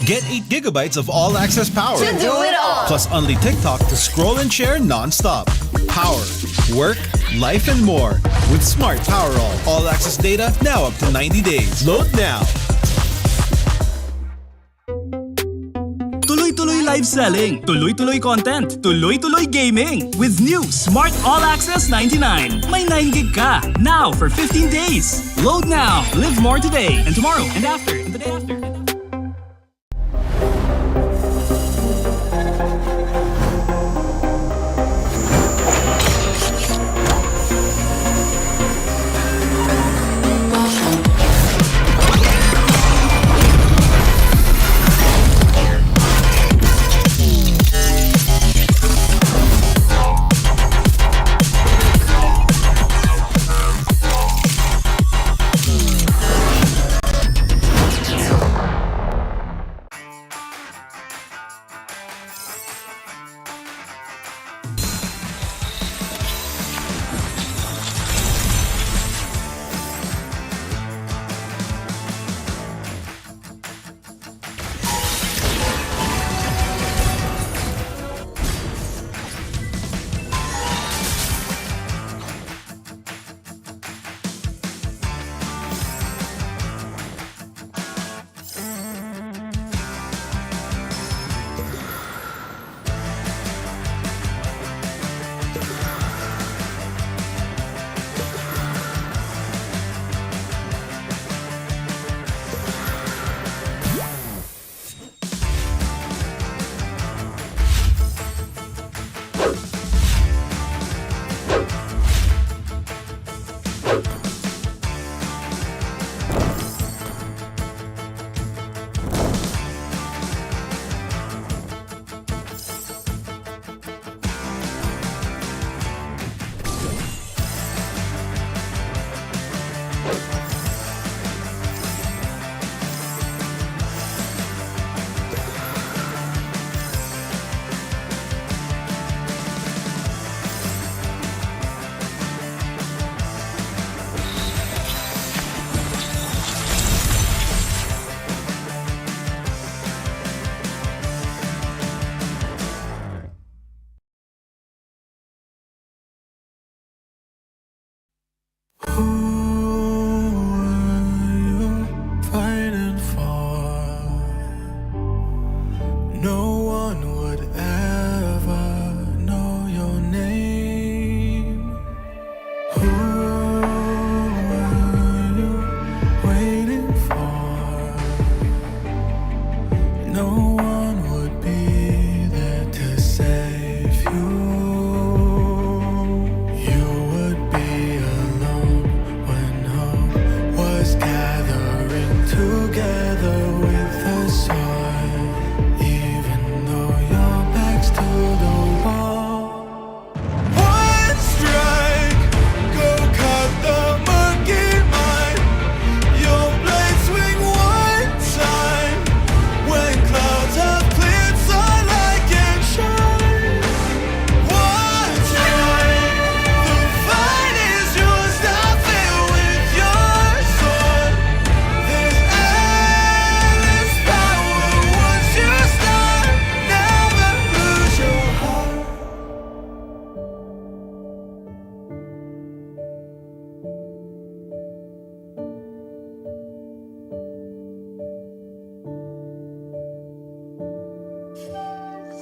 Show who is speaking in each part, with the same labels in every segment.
Speaker 1: Get 8 gigabytes of all-access power.
Speaker 2: To do it all.
Speaker 1: Plus only TikTok to scroll and share non-stop. Power, work, life, and more. With Smart Power all-access data now up to 90 days. Load now.
Speaker 3: Tuloy-tuloy live selling, tuloy-tuloy content, tuloy-tuloy gaming. With new Smart All Access 99. May 9 gig ka, now for 15 days. Load now, live more today, and tomorrow, and after, and the day after.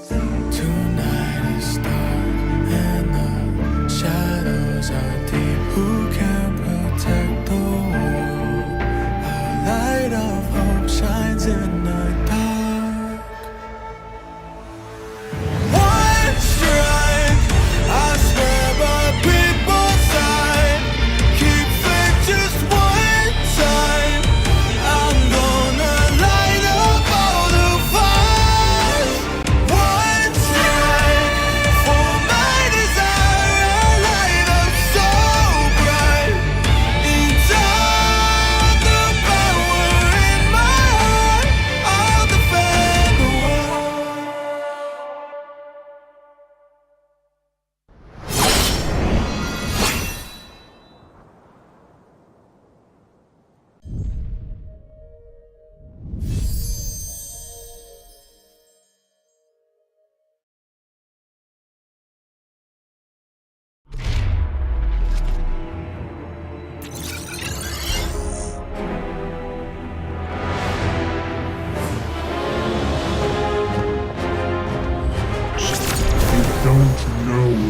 Speaker 4: So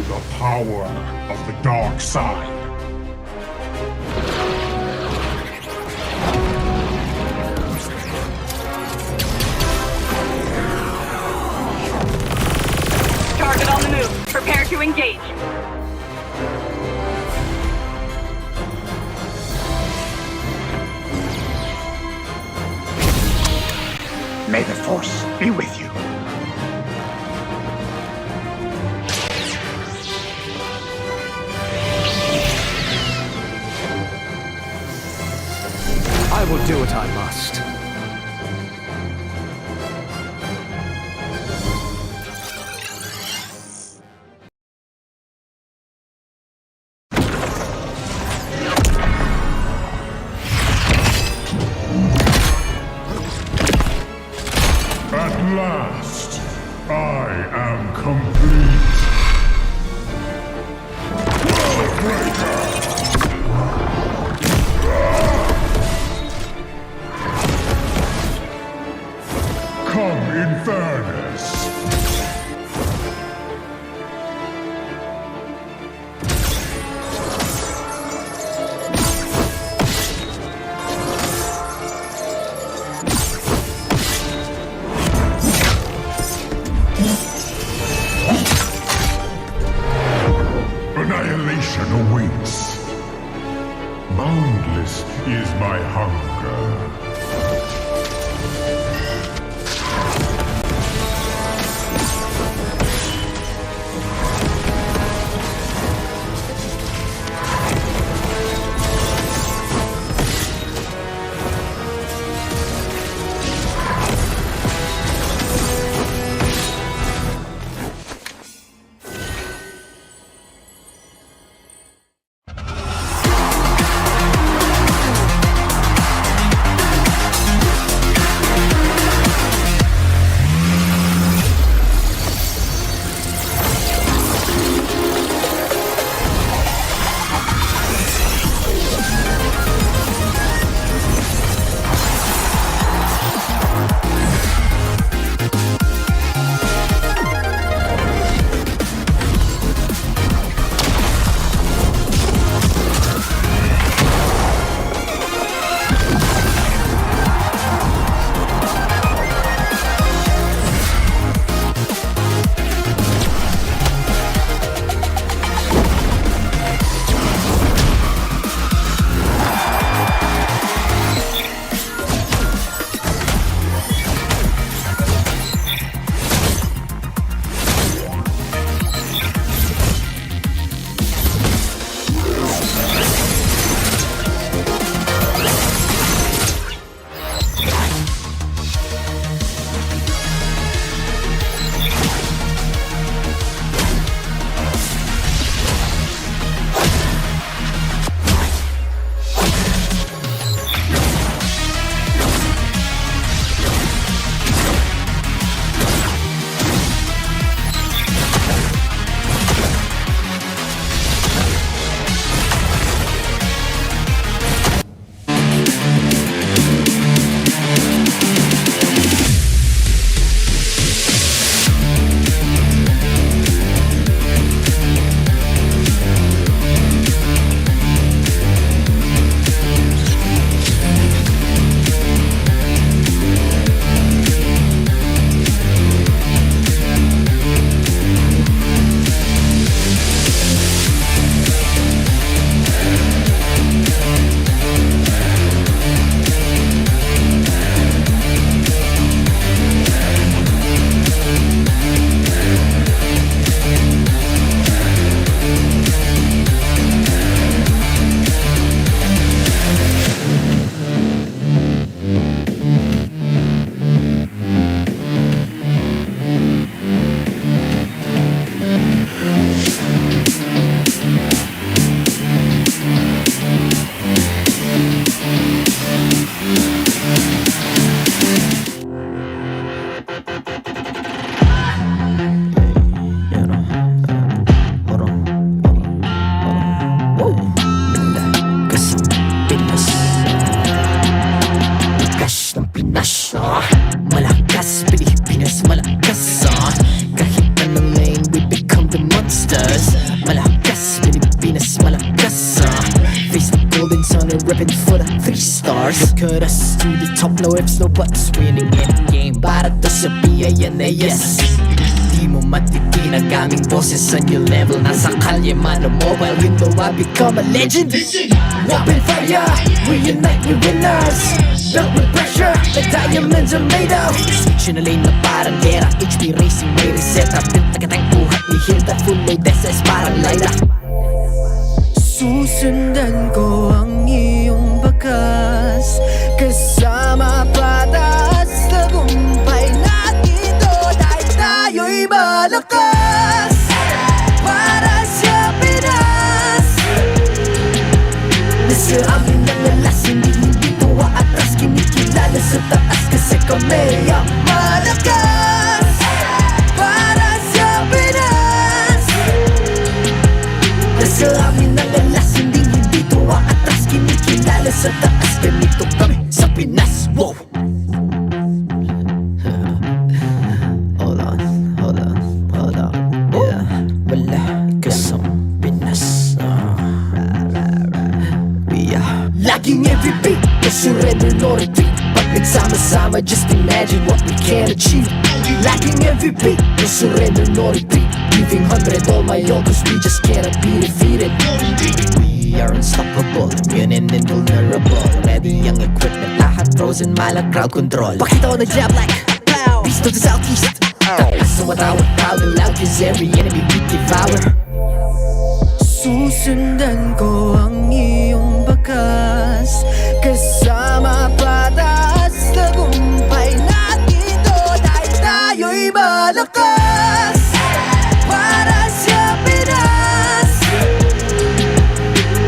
Speaker 2: the power of the dark side.
Speaker 4: Target on the move. Prepare to engage.
Speaker 2: May the Force be with you.
Speaker 5: I will do what I must.
Speaker 2: At last, I am complete. Come in fairness. Annihilation awaits. Boundless is my hunger.
Speaker 6: Look at us to the top, no ifs, no buts. Winning any game, para to sa PIN na yes. Di mo matitinag aming boses sa new level. Nasa kalye man o mobile, you know I become a legend. Open fire, we unite, we winners. Built with pressure, the diamonds are made of. Switch na lane na parang gera, HP Racing may reset. Built na katang buhat ni Hilda, full load SS parang Lyra. Susundan ko ang iyong bakas, kasama patas, tagumpay natin to. Dahil tayo'y malakas, para sa Pinas. Nasa amin ang alas, hindi tuwa atras. Kinikilala sa taas kasi kami ang malakas, para sa Pinas. Nasa amin ang alas, hindi tuwa atras. Kinikilala sa taas, ganito kami sa Pinas. Wow! Hold on. Yeah, wala ka sa Pinas. Laging MVP, no surrender, no retreat. Pag nagsama-sama, just imagine what we can achieve. Laging MVP, no surrender, no retreat. Giving 100 all my all, cause we just cannot be defeated. We are unstoppable, immune and invulnerable. Ready ang equipment, lahat frozen, malang crowd control. Pakita ko na jab like pow, beast of the southeast. Takas sa matawag, proud and loud, cause every enemy we devour. Susundan ko ang iyong bakas, kasama patas, tagumpay natin to. Dahil tayo'y malakas, para sa Pinas.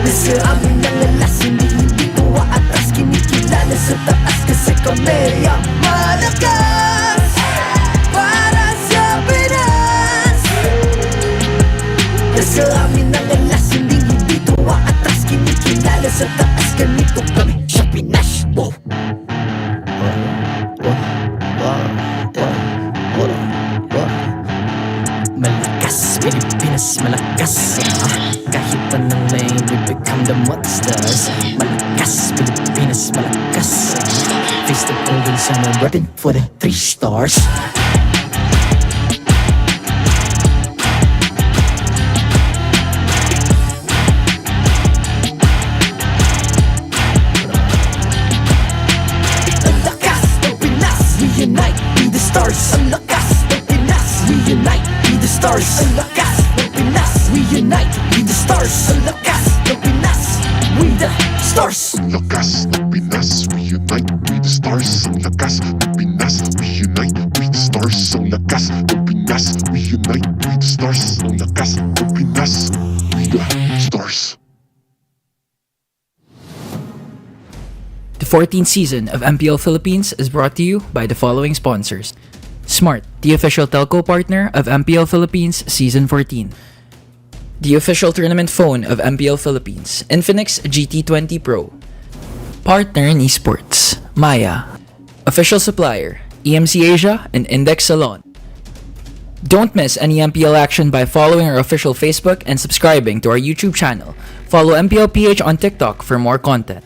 Speaker 6: Nasa amin ang alas, hindi tuwa atras. Kinikilala sa taas kasi kami ang malakas, para sa Pinas. Nasa amin ang alas, hindi tuwa atras. Kinikilala sa taas, ganito kami sa Pinas. Wow! Malakas, Pilipinas, malakas. Kahit anong lane, we become the monsters. Malakas, Pilipinas, malakas. Face the golden sun, we're repping for the 3 stars. Ang lakas ng Pinas, we unite, be the stars. Ang lakas ng Pinas, we unite, be the stars. Ang lakas ng Pinas, we unite, be the stars. Ang lakas ng Pinas, we the stars.
Speaker 7: Ang lakas ng Pinas, we unite, we the stars. Ang lakas ng Pinas, we unite, we the stars. Ang lakas ng Pinas, we unite, we the stars. Ang lakas ng Pinas, we the stars.
Speaker 8: The 14th season of MPL Philippines is brought to you by the following sponsors. Smart, the official telco partner of MPL Philippines Season 14. The official tournament phone of MPL Philippines, Infinix GT20 Pro. Partner in esports, Maya. Official supplier, EMC Asia and Index Salon. Don't miss any MPL action by following our official Facebook and subscribing to our YouTube channel. Follow MPLPH on TikTok for more content.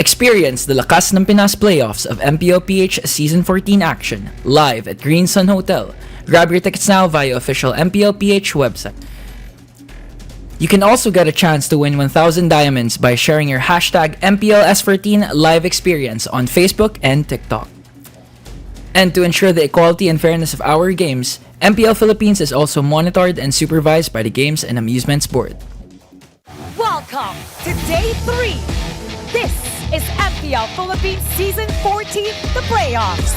Speaker 8: Experience the Lakas ng Pinas playoffs of MPLPH Season 14 action live at Green Sun Hotel. Grab your tickets now via official MPLPH website. You can also get a chance to win 1,000 diamonds by sharing your hashtag MPLS14 live experience on Facebook and TikTok. And to ensure the equality and fairness of our games, MPL Philippines is also monitored and supervised by the Games and Amusements Board.
Speaker 9: Welcome to Day 3. This is MPL Philippines Season 14, the playoffs.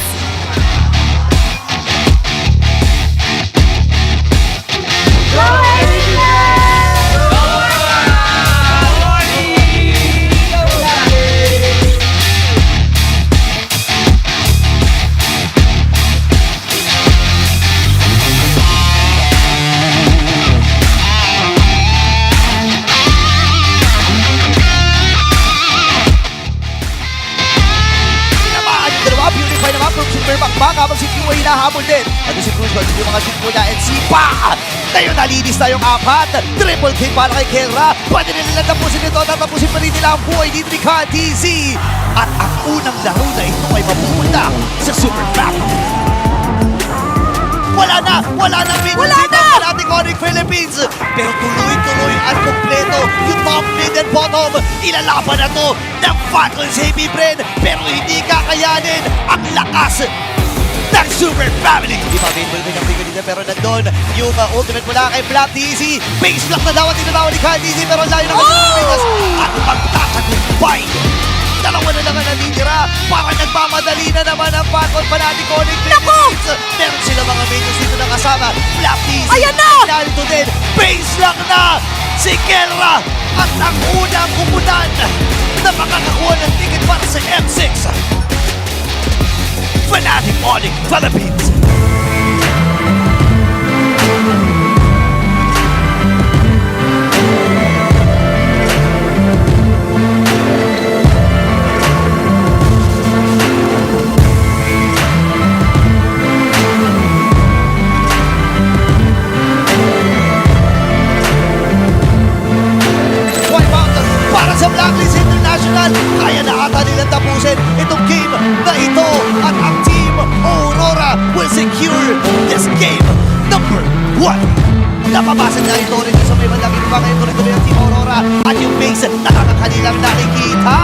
Speaker 10: hakbang habang si Q ay hinahabol din. At si Cruz, yung mga shoot mo niya, and Sipa! Ngayon nalinis na yung apat. Triple kill para kay Kelra. Pwede nila tapusin ito. Tatapusin pa rin nila ang buhay dito ni KTZ. At ang unang laro na ito ay mapupunta sa Super Map. Wala na dito ang ating Onyx Philippines. Pero tuloy-tuloy at kompleto yung top, mid, and bottom. Ilalaban na to ng Falcons APBren. Pero hindi kakayanin ang lakas ng Super Family. Hindi pa available din ang dito pero nandun yung ultimate mula kay Black TZ. Base block na daw at tinatawag ni KTZ pero layo naman yung Pilipinas at magtatagumpay. Dalawa na lang ang natitira. Parang nagmamadali na naman ang Falcon Fanatic Onyx Philippines. Meron sila mga minions dito na kasama. Black TZ.
Speaker 9: Ayan na!
Speaker 10: Nalito din. Base lock na si Kelra. At ang unang kumunan na makakakuha ng ticket para sa M6. Fanatic Onyx Philippines. Sa Blacklist International, kaya na ata nilang tapusin itong game na ito at ang Team Aurora will secure this game number 1. Napapasag na ito rin sa may bandang iba ngayon tuloy-tuloy ang Team Aurora at yung base nakakakanilang nakikita.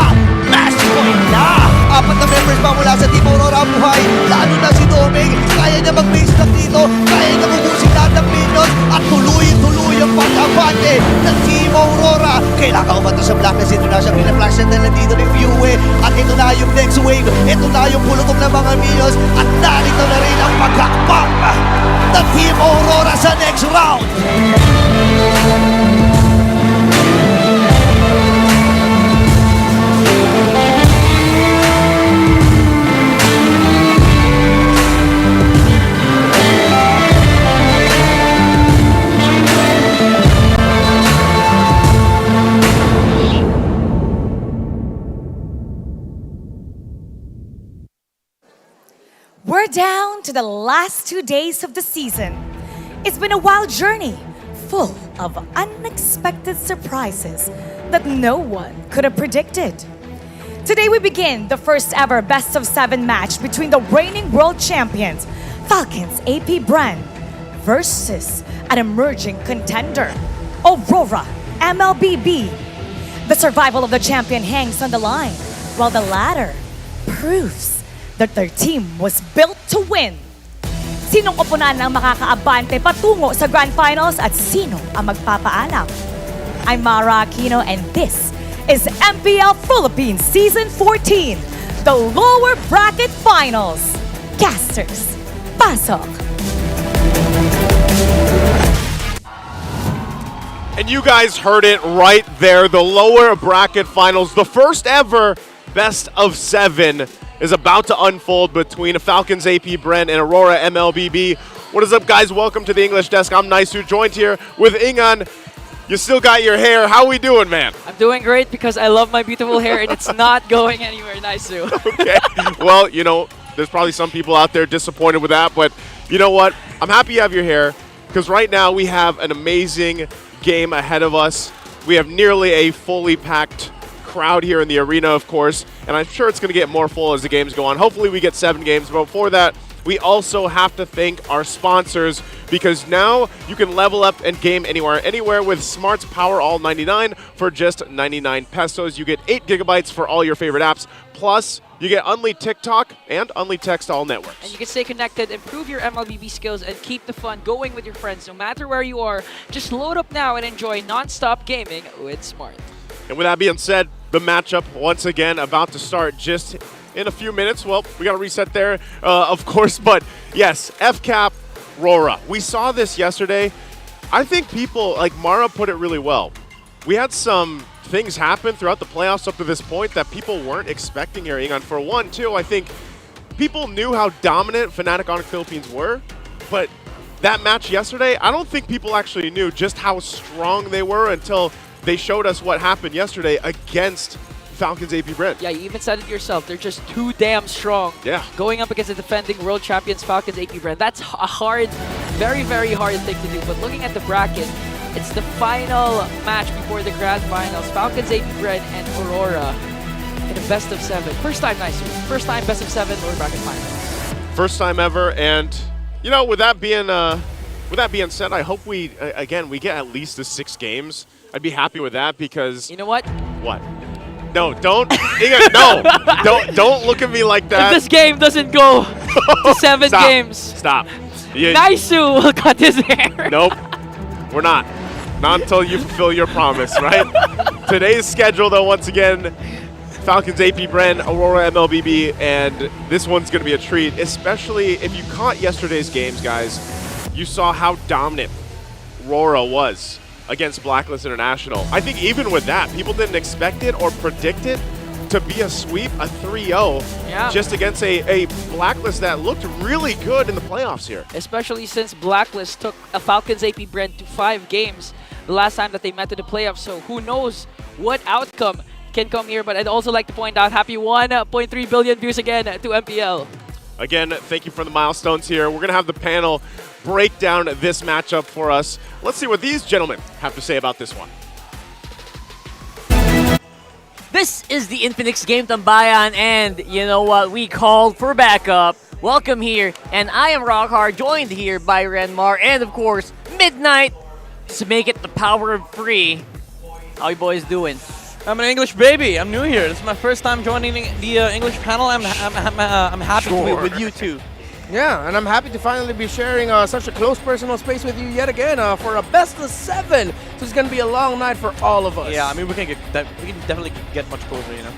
Speaker 10: Match point na! Apat na members pa mula sa Team Aurora ang buhay, lalo na si Doming. Kaya niya mag-base lang dito, kaya niya mabusin lahat ng minions at tuloy-tuloy ang pag-abante ng Team Aurora. Kailangan umata sa Blacklist International, pinaflash na nandito ni Fue at ito na yung next wave, ito na yung pulutong ng mga minions at narito na rin ang paghakbang ng Team Aurora sa next round.
Speaker 9: We're down to the last 2 days of the season. It's been a wild journey, full of unexpected surprises that no one could have predicted. Today we begin the first ever best of 7 match between the reigning world champions, Falcons APBren, versus an emerging contender, Aurora MLBB. The survival of the champion hangs on the line, while the latter proves that their team was built to win. Sinong koponan ang makakaabante patungo sa Grand Finals at sino ang magpapaalam? I'm Mara Aquino and this is MPL Philippines Season 14, the lower bracket finals. Casters, pasok!
Speaker 11: And you guys heard it right there, the lower bracket finals, the first ever best of 7 is about to unfold between Falcons APBren and Aurora MLBB. What is up, guys? Welcome to the English Desk. I'm Naisu, joined here with Ingan. You still got your hair. How we doing, man?
Speaker 12: I'm doing great because I love my beautiful hair and it's not going anywhere, Naisu.
Speaker 11: Okay. Well, you know, there's probably some people out there disappointed with that, but you know what? I'm happy you have your hair because right now we have an amazing game ahead of us. We have nearly a fully packed crowd here in the arena, of course, and I'm sure it's going to get more full as the games go on. Hopefully we get 7 games, but before that, we also have to thank our sponsors because now you can level up and game anywhere with Smart's Power All 99 for just 99 pesos. You get 8 gigabytes for all your favorite apps, plus you get Unleashed TikTok and Unleashed Text to all networks.
Speaker 12: And you can stay connected, improve your MLBB skills, and keep the fun going with your friends no matter where you are. Just load up now and enjoy non-stop gaming with Smart.
Speaker 11: And with that being said, the matchup once again about to start just in a few minutes. Well, we got to reset there, of course, but yes, FCAP, RORA. We saw this yesterday. I think people, like Mara put it really well. We had some things happen throughout the playoffs up to this point that people weren't expecting here. Ingan, for one, too, I think people knew how dominant Fnatic Onyx Philippines were, but that match yesterday, I don't think people actually knew just how strong they were until they showed us what happened yesterday against Falcons APBren.
Speaker 12: Yeah, you even said it yourself. They're just too damn strong.
Speaker 11: Yeah.
Speaker 12: Going up against the defending world champions Falcons APBren. That's a hard, very, very hard thing to do. But looking at the bracket, it's the final match before the grand finals. Falcons APBren and Aurora in a best of 7. First time, nice. First time best of 7 or bracket finals.
Speaker 11: First time ever, and you know, with that being said, I hope we get at least the 6 games. I'd be happy with that because
Speaker 12: you know what?
Speaker 11: What? No, don't. No, don't look at me like that.
Speaker 12: If this game doesn't go to 7
Speaker 11: Stop.
Speaker 12: games,
Speaker 11: Stop.
Speaker 12: Naisu will cut his hair.
Speaker 11: Nope, we're not. Not until you fulfill your promise, right? Today's schedule, though, once again, Falcons APBren, Aurora MLBB, and this one's going to be a treat, especially if you caught yesterday's games, guys. You saw how dominant RORA was against Blacklist International. I think even with that, people didn't expect it or predict it to be a sweep, a 3-0, just against a Blacklist that looked really good in the playoffs here.
Speaker 12: Especially since Blacklist took a Falcons APBren to 5 games the last time that they met in the playoffs. So who knows what outcome can come here. But I'd also like to point out, happy 1.3 billion views again to MPL.
Speaker 11: Again, thank you for the milestones here. We're going to have the panel break down this matchup for us. Let's see what these gentlemen have to say about this one.
Speaker 13: This is the Infinix Game Tambayan, and you know what? We called for backup. Welcome here, and I am Rockhard, joined here by Renmar, and of course, Midnight, to make it the power of 3. How you boys doing?
Speaker 14: I'm an English baby. I'm new here. This is my first time joining the English panel. I'm happy to be with you two.
Speaker 15: Yeah, and I'm happy to finally be sharing such a close personal space with you yet again for a best of 7. So it's gonna be a long night for all of us.
Speaker 14: Yeah, I mean we can definitely get much closer, you know.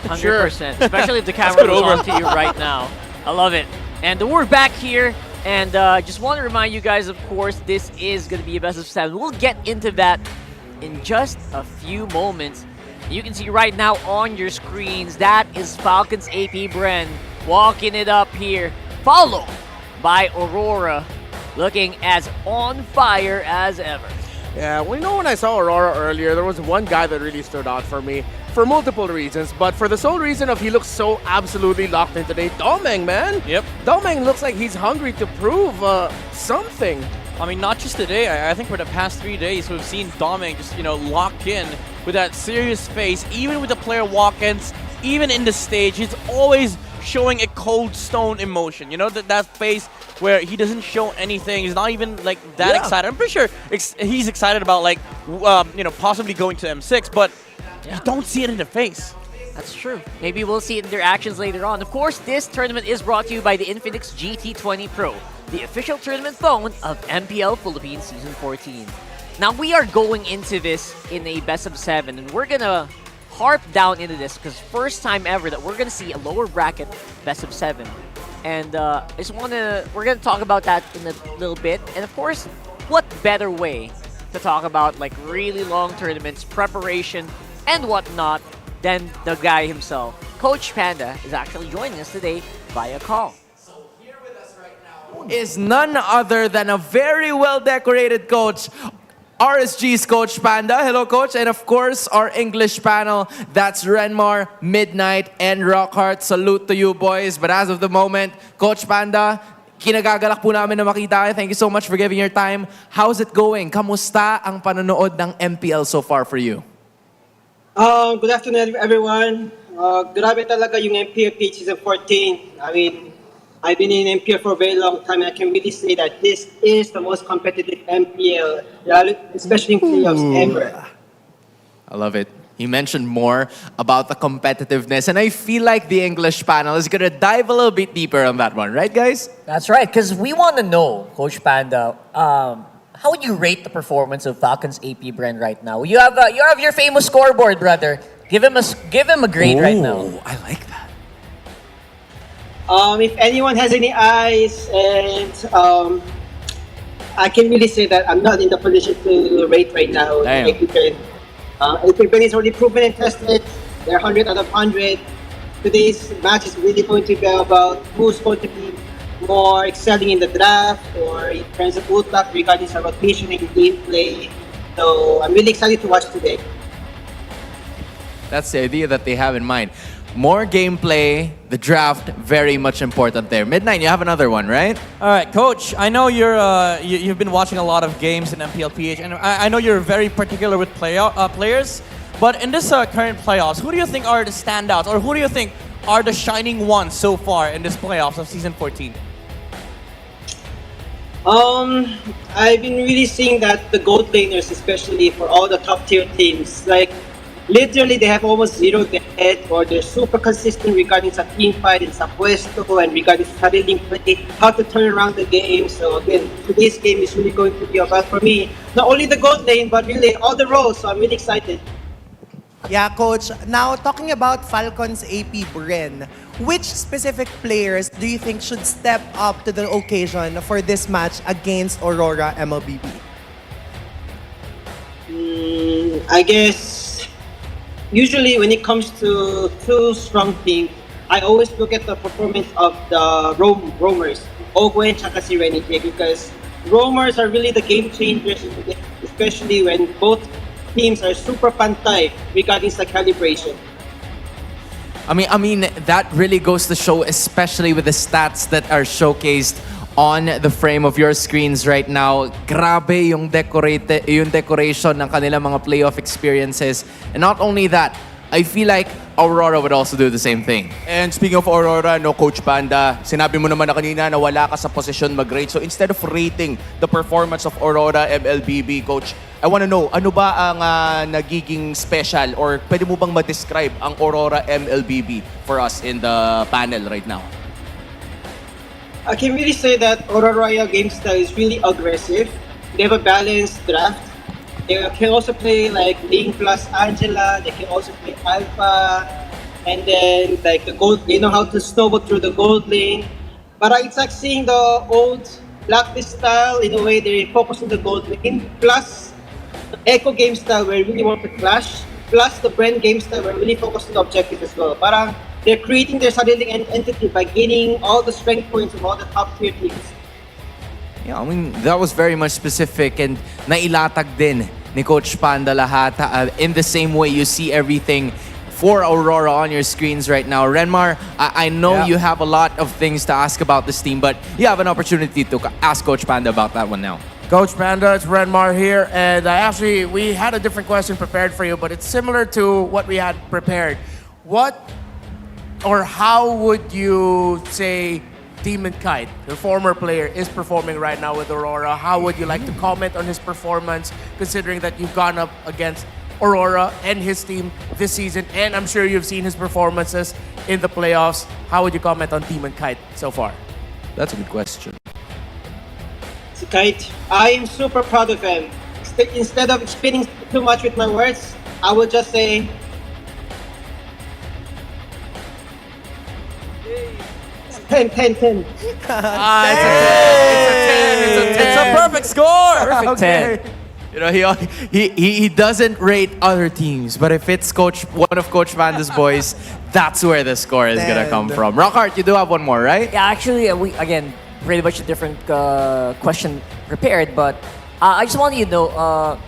Speaker 13: 100%,
Speaker 15: Sure.
Speaker 13: especially if the camera goes on to you right now. I love it. And we're back here, and just want to remind you guys, of course, this is gonna be a best of 7. We'll get into that in just a few moments. You can see right now on your screens, that is Falcons APBren walking it up here, followed by Aurora, looking as on fire as ever.
Speaker 15: Yeah, well, you know, when I saw Aurora earlier, there was one guy that really stood out for me for multiple reasons, but for the sole reason of he looks so absolutely locked in today. Domeng, man.
Speaker 14: Yep.
Speaker 15: Domeng looks like he's hungry to prove something.
Speaker 14: I mean, not just today. I think for the past 3 days, we've seen Domeng just, you know, locked in with that serious face. Even with the player walk-ins, even in the stage, he's always showing a cold stone emotion. You know, that face where he doesn't show anything. He's not even like that excited. I'm pretty sure he's excited about like, you know, possibly going to M6, but you don't see it in the face.
Speaker 13: That's true. Maybe we'll see it in their actions later on. Of course, this tournament is brought to you by the Infinix GT20 Pro, the official tournament phone of MPL Philippines Season 14. Now, we are going into this in a best of 7, and we're going to harp down into this because first time ever that we're going to see a lower bracket best of 7. And we're going to talk about that in a little bit. And of course, what better way to talk about like really long tournaments, preparation, and whatnot than the guy himself. Coach Panda is actually joining us today via call.
Speaker 16: Is none other than a very well-decorated coach, RSG's Coach Panda. Hello, Coach. And of course, our English panel, that's Renmar, Midnight, and Rockhart. Salute to you, boys. But as of the moment, Coach Panda, kinagagalak po namin na makita kayo. Thank you so much for giving your time. How's it going? Kamusta ang panonood ng MPL so far for you?
Speaker 17: Good afternoon, everyone. Grabe talaga yung MPL Season 14. I mean, I've been in MPL for a very long time, and I can really say that this is the most competitive MPL, especially in playoffs ever.
Speaker 16: I love it. You mentioned more about the competitiveness, and I feel like the English panel is going to dive a little bit deeper on that one, right, guys?
Speaker 13: That's right, because we want to know, Coach Panda, how would you rate the performance of Falcons APBren right now? You have your famous scoreboard, brother. Give him a grade right now.
Speaker 16: I like that.
Speaker 17: If anyone has any eyes, and I can really say that I'm not in the position to rate right now. APBren. APBren is already proven and tested. They're 100 out of 100. Today's match is really going to be about who's going to be more excelling in the draft or in terms of ult luck regarding some rotation and gameplay. So I'm really excited to watch today.
Speaker 16: That's the idea that they have in mind. More gameplay, the draft, very much important there. Midnight, you have another one, right?
Speaker 14: All right, Coach. I know you've been watching a lot of games in MPLPH, and I know you're very particular with players. But in this current playoffs, who do you think are the standouts, or who do you think are the shining ones so far in this playoffs of Season 14?
Speaker 17: I've been really seeing that the gold laners, especially for all the top tier teams, like literally they have almost zero debt, or they're super consistent regarding sa team fight and sa puesto, and regarding sa sariling play, how to turn around the game. So again, today's game is really going to be about, for me, not only the gold lane, but really all the roles. So I'm really excited.
Speaker 18: Yeah, Coach. Now, talking about Falcons APBren, which specific players do you think should step up to the occasion for this match against Aurora MLBB?
Speaker 17: I guess usually when it comes to two strong teams, I always look at the performance of the roamers, Ogwe and si Renike, because roamers are really the game changers, especially when both teams are super pantay regarding sa calibration.
Speaker 16: I mean, that really goes to show, especially with the stats that are showcased on the frame of your screens right now. Grabe yung decoration ng kanilang mga playoff experiences. And not only that, I feel like Aurora would also do the same thing.
Speaker 19: And speaking of Aurora, no, Coach Panda, sinabi mo naman na kanina na wala ka sa position mag-rate. So instead of rating the performance of Aurora MLBB, Coach, I want to know, ano ba ang nagiging special, or pwede mo bang ma-describe ang Aurora MLBB for us in the panel right now?
Speaker 17: I can really say that Aurora game style is really aggressive. They have a balanced draft. They can also play like Ling plus Angela. They can also play Alpha, and then like the gold. They know how to snowball through the gold lane. But it's like seeing the old Blacklist style in a way. They focus on the gold lane, plus the Echo game style where they really want to clash, plus the Bren game style where they really focus on the objective as well. Parang they're creating their sariling entity by gaining all the strength points of all the top tier teams.
Speaker 16: Yeah, I mean, that was very much specific, and nailatag din ni Coach Panda lahat. In the same way, you see everything for Aurora on your screens right now. Renmar, I know you have a lot of things to ask about this team, but you have an opportunity to ask Coach Panda about that one now.
Speaker 15: Coach Panda, it's Renmar here, and we had a different question prepared for you, but it's similar to what we had prepared. What or how would you say Demon Kite, your former player, is performing right now with Aurora? How would you like to comment on his performance, considering that you've gone up against Aurora and his team this season, and I'm sure you've seen his performances in the playoffs? How would you comment on Demon Kite so far?
Speaker 16: That's a good question.
Speaker 17: Kite, I am super proud of him. Instead of spinning too much with my words, I will just say, 10.
Speaker 14: It's a 10. It's a perfect score.
Speaker 16: Perfect 10. You know, he doesn't rate other teams, but if it's one of Coach Panda's boys, that's where the score is gonna come from. Rockhart, you do have one more, right?
Speaker 13: Yeah, actually, we again pretty much a different question prepared, but I just wanted to know,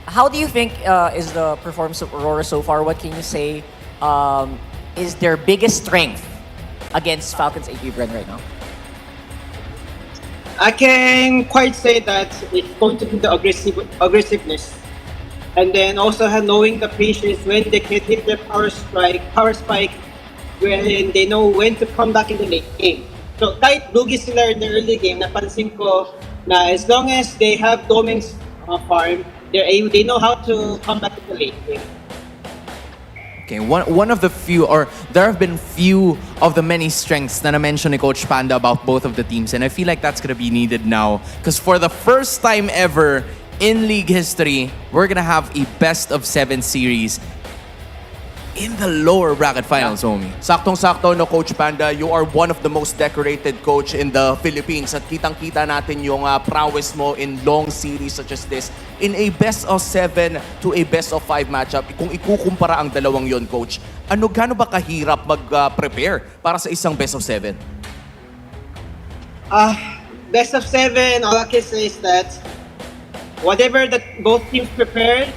Speaker 13: how do you think is the performance of Aurora so far? What can you say is their biggest strength against Falcons APBren right now?
Speaker 17: I can quite say that it's going to be the aggressiveness, and then also knowing the patience when they can hit their power spike, when they know when to come back in the late game. So kahit lugi sila in the early game, napansin ko na as long as they have Doming's farm, they know how to come back in the late game.
Speaker 16: Okay, one of the few, or there have been few of the many strengths that I mentioned ni Coach Panda about both of the teams, and I feel like that's gonna be needed now, because for the first time ever in league history, we're gonna have a best of 7 series in the lower bracket finals, homie.
Speaker 19: Saktong-sakto, no, Coach Panda, you are one of the most decorated coach in the Philippines, at kitang-kita natin yung prowess mo in long series such as this. In a best of 7 to a best of 5 matchup, kung ikukumpara ang dalawang yon, Coach, gaano ba kahirap mag-prepare para sa isang best of 7?
Speaker 17: Best of 7, all I can say is that whatever that both teams prepared,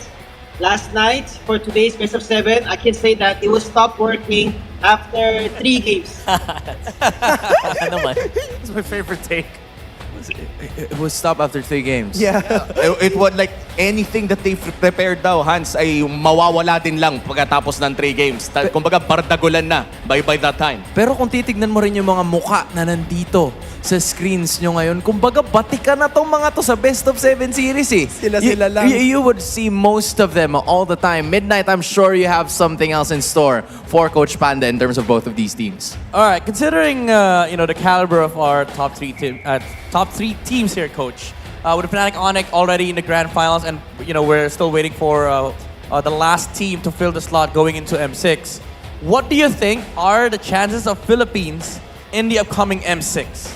Speaker 17: last night for today's best of 7, I can say that it will stop working after 3 games.
Speaker 16: That's my favorite take. It was stop after 3 games.
Speaker 18: Yeah.
Speaker 19: It was like anything that they prepared daw, Hans, ay mawawala din lang pagkatapos ng 3 games. Kumbaga, bardagulan na by that time.
Speaker 16: Pero kung titignan mo rin yung mga muka na nandito sa screens nyo ngayon, kumbaga batika na tong mga to sa best of 7 series eh.
Speaker 18: Sila lang.
Speaker 16: You would see most of them all the time. Midnight, I'm sure you have something else in store for Coach Panda in terms of both of these teams.
Speaker 14: All right, considering the caliber of our top three teams here, Coach, with Fnatic Onyx already in the grand finals, and we're still waiting for the last team to fill the slot going into M6. What do you think are the chances of Philippines in the upcoming M6?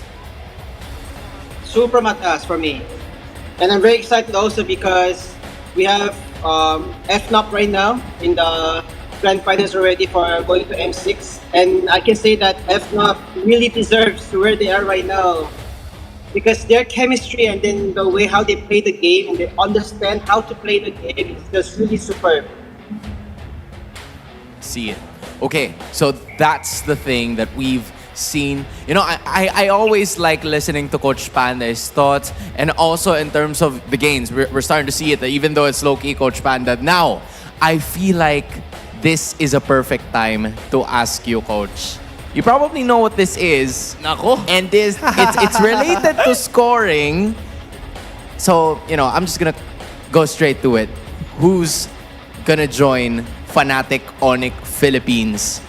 Speaker 17: Super matas for me. And I'm very excited also because we have FNOP right now in the grand finals already for going to M6. And I can say that FNOP really deserves where they are right now because their chemistry and then the way how they play the game and they understand how to play the game is just really superb.
Speaker 16: See it. Okay, so that's the thing that we've seen. I always like listening to Coach Panda's thoughts, and also in terms of the games, we're starting to see it, even though it's low-key Coach Panda. Now, I feel like this is a perfect time to ask you, Coach. You probably know what this is.
Speaker 19: Nako.
Speaker 16: And it's related to scoring. So, I'm just gonna go straight to it. Who's gonna join Fnatic Onyx Philippines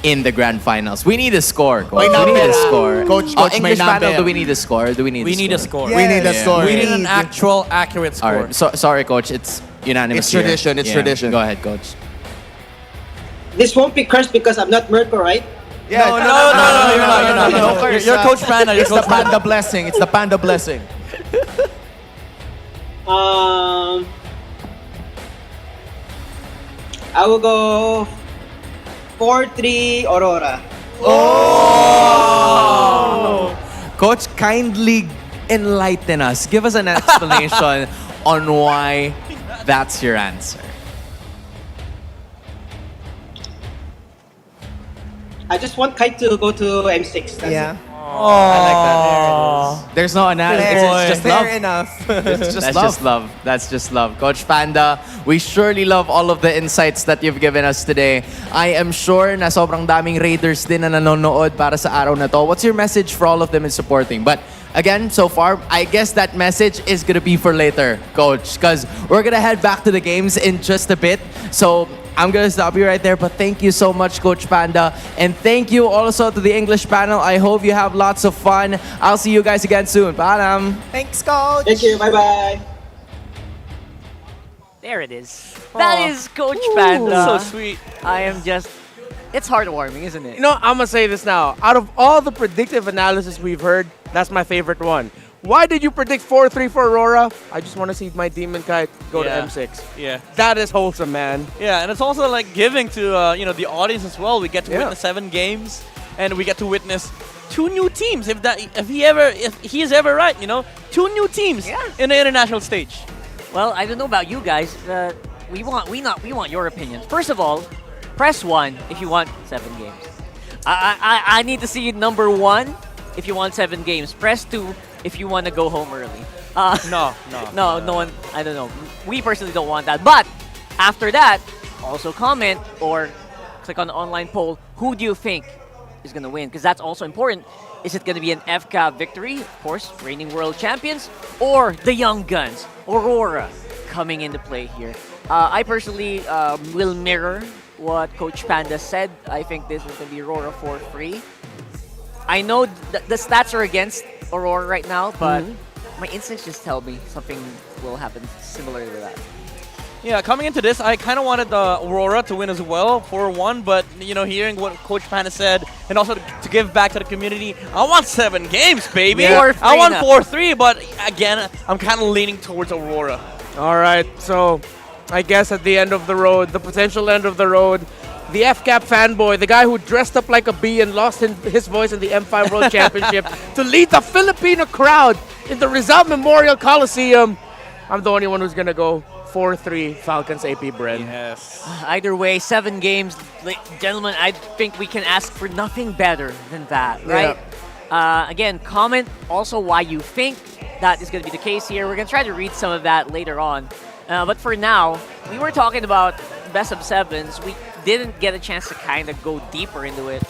Speaker 16: in the grand finals? We need a score, Coach.
Speaker 19: May
Speaker 16: We need a
Speaker 19: number.
Speaker 16: score.
Speaker 19: Coach,
Speaker 16: English
Speaker 19: may
Speaker 16: panel,
Speaker 19: number.
Speaker 16: do we need a score? Do we need
Speaker 14: We
Speaker 16: a
Speaker 14: need
Speaker 16: score?
Speaker 14: a score.
Speaker 18: Yes.
Speaker 19: We need a score.
Speaker 14: We need an actual, accurate score.
Speaker 16: All right. Sorry, Coach. It's unanimous
Speaker 19: It's
Speaker 16: here.
Speaker 19: tradition, it's tradition.
Speaker 16: Go ahead, Coach.
Speaker 17: This won't be cursed because I'm not Mirko, right?
Speaker 19: Yeah,
Speaker 14: No, you're not. You're Coach Panda. You're
Speaker 19: It's the
Speaker 14: Coach
Speaker 19: Panda
Speaker 14: Panda.
Speaker 19: blessing. It's the Panda blessing.
Speaker 17: I will go 4-3 Aurora.
Speaker 16: Oh! Coach, kindly enlighten us. Give us an explanation on why that's your answer.
Speaker 17: I just want Kite to go to M6. That's
Speaker 18: Yeah.
Speaker 17: it.
Speaker 16: I like that. There's no analysis. It's just love.
Speaker 18: Fair enough.
Speaker 16: That's just love. Coach Panda, we surely love all of the insights that you've given us today. I am sure na sobrang daming Raiders din na nanonood para sa araw na to. What's your message for all of them in supporting? But again, so far, I guess that message is gonna be for later, Coach, because we're gonna head back to the games in just a bit. So I'm gonna stop you right there, but thank you so much, Coach Panda. And thank you also to the English panel. I hope you have lots of fun. I'll see you guys again soon. Paalam.
Speaker 18: Thanks, Coach.
Speaker 17: Thank you. Bye-bye.
Speaker 13: There it is. That is Coach Panda.
Speaker 14: So sweet.
Speaker 13: It's heartwarming, isn't it?
Speaker 15: I'm going to say this now. Out of all the predictive analysis we've heard, that's my favorite one. Why did you predict 4-3 for Aurora? I just want to see my Demon Kite go to M6.
Speaker 14: Yeah.
Speaker 15: That is wholesome, man.
Speaker 14: Yeah, and it's also like giving to the audience as well. We get to witness 7 games, and we get to witness 2 new teams. If he is ever right, 2 new teams in the international stage.
Speaker 13: Well, I don't know about you guys. We want your opinions. First of all, press 1 if you want 7 games. I need to see number 1 if you want 7 games. Press 2 if you want to go home early.
Speaker 14: No
Speaker 13: one. I don't know. We personally don't want that. But after that, also comment or click on the online poll. Who do you think is going to win? Because that's also important. Is it going to be an FCAP victory, of course, reigning world champions, or the young guns, Aurora, coming into play here? I personally will mirror what Coach Panda said. I think this is going to be Aurora 4-3. I know the stats are against Aurora right now, but my instincts just tell me something will happen similar to that.
Speaker 14: Yeah, coming into this, I kind of wanted the Aurora to win as well, 4-1, but, hearing what Coach Panda said, and also to give back to the community, I want 7 games, baby!
Speaker 15: Yeah.
Speaker 14: I want 4-3, but again, I'm kind of leaning towards Aurora.
Speaker 15: All right, so I guess at the end of the road, the potential end of the road, the FCAP fanboy, the guy who dressed up like a bee and lost his voice in the M5 World Championship to lead the Filipino crowd in the Rizal Memorial Coliseum. I'm the only one who's going to go 4-3 Falcons APBren.
Speaker 14: Yes.
Speaker 13: Either way, 7 games. Gentlemen, I think we can ask for nothing better than that, right? Again, comment also why you think that is going to be the case here. We're going to try to read some of that later on. But for now, we were talking about best of 7s. We didn't get a chance to kind of go deeper into it.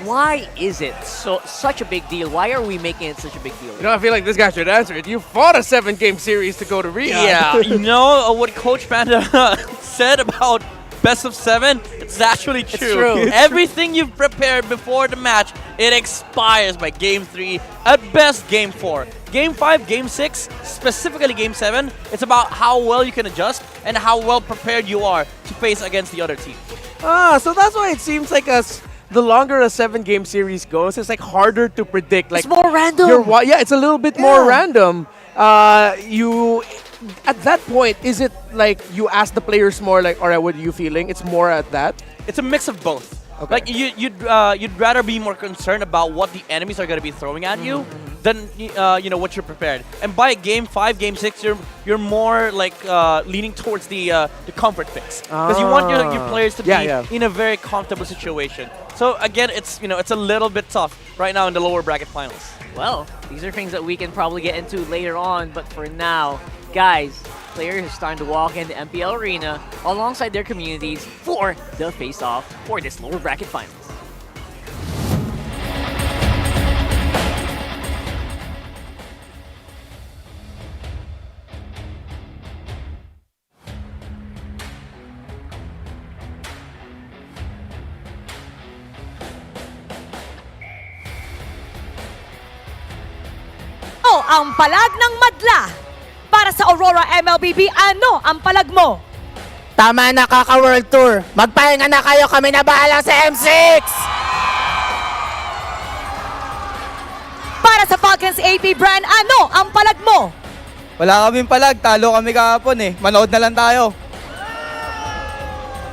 Speaker 13: Why is it such a big deal? Why are we making it such a big deal?
Speaker 15: You know, I feel like this guy should answer it. You fought a 7-game series to go to Riyadh.
Speaker 14: Yeah, you know what Coach Panda said about best of 7? It's actually true.
Speaker 13: It's true.
Speaker 14: Everything you've prepared before the match, it expires by Game 3, at best Game 4. Game 5, Game 6, specifically Game 7, it's about how well you can adjust and how well prepared you are to face against the other team.
Speaker 15: So that's why it seems like the longer a 7-game series goes, it's like harder to predict. Like
Speaker 13: it's more random.
Speaker 15: Yeah, it's a little bit more random. At that point, is it like you ask the players more like, all right, what are you feeling? It's more at that?
Speaker 14: It's a mix of both.
Speaker 15: Okay.
Speaker 14: Like you'd rather be more concerned about what the enemies are going to be throwing at you than you know what you're prepared. And by Game 5, Game 6, you're more like leaning towards the comfort fix because you want your players to be in a very comfortable situation. So again, it's a little bit tough right now in the lower bracket finals.
Speaker 13: Well, these are things that we can probably get into later on, but for now, guys, players are starting to walk in the MPL arena alongside their communities for the face-off for this lower bracket finals.
Speaker 9: Ang palag ng madla. Para sa Aurora MLBB, ano ang palag mo?
Speaker 16: Tama na, kaka-World Tour. Magpahinga na kayo, kami na bahala sa M6!
Speaker 9: Para sa Falcons APBren, ano ang palag mo?
Speaker 16: Wala kaming palag, talo kami kahapon eh. Manood na lang tayo.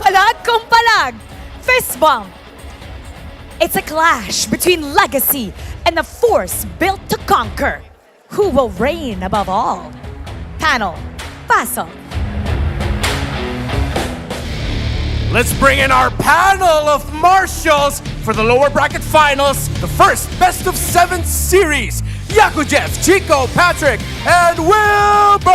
Speaker 9: Palag kung palag. Fist bump. It's a clash between legacy and a force built to conquer. Who will reign above all? Panel, pasok.
Speaker 15: Let's bring in our panel of marshals for the lower bracket finals, the first best of 7 series. Yaku Jeff, Chico, Patrick, and Wilbert!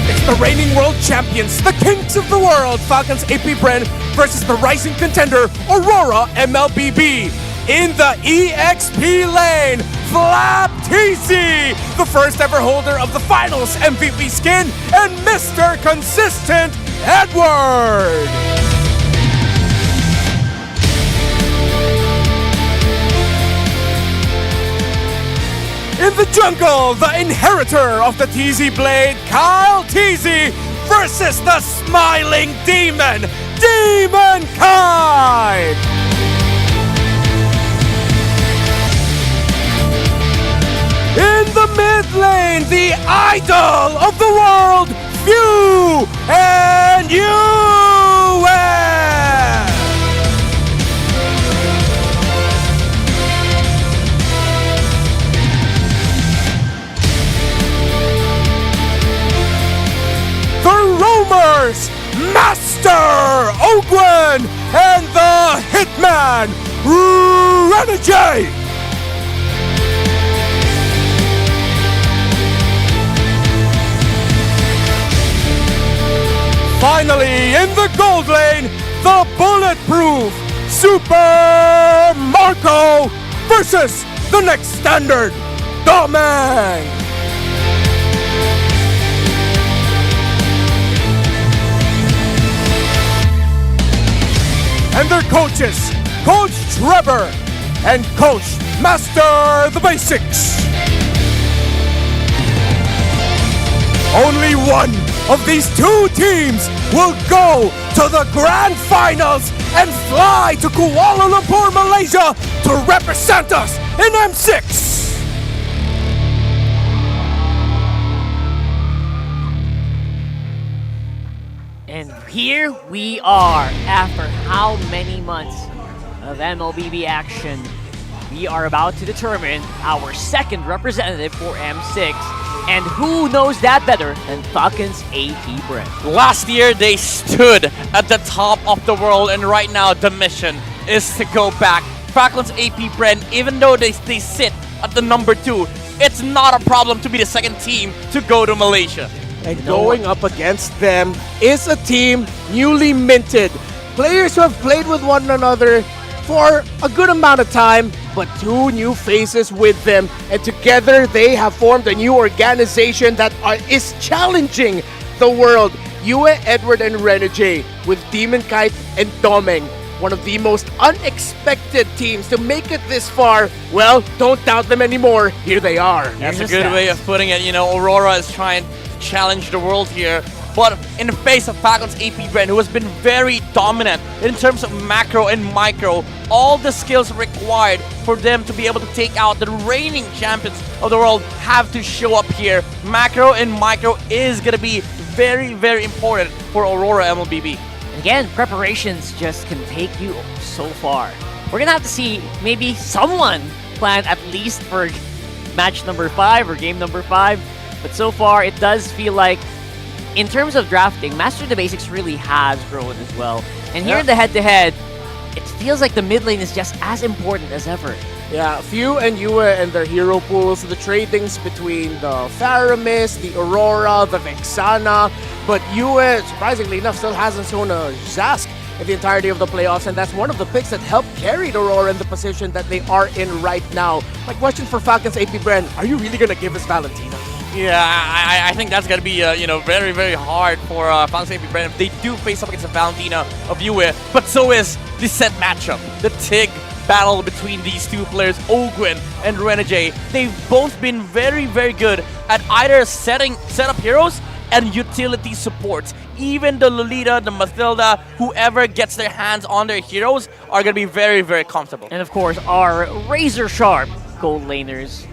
Speaker 15: It's the reigning world champions, the kings of the world, Falcons APBren versus the rising contender, Aurora MLBB. In the EXP lane, Flap TC, the first ever holder of the finals MVP skin, and Mr. Consistent Edward. In the jungle, the inheritor of the TZ blade, Kyle TZ, versus the smiling demon, Demon Kai. In the mid lane, the idol of the world, Few and The Roamers, Master Ogwen, and the Hitman, Renegade. Finally, in the gold lane, the bulletproof Super Marco versus the next standard, Domang. And their coaches, Coach Trevor and Coach Master the Basics. Only one of these 2 teams will go to the grand finals and fly to Kuala Lumpur, Malaysia to represent us in M6.
Speaker 13: And here we are after how many months of MLBB action. we are about to determine our second representative for M6. And who knows that better than Falcons APBren?
Speaker 14: Last year, they stood at the top of the world, and right now, the mission is to go back. Falcons APBren, even though they sit at the number 2, it's not a problem to be the second team to go to Malaysia.
Speaker 15: And going up against them is a team newly minted. Players who have played with one another for a good amount of time, but 2 new faces with them. And together they have formed a new organization that is challenging the world. Yue, Edward, and Renegade with Demon Kite and Domeng. One of the most unexpected teams to make it this far. Well, don't doubt them anymore. Here they are.
Speaker 14: That's a good way of putting it. You know, Aurora is trying to challenge the world here. But in the face of Falcons APBren, who has been very dominant in terms of macro and micro, all the skills required for them to be able to take out the reigning champions of the world have to show up here. Macro and micro is going to be very, very important for Aurora MLBB.
Speaker 13: Again, preparations just can take you so far. We're gonna have to see maybe someone plan at least for match number 5 or game number 5. But so far, it does feel like, in terms of drafting, Master the Basics really has grown as well. And here in the head-to-head, it feels like the mid lane is just as important as ever.
Speaker 15: Yeah, Few and Yue and their hero pools, the tradings between the Faramis, the Aurora, the Vexana, but Yue, surprisingly enough, still hasn't shown a Zask in the entirety of the playoffs, and that's one of the picks that helped carry Aurora in the position that they are in right now. My question for Falcons APBren, are you really going to give us Valentina?
Speaker 14: Yeah, I think that's going to be very, very hard for Falcons APBren if they do face up against the Valentina of Yue, but so is the set matchup, the TIG battle between these 2 players, Ogwin and Renegade. They've both been very, very good at either setup heroes and utility supports. Even the Lolita, the Mathilda, whoever gets their hands on their heroes are going to be very, very comfortable.
Speaker 13: And of course, our razor-sharp gold laners.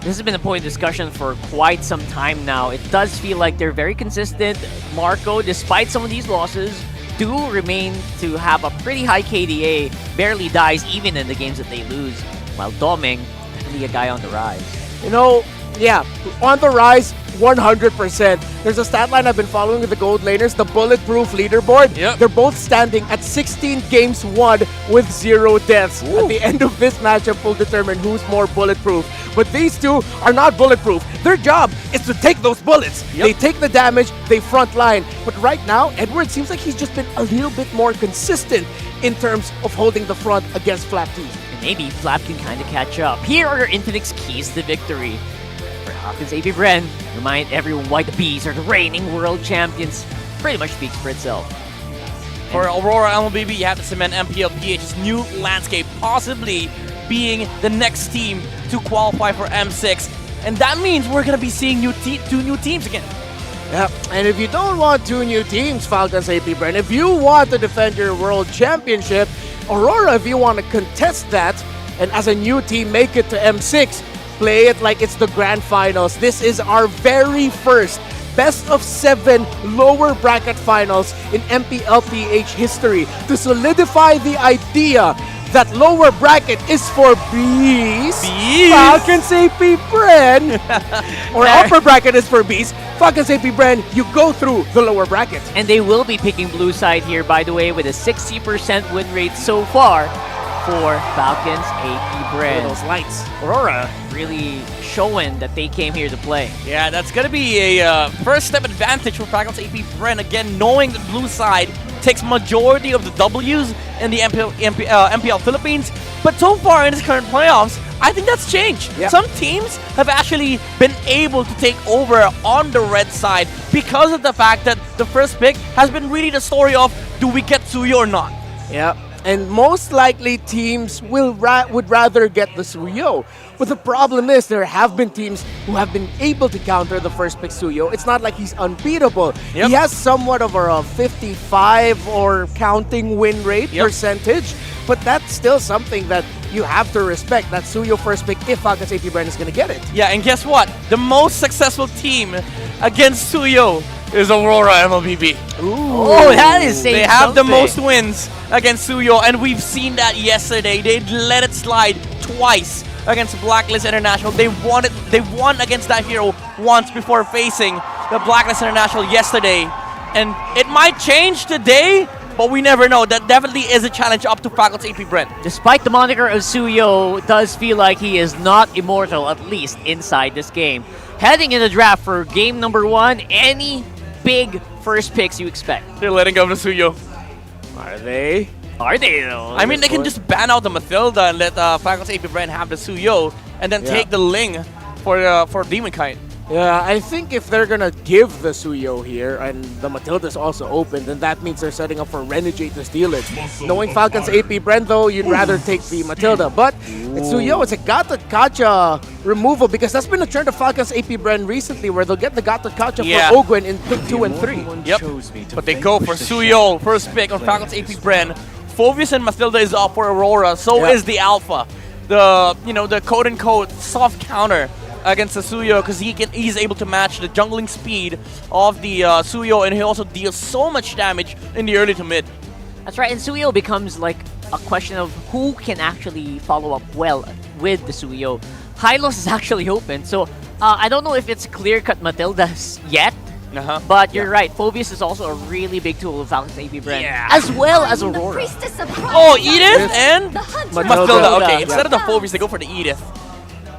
Speaker 13: This has been a point of discussion for quite some time now. It does feel like they're very consistent. Marco, despite some of these losses, do remain to have a pretty high KDA, barely dies even in the games that they lose, while Domeng, really a guy on the rise.
Speaker 15: You know, yeah, on the rise, 100%. There's a stat line I've been following with the gold laners, the bulletproof leaderboard.
Speaker 14: Yep.
Speaker 15: They're both standing at 16 games won with 0 deaths.
Speaker 14: Ooh.
Speaker 15: At the end of this matchup will determine who's more bulletproof. But these 2 are not bulletproof. Their job is to take those bullets.
Speaker 14: Yep.
Speaker 15: They take the damage, they front line. But right now, Edward seems like he's just been a little bit more consistent in terms of holding the front against Flap T.
Speaker 13: And maybe Flap can kind of catch up. Here are your Infinix keys to victory. For Falcons APBren, remind everyone why the Bees are the reigning world champions. Pretty much speaks for itself.
Speaker 14: For Aurora MLBB, you have to cement MPL PH's new landscape, possibly being the next team to qualify for M6. And that means we're going to be seeing 2 new teams again.
Speaker 15: Yeah, and if you don't want 2 new teams, Falcons APBren, if you want to defend your world championship, Aurora, if you want to contest that, and as a new team make it to M6, play it like it's the grand finals. This is our very first best of 7 lower bracket finals in MPLPH history to solidify the idea that lower bracket is for Bees. Falcons APBren. Or upper bracket is for Bees. Falcons APBren, you go through the lower bracket.
Speaker 13: And they will be picking blue side here, by the way, with a 60% win rate so far for Falcons APBren.
Speaker 15: Those lights.
Speaker 13: Aurora really showing that they came here to play.
Speaker 14: Yeah, that's going to be a first step advantage for Falcons APBren. Again, knowing the blue side takes majority of the W's in the MPL Philippines. But so far in this current playoffs, I think that's changed.
Speaker 15: Yep.
Speaker 14: Some teams have actually been able to take over on the red side because of the fact that the first pick has been really the story of, do we get Suyo or not?
Speaker 15: Yeah, and most likely teams would rather get the Suyo. But the problem is there have been teams who have been able to counter the first pick Suyo. It's not like he's unbeatable.
Speaker 14: Yep.
Speaker 15: He has somewhat of a 55 or counting win rate percentage, but that's still something that you have to respect. That Suyo first pick if Falcons APBren is going to get it.
Speaker 14: Yeah, and guess what? The most successful team against Suyo is Aurora MLBB.
Speaker 13: Oh, that is saying
Speaker 14: They have the
Speaker 13: something.
Speaker 14: most wins against Suyo, and we've seen that yesterday. They let it slide twice against Blacklist International. They won against that hero once before facing the Blacklist International yesterday. And it might change today, but we never know. That definitely is a challenge up to Falcons APBren.
Speaker 13: Despite the moniker of Suyo, does feel like he is not immortal, at least inside this game. Heading in the draft for game number 1, any big first picks you expect?
Speaker 14: They're letting go of the Suyo.
Speaker 16: Are they?
Speaker 13: Are they though?
Speaker 14: I mean, they can just ban out the Mathilda and let Falcons APBren have the Suyo, and then take the Ling for Demon Kite.
Speaker 16: Yeah, I think if they're gonna give the Suyo here and the Matilda's also open, then that means they're setting up for Renegade to steal it. Knowing Falcons APBren though, you'd rather take the Matilda. But it's Suyo, it's a Gatot Kacha removal because that's been a trend of Falcons APBren recently where they'll get the Gatot Kacha for Ogwen in pick 2 and 3.
Speaker 14: Yep, but they go for Suyo, first pick on Falcons APBren. Phoveus and Mathilda is up for Aurora, so is the Alpha. The quote-unquote soft counter against the Suyo because he's able to match the jungling speed of the Suyo, and he also deals so much damage in the early to mid.
Speaker 13: That's right, and Suyo becomes like a question of who can actually follow up well with the Suyo. Hylos is actually open, so I don't know if it's clear-cut Matildas yet, but you're right, Phoveus is also a really big tool of Falcons APBren, as well as Aurora.
Speaker 14: Oh, Edith and Matilda. Okay, instead of the Phoveus, they go for the Edith.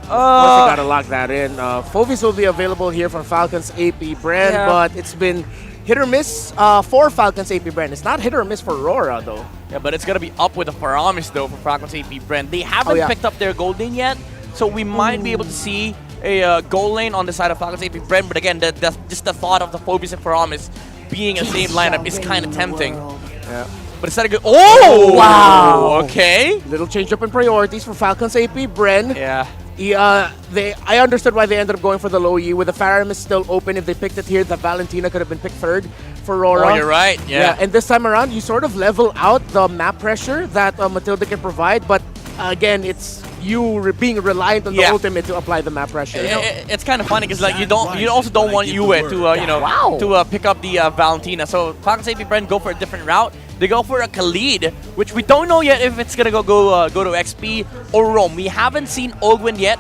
Speaker 16: Of course, you gotta lock that in. Phoveus will be available here for Falcons APBren, but it's been hit or miss for Falcons APBren. It's not hit or miss for Aurora, though.
Speaker 14: Yeah, but it's gonna be up with the Paramis, though, for Falcons APBren. They haven't picked up their gold lane yet, so we might be able to see a gold lane on the side of Falcons APBren. But again, just the thought of the Phoveus and Paramis being a same lineup is kind of tempting.
Speaker 16: Yeah.
Speaker 14: But instead of oh!
Speaker 16: Wow!
Speaker 14: Okay.
Speaker 16: Little change up in priorities for Falcons APBren.
Speaker 14: Yeah.
Speaker 16: I understood why they ended up going for the low E. With the Faramis still open, if they picked it here, the Valentina could have been picked third for Aurora.
Speaker 14: Oh, you're right. Yeah.
Speaker 16: And this time around, you sort of level out the map pressure that Matilda can provide, but again, it's you being reliant on the ultimate to apply the map pressure.
Speaker 14: It's kind of funny because like you also don't want Yue to pick up the Valentina. So Falcons APBren go for a different route. They go for a Khalid, which we don't know yet if it's gonna go to XP or Rome. We haven't seen Ogwen yet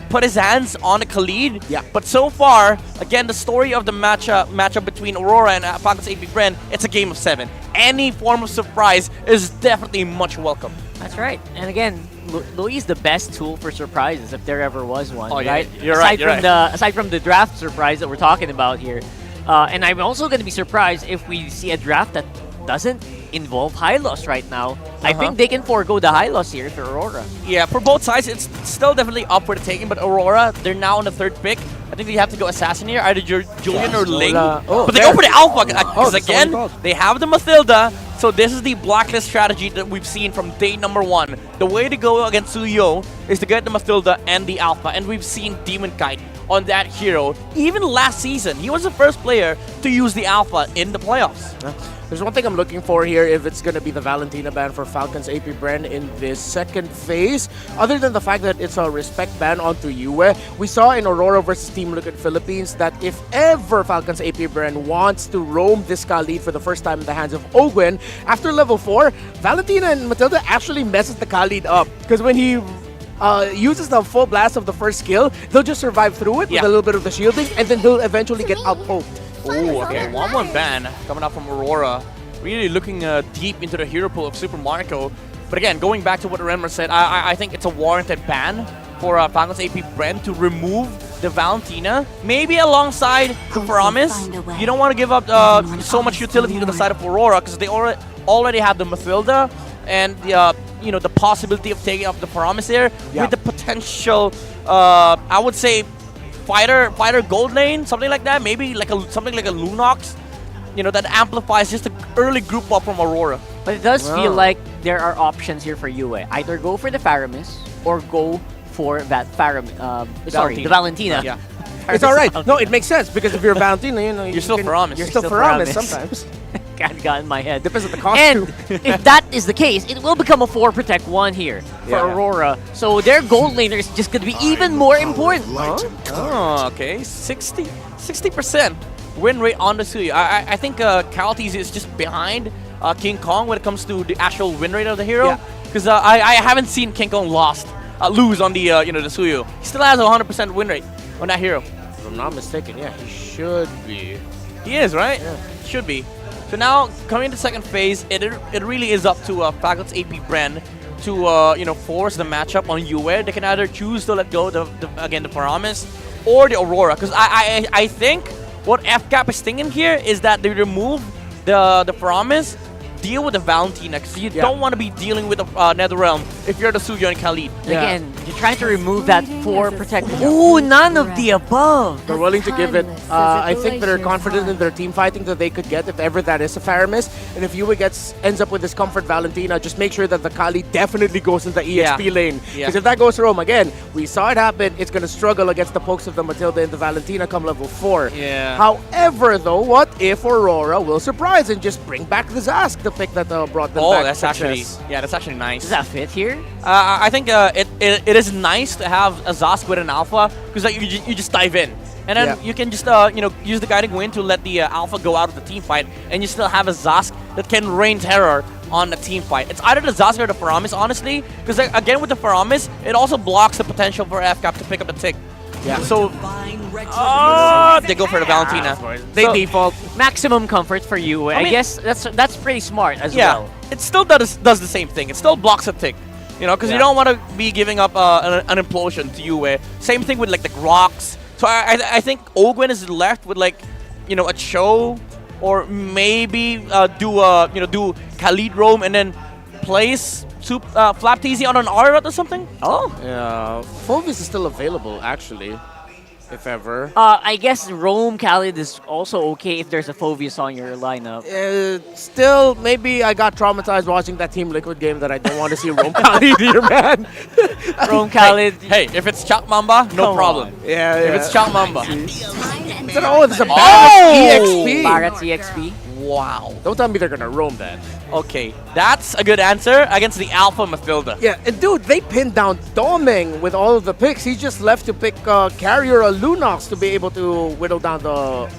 Speaker 14: put his hands on a Khalid.
Speaker 16: Yeah.
Speaker 14: But so far, again, the story of the matchup between Aurora and Falcons APBren, it's a game of 7. Any form of surprise is definitely much welcome.
Speaker 13: That's right. And again, Louis is the best tool for surprises if there ever was one.
Speaker 14: Oh, yeah,
Speaker 13: right?
Speaker 14: You're right.
Speaker 13: Aside from the draft surprise that we're talking about here, and I'm also going to be surprised if we see a draft that doesn't involve Hylos right now. I think they can forego the Hylos here for Aurora.
Speaker 14: Yeah, for both sides, it's still definitely up for the taking, but Aurora, they're now on the 3rd pick. I think they have to go Assassin here, either Julian or Ling. But they go for the Alpha, because again, they have the Mathilda, so this is the blacklist strategy that we've seen from day number 1. The way to go against Suyo is to get the Mathilda and the Alpha, and we've seen Demon Kite on that hero. Even last season, he was the first player to use the Alpha in the playoffs.
Speaker 16: There's one thing I'm looking for here if it's going to be the Valentina ban for Falcons APBren in this second phase. Other than the fact that it's a respect ban onto Yue, we saw in Aurora versus Team Liquid Philippines that if ever Falcons APBren wants to roam this Khalid for the first time in the hands of Ogwen, after level 4, Valentina and Matilda actually messes the Khalid up. Because when he uses the full blast of the first skill, they'll just survive through it with a little bit of the shielding, and then he'll eventually get out-poked.
Speaker 14: Oh, okay. 1-1 ban coming up from Aurora. Really looking deep into the hero pool of Super Marco. But again, going back to what Renmar said, I think it's a warranted ban for Falcons APBren to remove the Valentina. Maybe alongside the Promise. You don't want to give up so much utility to the side of Aurora because they already have the Mathilda and the possibility of taking up the Promise there with the potential, I would say, fighter gold lane, something like that. Maybe like something like a Lunox, that amplifies just the early group up from Aurora.
Speaker 13: But it does feel like there are options here for Yue. Either go for the Faramis or go for that the Valentina.
Speaker 14: Yeah.
Speaker 16: It's all right. No, it makes sense because if you're Valentina,
Speaker 14: you're still Faramis.
Speaker 16: You're still Faramis sometimes.
Speaker 13: Got in my head.
Speaker 16: Depends on the cost
Speaker 13: and
Speaker 16: too.
Speaker 13: if that is the case, it will become a 4 protect 1 here for Aurora. So their gold laner is just going to be even more important.
Speaker 14: Oh, okay. 60%. win rate on the Suyu. I think Calties is just behind King Kong when it comes to the actual win rate of the hero. Because I haven't seen King Kong lose on the the Suyu. He still has a 100% win rate on that hero.
Speaker 20: If I'm not mistaken, yeah, he should be.
Speaker 14: He is, right?
Speaker 20: Yeah.
Speaker 14: Should be. So now, coming into second phase, it really is up to Falcons APBren to force the matchup on Yue. They can either choose to let go the Paramis or the Aurora. Because I think what FCAP is thinking here is that they remove the Paramis, deal with the Valentina, because you don't want to be dealing with the Netherrealm if you're the Suyo and Khalid.
Speaker 13: Again, you're trying to remove that for protection. Ooh, none of the above.
Speaker 20: They're willing to give it. I think they're confident in their team fighting that they could get if ever that is a Faramis. And if Yue ends up with this Comfort Valentina, just make sure that the Kali definitely goes in the EXP lane. Because if that goes wrong, again, we saw it happen, it's going to struggle against the pokes of the Matilda and the Valentina come level 4.
Speaker 14: Yeah.
Speaker 20: However, though, what if Aurora will surprise and just bring back the Zask, the pick that brought them back
Speaker 14: that's
Speaker 20: success?
Speaker 14: that's actually nice.
Speaker 13: Does that fit here?
Speaker 14: I think it is nice to have a Zask with an Alpha, because like, you just dive in. And then you can just use the Guiding Wind to let the Alpha go out of the team fight, and you still have a Zask that can rain terror on the team fight. It's either the Zask or the Paramis, honestly, because again with the Paramis, it also blocks the potential for FCAP to pick up a tick.
Speaker 20: Yeah.
Speaker 14: So they go for the Valentina.
Speaker 20: They default.
Speaker 13: Maximum comfort for you. I guess that's pretty smart as well.
Speaker 14: It still does the same thing. It still blocks a tick. Because you don't want to be giving up an implosion to Yue. Same thing with like the rocks. So I think Ogwen is left with like, a Cho, or maybe do Khalid roam and then place Flap TZ on an Aura or something.
Speaker 13: Oh.
Speaker 20: Yeah, Phovis is still available actually, if ever.
Speaker 13: I guess Roam Khalid is also okay if there's a Phoveus on your lineup.
Speaker 20: Still, maybe I got traumatized watching that Team Liquid game that I don't want to see Roam Khalid here, man.
Speaker 13: Roam Khalid.
Speaker 14: Hey, if it's Chak Mamba, no problem.
Speaker 20: Yeah,
Speaker 14: If it's Chak Mamba.
Speaker 20: There's a Barat EXP.
Speaker 13: Barat EXP.
Speaker 14: Wow.
Speaker 20: Don't tell me they're gonna roam that.
Speaker 14: Okay, that's a good answer against the Alpha Mathilda.
Speaker 20: Yeah, and dude, they pinned down Doming with all of the picks. He's just left to pick Carrier or Lunox to be able to whittle down the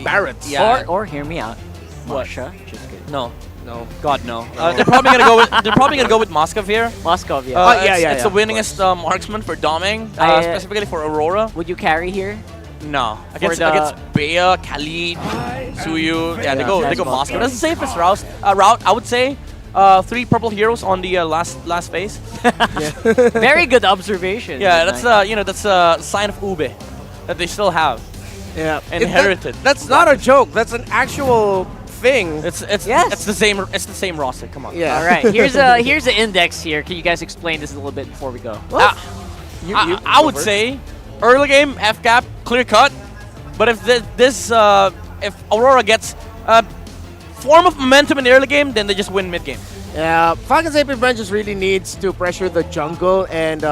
Speaker 20: Barretts.
Speaker 14: Yeah.
Speaker 13: Or hear me out.
Speaker 14: What?
Speaker 13: Masha. Just kidding.
Speaker 14: No. God, no. They're probably gonna go with Moskov here.
Speaker 13: Moskov, yeah.
Speaker 14: It's the winningest marksman for Doming, specifically for Aurora.
Speaker 13: Would you carry here?
Speaker 14: No, against Bea, Khalid, Suyu. Yeah, they go Moskov. That's the safest route. I would say. 3 purple heroes on the last phase.
Speaker 13: Very good observation.
Speaker 14: Yeah, that's that's a sign of Ube that they still have.
Speaker 20: Yeah,
Speaker 14: inherited.
Speaker 20: That's not a joke. That's an actual thing.
Speaker 14: It's the same roster. Come on.
Speaker 20: Yeah.
Speaker 13: All right. Here's the index here. Can you guys explain this a little bit before we go?
Speaker 14: I would say early game FCAP clear cut, but if if Aurora gets form of momentum in the early game, then they just win mid game.
Speaker 20: Yeah, Falcons APBren just really needs to pressure the jungle, and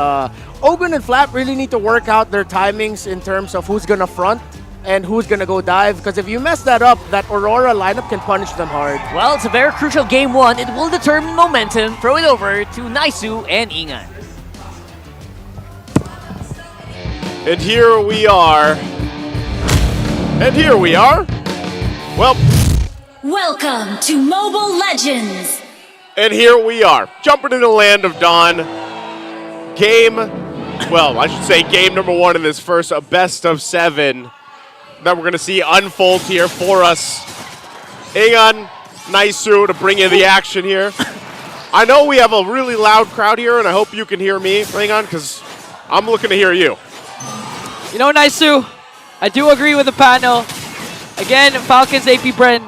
Speaker 20: Ogren and Flap really need to work out their timings in terms of who's gonna front and who's gonna go dive, because if you mess that up, that Aurora lineup can punish them hard.
Speaker 13: Well, it's a very crucial game 1. It will determine momentum. Throw it over to Naisu and Ingan.
Speaker 11: And here we are. Well,
Speaker 21: welcome to Mobile Legends.
Speaker 11: And here we are, jumping into the land of Dawn. Game number 1 in this first best of 7 that we're going to see unfold here for us. Ingan, Naisu to bring in the action here. I know we have a really loud crowd here, and I hope you can hear me, Ingan, because I'm looking to hear you.
Speaker 12: Naisu, I do agree with the panel. Again, Falcons APBren,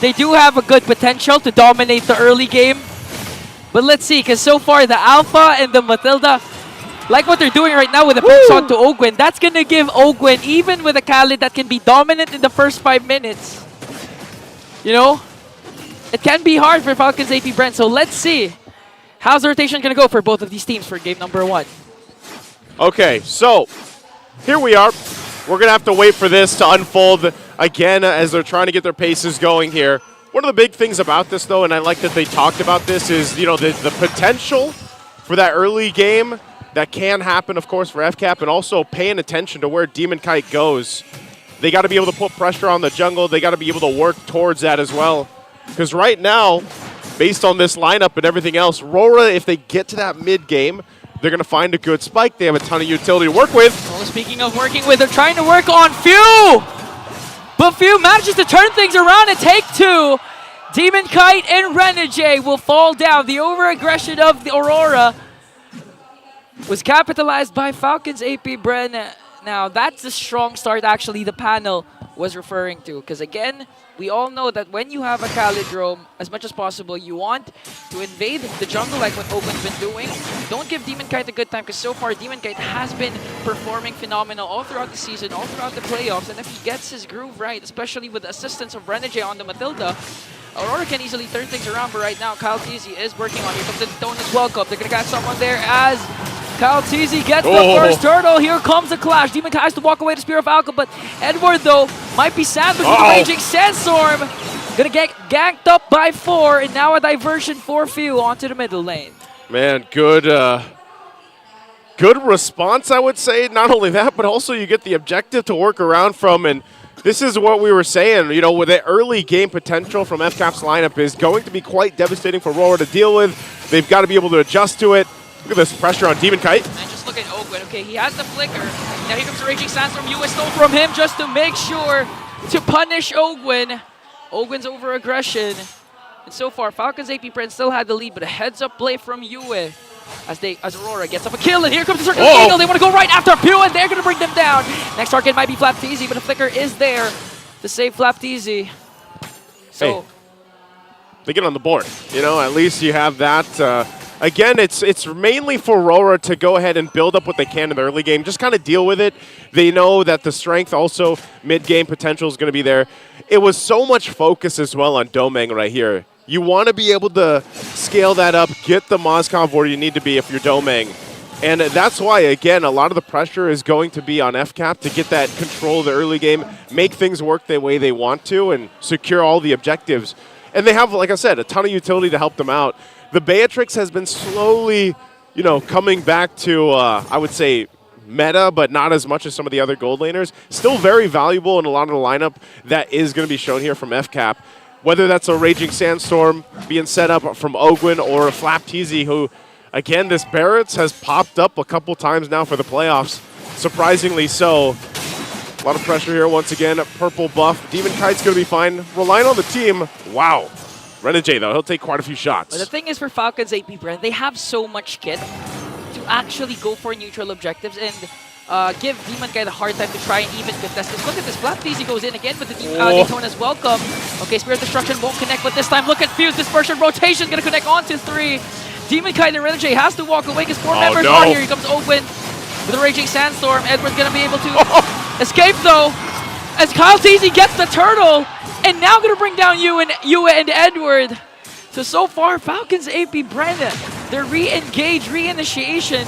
Speaker 12: they do have a good potential to dominate the early game. But let's see, because so far the Alpha and the Mathilda, like what they're doing right now with the picks onto Ogwen, that's going to give Ogwen, even with a Khalid that can be dominant in the first 5 minutes, it can be hard for Falcons APBren. So let's see, how's the rotation going to go for both of these teams for game number 1?
Speaker 11: Okay, so here we are. We're going to have to wait for this to unfold again as they're trying to get their paces going here. One of the big things about this, though, and I like that they talked about this, is, the potential for that early game that can happen, of course, for FCAP, and also paying attention to where Demon Kite goes. they got to be able to put pressure on the jungle. They got to be able to work towards that as well. Because right now, based on this lineup and everything else, RORA, if they get to that mid-game, they're going to find a good spike. They have a ton of utility to work with.
Speaker 12: Well, speaking of working with, they're trying to work on Few! But Few manages to turn things around and take 2. Demon Kite and Renegade will fall down. The over-aggression of the Aurora was capitalized by Falcons APBren. Now, that's the strong start, actually, the panel was referring to. Because, again, we all know that when you have a Calidrome, as much as possible, you want to invade the jungle like what Oakland's been doing. Don't give Demon Kite a good time, because so far, Demon Kite has been performing phenomenal all throughout the season, all throughout the playoffs. And if he gets his groove right, especially with the assistance of Renegade on the Matilda, Aurora can easily turn things around. But right now, Kyle Teasy is working on it. Here comes the Donus Welcome. They're going to catch someone there as Kyle Teasy gets the first turtle. Here comes the clash. Demon Kite has to walk away to Spear of Alka, but Edward, though, might be sad because of the Raging Sandstorm. Gonna get ganked up by 4, and now a diversion for Few onto the middle lane.
Speaker 11: Man, good response, I would say. Not only that, but also you get the objective to work around from, and this is what we were saying, you know, with the early game potential from FCAP's lineup is going to be quite devastating for RORA to deal with. They've got to be able to adjust to it. Look at this pressure on Demon Kite.
Speaker 12: And just look at Oakwood. Okay, he has the flicker. Now here comes the Raging Sandstorm. US stole from him just to make sure to punish Ogwin. Ogwin's over-aggression. And so far, Falcons APBren still had the lead, but a heads-up play from Yue as Aurora gets up a kill. And here comes the Circle Eagle. They want to go right after Pew, and they're going to bring them down. Next target might be Flapteezy, but a flicker is there to save Flapteezy. So,
Speaker 11: hey, they get on the board. You know, at least you have that. Again, it's mainly for RORA to go ahead and build up what they can in the early game. Just kind of deal with it. They know that the strength also mid-game potential is going to be there. It was so much focus as well on Domeng right here. You want to be able to scale that up, get the Mozcov where you need to be if you're Domeng. And that's why, again, a lot of the pressure is going to be on FCAP to get that control of the early game, make things work the way they want to, and secure all the objectives. And they have, like I said, a ton of utility to help them out. The Beatrix has been slowly, you know, coming back to, I would say, meta, but not as much as some of the other gold laners. Still very valuable in a lot of the lineup that is going to be shown here from FCAP. Whether that's a Raging Sandstorm being set up from Ogwin or a Flapteezy, who, again, this Barrett's has popped up a couple times now for the playoffs. Surprisingly so. A lot of pressure here once again. Purple buff. Demon Kite's going to be fine. Relying on the team. Wow. Renegade, though, he'll take quite a few shots.
Speaker 12: But the thing is for Falcons APBren, they have so much kit to actually go for neutral objectives and give Demon Kite a hard time to try and even contest this. Look at this, Flapteezy goes in again, but the Daytona's welcome. Okay, Spirit Destruction won't connect, but this time look at Fuse Dispersion. Rotation gonna connect onto 3. Demon Kite and Renegade has to walk away because 4 members are here. Here comes Oakland with a Raging Sandstorm. Edward's gonna be able to escape though, as Kyle Teasy gets the turtle. And now going to bring down Yue and Edward. So far, Falcons APBren, their re-engage, reinitiation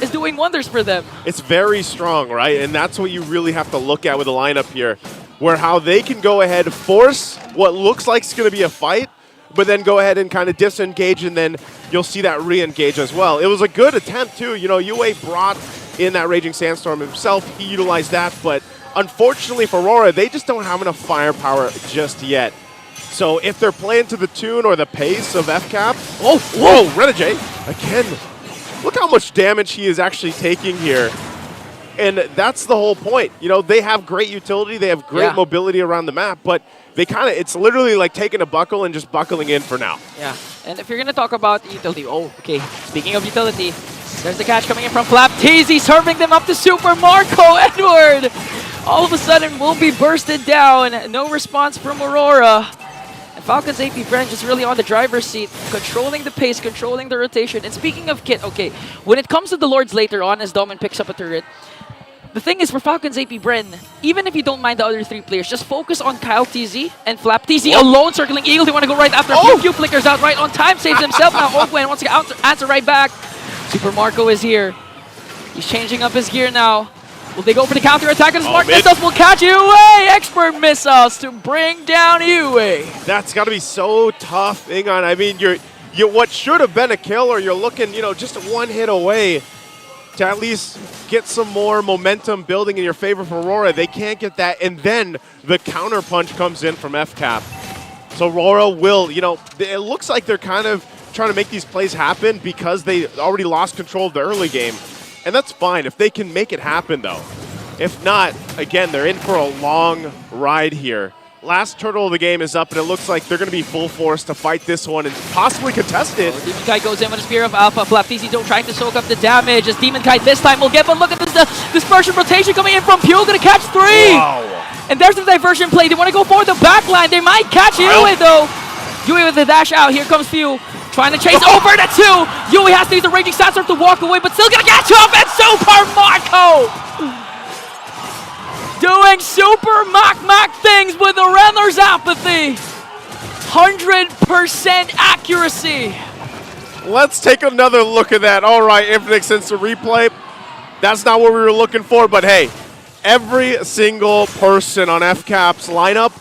Speaker 12: is doing wonders for them.
Speaker 11: It's very strong, right? And that's what you really have to look at with the lineup here, where how they can go ahead, force what looks like it's going to be a fight, but then go ahead and kind of disengage, and then you'll see that re-engage as well. It was a good attempt, too. You know, Yue brought in that Raging Sandstorm himself. He utilized that, but unfortunately for RORA, they just don't have enough firepower just yet. So if they're playing to the tune or the pace of FCAP, whoa, Renegade, again, look how much damage he is actually taking here. And that's the whole point. You know, they have great utility, they have great mobility around the map, but they kind of, it's literally like taking a buckle and just buckling in for now.
Speaker 12: Yeah, and if you're going to talk about utility, speaking of utility, there's the catch coming in from Flapteezy, serving them up to Super Marco Edward. All of a sudden will be bursted down. No response from Aurora. And Falcons APBren just really on the driver's seat, controlling the pace, controlling the rotation. And speaking of kit, when it comes to the Lords later on, as Domin picks up a turret, the thing is for Falcons APBren, even if you don't mind the other 3 players, just focus on Kyle Teasy and Flapteezy alone circling Eagle. They want to go right after Pew flickers out right on time, saves himself. Now Ogwen wants to answer right back. Super Marco is here. He's changing up his gear now. Will they go for the counter attack? And Smart Missiles will catch Yue! Expert Missiles to bring down Yue.
Speaker 11: That's got to be so tough, Ingon. I mean, you're what should have been a kill, or you're looking, you know, just 1 hit away to at least get some more momentum building in your favor for Aurora. They can't get that, and then the counter punch comes in from FCAP. So Aurora will, you know, it looks like they're kind of trying to make these plays happen because they already lost control of the early game. And that's fine if they can make it happen, though. If not, again, they're in for a long ride here. Last turtle of the game is up, and it looks like they're going to be full force to fight this one and possibly contest it.
Speaker 12: Demon Kite goes in with a Spear of Alpha. Flaptisi don't trying to soak up the damage as Demon Kite this time will get, but look at this dispersion rotation coming in from Pew, going to catch 3!
Speaker 11: Wow.
Speaker 12: And there's the diversion play. They want to go for the back line. They might catch Yui, though. Yui with the dash out. Here comes Pew. Trying to chase over the 2. Yui has to use the Raging Sandstorm to walk away, but still going to catch up, and Super Marco doing super Mac things with the Renner's apathy. 100% accuracy.
Speaker 11: Let's take another look at that. All right, Infinix since the replay. That's not what we were looking for, but hey, every single person on FCAP's lineup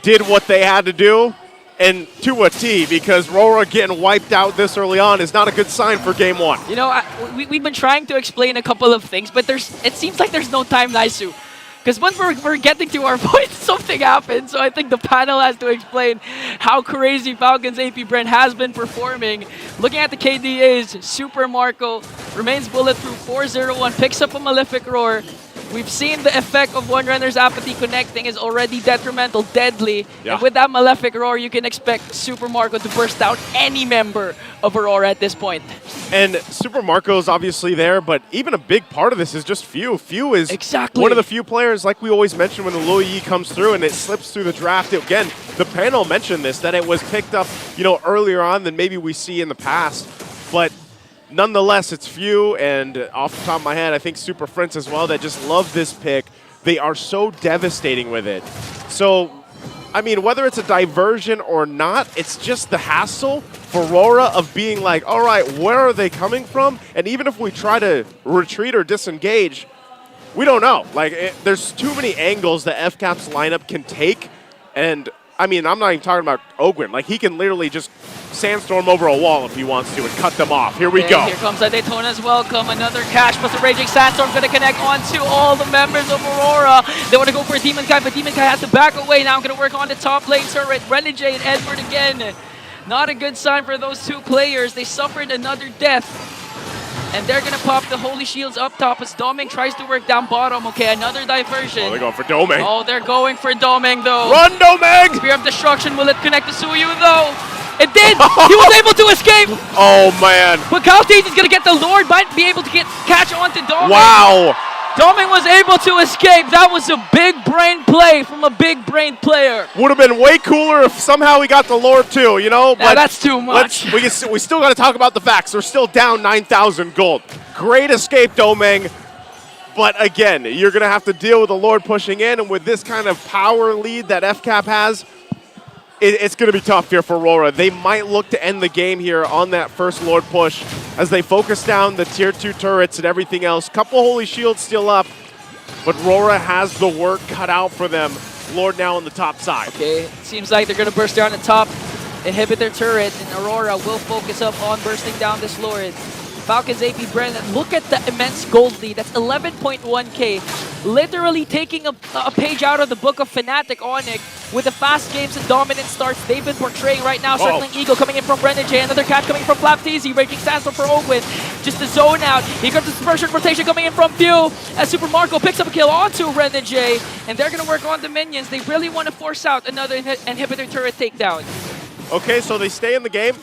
Speaker 11: did what they had to do, and to a T, because RORA getting wiped out this early on is not a good sign for game 1.
Speaker 12: You know, we've been trying to explain a couple of things, but it seems like there's no time, Naisu. Because once we're getting to our point, something happens. So I think the panel has to explain how crazy Falcons APBren has been performing. Looking at the KDAs, Super Marco remains bulletproof, 4-0-1, picks up a Malefic Roar. We've seen the effect of one runner's apathy connecting is already detrimental, deadly.
Speaker 11: Yeah.
Speaker 12: And with that Malefic Roar, you can expect Super Marco to burst out any member of Aurora at this point.
Speaker 11: And Super Marco is obviously there, but even a big part of this is just Few. Few is one of the few players, like we always mention when the Luo Yi comes through and it slips through the draft. Again, the panel mentioned this, that it was picked up, you know, earlier on than maybe we see in the past. But nonetheless, it's Few, and off the top of my head, I think Super Friends as well, that just love this pick. They are so devastating with it. So, I mean, whether it's a diversion or not, it's just the hassle for RORA of being like, all right, where are they coming from? And even if we try to retreat or disengage, we don't know. Like, there's too many angles that FCAP's lineup can take. And, I mean, I'm not even talking about Ogwin. Like, he can literally just sandstorm over a wall if he wants to and cut them off. Here we go.
Speaker 12: Here comes a Daytona's welcome. Another catch, plus the Raging Sandstorm going to connect onto all the members of Aurora. They want to go for a Demon Kite, but Demon Kite has to back away. Now I'm going to work on the top lane turret. Renegade and Edward again. Not a good sign for those two players. They suffered another death. And they're going to pop the Holy Shields up top as Doming tries to work down bottom. Okay, another diversion.
Speaker 11: Oh, they're going for Doming.
Speaker 12: Oh, they're going for Doming, though.
Speaker 11: Run, Doming!
Speaker 12: Spear of Destruction. Will it connect to Suyu, though? It did! He was able to escape!
Speaker 11: Oh, man.
Speaker 12: But Kaltis is going to get the Lord, might be able to catch onto Doming.
Speaker 11: Wow!
Speaker 12: Doming was able to escape. That was a big brain play from a big brain player.
Speaker 11: Would have been way cooler if somehow we got the Lord too, you know?
Speaker 12: But that's too much.
Speaker 11: We still got to talk about the facts. They're still down 9,000 gold. Great escape, Doming. But again, you're going to have to deal with the Lord pushing in, and with this kind of power lead that FCAP has, it's going to be tough here for RORA. They might look to end the game here on that first Lord push as they focus down the tier 2 turrets and everything else. Couple Holy Shields still up, but RORA has the work cut out for them. Lord now on the top side.
Speaker 12: Okay, it seems like they're going to burst down the top, inhibit their turret, and Aurora will focus up on bursting down this Lord. Falcons APBren, look at the immense gold lead. That's 11.1k. Literally taking a page out of the book of Fnatic Onyx with the fast games and dominant starts they've been portraying right now. Circling Eagle coming in from Renegade. Another catch coming from Flaptisi. Raging Sandstorm for Ogwin. Just the zone out. Here comes the dispersion rotation coming in from Few as Super Marco picks up a kill onto Renegade. And they're going to work on the minions. They really want to force out another inhibitor turret takedown.
Speaker 11: Okay, so they stay in the game.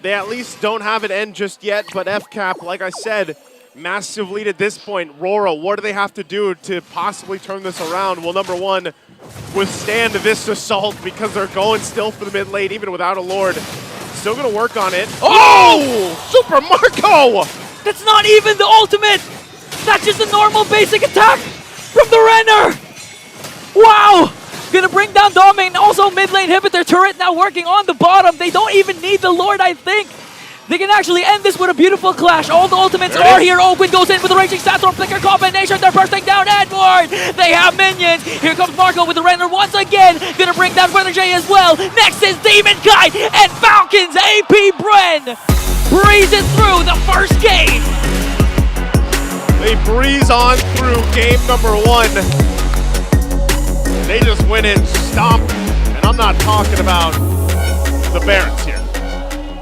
Speaker 11: They at least don't have it end just yet, but FCAP, like I said, massive lead at this point. RORA, what do they have to do to possibly turn this around? Well, number one, withstand this assault because they're going still for the mid lane, even without a Lord. Still going to work on it. Oh! Super Marco!
Speaker 12: That's not even the ultimate! That's just a normal basic attack from the Renner! Wow! Gonna bring down Doming, also mid lane inhibitor turret now working on the bottom. They don't even need the Lord, I think. They can actually end this with a beautiful clash. All the ultimates are here. Ogwin goes in with the Raging Sandstorm Flicker combination. They're bursting down Edward. They have minions. Here comes Marco with the Renner once again. Gonna bring down Renegade as well. Next is Demon Kite and Falcons APBren breezes through the first game.
Speaker 11: They breeze on through game number 1. They just went in stomping. And I'm not talking about the Barons here.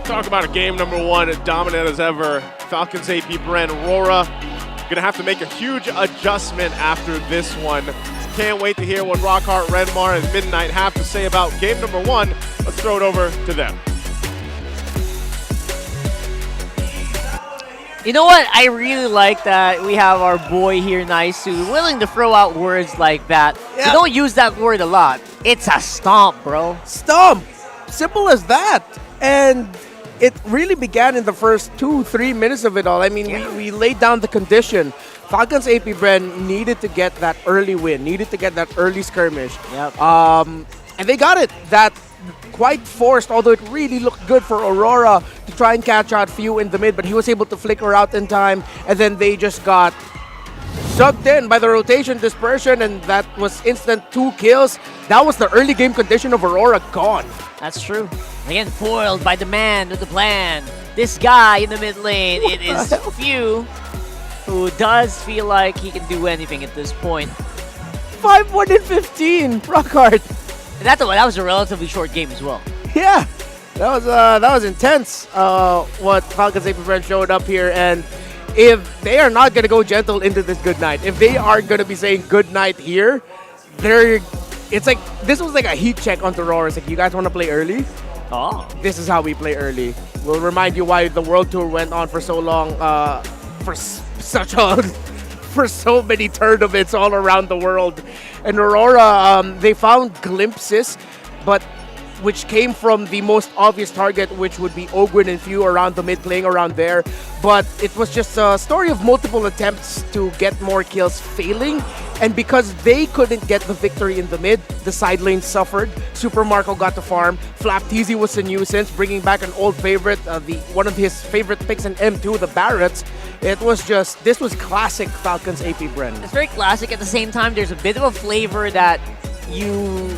Speaker 11: Talk about a game number 1, dominant as ever. Falcons APBren, RORA. Gonna have to make a huge adjustment after this one. Can't wait to hear what Rockhart, Renmar, and Midnight have to say about game number 1. Let's throw it over to them.
Speaker 13: You know what? I really like that we have our boy here, Naisu, willing to throw out words like that.
Speaker 20: Yeah.
Speaker 13: You don't use that word a lot. It's a stomp, bro.
Speaker 20: Stomp! Simple as that. And it really began in the first 2-3 minutes of it all. I mean, we laid down the condition. Falcons APBren needed to get that early win, needed to get that early skirmish.
Speaker 13: Yep.
Speaker 20: And they got it. That quite forced, although it really looked good for Aurora to try and catch out Few in the mid, but he was able to flicker out in time, and then they just got sucked in by the rotation dispersion, and that was instant 2 kills. That was the early game condition of Aurora gone.
Speaker 13: That's true. Again, foiled by the man with the plan. This guy in the mid lane, it is Few, who does feel like he can do anything at this point.
Speaker 20: 5-1 in 15, Rockhart.
Speaker 13: That was a relatively short game as well.
Speaker 20: Yeah, that was intense. What Falcons APBren showed up here, and if they are not gonna go gentle into this good night, if they are gonna be saying good night here, it's like this was like a heat check on Aurora. It's like, you guys want to play early?
Speaker 13: Oh,
Speaker 20: this is how we play early. We'll remind you why the World Tour went on for so long, for so many tournaments all around the world. And Aurora, they found glimpses, but which came from the most obvious target, which would be Ogwin and Few around the mid, playing around there. But it was just a story of multiple attempts to get more kills failing. And because they couldn't get the victory in the mid, the side lane suffered. Super Marco got to farm. Flapteasy was a nuisance, bringing back an old favorite, one of his favorite picks in M2, the Barretts. It was just, this was classic Falcons APBren.
Speaker 13: It's very classic. At the same time, there's a bit of a flavor that you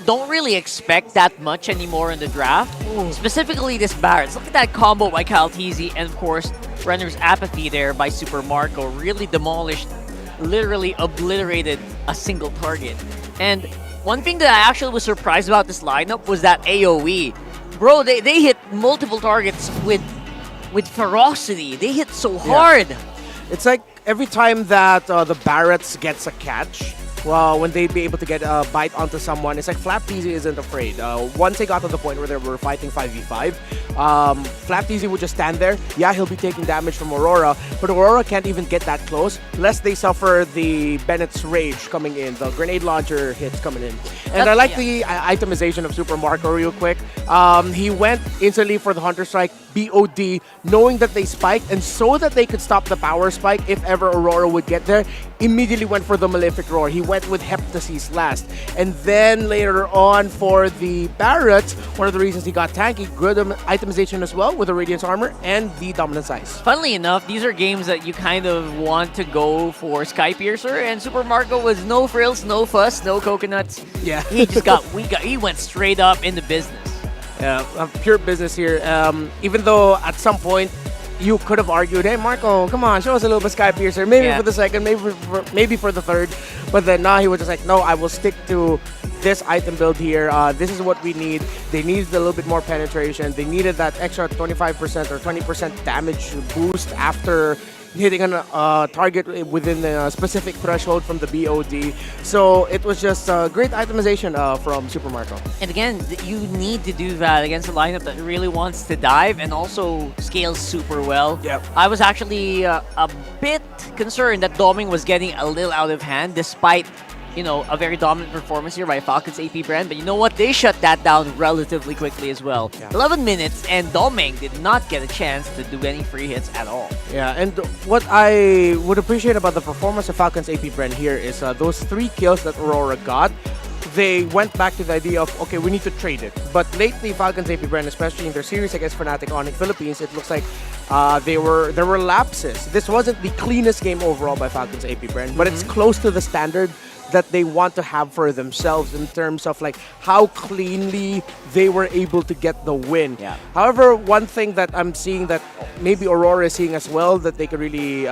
Speaker 13: don't really expect that much anymore in the draft. Ooh. Specifically this Barretts. Look at that combo by Kalteezy, and of course, Renner's apathy there by Super Marco really demolished, literally obliterated a single target. And one thing that I actually was surprised about this lineup was that AoE. Bro, they hit multiple targets with ferocity. They hit so hard.
Speaker 20: Yeah. It's like every time that the Barretts gets a catch, well, when they be able to get a bite onto someone, it's like Flapteasy isn't afraid. Once they got to the point where they were fighting 5v5, Flapteasy would just stand there. Yeah, he'll be taking damage from Aurora, but Aurora can't even get that close lest they suffer the Bennett's Rage coming in, the grenade launcher hits coming in. And I like the itemization of Super Marco real quick. He went instantly for the Hunter Strike, BOD, knowing that they spiked, and so that they could stop the power spike if ever Aurora would get there, immediately went for the Malefic Roar. He went with Heptasis last. And then later on for the Barretts, one of the reasons he got tanky, good itemization as well with the Radiance Armor and the Dominant Size.
Speaker 13: Funnily enough, these are games that you kind of want to go for Sky Piercer, and Super Marco was no frills, no fuss, no coconuts.
Speaker 20: Yeah.
Speaker 13: He just he went straight up into business.
Speaker 20: Yeah, pure business here. Even though at some point you could have argued, hey Marco, come on, show us a little bit Sky Piercer, maybe for the second, maybe for the third. But then now he was just like, no, I will stick to this item build here. This is what we need. They needed a little bit more penetration. They needed that extra 25% or 20% damage boost after hitting a target within a specific threshold from the BOD. So it was just a great itemization from Super Marco.
Speaker 13: And again, you need to do that against a lineup that really wants to dive and also scales super well.
Speaker 20: Yep.
Speaker 13: I was actually a bit concerned that Doming was getting a little out of hand despite, you know, a very dominant performance here by Falcons APBren. But you know what? They shut that down relatively quickly as well. Yeah. 11 minutes, and Doming did not get a chance to do any free hits at all.
Speaker 20: Yeah, and what I would appreciate about the performance of Falcons APBren here is those 3 kills that Aurora got. They went back to the idea of, okay, we need to trade it. But lately, Falcons APBren, especially in their series against Fnatic on in Philippines, it looks like there were lapses. This wasn't the cleanest game overall by Falcons APBren, but it's close to the standard that they want to have for themselves in terms of like how cleanly they were able to get the win.
Speaker 13: Yeah.
Speaker 20: However, one thing that I'm seeing that maybe Aurora is seeing as well that they could really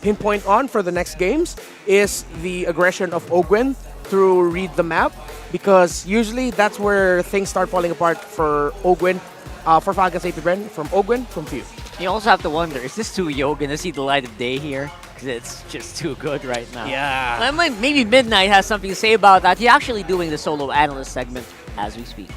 Speaker 20: pinpoint on for the next games is the aggression of Ogwen through read the map, because usually that's where things start falling apart for Ogwen, for Falcons APBren, from Ogwen, from Few.
Speaker 13: You also have to wonder, is this 2Yo gonna see the light of day here? Because it's just too good right now.
Speaker 20: Yeah.
Speaker 13: Maybe Midnight has something to say about that. He's actually doing the solo analyst segment as we speak.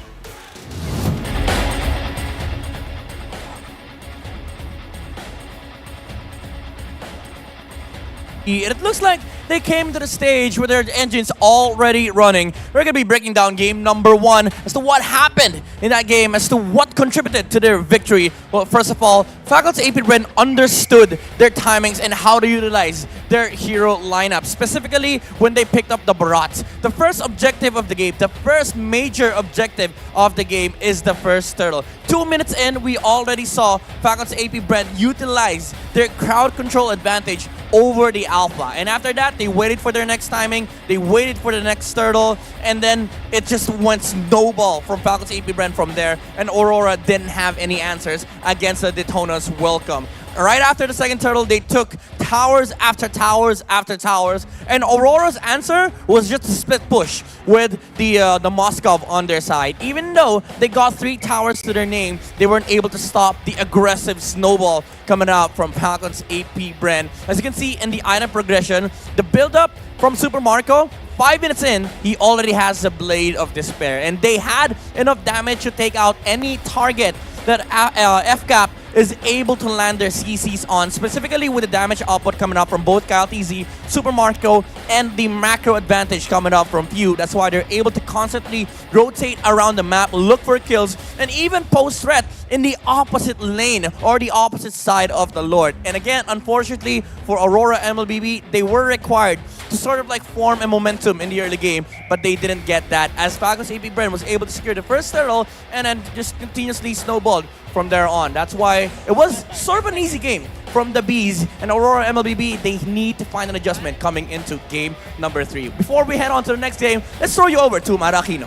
Speaker 14: It looks like they came to the stage with their engines already running. We're going to be breaking down game number 1 as to what happened in that game, as to what contributed to their victory. Well, first of all, Falcons APBren understood their timings and how to utilize their hero lineup, specifically when they picked up the Barats. The first objective of the game, the first major objective of the game is the first turtle. 2 minutes in, we already saw Falcons APBren utilize their crowd control advantage over the Alpha. And after that, they waited for their next timing, they waited for the next turtle, and then it just went snowball from Falcons APBren from there, and Aurora didn't have any answers against the Daytona's welcome. Right after the second turtle, they took towers after towers after towers, and Aurora's answer was just a split push with the Moskov on their side. Even though they got 3 towers to their name, they weren't able to stop the aggressive snowball coming out from Falcons APBren. As you can see in the item progression, the build-up from Super Marco, 5 minutes in, he already has a Blade of Despair, and they had enough damage to take out any target that FCAP is able to land their CCs on, specifically with the damage output coming up from both Kyle TZ, Super Marco, and the macro advantage coming up from Few. That's why they're able to constantly rotate around the map, look for kills, and even pose threat in the opposite lane or the opposite side of the Lord. And again, unfortunately for Aurora MLBB, they were required to sort of like form a momentum in the early game, but they didn't get that, as Falcons APBren was able to secure the first turtle and then just continuously snowballed from there on. That's why it was sort of an easy game from the Bees, and Aurora MLBB, they need to find an adjustment coming into game number 3. Before we head on to the next game, let's throw you over to Maracino.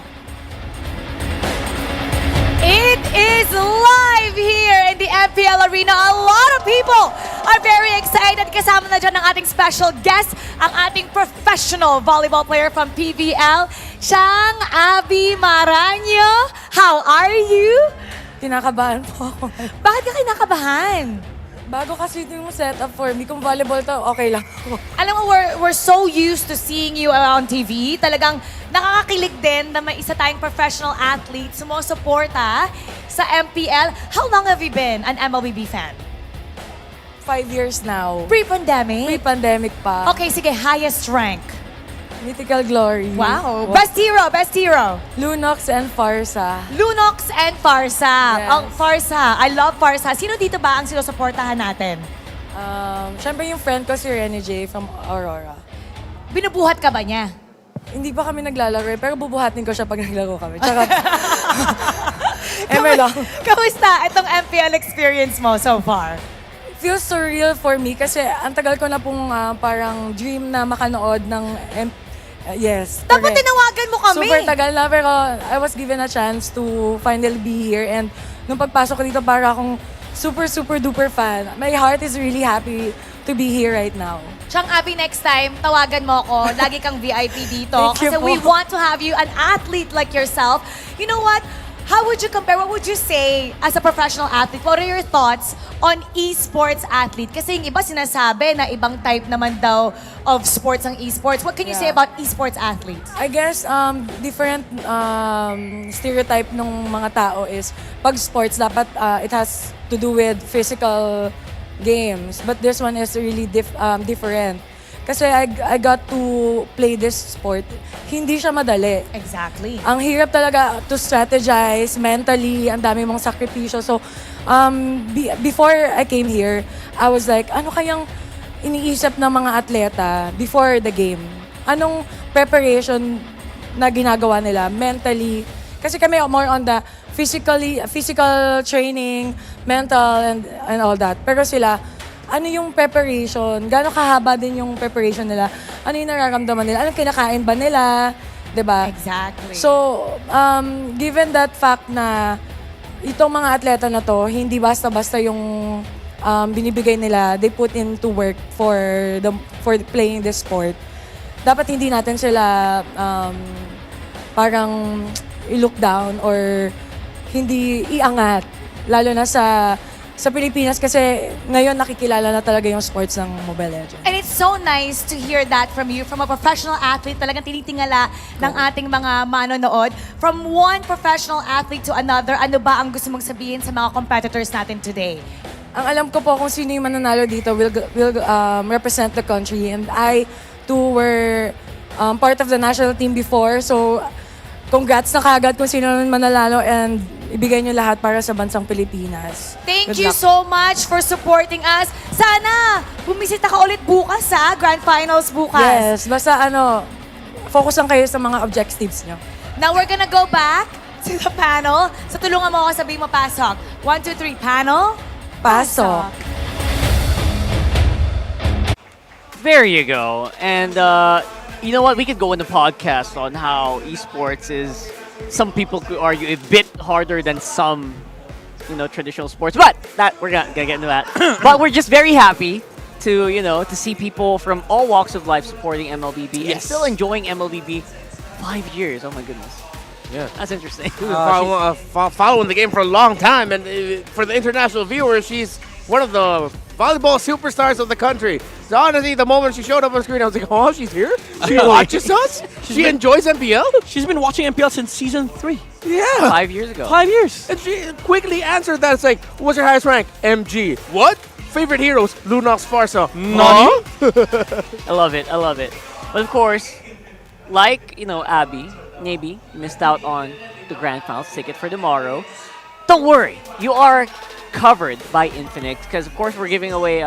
Speaker 9: It is live here in the MPL Arena. A lot of people are very excited. Kasama na dyan ng ating special guest, ang ating professional volleyball player from PVL, siyang Abby Maranyo. How are you?
Speaker 1: Kinakabahan po ako.
Speaker 9: Bakit ka kinakabahan?
Speaker 1: Bago kasi ito yung setup for me. Kung volleyball to, okay lang ako.
Speaker 9: Alam mo, we're so used to seeing you on TV. Talagang nakakakilig din na may isa tayong professional athlete sumusuporta sa MPL. How long have you been an MLBB fan?
Speaker 1: 5 years now.
Speaker 9: Pre-pandemic?
Speaker 1: Pre-pandemic pa.
Speaker 9: Okay, sige, highest rank.
Speaker 1: Mythical Glory.
Speaker 9: Wow. Best hero, best hero.
Speaker 1: Lunox and Farsa.
Speaker 9: Lunox and Farsa.
Speaker 1: Yes.
Speaker 9: Oh, Farsa. I love Farsa. Sino dito ba ang sinusuportahan natin?
Speaker 1: Siyempre yung friend ko si Renny J from Aurora.
Speaker 9: Binubuhat ka ba niya?
Speaker 1: Hindi pa kami naglalaro pero bubuhatin ko siya pag naglaro kami. Charot. ML lang.
Speaker 9: Kamusta itong MPL experience mo so far?
Speaker 1: Feels surreal for me kasi ang tagal ko na pong parang dream na makanood ng yes.
Speaker 9: Dapat tinawagan mo kami.
Speaker 1: Super tagal na pero I was given a chance to finally be here, and nung pagpasok ko dito para akong super duper fan. My heart is really happy to be here right now.
Speaker 9: Chang Abby, next time, tawagan mo ako. Lagi kang VIP dito.
Speaker 1: Thank you
Speaker 9: Kasi
Speaker 1: po.
Speaker 9: we want to have you, an athlete like yourself. You know what? How would you compare, what would you say as a professional athlete? What are your thoughts on esports athlete? Kasi yung iba sinasabi na ibang type naman daw of sports ang esports. What can you say about esports athletes?
Speaker 1: I guess different stereotype ng mga tao is pag sports dapat it has to do with physical games, but this one is really different. Kasi I got to play this sport. Hindi siya madali.
Speaker 9: Exactly.
Speaker 1: Ang hirap talaga to strategize mentally, ang dami mong sakripisyo. So, before I came here, I was like, ano kayang iniisip ng mga atleta before the game? Anong preparation na ginagawa nila mentally? Kasi kami more on the physical training, mental, and all that. Pero sila, ano yung preparation? Gaano kahaba din yung preparation nila? Ano yung nararamdaman nila? Anong kinakain ba nila? Diba?
Speaker 9: Exactly.
Speaker 1: So, given that fact na itong mga atleta na to, hindi basta-basta yung binibigay nila, they put into work for playing this sport. Dapat hindi natin sila parang i-look down or hindi iangat. Lalo na sa Pilipinas kasi ngayon nakikilala na talaga yung sports ng Mobile Legends.
Speaker 9: And it's so nice to hear that from you, from a professional athlete, talagang tinitingala ng ating mga manonood. From one professional athlete to another, ano ba ang gusto mong sabihin sa mga competitors natin today?
Speaker 1: Ang alam ko po kung sino yung mananalo dito will represent the country. And I too were part of the national team before. So congrats na kagad kung sino man mananalo and ibigay niyo lahat para sa bansang Pilipinas.
Speaker 9: Thank you so much for supporting us. Sana bumisita ka ulit bukas sa Grand Finals bukas.
Speaker 1: Yes, basta focus lang kayo sa mga objectives niyo.
Speaker 9: Now we're gonna go back to the panel. So tulungan mo ako, sabihin mo pasok. 1, 2, 3, panel.
Speaker 1: Pasok.
Speaker 13: There you go. And you know what? We could go in the podcast on how esports is, some people could argue, a bit harder than some, traditional sports. But that we're gonna get into that. But we're just very happy to, to see people from all walks of life supporting MLBB and still enjoying MLBB 5 years. Oh my goodness.
Speaker 20: Yeah.
Speaker 13: That's interesting.
Speaker 20: Following the game for a long time, and for the international viewers, she's one of the volleyball superstars of the country. So honestly, the moment she showed up on screen, I was like, oh, she's here? She watches us? She enjoys MPL?
Speaker 14: She's been watching MPL since season 3.
Speaker 20: Yeah.
Speaker 13: 5 years ago.
Speaker 14: 5 years.
Speaker 20: And she quickly answered that. It's like, what's your highest rank? MG. What? Favorite heroes? Lunox Farsa.
Speaker 14: No.
Speaker 13: I love it. I love it. But of course, like, Abby, maybe missed out on the Grand Finals ticket for tomorrow. Don't worry. You are covered by Infinix because, of course, we're giving away,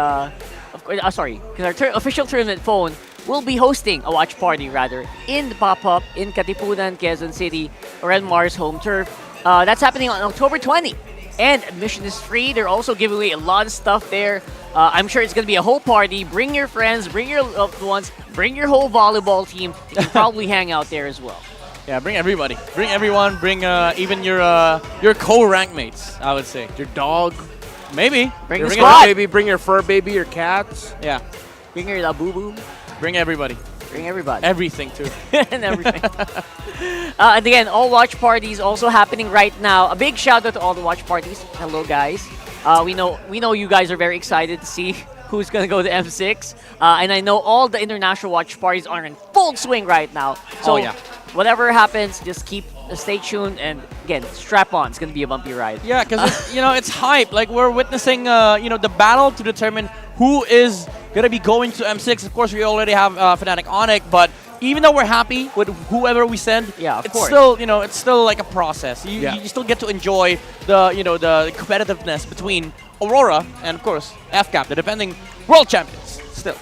Speaker 13: because our official tournament phone will be hosting a watch party, in the pop-up in Katipunan, Quezon City, Renmar's home turf. That's happening on October 20. And admission is free. They're also giving away a lot of stuff there. I'm sure it's going to be a whole party. Bring your friends, bring your loved ones, bring your whole volleyball team. You can probably hang out there as well.
Speaker 14: Yeah, bring everybody. Bring everyone. Bring even your co-rank mates, I would say.
Speaker 20: Your dog.
Speaker 14: Maybe.
Speaker 20: Bring your baby. Bring your fur baby, your cats.
Speaker 14: Yeah.
Speaker 13: Bring your labubu.
Speaker 14: Bring everybody.
Speaker 13: Bring everybody.
Speaker 14: Everything, too.
Speaker 13: And everything. And again, all watch parties also happening right now. A big shout out to all the watch parties. Hello, guys. We know you guys are very excited to see who's going to go to M6. And I know all the international watch parties are in full swing right now. So whatever happens, just stay tuned and again, strap on. It's going to be a bumpy ride.
Speaker 14: Yeah, because it's hype. Like we're witnessing the battle to determine who is going to be going to M6. Of course, we already have Fnatic on it, but even though we're happy with whoever we send, it's still like a process. You still get to enjoy the competitiveness between Aurora and, of course, FCAP, the defending world champions still.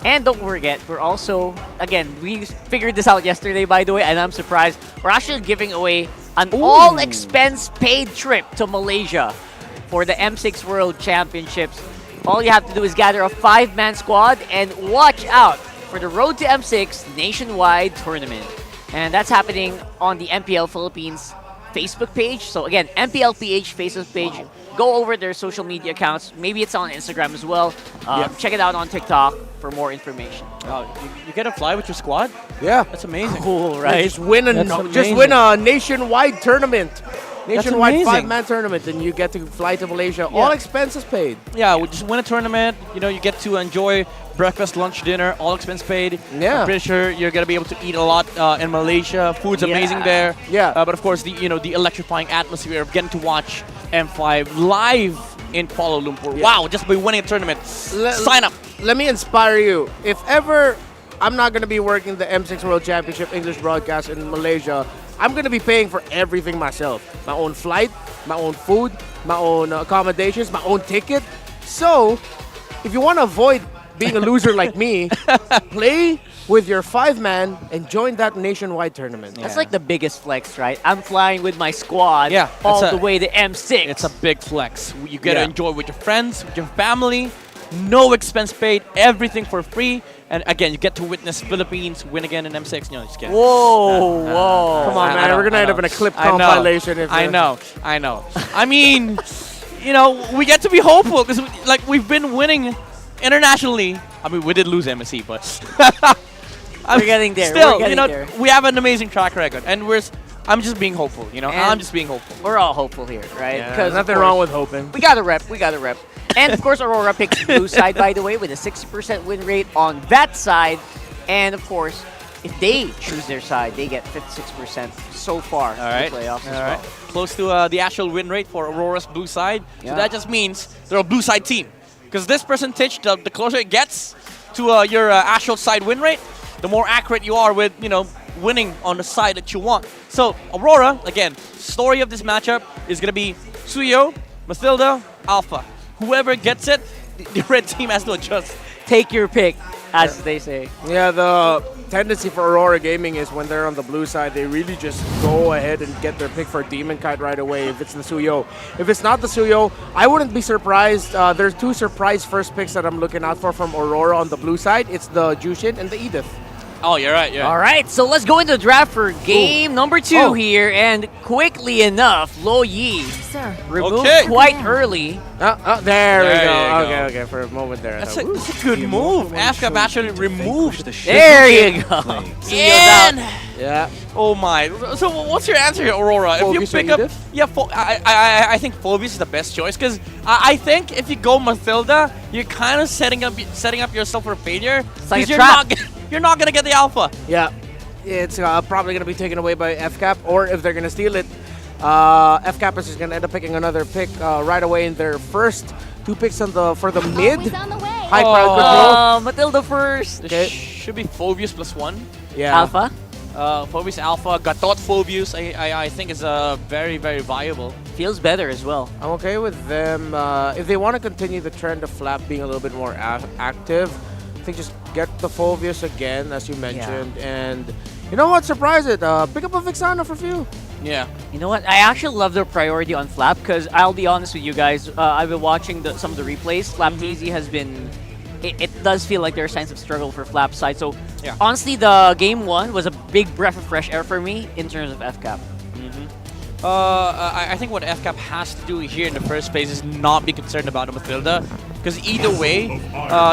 Speaker 13: And don't forget, we're also, again, we figured this out yesterday, by the way, and I'm surprised. We're actually giving away an all-expense-paid trip to Malaysia for the M6 World Championships. All you have to do is gather a 5-man squad and watch out for the Road to M6 nationwide tournament. And that's happening on the MPL Philippines Facebook page. So again, MPL PH Facebook page. Go over their social media accounts. Maybe it's on Instagram as well. Check it out on TikTok for more information.
Speaker 14: You get to fly with your squad?
Speaker 20: Yeah.
Speaker 14: That's amazing.
Speaker 13: Cool, right?
Speaker 20: Just win a nationwide tournament. Nationwide 5-man tournament, and you get to fly to Malaysia. All expenses paid.
Speaker 14: Yeah, we just win a tournament. You get to enjoy breakfast, lunch, dinner, all expense paid.
Speaker 20: Yeah.
Speaker 14: I'm pretty sure you're gonna be able to eat a lot in Malaysia. Food's amazing there.
Speaker 20: Yeah.
Speaker 14: But of course, the electrifying atmosphere of getting to watch M5 live in Kuala Lumpur.
Speaker 20: Yeah.
Speaker 14: Wow, just by winning a tournament. Sign up.
Speaker 20: Let me inspire you. If ever I'm not gonna be working the M6 World Championship English broadcast in Malaysia, I'm going to be paying for everything myself. My own flight, my own food, my own accommodations, my own ticket. So, if you want to avoid being a loser like me, play with your 5-man and join that nationwide tournament.
Speaker 13: That's like the biggest flex, right? I'm flying with my squad all the way to M6.
Speaker 14: It's a big flex. You get to enjoy with your friends, with your family. No expense paid, everything for free. And again, you get to witness Philippines win again in M6. No, just kidding.
Speaker 13: Whoa.
Speaker 20: Come on, man. We're going to end up in a clip compilation.
Speaker 14: I know. I mean, you know, we get to be hopeful because like we've been winning internationally. I mean, we did lose MSC, but
Speaker 13: we're getting there.
Speaker 14: Still,
Speaker 13: we're getting
Speaker 14: you know,
Speaker 13: there.
Speaker 14: we have an amazing track record, and I'm just being hopeful. You know,
Speaker 13: And
Speaker 14: I'm just being hopeful.
Speaker 13: We're all hopeful here, right?
Speaker 20: Yeah,
Speaker 13: Because
Speaker 20: nothing wrong with hoping.
Speaker 13: We got to rep. We got to rep. And of course, Aurora picks blue side, by the way, with a 60% win rate on that side. And of course, if they choose their side, they get 56% so far in the playoffs as well.
Speaker 14: Close to the actual win rate for Aurora's blue side.
Speaker 13: Yeah.
Speaker 14: So that just means they're a blue side team. Because this percentage, the closer it gets to your actual side win rate, the more accurate you are with, you know, winning on the side that you want. So Aurora, again, story of this matchup is going to be Suyo, Mathilda, Alpha. Whoever gets it, the red team has to adjust.
Speaker 13: Take your pick, as they say.
Speaker 20: Yeah, the tendency for Aurora Gaming is when they're on the blue side, they really just go ahead and get their pick for Demon Kite right away if it's the Suyo. If it's not the Suyo, I wouldn't be surprised. There's two surprise first picks that I'm looking out for from Aurora on the blue side. It's the Jushin and the Edith.
Speaker 14: Oh, you're right, yeah.
Speaker 13: All right, so let's go into the draft for game number 2 here. And quickly enough, Lo Yi removed quite early.
Speaker 20: There we
Speaker 14: you
Speaker 20: go.
Speaker 14: go.
Speaker 20: Okay, for a moment there.
Speaker 14: That's a good move. FCAP actually removed the shit.
Speaker 13: There you go.
Speaker 14: And
Speaker 20: yeah.
Speaker 14: Oh my. So what's your answer here, Aurora? If you
Speaker 20: Phoebus
Speaker 14: pick
Speaker 20: or
Speaker 14: up,
Speaker 20: Edith?
Speaker 14: yeah, I think Phoebus is the best choice because I think if you go Mathilda, you're kind of setting up yourself for failure.
Speaker 13: It's like a
Speaker 14: you're
Speaker 13: trap.
Speaker 14: you're not gonna get the alpha.
Speaker 20: Yeah, it's probably going to be taken away by FCAP, or if they're going to steal it, FCAP is just going to end up picking another pick right away in their first 2 picks for the mid. High crowd control.
Speaker 13: Matilda first.
Speaker 14: Okay. Should be Phoebus +1.
Speaker 20: Yeah.
Speaker 13: Alpha.
Speaker 14: Phoebus Alpha. Gatot Phoebus. I think is very viable.
Speaker 13: Feels better as well.
Speaker 20: I'm okay with them. If they want to continue the trend of Flap being a little bit more active, I think just get the Phoebus again, as you mentioned. And you know what? Surprise it. Pick up a Vixana for few.
Speaker 14: Yeah.
Speaker 13: You know what? I actually love their priority on Flap because I'll be honest with you guys. I've been watching some of the replays. Flap TZ has been... It does feel like there are signs of struggle for Flap side. So honestly, the game 1 was a big breath of fresh air for me in terms of FCAP.
Speaker 14: I think what FCAP has to do here in the first phase is not be concerned about the Mathilda, because either way,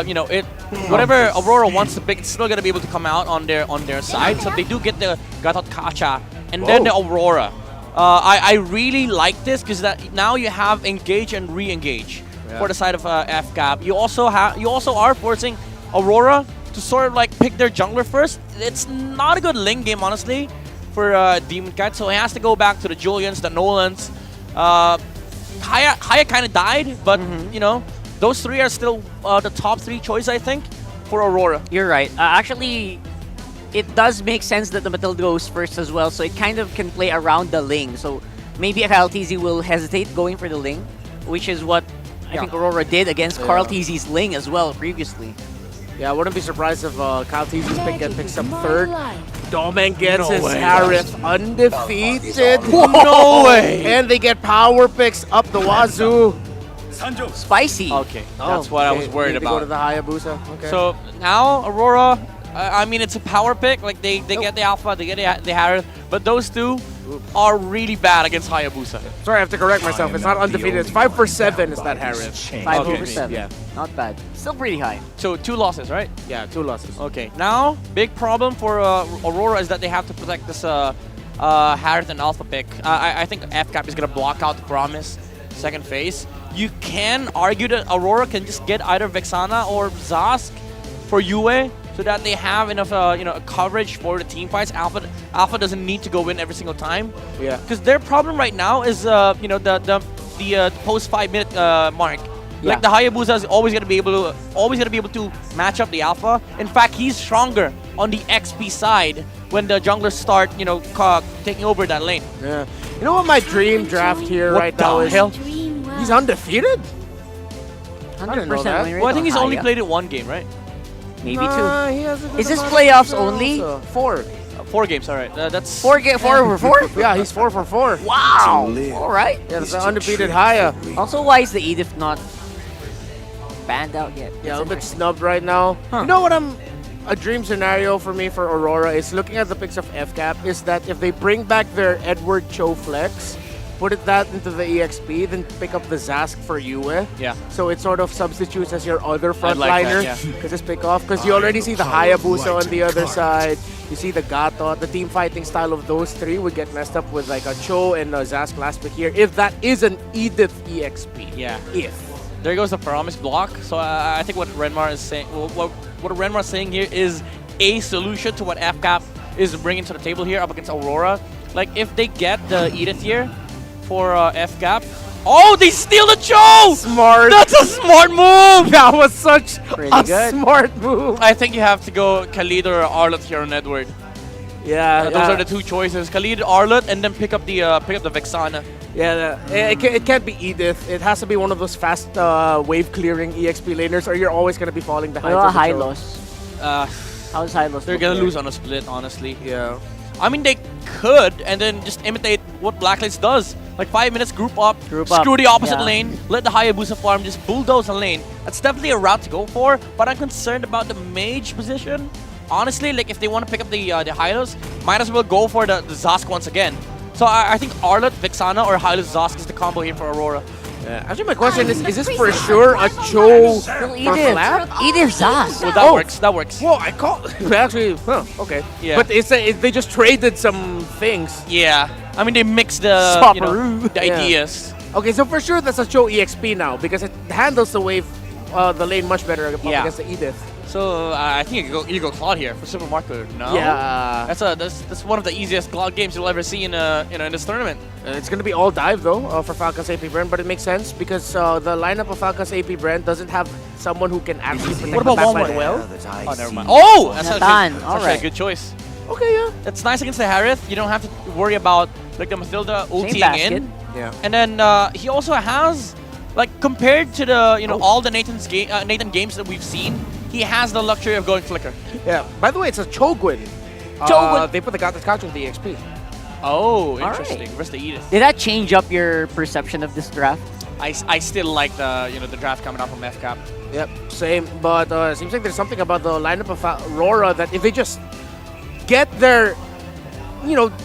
Speaker 14: you know, whatever Aurora wants to pick, it's still gonna be able to come out on their side. So they do get the Gatot Kacha and then the Aurora. I really like this because that now you have engage and re-engage for the side of FCAP. You also are forcing Aurora to sort of like pick their jungler first. It's not a good lane game, honestly, for Demon Kite, so he has to go back to the Julians, the Nolans. Kaya kind of died, but you know, those 3 are still the top 3 choice, I think, for Aurora.
Speaker 13: You're right. Actually, it does make sense that the Matilda goes first as well, so it kind of can play around the Ling. So maybe Carl TZ will hesitate going for the Ling, which is what I think Aurora did against Carl TZ's Ling as well previously.
Speaker 20: Yeah, I wouldn't be surprised if Kyle TZ's pick picks up 3rd. Doman gets his Harith undefeated.
Speaker 14: No way!
Speaker 20: And they get power picks up the wazoo.
Speaker 13: Spicy.
Speaker 14: Okay, that's what I was worried
Speaker 20: They
Speaker 14: about.
Speaker 20: go to the Hayabusa. Okay.
Speaker 14: So now Aurora, I mean, it's a power pick. Like they get the Alpha, they get the Harith, but those 2 are really bad against Hayabusa.
Speaker 20: Sorry, I have to correct myself. It's not undefeated. It's 5 for 7 is that Harith.
Speaker 13: 5 over 7.
Speaker 20: Yeah.
Speaker 13: Not bad. Still pretty high.
Speaker 14: So 2 losses, right?
Speaker 20: Yeah, 2 losses.
Speaker 14: Okay. Now, big problem for Aurora is that they have to protect this Harith and Alpha pick. I think FCAP is going to block out the Promise second phase. You can argue that Aurora can just get either Vexana or Zask for Yue, so that they have enough, you know, coverage for the team fights. Alpha doesn't need to go in every single time.
Speaker 20: Yeah.
Speaker 14: Because their problem right now is, you know, the post 5-minute mark.
Speaker 20: Yeah.
Speaker 14: Like the Hayabusa is always gonna be able to match up the Alpha. In fact, he's stronger on the XP side when the junglers start, you know, taking over that lane.
Speaker 20: Yeah. You know what my dream draft here
Speaker 14: What
Speaker 20: right
Speaker 14: the
Speaker 20: now is?
Speaker 14: hell?
Speaker 20: He's undefeated. I didn't know that.
Speaker 14: Well, I think he's only played it 1 game, right?
Speaker 13: Maybe
Speaker 20: Nah,
Speaker 13: 2.
Speaker 20: he has a good
Speaker 13: Is this
Speaker 20: amount of
Speaker 13: playoffs
Speaker 20: experience
Speaker 13: only?
Speaker 20: also. 4.
Speaker 14: 4 games, all right. That's
Speaker 13: 4 over 4?
Speaker 20: Yeah, he's 4 for 4.
Speaker 13: Wow. All right.
Speaker 20: Yeah, that's an undefeated Haya.
Speaker 13: Also, why is the Edith not banned out yet?
Speaker 20: Yeah, a little bit snubbed right now. You know what a dream scenario for me for Aurora is looking at the picks of FCAP is that if they bring back their Edward Cho flex, put that into the EXP, then pick up the Zask for Yue.
Speaker 14: Yeah.
Speaker 20: So it sort of substitutes as your other
Speaker 14: I like that,
Speaker 20: frontliner.
Speaker 14: yeah.
Speaker 20: Because it's pick off. Because you already see the Hayabusa on the other side. You see the Gato. The team fighting style of those three would get messed up with like a Cho and a Zask last pick here. If that is an Edith EXP.
Speaker 14: Yeah.
Speaker 20: If.
Speaker 14: There goes the promise block. So I think what Renmar is saying, what Renmar is saying here is a solution to what FCAP is bringing to the table here up against Aurora. Like if they get the Edith here for FCAP. Oh, they steal the Cho!
Speaker 20: Smart.
Speaker 14: That's a smart move!
Speaker 20: That was such a
Speaker 13: good.
Speaker 20: smart move.
Speaker 14: I think you have to go Khalid or Arlet here on Edward.
Speaker 20: Yeah,
Speaker 14: Those are the two choices. Khalid, Arlet, and then pick up the Vexana.
Speaker 20: Yeah, it can't be Edith. It has to be one of those fast wave clearing EXP laners, or you're always gonna be falling behind.
Speaker 13: What
Speaker 20: to the
Speaker 13: about
Speaker 20: Cho.
Speaker 13: Hylos? How's Hylos?
Speaker 14: They're gonna lose on a split, honestly.
Speaker 20: Yeah.
Speaker 14: I mean, they could, and then just imitate what Blacklights does. Like 5 minutes, group up, screw the opposite lane, let the Hayabusa farm just bulldoze a lane. That's definitely a route to go for, but I'm concerned about the mage position. Honestly, like if they want to pick up the Hylos, might as well go for the Zask once again. So I think Arlet, Vexana, or Hylos Zask is the combo here for Aurora.
Speaker 20: Actually, my question is this for sure a Cho for Flap?
Speaker 13: Edith Zask.
Speaker 14: Well, that works, that works.
Speaker 20: Whoa, I call actually, okay.
Speaker 14: Yeah.
Speaker 20: But they just traded some things.
Speaker 14: Yeah. I mean, they mixed the, the ideas.
Speaker 20: Okay, so for sure that's a Cho EXP now because it handles the wave, the lane much better against the Edith.
Speaker 14: So I think you go Claude here for Super Marco. No.
Speaker 20: Yeah.
Speaker 14: That's one of the easiest Claude games you'll ever see in in this tournament.
Speaker 20: It's gonna be all dive though for Falcons APBren, but it makes sense because the lineup of Falcons APBren doesn't have someone who can actually protect
Speaker 14: What about
Speaker 20: the
Speaker 14: one
Speaker 20: backline well.
Speaker 14: Oh, never mind. Oh, that's
Speaker 13: Nathan,
Speaker 14: actually a good choice.
Speaker 20: Okay, yeah.
Speaker 14: It's nice against the Harith. You don't have to worry about like the Mathilda ulting in.
Speaker 20: Yeah.
Speaker 14: And then he also has, like compared to the all the Nathan games that we've seen, he has the luxury of going flicker.
Speaker 20: Yeah. By the way, it's a Chogwin.
Speaker 14: Chogwin.
Speaker 20: They put the Gato Couch with the EXP.
Speaker 14: Oh,
Speaker 13: All
Speaker 14: interesting.
Speaker 13: right.
Speaker 14: Where's the Edith?
Speaker 13: Did that change up your perception of this draft?
Speaker 14: I still like the the draft coming up from FCAP.
Speaker 20: Yep, same. But it seems like there's something about the lineup of Aurora that if they just get their,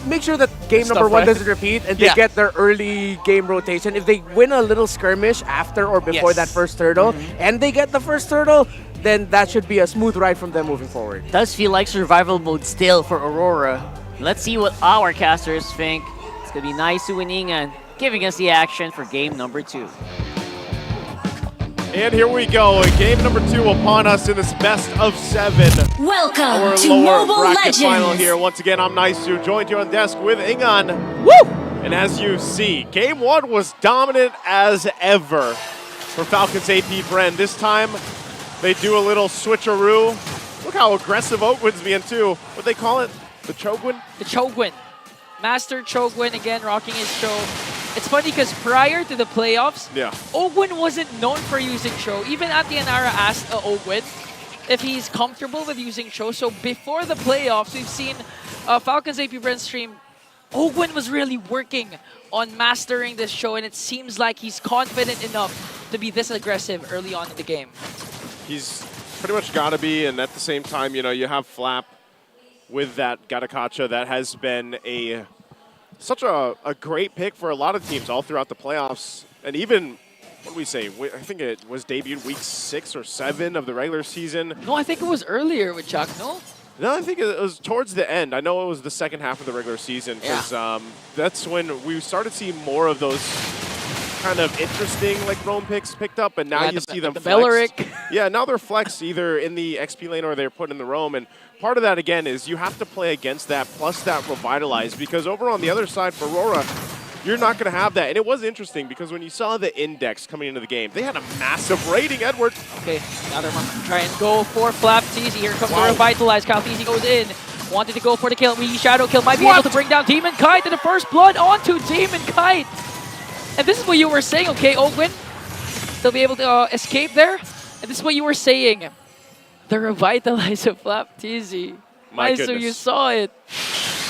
Speaker 20: make sure that game number one doesn't repeat and they get their early game rotation. If they win a little skirmish after or before that first turtle and they get the first turtle, then that should be a smooth ride from them moving forward.
Speaker 13: Does feel like survival mode still for Aurora. Let's see what our casters think. It's gonna be Naisu and Ingan giving us the action for game number 2.
Speaker 11: And here we go, game number 2 upon us in this best of 7.
Speaker 21: Welcome
Speaker 11: Our
Speaker 21: to
Speaker 11: lower
Speaker 21: Mobile
Speaker 11: bracket final
Speaker 21: Legends.
Speaker 11: here. Once again, I'm Naisu, joined here on desk with Ingan.
Speaker 20: Woo!
Speaker 11: And as you see, game 1 was dominant as ever for Falcons APBren. This time, they do a little switcheroo. Look how aggressive Oakwin's being too. What they call it? The Chogwin?
Speaker 12: The Chogwin. Master Chogwin again rocking his show. It's funny because prior to the playoffs, Ogwin wasn't known for using Cho. Even Atianara asked Ogwin if he's comfortable with using Cho. So before the playoffs, we've seen Falcons APBren stream. Ogwin was really working on mastering this show, and it seems like he's confident enough to be this aggressive early on in the game.
Speaker 11: He's pretty much got to be, and at the same time, you have Flap with that Gatakacha that has been such a great pick for a lot of teams all throughout the playoffs. And even, what do we say? I think it was debuted week 6 or 7 of the regular season.
Speaker 12: No, I think it was earlier with Chuck, no?
Speaker 11: No, I think it was towards the end. I know it was the second half of the regular season because that's when we started seeing more of those kind of interesting roam picks picked up, and now you see them flexed. Yeah, now they're flexed either in the XP lane or they're put in the roam, and part of that again is you have to play against that plus that revitalize, because over on the other side for Aurora, you're not going to have that. And it was interesting because when you saw the index coming into the game, they had a massive rating, Edward.
Speaker 12: Okay, now they're trying to go for Flap Teasy. Here comes the revitalize. Kyle Teasy goes in. Wanted to go for the kill. Shadow kill might be able to bring down Demon Kite, and the first blood onto Demon Kite. And this is what you were saying, okay, Ogwin? They'll be able to escape there. And this is what you were saying. The revitalize of Flap Teasy.
Speaker 11: My
Speaker 12: So
Speaker 11: goodness.
Speaker 12: you saw it.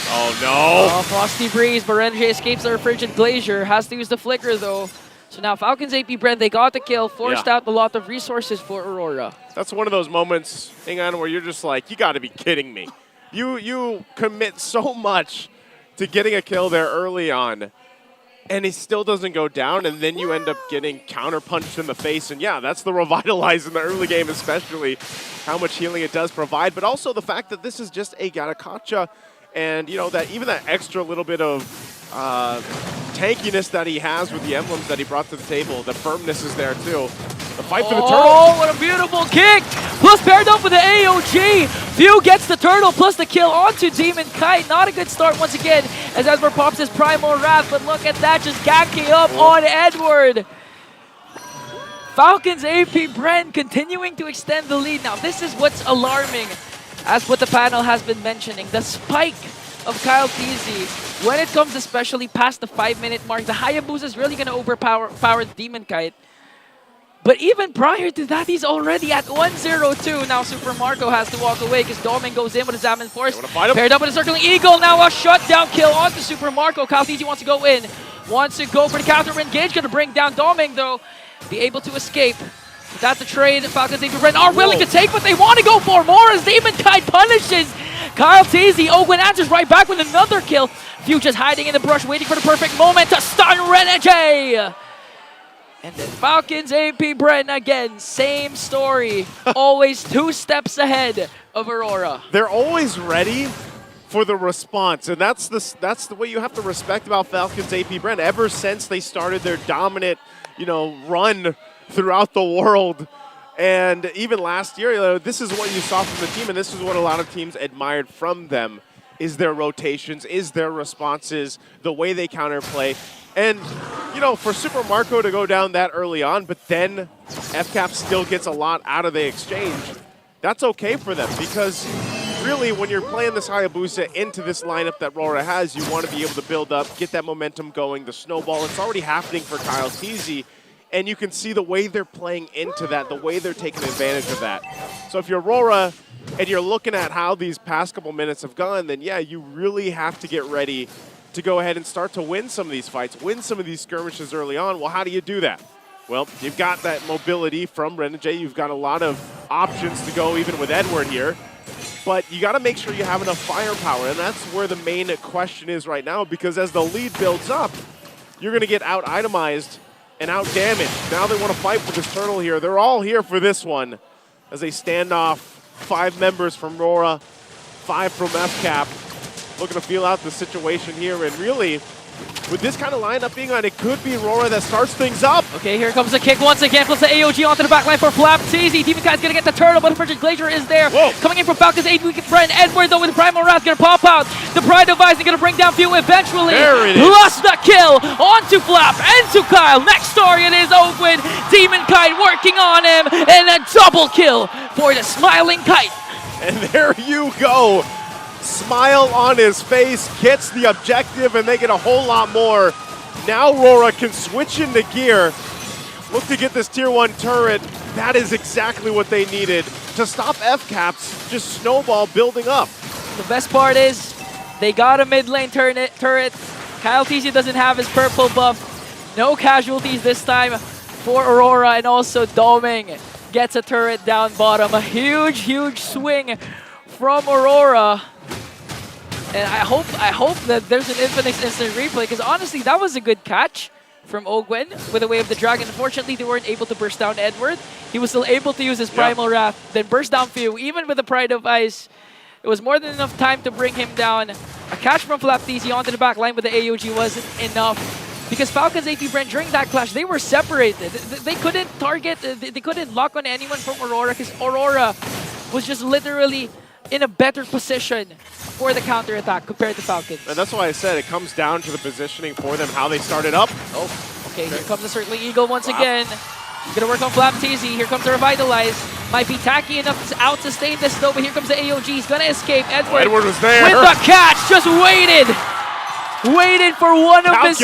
Speaker 11: Oh, no.
Speaker 12: Oh, Frosty Breeze. Berenje escapes their Frigid Glacier. Has to use the Flicker, though. So now Falcons APBren, they got the kill. Forced out a lot of resources for Aurora.
Speaker 11: That's one of those moments, hang on, where you're just like, you got to be kidding me. You commit so much to getting a kill there early on. and he still doesn't go down, and then you end up getting counter-punched in the face. And yeah, that's the Revitalize in the early game especially, how much healing it does provide, but also the fact that this is just a Garakacha, and you know, that even that extra little bit of tankiness that he has with the emblems that he brought to the table, the firmness is there too. The fight for the turtle.
Speaker 12: Oh, what a beautiful kick! Plus paired up with the AOG. Few gets the turtle plus the kill onto Demon Kite. Not a good start once again as Edward pops his Primal Wrath, but look at that, just ganking up on Edward. Falcons APBren continuing to extend the lead. Now this is what's alarming, as what the panel has been mentioning. The spike of Kyle TZ, when it comes especially past the 5-minute mark, the Hayabusa is really going to overpower the Demon Kite. But even prior to that, he's already at 1-0-2. Now Super Marco has to walk away because Domin goes in with his Examine Force. Paired up with a Circling Eagle. Now a shutdown kill onto Super Marco. Kyle TZ wants to go in. Wants to go for the counter engage. Going to bring down Domin though. Be able to escape. That's a trade Falcons APBren are willing to take, but they want to go for more as Demon Kite punishes Kyle TZ. Ogwen answers right back with another kill. Few just hiding in the brush, waiting for the perfect moment to stun Renegade. And then Falcons APBren again, same story. Always 2 steps ahead of Aurora.
Speaker 11: They're always ready for the response, and that's the way you have to respect about Falcons APBren. Ever since they started their dominant, you know, run throughout the world, and even last year, you know, this is what you saw from the team, and this is what a lot of teams admired from them, is their rotations, is their responses, the way they counterplay. And, you know, for Super Marco to go down that early on, but then FCAP still gets a lot out of the exchange, that's okay for them, because really when you're playing this Hayabusa into this lineup that RORA has, you want to be able to build up, get that momentum going, the snowball. It's already happening for Kyle TZ, and you can see the way they're playing into that, the way they're taking advantage of that. So if you're RORA and you're looking at how these past couple minutes have gone, then yeah, you really have to get ready to go ahead and start to win some of these fights, win some of these skirmishes early on. Well, how do you do that? Well, you've got that mobility from Renegade. You've got a lot of options to go even with Edward here. But you got to make sure you have enough firepower, and that's where the main question is right now, because as the lead builds up, you're going to get out-itemized and out-damaged. Now they want to fight for this turtle here. They're all here for this one as they stand off 5 members from RORA, 5 from FCAP. Looking to feel out the situation here, and really, with this kind of lineup being on, it could be RORA that starts things up.
Speaker 12: Okay, here comes the kick once again, plus the AOG onto the backline for Flap TZ. Demon Kite's gonna get the turtle, but the Frigid Glacier is there.
Speaker 11: Whoa.
Speaker 12: Coming in from Falcons APBren. Edward though with the Primal Wrath gonna pop out. The Pride of Ice is gonna bring down Few eventually.
Speaker 11: There it is.
Speaker 12: Plus the kill onto Flap and to Kyle. Next story it is Ogwen. Demon Kite working on him, and a double kill for the Smiling Kite.
Speaker 11: And there you go. Smile on his face, gets the objective, and they get a whole lot more. Now RORA can switch into gear, look to get this tier 1 turret. That is exactly what they needed to stop FCAP's just snowball building up.
Speaker 12: The best part is they got a mid lane turret. Kyle TZ doesn't have his purple buff. No casualties this time for Aurora, and also Doming gets a turret down bottom. A huge, huge swing from Aurora. And I hope that there's an Infinix instant replay, because honestly, that was a good catch from Ogwen with the Way of the Dragon. Unfortunately, they weren't able to burst down Edward. He was still able to use his Primal Wrath, then burst down Few. Even with the Pride of Ice, it was more than enough time to bring him down. A catch from Flap TZ onto the back line with the AOG wasn't enough, because Falcons APBren, during that clash, they were separated. They couldn't target, they couldn't lock on anyone from Aurora, because Aurora was just literally in a better position for the counterattack compared to Falcons.
Speaker 11: And that's why I said it comes down to the positioning for them, how they started up.
Speaker 12: Oh, okay, here comes the Circling Eagle once again. Gonna work on Flap TZ. Here comes the Revitalize. Might be tacky enough to out-sustain this though, but here comes the AOG. He's gonna escape. Edward
Speaker 11: was there.
Speaker 12: With the catch, just waited for one of his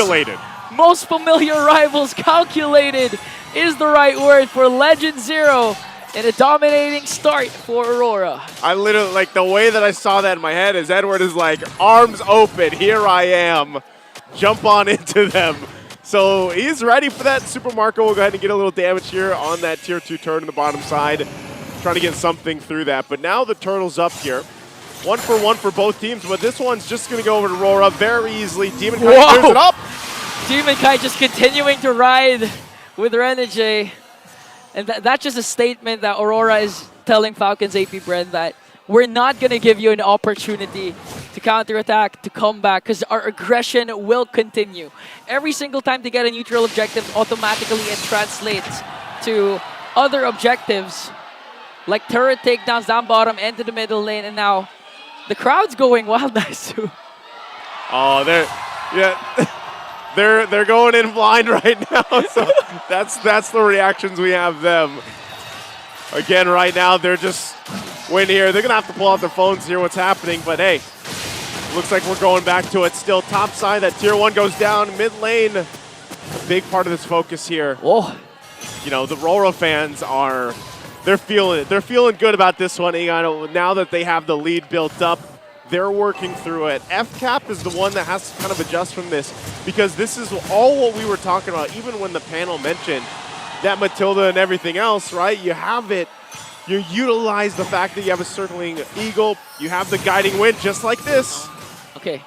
Speaker 12: most familiar rivals. Calculated is the right word for Legend Zero. And a dominating start for Aurora.
Speaker 11: I literally, like, the way that I saw that in my head is Edward is like, arms open, here I am. Jump on into them. So he's ready for that. Super Marco will go ahead and get a little damage here on that tier 2 turret on the bottom side. Trying to get something through that. But now the turtle's up here. 1-for-1 for both teams, but this one's just going to go over to RORA very easily. Demon Kite clears it up.
Speaker 12: Demon Kai just continuing to ride with Renegade. And that's just a statement that Aurora is telling Falcons APBren that we're not going to give you an opportunity to counterattack, to come back, because our aggression will continue. Every single time they get a neutral objective, automatically it translates to other objectives, like turret takedowns down bottom, into the middle lane, and now the crowd's going wild, nice too.
Speaker 11: Oh, they're going in blind right now. So that's the reactions we have them. Again, right now they're just waiting here. They're gonna have to pull out their phones to hear what's happening. But hey, looks like we're going back to it. Still top side. That tier 1 goes down mid lane. A big part of this focus here.
Speaker 12: Whoa.
Speaker 11: You know, the RORA fans they're feeling good about this one. Now that they have the lead built up, they're working through it. FCAP is the one that has to kind of adjust from this, because this is all what we were talking about, even when the panel mentioned that Matilda and everything else, right? You have it. You utilize the fact that you have a circling eagle. You have the guiding wind just like this.
Speaker 12: Okay,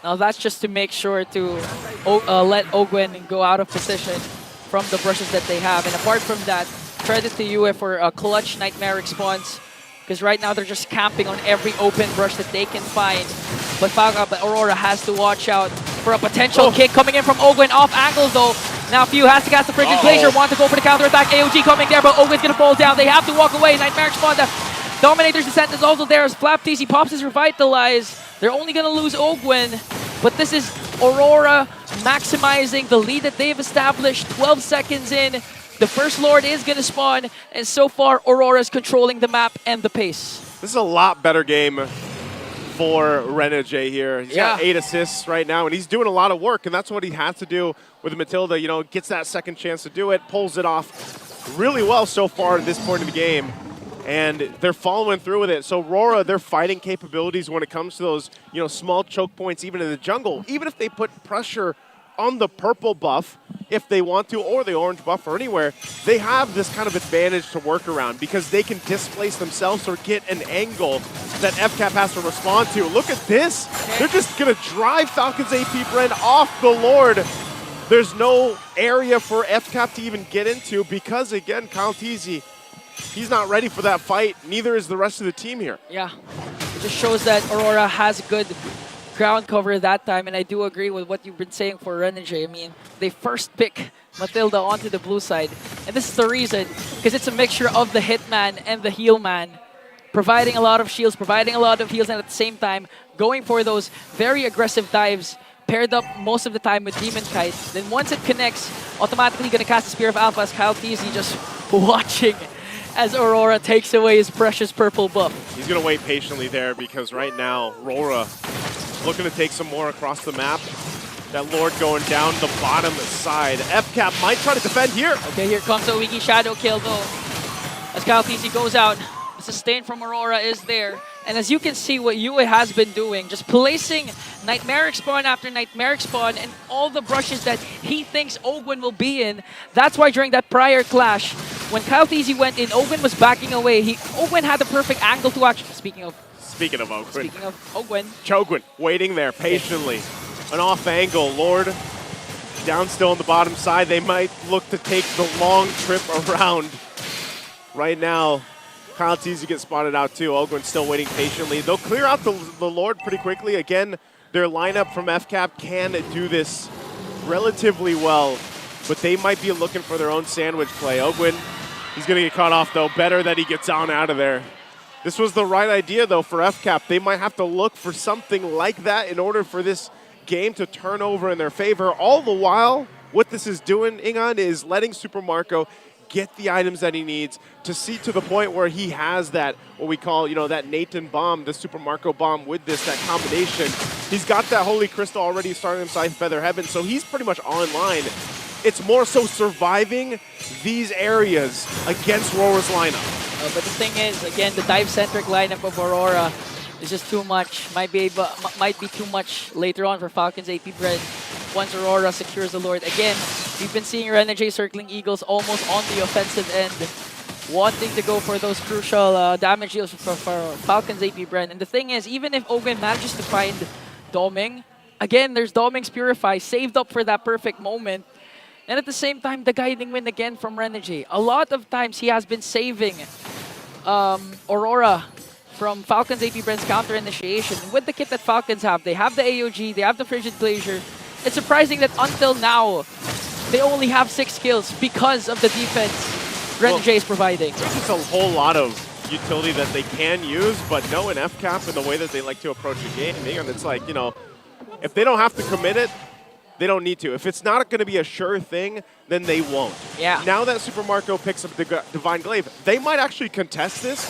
Speaker 12: now that's just to make sure to let Ogwen go out of position from the brushes that they have. And apart from that, credit to UF for a clutch Nightmare response, because right now they're just camping on every open brush that they can find. But Aurora has to watch out for a potential kick coming in from Ogwen off angle though. Now Few has to cast the Frigid Glacier, want to go for the counter-attack. AOG coming there, but Ogwen's going to fall down. They have to walk away. Nightmare response. Dominator's Descent is also there as Flap TC pops his Revitalize. They're only going to lose Ogwen, but this is Aurora maximizing the lead that they've established. 12 seconds in, the first Lord is going to spawn, and so far Aurora's controlling the map and the pace.
Speaker 11: This is a lot better game for Renegade here. He's got 8 assists right now, and he's doing a lot of work, and that's what he has to do with Matilda. You know, gets that second chance to do it, pulls it off really well so far at this point of the game. And they're following through with it. So RORA, their fighting capabilities when it comes to those, you know, small choke points, even in the jungle, even if they put pressure on the purple buff, if they want to, or the orange buff or anywhere, they have this kind of advantage to work around because they can displace themselves or get an angle that FCAP has to respond to. Look at this. They're just going to drive Falcons APBren off the Lord. There's no area for FCAP to even get into because, again, Kyle Teasy, he's not ready for that fight. Neither is the rest of the team here.
Speaker 12: Yeah, it just shows that Aurora has good ground cover that time, and I do agree with what you've been saying for Renegade. I mean, they first pick Matilda onto the blue side, and this is the reason, because it's a mixture of the hitman and the heal man, providing a lot of shields, providing a lot of heals, and at the same time, going for those very aggressive dives, paired up most of the time with Demon Kite. Then once it connects, automatically going to cast the Spear of Alpha as Kyle Teasy just watching as Aurora takes away his precious purple buff.
Speaker 11: He's going to wait patiently there because right now, RORA looking to take some more across the map. That Lord going down the bottom side. FCAP might try to defend here.
Speaker 12: Okay, here comes a Wiki Shadow kill though. As Kyle Teasy goes out, the sustain from Aurora is there. And as you can see what Yue has been doing, just placing Nightmaric Spawn after Nightmaric Spawn and all the brushes that he thinks Ogwen will be in. That's why during that prior clash, when Kyle Teasy went in, Ogwen was backing away. Ogwen had the perfect angle to actually, speaking of
Speaker 11: Ogwen.
Speaker 12: Speaking of Ogwen.
Speaker 11: Chogwen waiting there patiently. An off angle. Lord down still on the bottom side. They might look to take the long trip around. Right now, Kyle Teasy gets spotted out too. Ogwen still waiting patiently. They'll clear out the Lord pretty quickly. Again, their lineup from FCAP can do this relatively well, but they might be looking for their own sandwich play. Ogwen, he's going to get caught off though. Better that he gets on out of there. This was the right idea though for FCAP. They might have to look for something like that in order for this game to turn over in their favor. All the while, what this is doing, Ingon, is letting Super Marco get the items that he needs to see to the point where he has that, what we call, you know, that Nathan bomb, the Super Marco bomb with this, that combination. He's got that Holy Crystal already starting inside Feather Heaven, so he's pretty much online. It's more so surviving these areas against Rora's lineup.
Speaker 12: But the thing is, again, the dive-centric lineup of Aurora is just too much. Might be too much later on for Falcons APBren once Aurora secures the Lord. Again, we've been seeing Renegade circling Eagles almost on the offensive end, wanting to go for those crucial damage deals for Falcons APBren. And the thing is, even if Ogwen manages to find Doming, again, there's Doming's Purify, saved up for that perfect moment. And at the same time, the guiding win again from Renegade. A lot of times he has been saving Aurora from Falcons APBren's counter initiation. With the kit that Falcons have, they have the AOG, they have the Frigid Glacier. It's surprising that until now, they only have 6 kills because of the defense Renegade is providing.
Speaker 11: There's just a whole lot of utility that they can use, but no, in FCAP and the way that they like to approach the game, and it's like, you know, if they don't have to commit it, they don't need to. If it's not going to be a sure thing, then they won't.
Speaker 12: Yeah.
Speaker 11: Now that Super Marco picks up the Divine Glaive, they might actually contest this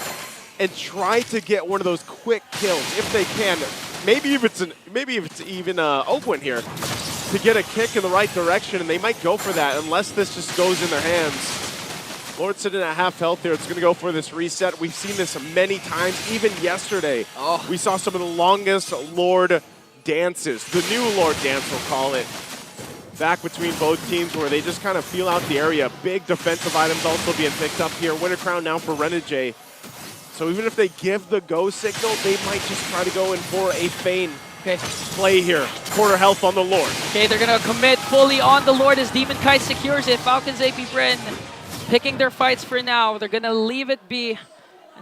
Speaker 11: and try to get one of those quick kills if they can. Maybe if it's even Oakwind here to get a kick in the right direction, and they might go for that unless this just goes in their hands. Lord sitting at half health here. It's going to go for this reset. We've seen this many times. Even yesterday, we saw some of the longest Lord dances, the new Lord dance, we'll call it, back between both teams where they just kind of feel out the area. Big defensive items also being picked up here. Winter Crown now for Renegade. So even if they give the go signal, they might just try to go in for a feign play here. Quarter health on the Lord.
Speaker 12: Okay, they're going to commit fully on the Lord as Demon Kite secures it. Falcons APBren picking their fights for now. They're going to leave it be.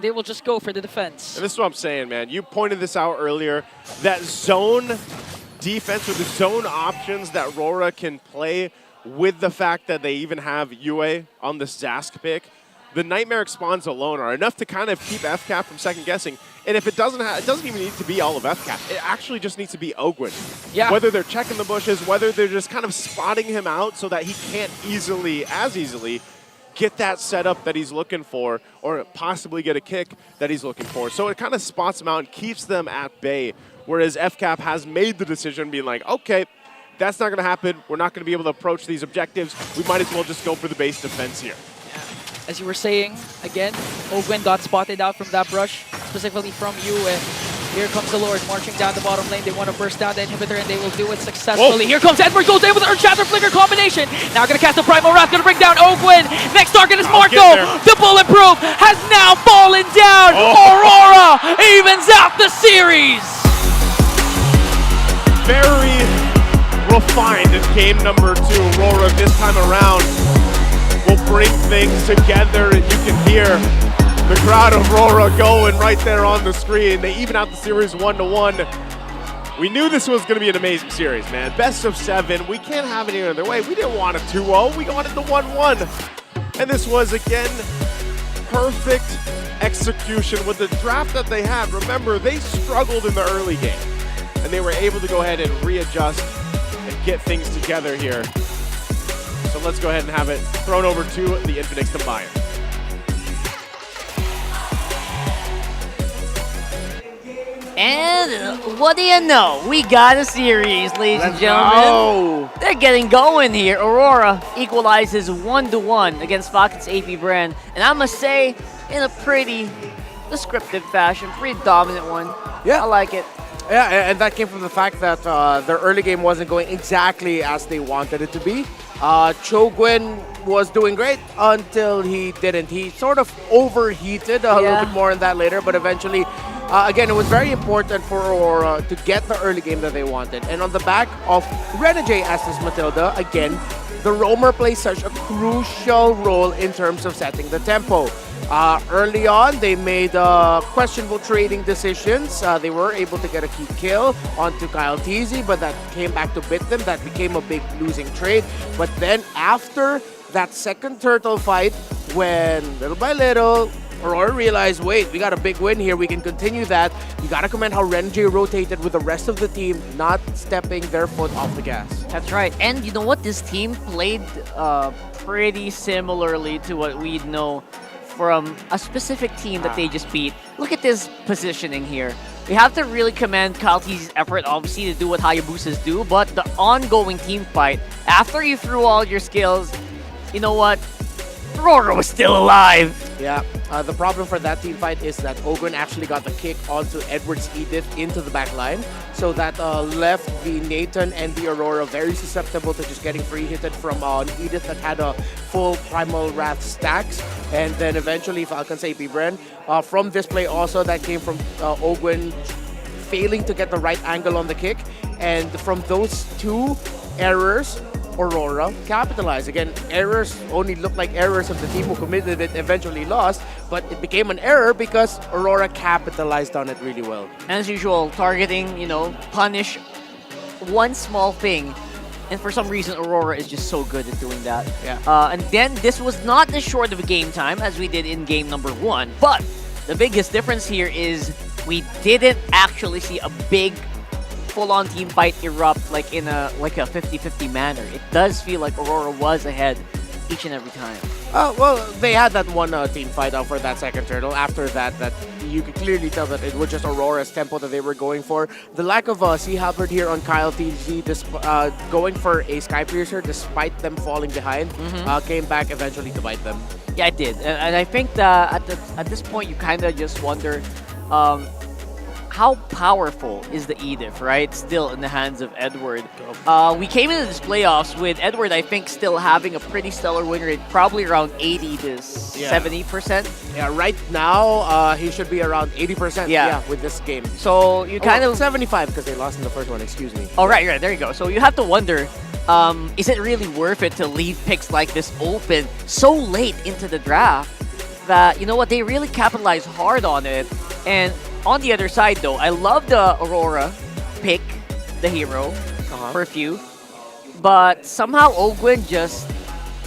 Speaker 12: They will just go for the defense.
Speaker 11: And this is what I'm saying, man. You pointed this out earlier. That zone defense or the zone options that RORA can play with the fact that they even have UA on the Zask pick. The Nightmare spawns alone are enough to kind of keep FCAP from second guessing. And if it doesn't even need to be all of FCAP. It actually just needs to be Oakwind.
Speaker 12: Yeah.
Speaker 11: Whether they're checking the bushes, whether they're just kind of spotting him out so that he can't as easily get that setup that he's looking for, or possibly get a kick that he's looking for. So it kind of spots them out and keeps them at bay, whereas FCAP has made the decision being like, okay, that's not going to happen. We're not going to be able to approach these objectives. We might as well just go for the base defense here.
Speaker 12: As you were saying, again, Oakwind got spotted out from that brush, specifically from you, and here comes the Lord marching down the bottom lane. They want to burst down the inhibitor, and they will do it successfully. Here comes Edward, goes in with the Earth Shatter Flicker combination. Now going to cast the Primal Wrath, going to bring down Oakwind. Next target is Marco. The Bulletproof has now fallen down. Aurora evens out the series.
Speaker 11: Very refined in game number 2. Aurora this time around will bring things together, and you can hear the crowd of Aurora going right there on the screen. They even out the series 1-1. We knew this was going to be an amazing series, man. Best of 7. We can't have it any other way. We didn't want a 2-0. We wanted the 1-1. And this was, again, perfect execution with the draft that they had. Remember, they struggled in the early game, and they were able to go ahead and readjust and get things together here. So let's go ahead and have it thrown over to the Infinix Combiner.
Speaker 13: And what do you know? We got a series, ladies and gentlemen. They're getting going here. Aurora equalizes 1-1 against Falcons APBren. And I must say, in a pretty descriptive fashion, pretty dominant one.
Speaker 20: Yeah.
Speaker 13: I like it.
Speaker 20: Yeah, and that came from the fact that their early game wasn't going exactly as they wanted it to be. Chogwin was doing great until he didn't. He sort of overheated a little bit more on that later, but eventually, again, it was very important for Aurora to get the early game that they wanted. And on the back of Renegade as this Matilda, again, the roamer plays such a crucial role in terms of setting the tempo. Early on, they made questionable trading decisions. They were able to get a key kill onto Kyle Teasy, but that came back to bit them. That became a big losing trade. But then after that second turtle fight, when little by little, Aurora realized, wait, we got a big win here. We can continue that. You got to commend how Renegade rotated with the rest of the team, not stepping their foot off the gas.
Speaker 13: That's right. And you know what? This team played pretty similarly to what we know from a specific team that they just beat. Look at this positioning here. We have to really commend Kyle Teasy's effort, obviously, to do what Hayabusas do, but the ongoing team fight, after you threw all your skills, you know what? Aurora was still alive.
Speaker 20: Yeah, the problem for that team fight is that Ogun actually got the kick onto Edward's Edith into the back line. So that left the Nathan and the Aurora very susceptible to just getting free hitted from an Edith that had a full Primal Wrath stacks. And then eventually Falcons APBren. From this play also that came from Ogun failing to get the right angle on the kick. And from those two errors, Aurora capitalized. Again, errors only look like errors of the team who committed it, eventually lost, but it became an error because Aurora capitalized on it really well.
Speaker 13: As usual, targeting, punish one small thing. And for some reason, Aurora is just so good at doing that.
Speaker 20: Yeah.
Speaker 13: And then this was not as short of a game time as we did in game number 1. But the biggest difference here is we didn't actually see a big full-on team fight erupt like in a 50-50 manner. It does feel like Aurora was ahead each and every time.
Speaker 20: Well, they had that one team fight out for that second turtle. After that you could clearly tell that it was just Aurora's tempo that they were going for. The lack of Sea Halberd here on Kyle TZ, going for a Sky Piercer despite them falling behind, came back eventually to bite them.
Speaker 13: Yeah, it did. And I think that at this point, you kind of just wonder how powerful is the Edith, right? Still in the hands of Edward. We came into this playoffs with Edward, I think, still having a pretty stellar win rate, probably around 80 to 70%.
Speaker 20: Yeah, right now, he should be around 80% with this game.
Speaker 13: So you kind of...
Speaker 20: 75 because they lost in the first one, excuse me.
Speaker 13: Oh, right, there you go. So you have to wonder, is it really worth it to leave picks like this open so late into the draft that, you know what, they really capitalize hard on it. And on the other side, though, I love the Aurora pick, the hero, for a few. But somehow Ogwin just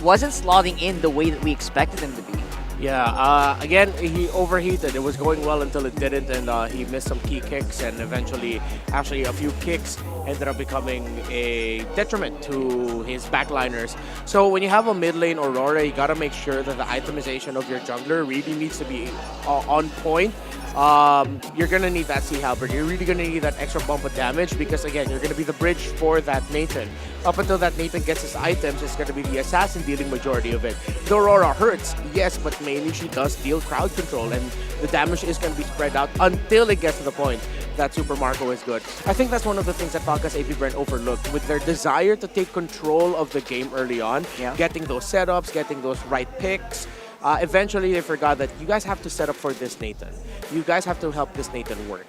Speaker 13: wasn't slotting in the way that we expected him to be.
Speaker 20: Yeah, again, he overheated. It was going well until it didn't, and he missed some key kicks, and eventually, actually, a few kicks ended up becoming a detriment to his backliners. So when you have a mid lane Aurora, you gotta make sure that the itemization of your jungler really needs to be on point. You're gonna need that Sea Halberd. You're really gonna need that extra bump of damage because, again, you're gonna be the bridge for that Nathan. Up until that Nathan gets his items, it's gonna be the assassin dealing majority of it. The Aurora hurts, yes, but mainly she does deal crowd control, and the damage is gonna be spread out until it gets to the point that Super Marco is good. I think that's one of the things that Falcons APBren overlooked with their desire to take control of the game early on, getting those setups, getting those right picks. Eventually, they forgot that you guys have to set up for this Nathan. You guys have to help this Nathan work.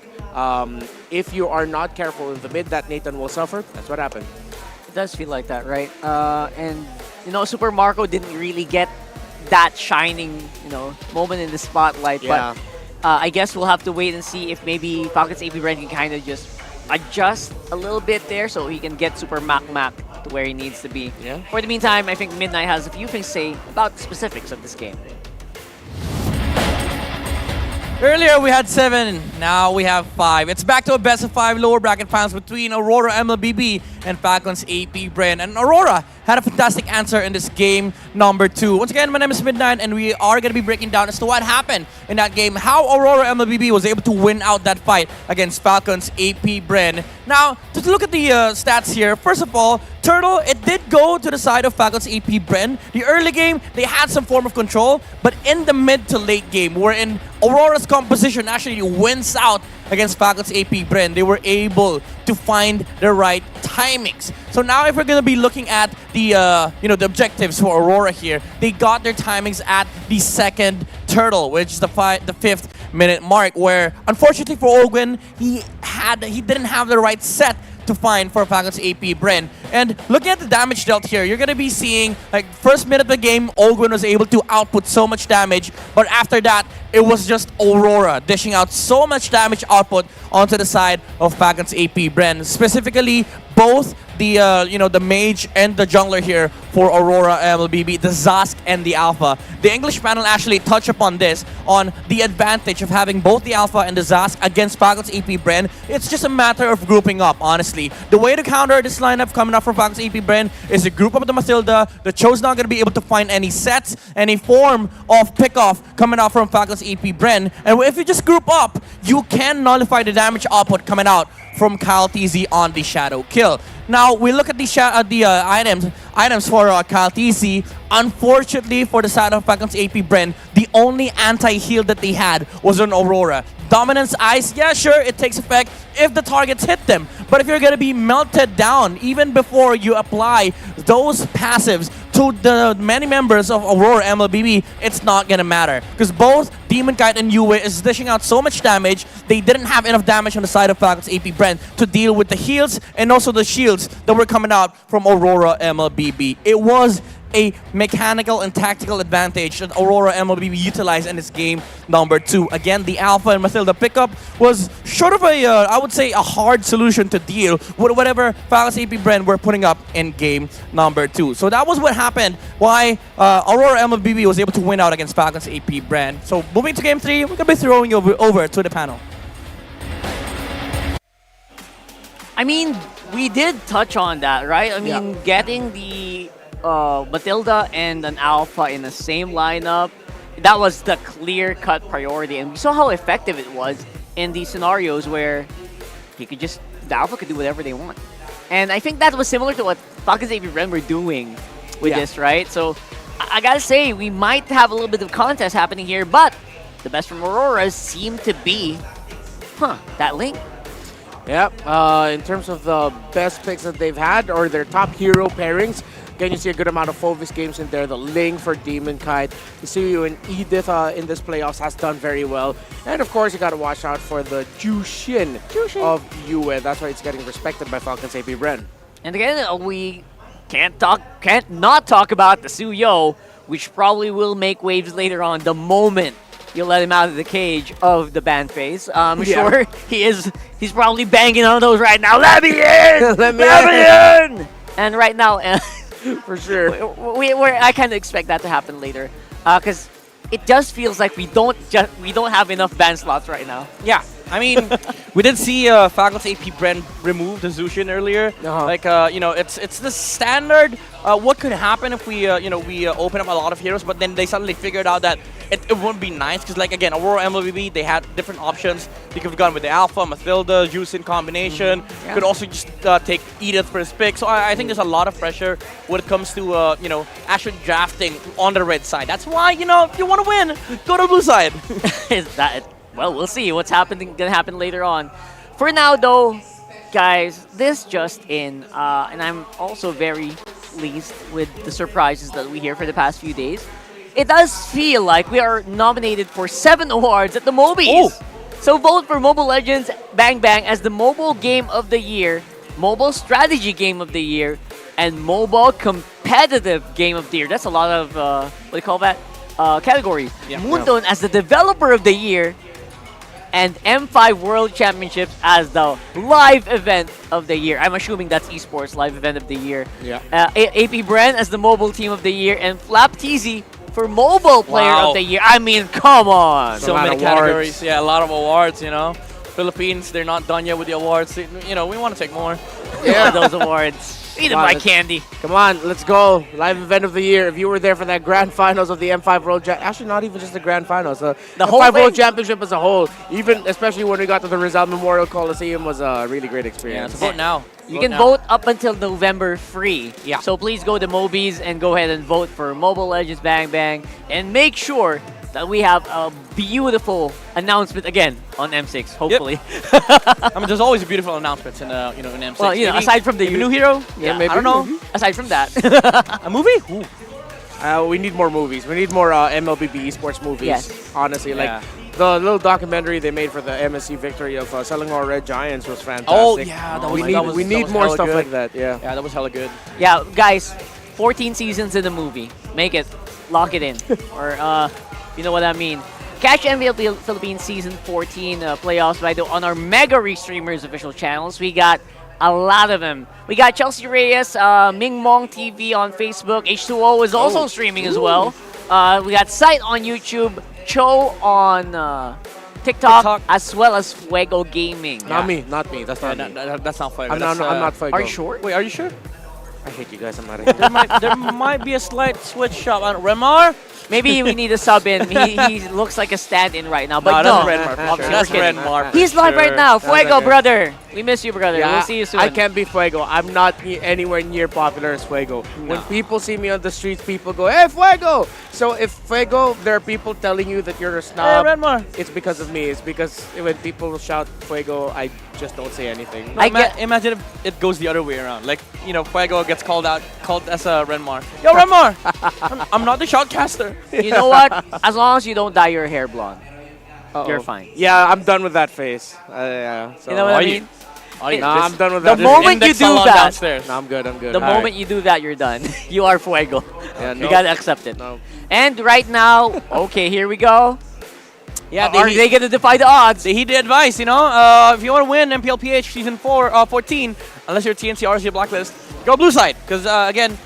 Speaker 20: If you are not careful in the mid, that Nathan will suffer. That's what happened.
Speaker 13: It does feel like that, right? And, Super Marco didn't really get that shining, moment in the spotlight.
Speaker 20: Yeah.
Speaker 13: But I guess we'll have to wait and see if maybe Falcons APBren can kind of just adjust a little bit there so he can get Super Mac to where he needs to be.
Speaker 20: Yeah.
Speaker 13: For the meantime, I think Midnight has a few things to say about the specifics of this game.
Speaker 14: Earlier we had 7, now we have 5. It's back to a best of 5 lower bracket finals between Aurora MLBB and Falcons APBren. And Aurora had a fantastic answer in this game number 2. Once again, my name is Midnight, and we are going to be breaking down as to what happened in that game, how Aurora MLBB was able to win out that fight against Falcons APBren. Now, to look at the stats here, first of all, Turtle, it did go to the side of Falcons APBren. The early game, they had some form of control, but in the mid to late game, wherein Aurora's composition actually wins out against Falcons APBren, they were able to find the right timings. So now if we're going to be looking at the the objectives for Aurora here, they got their timings at the second turtle, which is the 5th minute mark, where unfortunately for Ogwin, he didn't have the right set to find for Falcons APBren. And looking at the damage dealt here, you're gonna be seeing, like, first minute of the game, Ogwin was able to output so much damage, but after that, it was just Aurora dishing out so much damage output onto the side of Falcons APBren. Specifically, both the the mage and the jungler here for Aurora MLBB, the Zask and the Alpha. The English panel actually touched upon this, on the advantage of having both the Alpha and the Zask against Falcons APBren. It's just a matter of grouping up, honestly. The way to counter this lineup coming up from Falcons APBren is to group up the Matilda. The Cho's not going to be able to find any sets, any form of pickoff coming out from Falcons APBren. And if you just group up, you can nullify the damage output coming out from Kyle TZ on the Shadow Kill. Now, we look at the items for Kyle TZ. Unfortunately, for the side of Falcons APBren, the only anti-heal that they had was on Aurora. Dominance Ice, yeah, sure, it takes effect if the targets hit them. But if you're going to be melted down even before you apply those passives to the many members of Aurora MLBB, it's not gonna matter. Because both Demon Kite and Yue is dishing out so much damage, they didn't have enough damage on the side of Falcons APBren to deal with the heals and also the shields that were coming out from Aurora MLBB. It was a mechanical and tactical advantage that Aurora MLBB utilized in this game number 2. Again, the Alpha and Mathilda pickup was sort of a, I would say, a hard solution to deal with whatever Falcons APBren were putting up in game number 2. So that was what happened, why Aurora MLBB was able to win out against Falcons APBren. So moving to game 3, we're going to be throwing you over to the panel.
Speaker 13: I mean, we did touch on that, right? I mean, getting the Matilda and an Alpha in the same lineup, that was the clear-cut priority. And we saw how effective it was in these scenarios where the Alpha could do whatever they want. And I think that was similar to what Falcons APBren were doing with this, right? So I gotta say, we might have a little bit of contest happening here, but the best from Aurora seemed to be, that link.
Speaker 20: Yep, in terms of the best picks that they've had, or their top hero pairings, again, you see a good amount of Fovis games in there. The Ling for Demon Kite. You see you and Edith in this playoffs has done very well. And of course, you got to watch out for the Jushin of Yue. That's why it's getting respected by Falcons APBren.
Speaker 13: And again, we can't not talk about the Suyo, which probably will make waves later on the moment you let him out of the cage of the ban phase. I'm sure he's probably banging on those right now. Let me in! Let me in! And right now,
Speaker 20: for sure,
Speaker 13: I kind of expect that to happen later, because it just feels like we don't have enough ban slots right now.
Speaker 14: Yeah, I mean, we did see Falcons APBren remove the Zushin earlier. Like, it's the standard. What could happen if we, we open up a lot of heroes, but then they suddenly figured out that it wouldn't be nice because, like, again, Aurora MLBB, they had different options. They could have gone with the Alpha, Mathilda, Jushin combination. Could also just take Edith for his pick. So I think there's a lot of pressure when it comes to, actually drafting on the red side. That's why, if you want to win, go to the blue side.
Speaker 13: Is that? Well, we'll see what's gonna happen later on. For now, though, guys, this just in, and I'm also very pleased with the surprises that we hear for the past few days. It does feel like we are nominated for 7 awards at the Mobies. So vote for Mobile Legends Bang Bang as the Mobile Game of the Year, Mobile Strategy Game of the Year, and Mobile Competitive Game of the Year. That's a lot of, what do you call that? Categories. Moondon as the Developer of the Year, and M5 World Championships as the Live Event of the Year. I'm assuming that's esports Live Event of the Year. APBren as the Mobile Team of the Year, and Flap TZ for Mobile Player of the Year. I mean, come on.
Speaker 14: So many categories. Yeah, a lot of awards, Philippines, they're not done yet with the awards. We want to take more.
Speaker 13: Yeah, those awards. Eat them by candy.
Speaker 20: Come on, let's go. Live Event of the Year. If you were there for that Grand Finals of the M5 World actually not even just the Grand Finals, the
Speaker 13: whole
Speaker 20: M5 World Championship as a whole, even especially when we got to the Rizal Memorial Coliseum, was a really great experience.
Speaker 14: Yeah, so vote now.
Speaker 13: You can vote up until November free. Yeah. So please go to Mobies and go ahead and vote for Mobile Legends Bang Bang, and make sure that we have a beautiful announcement again on M6, hopefully.
Speaker 14: I mean, there's always beautiful announcements in in M6.
Speaker 13: Well, aside from the
Speaker 14: new hero,
Speaker 13: maybe. I don't know. Aside from that,
Speaker 14: a movie. Ooh.
Speaker 20: We need more movies. We need more MLBB esports movies.
Speaker 13: Yes.
Speaker 20: Honestly, like the little documentary they made for the MSC victory of Selling Our Red Giants was fantastic.
Speaker 14: Oh yeah,
Speaker 20: we need more stuff like that. Yeah,
Speaker 14: that was hella good.
Speaker 13: Yeah, guys, 14 seasons in the movie. Make it, lock it in, or you know what I mean. Catch MPL Philippines Season 14 playoffs on our Mega Restreamers official channels. We got a lot of them. We got Chelsea Reyes, Ming Mong TV on Facebook. H2O is also streaming as well. We got Sight on YouTube, Cho on TikTok, as well as Fuego Gaming.
Speaker 20: Not me. That's not me.
Speaker 14: That's not Fuego.
Speaker 20: I'm not Fuego.
Speaker 13: Are you sure?
Speaker 14: Wait, are you sure?
Speaker 20: I hate you guys. I'm not.
Speaker 14: There might be a slight switch up on Remar.
Speaker 13: Maybe we need to sub in. He looks like a stand-in right now, but
Speaker 14: no. That's Renmar.
Speaker 13: He's live right now. Fuego, brother. We miss you, brother.
Speaker 20: Yeah,
Speaker 13: we'll see you soon.
Speaker 20: I can't be Fuego. I'm not anywhere near popular as Fuego.
Speaker 13: No.
Speaker 20: When people see me on the streets, people go, "Hey, Fuego!" So if Fuego, there are people telling you that you're a snob,
Speaker 14: hey, Renmar.
Speaker 20: It's because of me. It's because when people shout Fuego, I just don't say anything.
Speaker 14: No, imagine if it goes the other way around. Like, Fuego gets called as a Renmar. Yo, Renmar! I'm not the shotcaster.
Speaker 13: You know what? As long as you don't dye your hair blonde, you're fine.
Speaker 20: Yeah, I'm done with that face. Yeah. So
Speaker 13: You know what I mean?
Speaker 20: Nah, I'm done with
Speaker 13: The
Speaker 20: that.
Speaker 13: moment you do that,
Speaker 20: No, I'm good. I'm good.
Speaker 13: the moment you do that, you're done. You are fuego.
Speaker 20: Yeah,
Speaker 13: You
Speaker 20: no.
Speaker 13: gotta accept it. And right now, okay, here we go.
Speaker 14: Yeah,
Speaker 13: Are they gonna defy the odds?
Speaker 14: They heed the advice, you know. If you want to win MPL PH Season 14, unless you're TNC RC Blacklist, go blue side. Because again,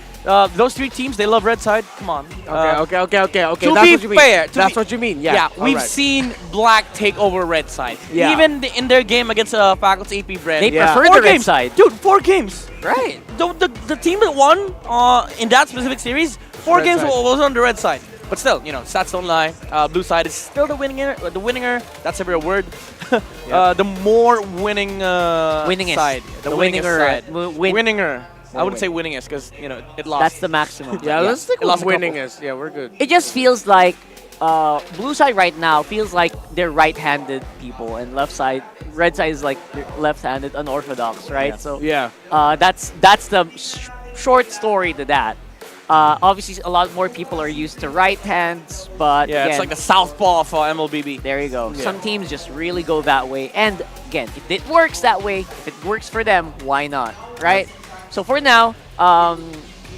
Speaker 14: those three teams, they love red side. Come on.
Speaker 20: Okay.
Speaker 14: To
Speaker 20: That's
Speaker 14: be
Speaker 20: what you mean.
Speaker 14: fair,
Speaker 20: That's what you mean. Yeah.
Speaker 14: we've
Speaker 20: alright.
Speaker 14: seen black take over red side.
Speaker 20: Yeah.
Speaker 14: Even in their game against Falcons APBren.
Speaker 13: They prefer
Speaker 14: Four
Speaker 13: the red
Speaker 14: games.
Speaker 13: side.
Speaker 14: Dude, 4 games.
Speaker 13: Right.
Speaker 14: The team that won in that specific series, 4
Speaker 20: Red
Speaker 14: games
Speaker 20: side.
Speaker 14: was on the red side. But still, you know, stats don't lie. Blue side is still the winninger. That's a real word. The more winning
Speaker 13: Winningest.
Speaker 14: side. The
Speaker 13: The
Speaker 14: winningest
Speaker 13: winninger.
Speaker 14: side.
Speaker 13: Win-
Speaker 14: Winninger. I wouldn't say winningest because, you know, it lost.
Speaker 13: That's the maximum.
Speaker 20: Yeah, let's stick
Speaker 14: It lost
Speaker 20: with
Speaker 14: a couple.
Speaker 20: winningest. Yeah, we're good.
Speaker 13: It just feels like blue side right now feels like they're right-handed people, and red side is like left-handed, unorthodox, right?
Speaker 14: Yeah.
Speaker 13: So
Speaker 20: Yeah.
Speaker 13: that's the short story to that. Obviously, a lot more people are used to right hands, but
Speaker 14: Yeah, it's
Speaker 13: again,
Speaker 14: like the southpaw of MLBB.
Speaker 13: there you go.
Speaker 14: Yeah.
Speaker 13: Some teams just really go that way, and again, if it works that way, if it works for them, why not, right? So for now,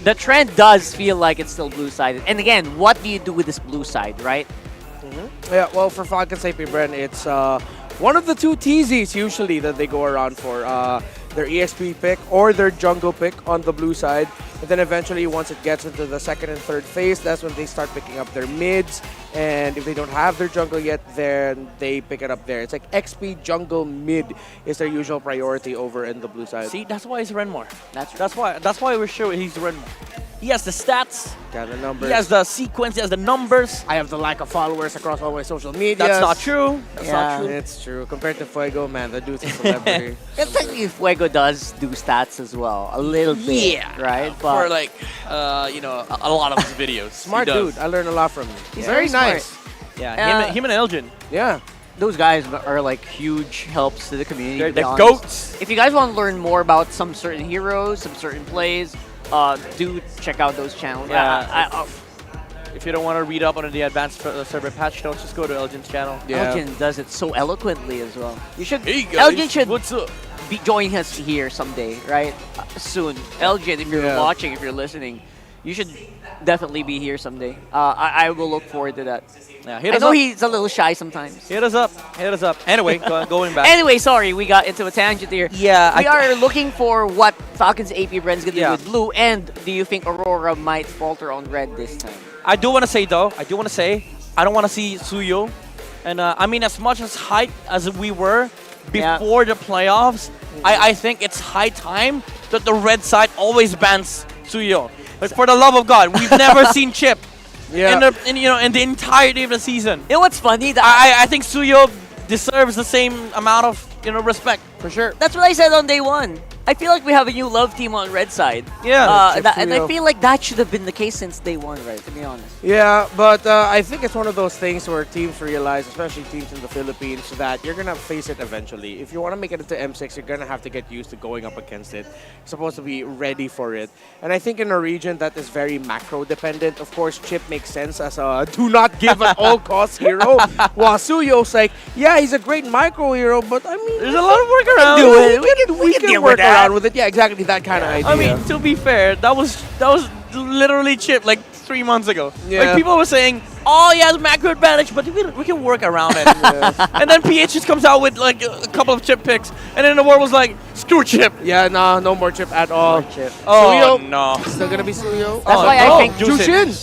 Speaker 13: the trend does feel like it's still blue-sided. And again, what do you do with this blue side, right?
Speaker 20: Yeah, well, for Falcons APBren, it's one of the 2 TZs usually that they go around for. Their EXP pick or their jungle pick on the blue side. And then eventually, once it gets into the second and third phase, that's when they start picking up their mids. And if they don't have their jungle yet, then they pick it up there. It's like XP jungle mid is their usual priority over in the blue side.
Speaker 14: See, that's why he's Renmar. That's why we're sure he's Renmar. He has the stats.
Speaker 20: Got the numbers.
Speaker 14: He has the sequence. He has the numbers.
Speaker 20: I have the lack of followers across all my social media.
Speaker 14: That's not true. That's not true.
Speaker 20: It's true. Compared to Fuego, man, the dude's a celebrity.
Speaker 13: And technically, Fuego does do stats as well, a little bit, right? But
Speaker 14: For like, you know, a lot of his videos.
Speaker 20: Smart
Speaker 14: He does.
Speaker 20: dude. I learned a lot from him.
Speaker 13: He's
Speaker 20: very
Speaker 13: very
Speaker 20: nice.
Speaker 14: Yeah, him and Elgin.
Speaker 20: Yeah.
Speaker 13: those guys are like huge helps to the community.
Speaker 14: They're
Speaker 13: to be
Speaker 14: the
Speaker 13: honest.
Speaker 14: goats.
Speaker 13: If you guys want to learn more about some certain heroes, some certain plays, do check out those channels.
Speaker 14: Yeah. If you don't want to read up on the advanced server patch notes, just go to Elgin's channel.
Speaker 13: Elgin does it so eloquently as well. You should.
Speaker 14: Hey guys,
Speaker 13: Elgin should
Speaker 14: what's up?
Speaker 13: join us here someday, right? Soon. Elgin, if you're watching, if you're listeing, you should definitely be here someday. I will look forward to that.
Speaker 14: Yeah,
Speaker 13: I know he's a little shy sometimes.
Speaker 14: Hit us up. Hit us up. Anyway, going back.
Speaker 13: Anyway, sorry, we got into a tangent here.
Speaker 14: Yeah,
Speaker 13: we are looking for what Falcons APBren's gonna do
Speaker 14: Yeah.
Speaker 13: with blue, and do you think Aurora might falter on red this time?
Speaker 14: I do want to say though, I don't want to see Suyo. And I mean, as much as hyped as we were before the playoffs, I think it's high time that the red side always bans Suyo. Like, for the love of God, we've never seen Chip in the entirety of the season.
Speaker 13: You know what's funny?
Speaker 14: I think Suyo deserves the same amount of respect for sure.
Speaker 13: That's what I said on day one. I feel like we have a new love team on red side.
Speaker 14: Yeah.
Speaker 13: And I feel like that should have been the case since day one, right? To be honest.
Speaker 20: Yeah, but I think it's one of those things where teams realize, especially teams in the Philippines, that you're going to face it eventually. If you want to make it into M6, you're going to have to get used to going up against it. You're supposed to be ready for it. And I think in a region that is very macro-dependent, of course, Chip makes sense as a do not give at all costs hero. While Suyo's like, yeah, he's a great micro hero, but I mean,
Speaker 14: there's a lot of workarounds.
Speaker 20: We can work around with it. Yeah, exactly that kind of idea.
Speaker 14: I mean, to be fair, that was literally Chip like 3 months ago.
Speaker 20: Yeah.
Speaker 14: Like people were saying, "Oh, he has macro advantage, but we can work around it." And then PH just comes out with like a couple of Chip picks, and then the world was like, "Screw Chip."
Speaker 20: Yeah, no more Chip at all.
Speaker 14: Oh
Speaker 20: Suyo,
Speaker 14: no,
Speaker 20: still gonna be Suyo.
Speaker 13: That's why I think
Speaker 14: Jushin.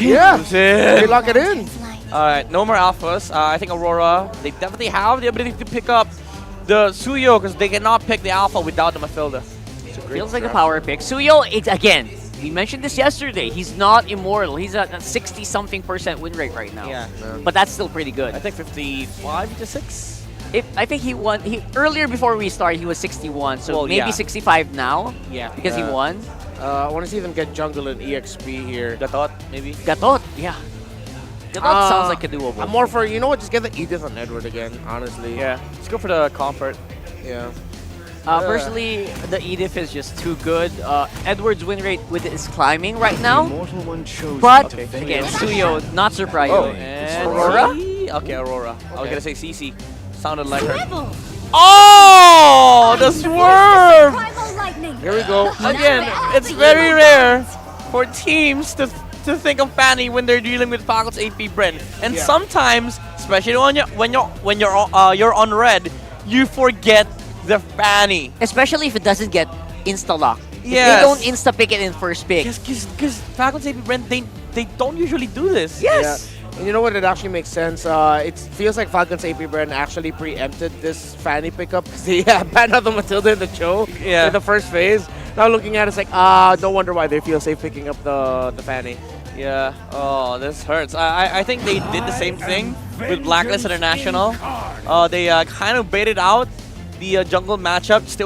Speaker 20: Yeah,
Speaker 14: Jushin.
Speaker 20: they lock it in.
Speaker 14: All right, no more alphas. I think Aurora, they definitely have the ability to pick up the Suyo because they cannot pick the alpha without the Mathilda.
Speaker 13: Feels like a power pick. Suyo, again, we mentioned this yesterday. He's not immortal. He's at a 60-something% win rate right now.
Speaker 14: Yeah.
Speaker 13: But that's still pretty good.
Speaker 14: I think 55 to 6.
Speaker 13: I think he won. Earlier before we started, he was 61. So
Speaker 14: Well,
Speaker 13: maybe
Speaker 14: yeah.
Speaker 13: 65 now.
Speaker 14: Yeah.
Speaker 13: Because he won.
Speaker 20: I want to see them get jungle and EXP here.
Speaker 14: Gatot, maybe.
Speaker 13: Gatot, yeah. Gatot sounds like a doable.
Speaker 20: I'm more for, you know what, just get the Edith on Edward again, honestly.
Speaker 14: Yeah. Let's go for the comfort.
Speaker 20: Yeah.
Speaker 13: Personally, the Edith is just too good. Edward's win rate is climbing right now. But again, Suyo, not surprising.
Speaker 14: Oh,
Speaker 13: And
Speaker 14: Aurora?
Speaker 13: C?
Speaker 14: Okay, Aurora. I was gonna say CC. Sounded like her.
Speaker 13: Oh,
Speaker 14: the swerve!
Speaker 20: Here we go.
Speaker 14: Again, it's very rare for teams to think of Fanny when they're dealing with Falcons APBren. And sometimes, especially when you're on red, you forget the Fanny.
Speaker 13: Especially if it doesn't get insta-lock.
Speaker 14: Yes.
Speaker 13: They don't insta-pick it in first pick.
Speaker 14: Because Falcons APBren, they don't usually do this.
Speaker 13: Yes.
Speaker 20: And you know what? It actually makes sense. It feels like Falcons APBren actually preempted this Fanny pickup because they banned out the Matilda in the Cho in the first phase. Now looking at it, it's like, no wonder why they feel safe picking up the Fanny.
Speaker 14: Yeah. Oh, this hurts. I think they did the same thing with Blacklist International. They kind of baited out the jungle matchup just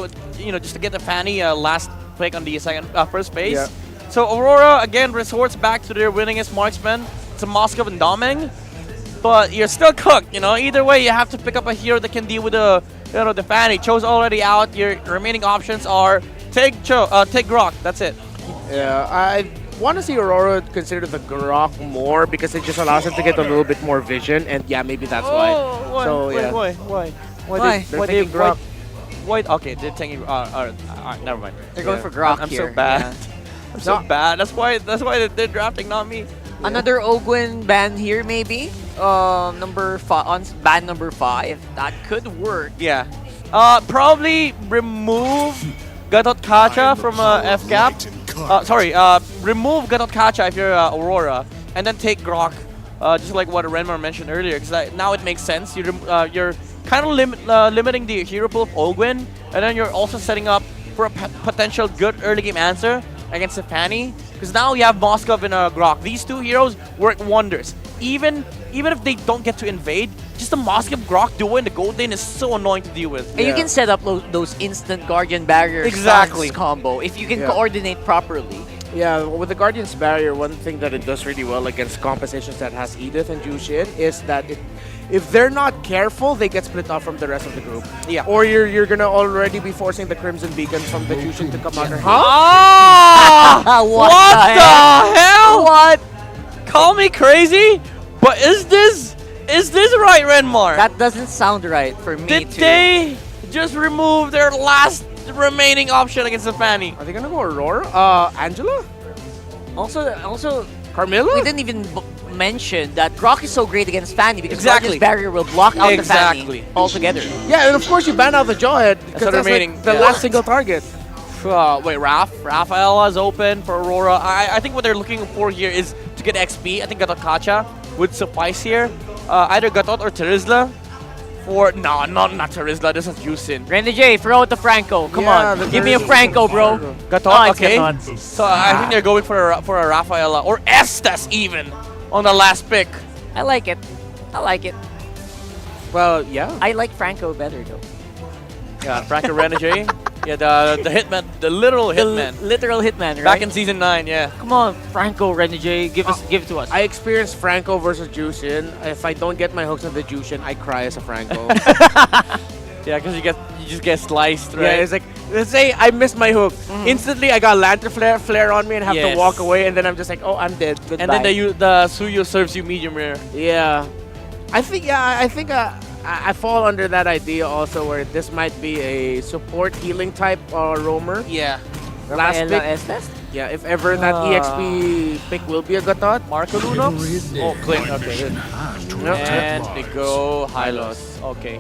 Speaker 14: to get the Fanny last pick on the first phase.
Speaker 20: Yeah.
Speaker 14: So Aurora again resorts back to their winningest marksman. It's a Moskov and Doming, but you're still cooked. Either way, you have to pick up a hero that can deal with the Fanny. Cho's already out. Your remaining options are take Grok. That's it.
Speaker 20: Yeah, I want to see Aurora consider the Grok more because it just allows him to get a little bit more vision, and yeah, maybe that's why.
Speaker 14: Why?
Speaker 20: So yeah.
Speaker 14: Why?
Speaker 20: They're taking Grok.
Speaker 14: Why? Okay, they're taking. Never mind.
Speaker 13: They're going for Grok
Speaker 14: I'm
Speaker 13: here.
Speaker 14: so bad. I'm so bad. That's why they're drafting, not me.
Speaker 13: Another Ogwin ban here, maybe. On ban number 5. That could work.
Speaker 14: Yeah. Probably remove Gatot Kacha from FCAP. Remove Gatot Kacha if you're Aurora, and then take Grok. Just like what Renmar mentioned earlier, because now it makes sense. You're kind of limiting the hero pool of Ogwin, and then you're also setting up for a potential good early game answer against the Fanny. Because now you have Moskov and Grok. These two heroes work wonders. Even if they don't get to invade, just the Moskov Grok duo in the gold lane is so annoying to deal with.
Speaker 13: And you can set up those instant Guardian Barrier stuns combo if you can coordinate properly.
Speaker 20: Yeah, with the Guardian's Barrier, one thing that it does really well against compositions that has Edith and Jushin is that if they're not careful, they get split off from the rest of the group.
Speaker 14: Yeah.
Speaker 20: Or you're gonna already be forcing the Crimson Beacons from the Jushin to come out.
Speaker 14: What the hell?
Speaker 13: What?
Speaker 14: Call me crazy, but is this right, Renmar?
Speaker 13: That doesn't sound right for me.
Speaker 14: Did they just remove their last remaining option against the Fanny?
Speaker 20: Are they gonna go Aurora? Angela?
Speaker 13: Also,
Speaker 20: Carmilla?
Speaker 13: We didn't even mention that Grok is so great against Fanny because
Speaker 14: Exactly.
Speaker 13: Guardian's Barrier will block out the Fanny altogether.
Speaker 20: Yeah, and of course you ban out the Jawhead because that's
Speaker 14: remaining.
Speaker 20: like the last single target.
Speaker 14: Wait, Rafaela is open for Aurora. I think what they're looking for here is to get XP. I think Gatot Kacha would suffice here. Either Gatot or Terizla. No, not Terizla. This is Jushin.
Speaker 13: Randy J, throw out the Franco. Come on, give me a Franco, bro.
Speaker 14: Gatot, okay. So I think they're going for a Rafaela or Estes even on the last pick.
Speaker 13: I like it.
Speaker 20: Well, yeah.
Speaker 13: I like Franco better though.
Speaker 14: Yeah, Franco Renegade. Yeah, the hitman, the literal hitman.
Speaker 13: Literal hitman, right?
Speaker 14: Back in season 9, yeah.
Speaker 13: Come on, Franco Renegade, give it to us.
Speaker 20: I experienced Franco versus Jushin. If I don't get my hooks on the Jushin, I cry as a Franco.
Speaker 14: Yeah, because you just get sliced, right?
Speaker 20: Yeah, it's like, let's say I missed my hook. Instantly, I got Lantern Flare on me and have to walk away, and then I'm just like, oh, I'm dead. Goodbye.
Speaker 14: And then the Suyo serves you medium rare.
Speaker 20: Yeah. I think I fall under that idea also where this might be a support healing type roamer.
Speaker 14: Yeah.
Speaker 20: Last pick.
Speaker 13: Estes?
Speaker 20: Yeah, if ever that EXP pick will be a Gatot.
Speaker 14: Marco Lunox? Oh, click. Okay. And they go Hylos. Okay.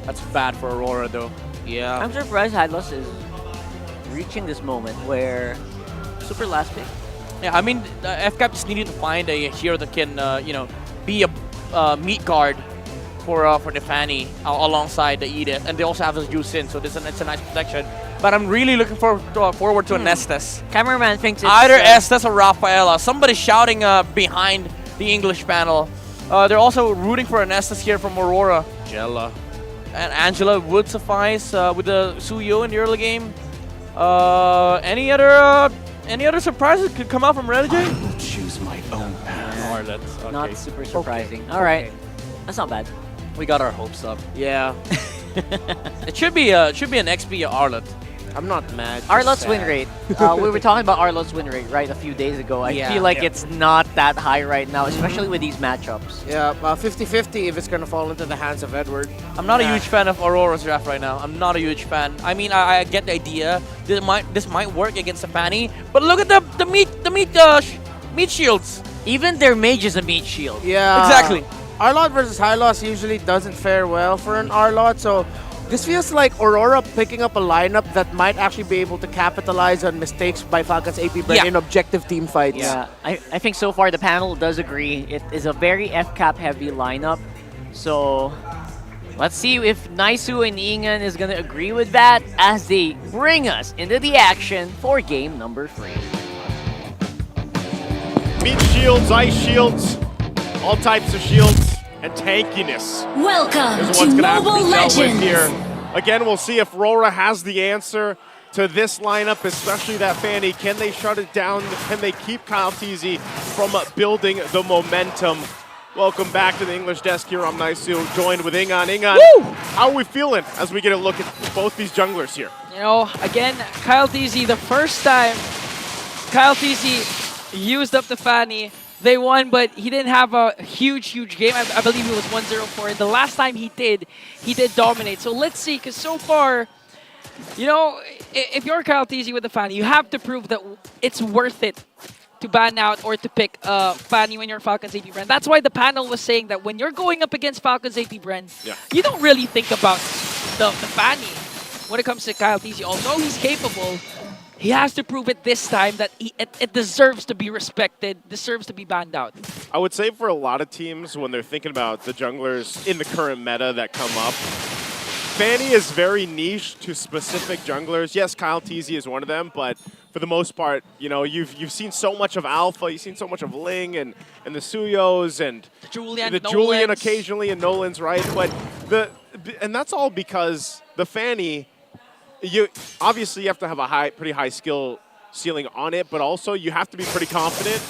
Speaker 14: That's bad for Aurora though. Yeah.
Speaker 13: I'm surprised Hylos is reaching this moment where super last pick.
Speaker 14: Yeah, I mean, FCAP just needed to find a hero that can, be a meat guard for the Fanny alongside the Edith, and they also have this Jushin, so it's a nice protection. But I'm really looking forward to an Estes.
Speaker 13: Cameraman thinks it's
Speaker 14: either Estes or Rafaela. Somebody shouting behind the English panel. They're also rooting for an Estes here from Aurora.
Speaker 20: Jella.
Speaker 14: And Angela would suffice with the Suyo in the early game. Any other surprises could come out from Renegade?
Speaker 7: I will choose my own path.
Speaker 13: Not super surprising. All right, that's not bad.
Speaker 14: We got our hopes up.
Speaker 20: Yeah.
Speaker 14: It should be an XP Arlott.
Speaker 20: I'm not mad.
Speaker 13: Arlott's win rate. We were talking about Arlott's win rate, right, a few days ago. I feel like it's not that high right now, especially with these matchups.
Speaker 20: Yeah, 50-50 if it's going to fall into the hands of Edward.
Speaker 14: I'm not a huge fan of Aurora's draft right now. I'm not a huge fan. I mean, I get the idea. This might work against the Fanny, but look at the meat shields.
Speaker 13: Even their mage is a meat shield.
Speaker 20: Yeah.
Speaker 14: Exactly.
Speaker 20: Arlott versus Hylos usually doesn't fare well for an Arlott, so this feels like Aurora picking up a lineup that might actually be able to capitalize on mistakes by Falcons APBren in objective team fights.
Speaker 13: Yeah, I think so far the panel does agree. It is a very FCAP heavy lineup. So let's see if Naisu and Ingan is going to agree with that as they bring us into the action for game number 3.
Speaker 11: Meat shields, ice shields, all types of shields, and tankiness.
Speaker 21: Welcome
Speaker 11: is
Speaker 21: to
Speaker 11: what's gonna have to
Speaker 21: Mobile
Speaker 11: be dealt with
Speaker 21: Legends.
Speaker 11: here. Again, we'll see if RORA has the answer to this lineup, especially that Fanny. Can they shut it down? Can they keep Kyle Teasy from building the momentum? Welcome back to the English desk here. I'm Naisu, joined with Ingan. Ingan, how are we feeling as we get a look at both these junglers here?
Speaker 12: You know, again, Kyle Teasy, the first time Kyle Teasy used up the Fanny, they won, but he didn't have a huge game. I believe it was 1-0-4. The last time he did dominate. So let's see, because so far, you know, if you're Kyle Teasy with the Fanny, you have to prove that it's worth it to ban out or to pick Fanny when you're Falcons APBren. That's why the panel was saying that when you're going up against Falcons APBren, you don't really think about the Fanny when it comes to Kyle Teasy. Although he's capable, he has to prove it this time that it deserves to be respected, deserves to be banned out.
Speaker 11: I would say for a lot of teams, when they're thinking about the junglers in the current meta that come up, Fanny is very niche to specific junglers. Yes, Kyle Teasy is one of them, but for the most part, you know, you've seen so much of Alpha, you've seen so much of Ling and the Suyos and
Speaker 12: the
Speaker 11: Julian occasionally and Nolan's, right? But and that's all because the Fanny, obviously you have to have a pretty high skill ceiling on it, but also you have to be pretty confident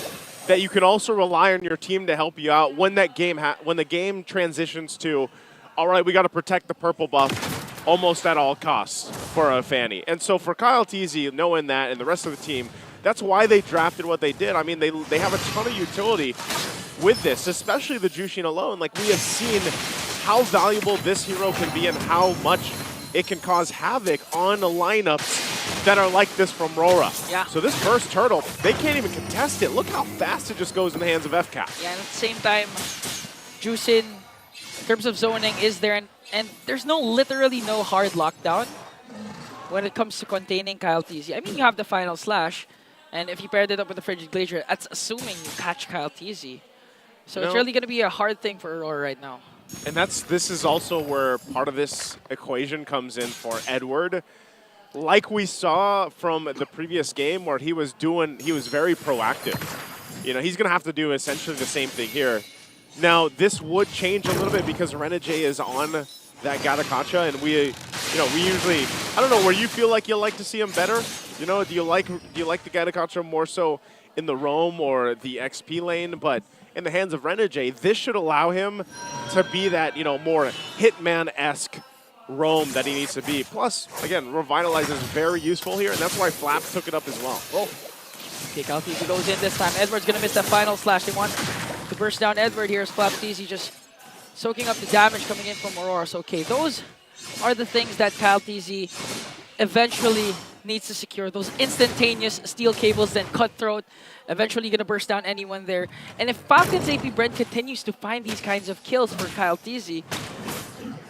Speaker 11: that you can also rely on your team to help you out when that when the game transitions to, all right, we got to protect the purple buff almost at all costs for a Fanny. And so for Kyle Teasy, knowing that, and the rest of the team, that's why they drafted what they did. I mean, they have a ton of utility with this, especially the Jushin alone. Like, we have seen how valuable this hero can be and how much it can cause havoc on the lineups that are like this from RORA.
Speaker 12: Yeah.
Speaker 11: So this first turtle, they can't even contest it. Look how fast it just goes in the hands of FCAP.
Speaker 12: Yeah, and at the same time, Jushin, in terms of zoning, is there, and there's literally no hard lockdown when it comes to containing Kyle Teasy. I mean, you have the final slash, and if you paired it up with the Frigid Glacier, that's assuming you catch Kyle Teasy. So it's really going to be a hard thing for Aurora right now.
Speaker 11: And this is also where part of this equation comes in for Edward. Like we saw from the previous game where he was very proactive. You know, he's going to have to do essentially the same thing here. Now, this would change a little bit because Renegade is on that Gatakacha, and we usually, I don't know, where you feel like you'll like to see him better. You know, do you like the Gatakacha more so in the roam or the XP lane? But in the hands of Renegade, this should allow him to be that, you know, more Hitman-esque roam that he needs to be. Plus, again, Revitalize is very useful here, and that's why Flap took it up as well.
Speaker 12: Okay, Kyle Teasy goes in this time. Edward's going to miss that final slash. They want to burst down Edward here as Flap Teasy just soaking up the damage coming in from Aurora. So, okay, those are the things that Kyle Teasy eventually needs to secure. Those instantaneous steel cables, then Cutthroat, eventually going to burst down anyone there. And if Falcons APBren continues to find these kinds of kills for Kyle Teasy,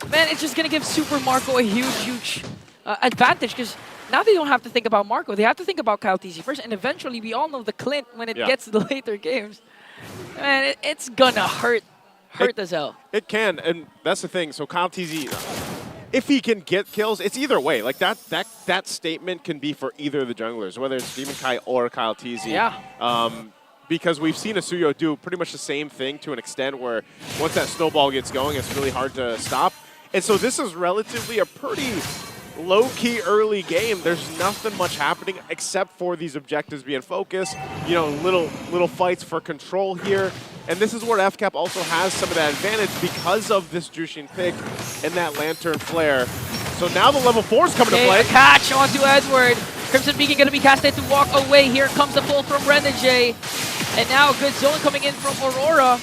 Speaker 12: man, it's just going to give Super Marco a huge advantage, because now they don't have to think about Marco. They have to think about Kyle Teasy first, and eventually we all know the Clint when it gets to the later games. Man, it's going to hurt as hell.
Speaker 11: It can, and that's the thing. So Kyle Teasy, if he can get kills, it's either way. Like that statement can be for either of the junglers, whether it's Demon Kai or Kyle Teasy.
Speaker 12: Yeah.
Speaker 11: Because we've seen Asuyo do pretty much the same thing to an extent where once that snowball gets going, it's really hard to stop. And so this is relatively a pretty low-key early game. There's nothing much happening except for these objectives being focused. You know, little fights for control here. And this is where FCAP also has some of that advantage because of this Jushin pick and that Lantern Flare. So now the level 4 is coming to play.
Speaker 12: A catch onto Edward. Crimson Beacon going to be casted to walk away. Here comes the pull from Renegade. And now a good zone coming in from Aurora.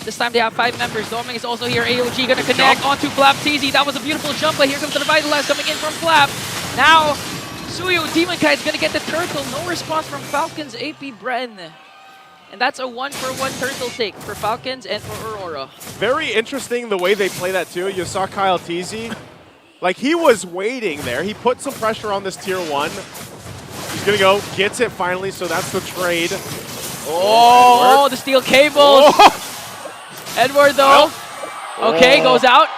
Speaker 12: This time they have 5 members. Doming is also here. AOG going to connect onto Flap TZ. That was a beautiful jump, but here comes the Revitalize coming in from Flap. Now, Suyu Demon Kite is going to get the turtle. No response from Falcons APBren. And that's a 1-for-1 turtle take for Falcons and for Aurora.
Speaker 11: Very interesting the way they play that too. You saw Kyle TZ. Like, he was waiting there. He put some pressure on this tier 1. He's going to go, gets it finally, so that's the trade.
Speaker 12: Oh, the steel cables. Oh. Edward, though. Well, okay, goes out.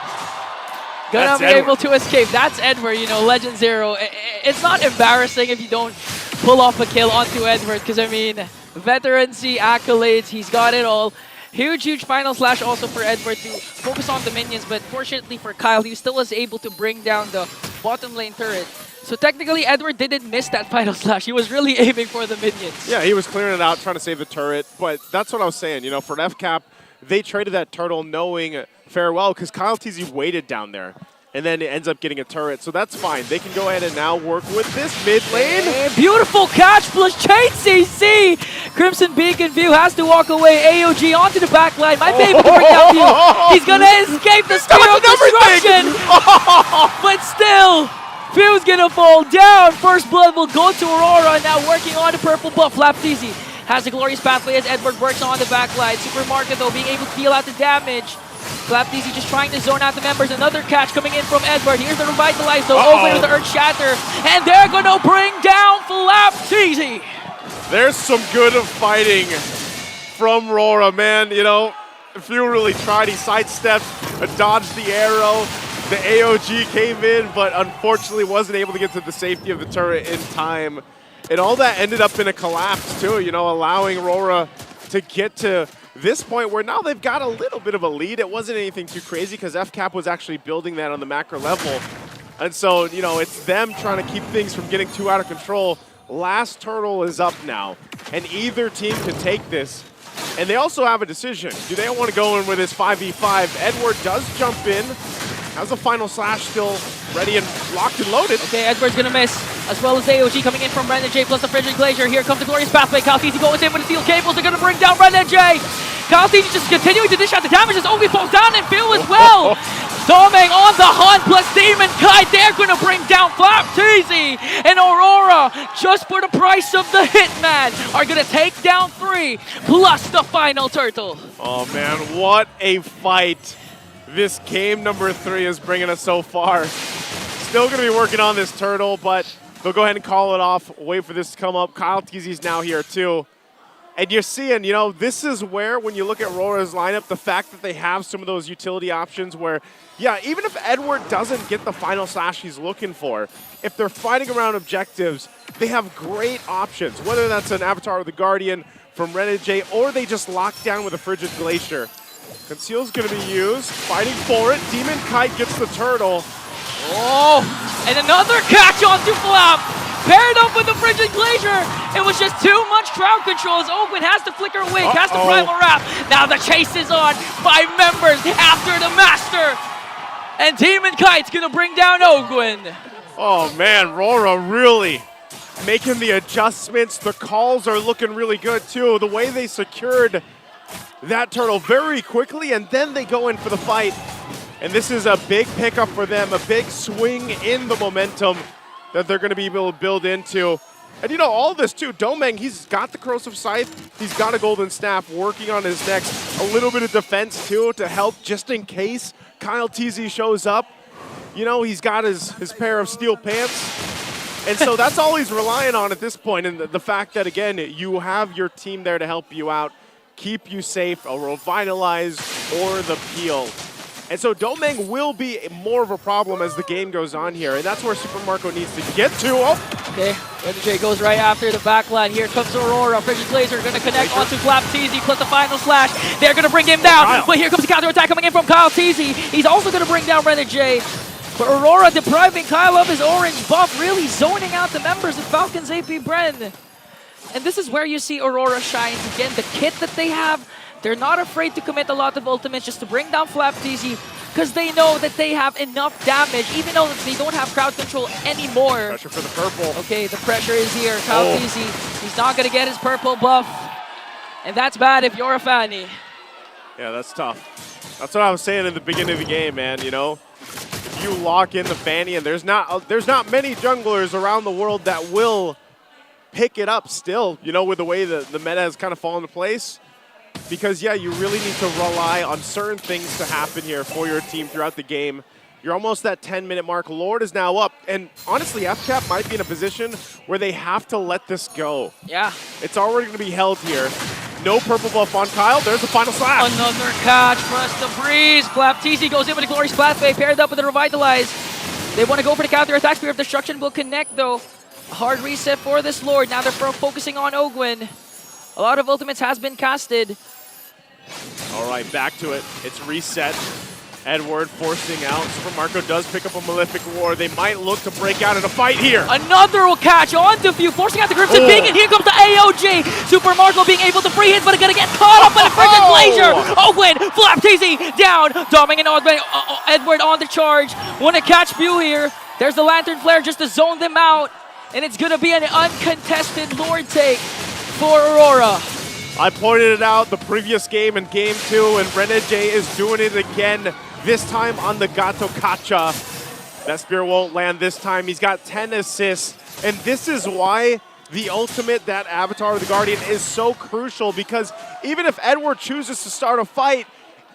Speaker 12: Gonna be able to escape. That's Edward, you know, Legend Zero. It's not embarrassing if you don't pull off a kill onto Edward, because, I mean, veterancy, accolades, he's got it all. Huge final slash also for Edward to focus on the minions, but fortunately for Kyle, he still was able to bring down the bottom lane turret. So technically, Edward didn't miss that final slash. He was really aiming for the minions.
Speaker 11: Yeah, he was clearing it out, trying to save the turret. But that's what I was saying. You know, for FCAP, they traded that turtle knowing farewell because Kyle TZ waited down there. And then it ends up getting a turret, so that's fine. They can go ahead and now work with this mid lane.
Speaker 12: And beautiful catch plus chain CC. Crimson Beacon View has to walk away. AOG onto the back line. Might be able to bring down View. He's gonna escape the spear of destruction. But still, View's gonna fall down. First blood will go to Aurora. Now working on the purple buff. Flap TZ has a glorious pathway as Edward works on the back line. Supermarket though being able to deal out the damage. Flap TZ just trying to zone out the members. Another catch coming in from Edward. Here's the Revitalize though. Over with the Earth Shatter. And they're gonna bring down Flap TZ.
Speaker 11: There's some good fighting from RORA, man. You know, Few really tried. He sidestepped, dodged the arrow. The AOG came in, but unfortunately wasn't able to get to the safety of the turret in time. And all that ended up in a collapse too, you know, allowing RORA to get to this point where now they've got a little bit of a lead. It wasn't anything too crazy because FCAP was actually building that on the macro level. And so, you know, it's them trying to keep things from getting too out of control. Last turtle is up now, and either team can take this. And they also have a decision. Do they want to go in with this 5v5? Edward does jump in. Has a final slash still ready and locked and loaded.
Speaker 12: Okay, Edward's gonna miss, as well as AOG coming in from Renegade plus the Frigid Glacier. Here comes the glorious pathway. Kyle TZ goes in with the steel cables. They're gonna bring down Renegade. Kyle TZ just continuing to dish out the damage as Ovi falls down and Phil as well. Doming on the hunt plus Demon Kite. They're gonna bring down Flap TZ. And Aurora, just for the price of the Hitman, are gonna take down 3 plus the final turtle.
Speaker 11: Oh man, what a fight. This game number 3 is bringing us so far. Still going to be working on this turtle, but they'll go ahead and call it off. Wait for this to come up. Kyle TZ's now here too. And you're seeing, you know, this is where, when you look at RORA's lineup, the fact that they have some of those utility options where, yeah, even if Edward doesn't get the final slash he's looking for, if they're fighting around objectives, they have great options, whether that's an Avatar of the Guardian from Renegade, or they just lock down with a Frigid Glacier. Conceal's going to be used, fighting for it. Demon Kite gets the turtle.
Speaker 12: Oh, and another catch onto Flap. Paired up with the Frigid Glacier. It was just too much crowd control as Owen has to flicker away, cast the Primal Wrap. Now the chase is on. 5 members after the Master. And Demon Kite's going to bring down Ogwin.
Speaker 11: Oh man, RORA really making the adjustments. The calls are looking really good too. The way they secured that turtle very quickly, and then they go in for the fight. And this is a big pickup for them, a big swing in the momentum that they're going to be able to build into. And you know, all this too, Domeng, he's got the Corrosive Scythe, he's got a Golden Staff working on his next, a little bit of defense too to help just in case Kyle TZ shows up. You know, he's got his pair of steel pants. And so that's all he's relying on at this point. And the fact that, again, you have your team there to help you out, keep you safe, a Revitalize or the Peel. And so Domeng will be more of a problem as the game goes on here, and that's where Super Marco needs to get to. Oh.
Speaker 12: Okay, Renegade goes right after the backline. Here comes Aurora. Frigid Glacier going to connect onto Flap TZ plus the final slash. They're going to bring him down, but here comes the counter attack coming in from Kyle TZ. He's also going to bring down Renegade. For Aurora, depriving Kyle of his orange buff, really zoning out the members of Falcons APBren. And this is where you see Aurora shines. Again, the kit that they have, they're not afraid to commit a lot of ultimates just to bring down FlapTZ, because they know that they have enough damage, even though they don't have crowd control anymore.
Speaker 11: Pressure for the purple.
Speaker 12: Okay, the pressure is here. Kyle TZ, he's not going to get his purple buff. And that's bad if you're a Fanny.
Speaker 11: Yeah, that's tough. That's what I was saying in the beginning of the game, man, you know? If you lock in the Fanny, and there's not many junglers around the world that will pick it up still, you know, with the way the meta has kind of fallen into place. Because, yeah, you really need to rely on certain things to happen here for your team throughout the game. You're almost that 10-minute mark. Lord is now up. And honestly, FCAP might be in a position where they have to let this go.
Speaker 12: Yeah.
Speaker 11: It's already going to be held here. No purple buff on Kyle. There's the final slash.
Speaker 12: Another catch, press the breeze. FlapTZ goes in with a Glory Splat Wave, paired up with the Revitalize. They want to go for the counter attack. Spear of Destruction will connect, though. A hard reset for this Lord. Now they're focusing on Ogwin. A lot of ultimates has been casted.
Speaker 11: All right, back to it. It's reset. Edward forcing out. Super Marco does pick up a Malefic War. They might look to break out in a fight here.
Speaker 12: Another catch onto Few, forcing out the Crimson Peak, and here comes the AOG. Super Marco being able to free hit, but gonna get caught up by the frigid Glacier. Ogwin, FlapTZ down. Doming and Edward on the charge. Want to catch Few here. There's the Lantern Flare just to zone them out. And it's gonna be an uncontested Lord take for Aurora.
Speaker 11: I pointed it out the previous game in Game 2, and Renegade is doing it again, this time on the Gato Kacha. That spear won't land this time. He's got 10 assists, and this is why the ultimate, that Avatar of the Guardian, is so crucial, because even if Edward chooses to start a fight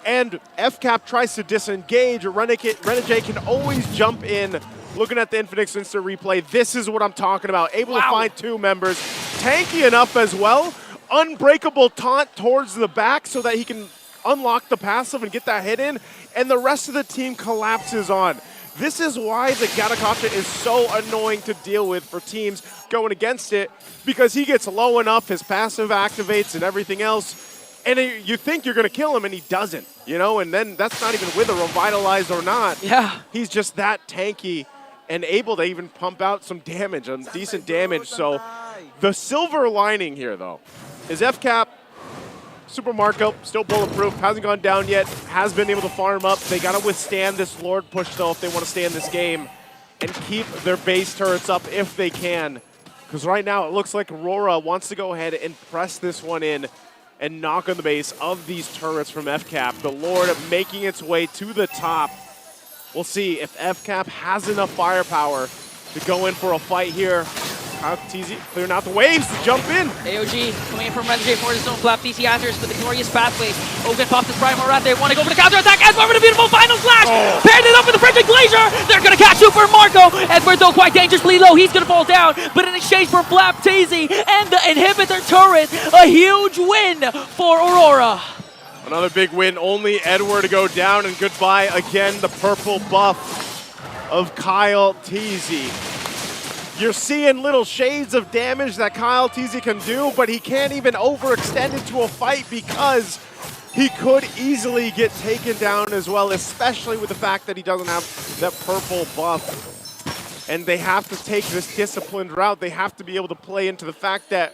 Speaker 11: and FCAP tries to disengage, Renegade can always jump in. Looking at the Infinix Instant Replay, this is what I'm talking about. Able to find two members. Tanky enough as well. Unbreakable taunt towards the back so that he can unlock the passive and get that hit in, and the rest of the team collapses on. This is why the Gatakacha is so annoying to deal with for teams going against it, because he gets low enough, his passive activates and everything else, and you think you're going to kill him, and he doesn't, you know, and then that's not even with a Revitalize or not.
Speaker 12: Yeah.
Speaker 11: He's just that tanky and able to even pump out some damage, decent damage. So the silver lining here, though, is FCAP, Super Marco, still bulletproof, hasn't gone down yet, has been able to farm up. They got to withstand this Lord push, though, if they want to stay in this game and keep their base turrets up if they can. Because right now it looks like RORA wants to go ahead and press this one in and knock on the base of these turrets from FCAP. The Lord making its way to the top. We'll see if FCAP has enough firepower to go in for a fight here. Kyle TZ clearing out the waves to jump in.
Speaker 12: AOG coming in from Renegade for his own. FlapTZ answers with the glorious pathway. Ogden pops his Primal Rat. They want to go for the counter attack. Edward with a beautiful final slash. Paired it up with the Frigid Glacier. They're going to catch Super Marco. Edward, though, quite dangerously low. He's going to fall down. But in exchange for FlapTZ and the inhibitor turret, a huge win for Aurora.
Speaker 11: Another big win. Only Edward to go down, and goodbye again, the purple buff of Kyle TZ. You're seeing little shades of damage that Kyle TZ can do, but he can't even overextend into a fight because he could easily get taken down as well, especially with the fact that he doesn't have that purple buff. And they have to take this disciplined route. They have to be able to play into the fact that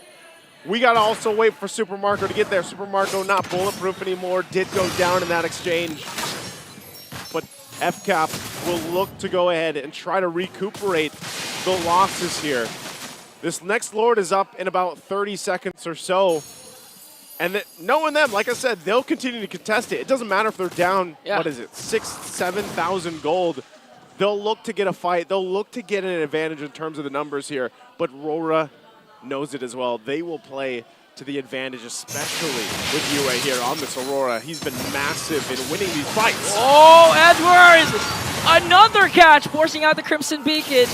Speaker 11: we got to also wait for Super Marco to get there. Super Marco not bulletproof anymore, did go down in that exchange. But FCAP will look to go ahead and try to recuperate the losses here. This next Lord is up in about 30 seconds or so. And knowing them, like I said, they'll continue to contest it. It doesn't matter if they're down, what is it, 6,000, 7,000 gold. They'll look to get a fight. They'll look to get an advantage in terms of the numbers here. But RORA knows it as well. They will play to the advantage, especially with UA here on this Aurora. He's been massive in winning these fights.
Speaker 12: Oh, Edwards! Another catch, forcing out the Crimson Beacon.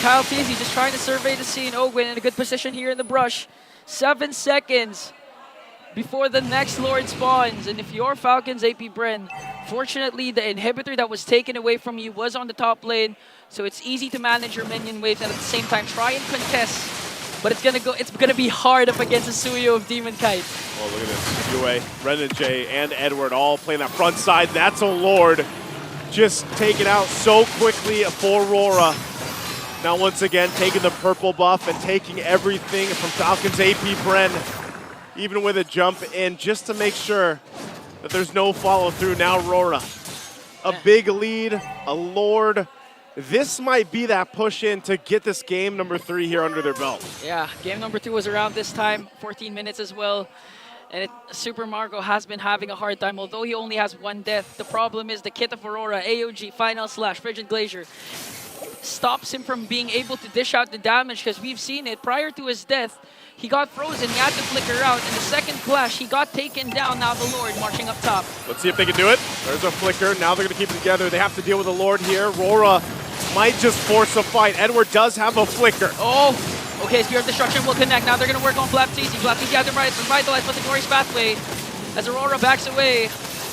Speaker 12: Kyle TZ just trying to survey the scene. Ogwin in a good position here in the brush. 7 seconds before the next Lord spawns. And if you're Falcons APBren, fortunately the inhibitor that was taken away from you was on the top lane, so it's easy to manage your minion waves and at the same time try and contest. But it's gonna be hard up against the Suyo of Demon Kite.
Speaker 11: Oh, look at this. UA, Renegade, and Edward all playing that front side. That's a Lord. just taken out so quickly for Aurora. Now once again taking the purple buff and taking everything from Falcons APBren, even with a jump in, just to make sure that there's no follow through. Now Aurora, a big lead, a Lord. This might be that push in to get this game number 3 here under their belt.
Speaker 12: Yeah, game number 2 was around this time, 14 minutes as well. And Super Marco has been having a hard time, although he only has 1 death. The problem is the kit of Aurora, AOG, Final Slash, Frigid Glacier, stops him from being able to dish out the damage, because we've seen it prior to his death. He got frozen, he had to flicker out. In the second flash, he got taken down. Now the Lord marching up top.
Speaker 11: Let's see if they can do it. There's a flicker. Now they're going to keep it together. They have to deal with the Lord here. Aurora might just force a fight. Edward does have a flicker.
Speaker 12: Oh, okay, Spear of Destruction will connect. Now they're going to work on Flapteezy. Flapteezy has to revitalize but the Glorious Pathway. As Aurora backs away,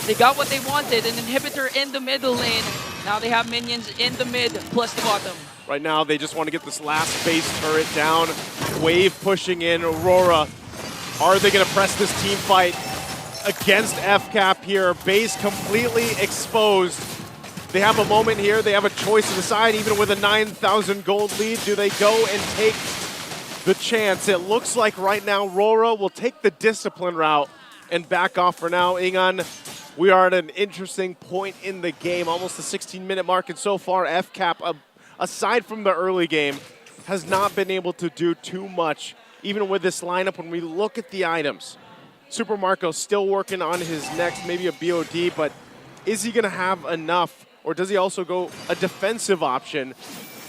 Speaker 12: they got what they wanted. An inhibitor in the middle lane. Now they have minions in the mid plus the bottom.
Speaker 11: Right now, they just want to get this last base turret down. Wave pushing in. Aurora, are they going to press this team fight against FCAP here? Base completely exposed. They have a moment here. They have a choice to decide, even with a 9,000 gold lead. Do they go and take the chance? It looks like right now Aurora will take the discipline route and back off for now. Ingan, we are at an interesting point in the game, almost the 16-minute mark, and so far FCAP, aside from the early game, has not been able to do too much, even with this lineup. When we look at the items, Super Marco still working on his next, maybe a BOD, but is he going to have enough? Or does he also go a defensive option?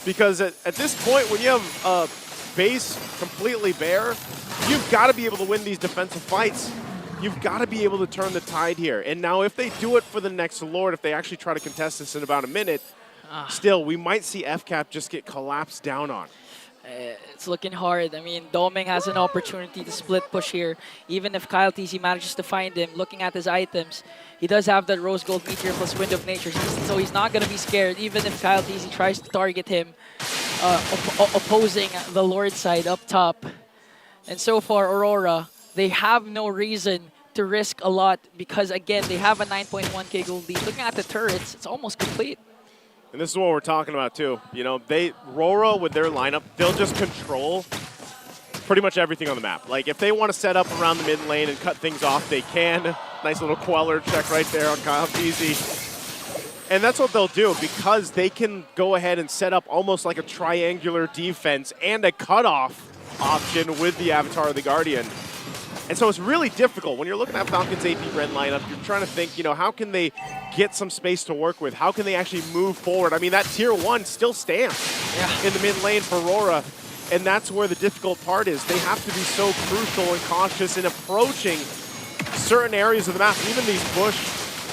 Speaker 11: Because at this point, when you have a base completely bare, you've got to be able to win these defensive fights. You've got to be able to turn the tide here. And now if they do it for the next Lord, if they actually try to contest this in about a minute, still, we might see FCAP just get collapsed down on.
Speaker 12: It's looking hard. I mean, Doming has an opportunity to split push here. Even if Kyle TZ manages to find him, looking at his items, he does have that Rose Gold Meteor plus Wind of Nature, so he's not going to be scared, even if Kyle TZ tries to target him, opposing the Lord side up top. And so far, Aurora, they have no reason to risk a lot because, again, they have a 9.1k gold lead. Looking at the turrets, it's almost complete.
Speaker 11: And this is what we're talking about too. You know, RORA with their lineup, they'll just control pretty much everything on the map. Like if they want to set up around the mid lane and cut things off, they can. Nice little Queller check right there on Kyle TZ. And that's what they'll do because they can go ahead and set up almost like a triangular defense and a cutoff option with the Avatar of the Guardian. And so it's really difficult when you're looking at Falcons APBren lineup. You're trying to think, you know, how can they get some space to work with? How can they actually move forward? I mean, that tier 1 still stands in the mid lane for Aurora. And that's where the difficult part is. They have to be so crucial and cautious in approaching certain areas of the map. Even these bush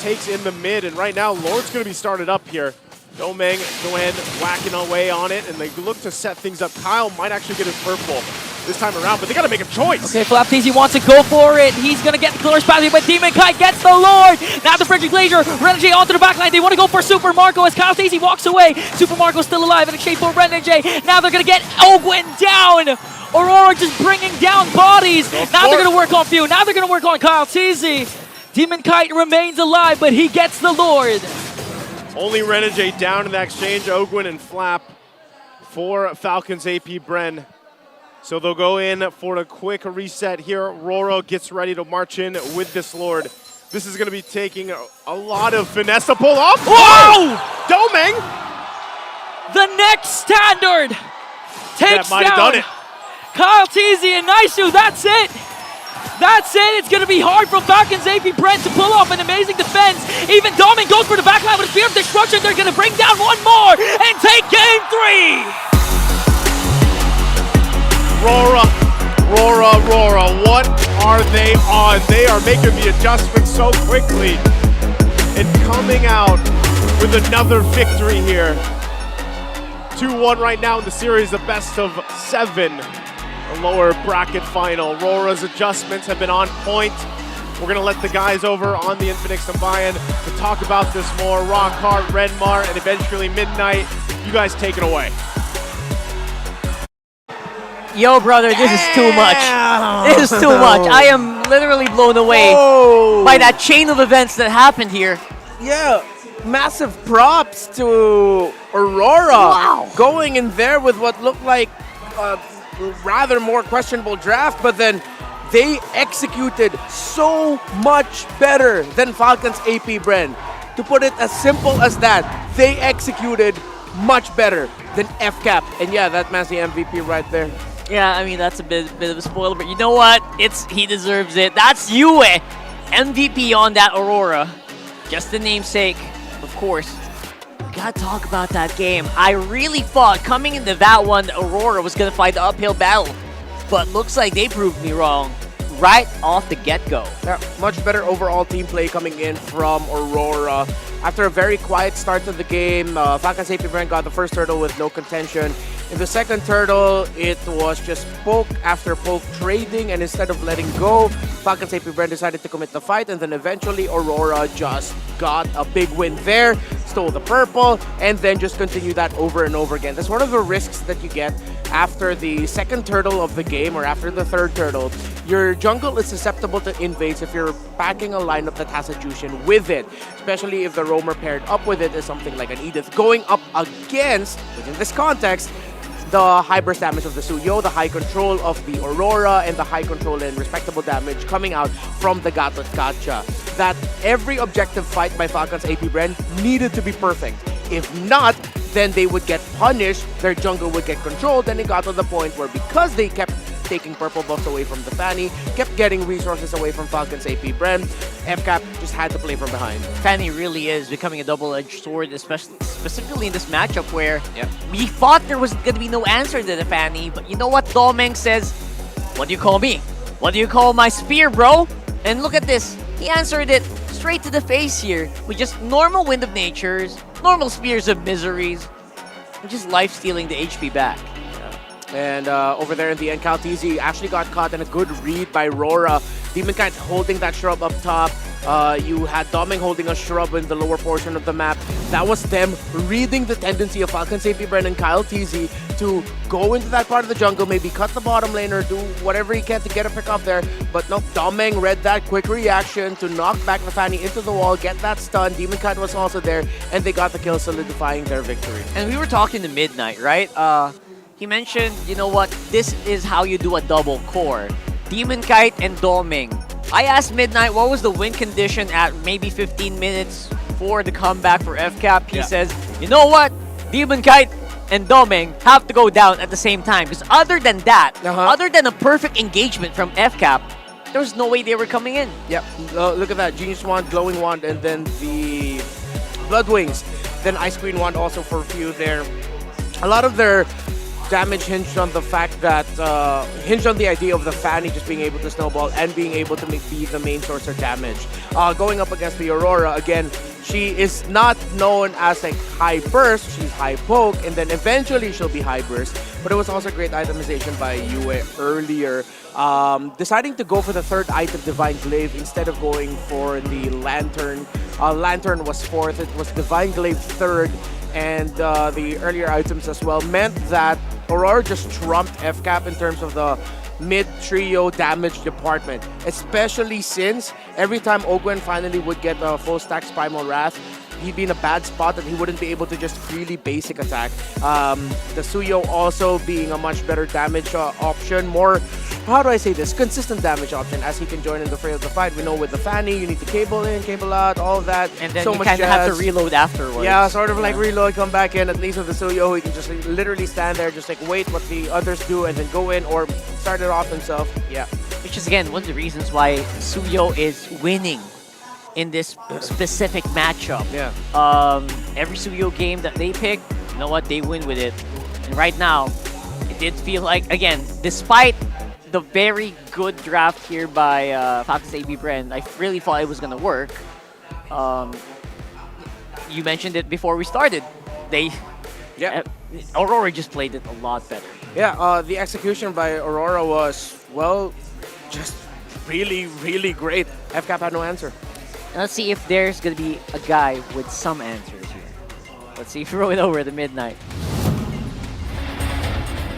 Speaker 11: takes in the mid. And right now, Lord's going to be started up here. Domeng go ahead, whacking away on it. And they look to set things up. Kyle might actually get his purple this time around, but they gotta make a choice.
Speaker 12: Okay, Flapteezy wants to go for it. He's gonna get the Glorious Pathway, but Demon Kite gets the Lord. Now the Frigid Glacier, Renegade onto the backline. They want to go for Super Marco as Kyle TZ walks away. Super Marco's still alive in exchange for Renegade. Now they're gonna get Ogwin down. Aurora just bringing down bodies. Now they're gonna work on Few. Now they're gonna work on Kyle TZ. Demon Kite remains alive, but he gets the Lord.
Speaker 11: Only Renegade down in that exchange. Ogwin and Flap for Falcons APBren. So they'll go in for a quick reset here. Aurora gets ready to march in with this Lord. This is going to be taking a lot of finesse to pull off. Whoa! Domeng!
Speaker 12: The next standard takes
Speaker 11: that might have
Speaker 12: down
Speaker 11: done it.
Speaker 12: Kyle TZ and Naisu. That's it. That's it. It's going to be hard for Falcons APBren to pull off an amazing defense. Even Domeng goes for the backline with a Spear of Destruction. They're going to bring down one more and take game 3.
Speaker 11: RORA, what are they on? They are making the adjustments so quickly and coming out with another victory here. 2-1 right now in the series, the best of 7, the lower bracket final. RORA's adjustments have been on point. We're gonna let the guys over on the Infinix and Buy-In to talk about this more. Rockhart, Redmar, and eventually Midnight. You guys take it away.
Speaker 13: Yo, brother, this is too much. This is too much. I am literally blown away by that chain of events that happened here.
Speaker 14: Yeah,
Speaker 20: massive props to Aurora going in there with what looked like a rather more questionable draft, but then they executed so much better than Falcons APBren. To put it as simple as that, they executed much better than FCAP. And yeah, that man's the MVP right there.
Speaker 13: Yeah, I mean, that's a bit of a spoiler, but you know what? He deserves it. That's Yue, MVP on that Aurora. Just the namesake, of course. Gotta talk about that game. I really thought coming into that one, Aurora was gonna fight the uphill battle, but looks like they proved me wrong right off the get-go.
Speaker 20: Yeah, much better overall team play coming in from Aurora. After a very quiet start to the game, Falcons APBren got the first turtle with no contention. In the second turtle, it was just poke after poke trading, and instead of letting go, Falcons APBren decided to commit the fight, and then eventually Aurora just got a big win there, stole the purple, and then just continued that over and over again. That's one of the risks that you get after the second turtle of the game or after the third turtle. Your jungle is susceptible to invades if you're packing a lineup that has a Jushin with it, especially if the roamer paired up with it is something like an Edith going up against, within this context, the high burst damage of the Suyo, the high control of the Aurora, and the high control and respectable damage coming out from the Gatot Kacha. That every objective fight by Falcons APBren needed to be perfect. If not, then they would get punished, their jungle would get controlled, and it got to the point where because they kept taking purple buffs away from the Fanny, kept getting resources away from Falcons APBren, FCAP just had to play from behind.
Speaker 13: Fanny really is becoming a double-edged sword, specifically in this matchup where we thought there was going to be no answer to the Fanny, but you know what Domeng says? What do you call me? What do you call my spear, bro? And look at this. He answered it straight to the face here with just normal Wind of Natures, normal Spears of Miseries, and just life-stealing the HP back.
Speaker 20: And over there in the end, Calteezy actually got caught in a good read by RORA. Demonkite holding that shrub up top. You had Domeng holding a shrub in the lower portion of the map. That was them reading the tendency of Falcons APBren and Calteezy to go into that part of the jungle, maybe cut the bottom lane or do whatever he can to get a pick up there. But no, Domeng read that quick reaction to knock back the Fanny into the wall, get that stun. Demonkite was also there, and they got the kill, solidifying their victory.
Speaker 13: And we were talking to Midnight, right? He mentioned, you know what, this is how you do a double core. Demonkite and Domeng. I asked Midnight what was the win condition at maybe 15 minutes for the comeback for FCAP. He says, you know what, Demonkite and Domeng have to go down at the same time. Because other than that, other than a perfect engagement from FCAP, there was no way they were coming in.
Speaker 20: Yep, look at that, Genius Wand, Glowing Wand, and then the Blood Wings. Then Ice Queen Wand also for a few there. A lot of their damage hinged on the fact that, hinged on the idea of the Fanny just being able to snowball and being able to be the main source of damage. Going up against the Aurora, again, she is not known as a high burst, she's high poke, and then eventually she'll be high burst. But it was also great itemization by Yue earlier. Deciding to go for the third item, Divine Glaive, instead of going for the Lantern. Lantern was fourth, it was Divine Glaive third. And the earlier items as well meant that Aurora just trumped FCAP in terms of the mid-trio damage department, especially since every time Ogwen finally would get a full stack Primal Wrath, he'd be in a bad spot that he wouldn't be able to just freely basic attack. The Suyo also being a much better damage option, more, how do I say this, consistent damage option as he can join in the fray of the fight. We know with the Fanny, you need to cable in, cable out, all of that.
Speaker 13: And then
Speaker 20: so
Speaker 13: you
Speaker 20: much
Speaker 13: kind of have to
Speaker 20: jazz.
Speaker 13: reload afterwards.
Speaker 20: Yeah, sort of like reload, come back in. At least with the Suyo, he can just literally stand there, just like wait what the others do and then go in or start it off himself. Yeah.
Speaker 13: Which is, again, one of the reasons why Suyo is winning in this specific matchup.
Speaker 20: Yeah.
Speaker 13: Every Suyo game that they pick, you know what, they win with it. And right now, it did feel like, again, despite the very good draft here by Falcons APBren, I really thought it was going to work. You mentioned it before we started. Aurora just played it a lot better.
Speaker 20: Yeah, the execution by Aurora was, well, just really, really great. FCAP had no answer.
Speaker 13: Let's see if there's going to be a guy with some answers here. Let's see if we roll it over the Midnight.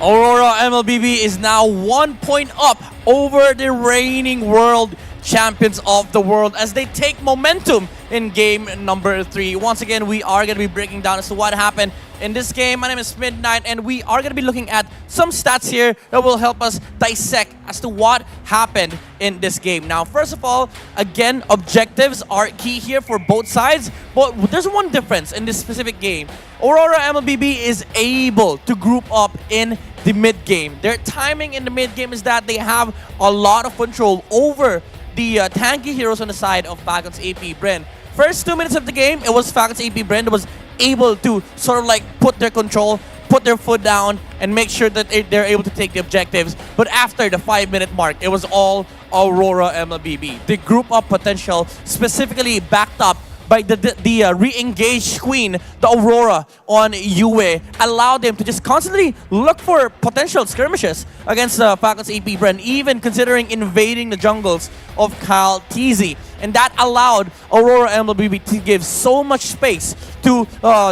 Speaker 14: Aurora MLBB is now 1 point up over the reigning world champions of the world as they take momentum in game number 3. Once again, we are going to be breaking down as to what happened in this game. My name is Midnight, and we are going to be looking at some stats here that will help us dissect as to what happened in this game. Now, first of all, again, objectives are key here for both sides, but there's one difference in this specific game. Aurora MLBB is able to group up in the mid-game. Their timing in the mid-game is that they have a lot of control over the tanky heroes on the side of Falcons APBren. First 2 minutes of the game, it was Falcons APBren that was able to sort of like put their control, put their foot down, and make sure that they're able to take the objectives. But after the 5-minute mark, it was all Aurora MLBB. The group up potential, specifically backed up by the re-engaged queen, the Aurora on Yue, allowed them to just constantly look for potential skirmishes against Falcons APBren, even considering invading the jungles of Kyle TZ. And that allowed Aurora MLBB to give so much space to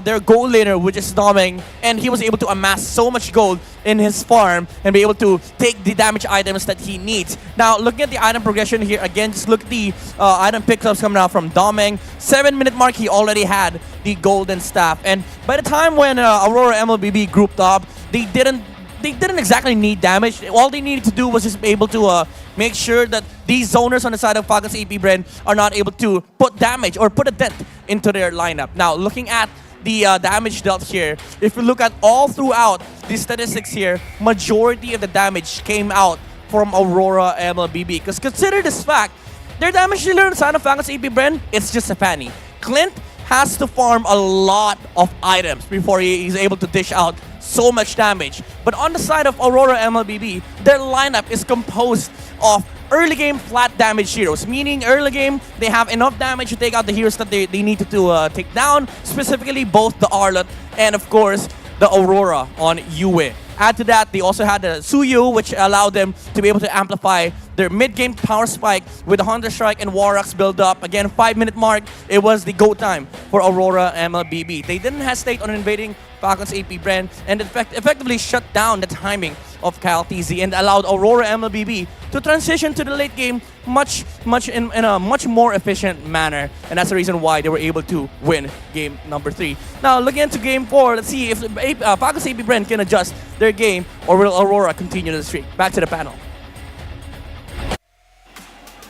Speaker 14: their gold laner, which is Doming, and he was able to amass so much gold in his farm and be able to take the damage items that he needs. Now, looking at the item progression here, again, just look at the item pickups coming out from Doming. 7-minute mark, he already had the golden staff. And by the time when Aurora MLBB grouped up, they didn't exactly need damage. All they needed to do was just be able to make sure that these zoners on the side of Falcons APBren are not able to put damage or put a dent into their lineup. Now, looking at the damage dealt here, if you look at all throughout the statistics here, majority of the damage came out from Aurora MLBB. Because consider this fact, their damage dealer on the side of Falcons APBren, it's just a Fanny. Clint has to farm a lot of items before he's able to dish out so much damage. But on the side of Aurora MLBB, their lineup is composed of early game flat damage heroes, meaning early game they have enough damage to take out the heroes that they need to take down, specifically both the Arlot and of course the Aurora on Yue. Add to that, they also had the Suyu, which allowed them to be able to amplify their mid-game power spike with the Hunter Strike and Warrock's build up. Again, 5-minute mark, it was the go time for Aurora MLBB. They didn't hesitate on invading Falcons APBren and effectively shut down the timing of Kyle TZ and allowed Aurora MLBB to transition to the late game in a much more efficient manner. And that's the reason why they were able to win game number 3. Now, looking into game 4, let's see if Falcons APBren can adjust their game or will Aurora continue the streak. Back to the panel.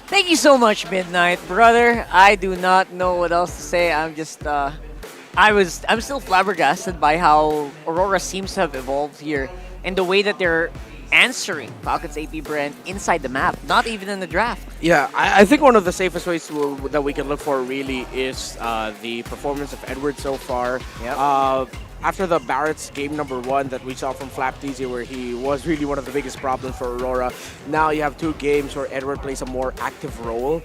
Speaker 13: Thank you so much, Midnight. Brother, I do not know what else to say. I'm just, I'm still flabbergasted by how Aurora seems to have evolved here and the way that they're answering Falcons APBren inside the map, not even in the draft.
Speaker 20: Yeah, I think one of the safest ways that we can look for really is the performance of Edward so far.
Speaker 13: Yep.
Speaker 20: After the Barrett's game number 1 that we saw from FlapTZ, where he was really one of the biggest problems for Aurora, now you have 2 games where Edward plays a more active role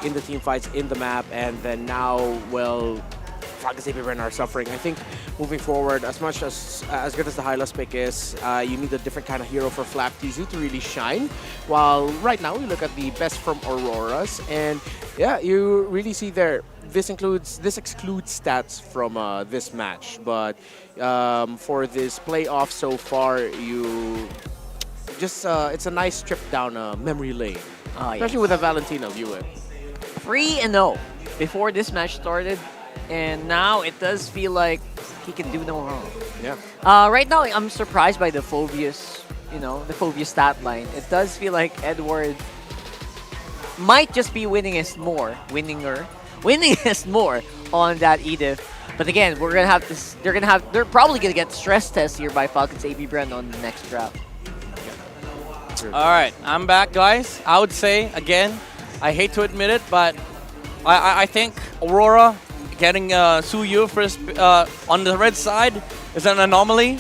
Speaker 20: in the team fights in the map, and then now, well, Falcons APBren are suffering. I think moving forward, as much as good as the Hylas pick is, you need a different kind of hero for FlapTZ to really shine. While right now we look at the best from Auroras, and yeah, you really see there. This excludes stats from this match, but for this playoff so far, you just it's a nice trip down memory lane, especially with a Valentino view it.
Speaker 13: 3-0 before this match started. And now it does feel like he can do no wrong.
Speaker 20: Yeah.
Speaker 13: Right now, I'm surprised by the Phobius, the Phobius stat line. It does feel like Edward might just be winningest more on that Edith. But again, we're gonna have this. They're probably gonna get stress tests here by Falcons APBren on the next draft.
Speaker 14: All right, I'm back, guys. I would say again, I hate to admit it, but I think Aurora getting Suyu first on the red side is an anomaly.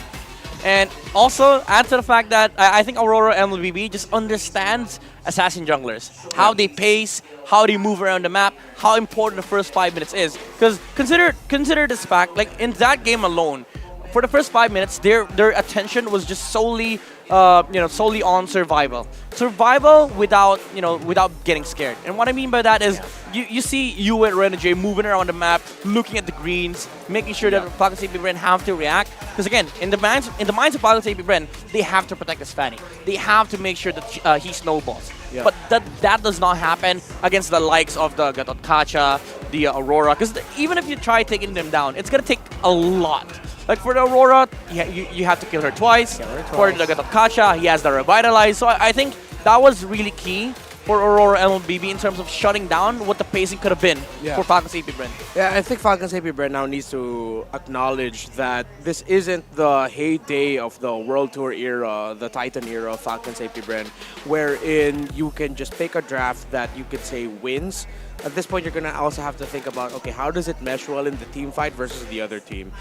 Speaker 14: And also add to the fact that I think Aurora MLBB just understands assassin junglers, how they pace, how they move around the map, how important the first 5 minutes is. Because consider this fact, like in that game alone, for the first 5 minutes, their attention was just solely solely on survival. Survival without getting scared. And what I mean by that is you see you and Renegade moving around the map, looking at the greens, making sure that Falcons APBren have to react. Because again, in the minds of Falcons APBren, they have to protect his Fanny. They have to make sure that he snowballs.
Speaker 20: Yeah.
Speaker 14: But that does not happen against the likes of the Gatot Kacha, the Aurora. Because even if you try taking them down, it's gonna take a lot. Like for the Aurora, you have to kill her twice. For the Gatot Kacha, he has the Revitalize. So I think that was really key for Aurora MLBB in terms of shutting down what the pacing could have been for Falcons APBren.
Speaker 20: Yeah, I think Falcons APBren now needs to acknowledge that this isn't the heyday of the World Tour era, the Titan era of Falcons APBren, wherein you can just pick a draft that you could say wins. At this point, you're going to also have to think about, okay, how does it mesh well in the team fight versus the other team?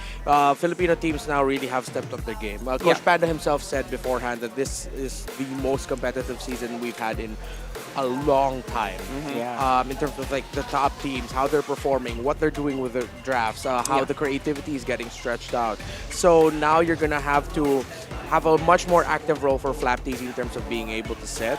Speaker 20: Filipino teams now really have stepped up their game. Coach Panda himself said beforehand that this is the most competitive season we've had in a long time. In terms of like the top teams, how they're performing, what they're doing with the drafts, how the creativity is getting stretched out. So now you're going to have a much more active role for FlapTZ in terms of being able to set.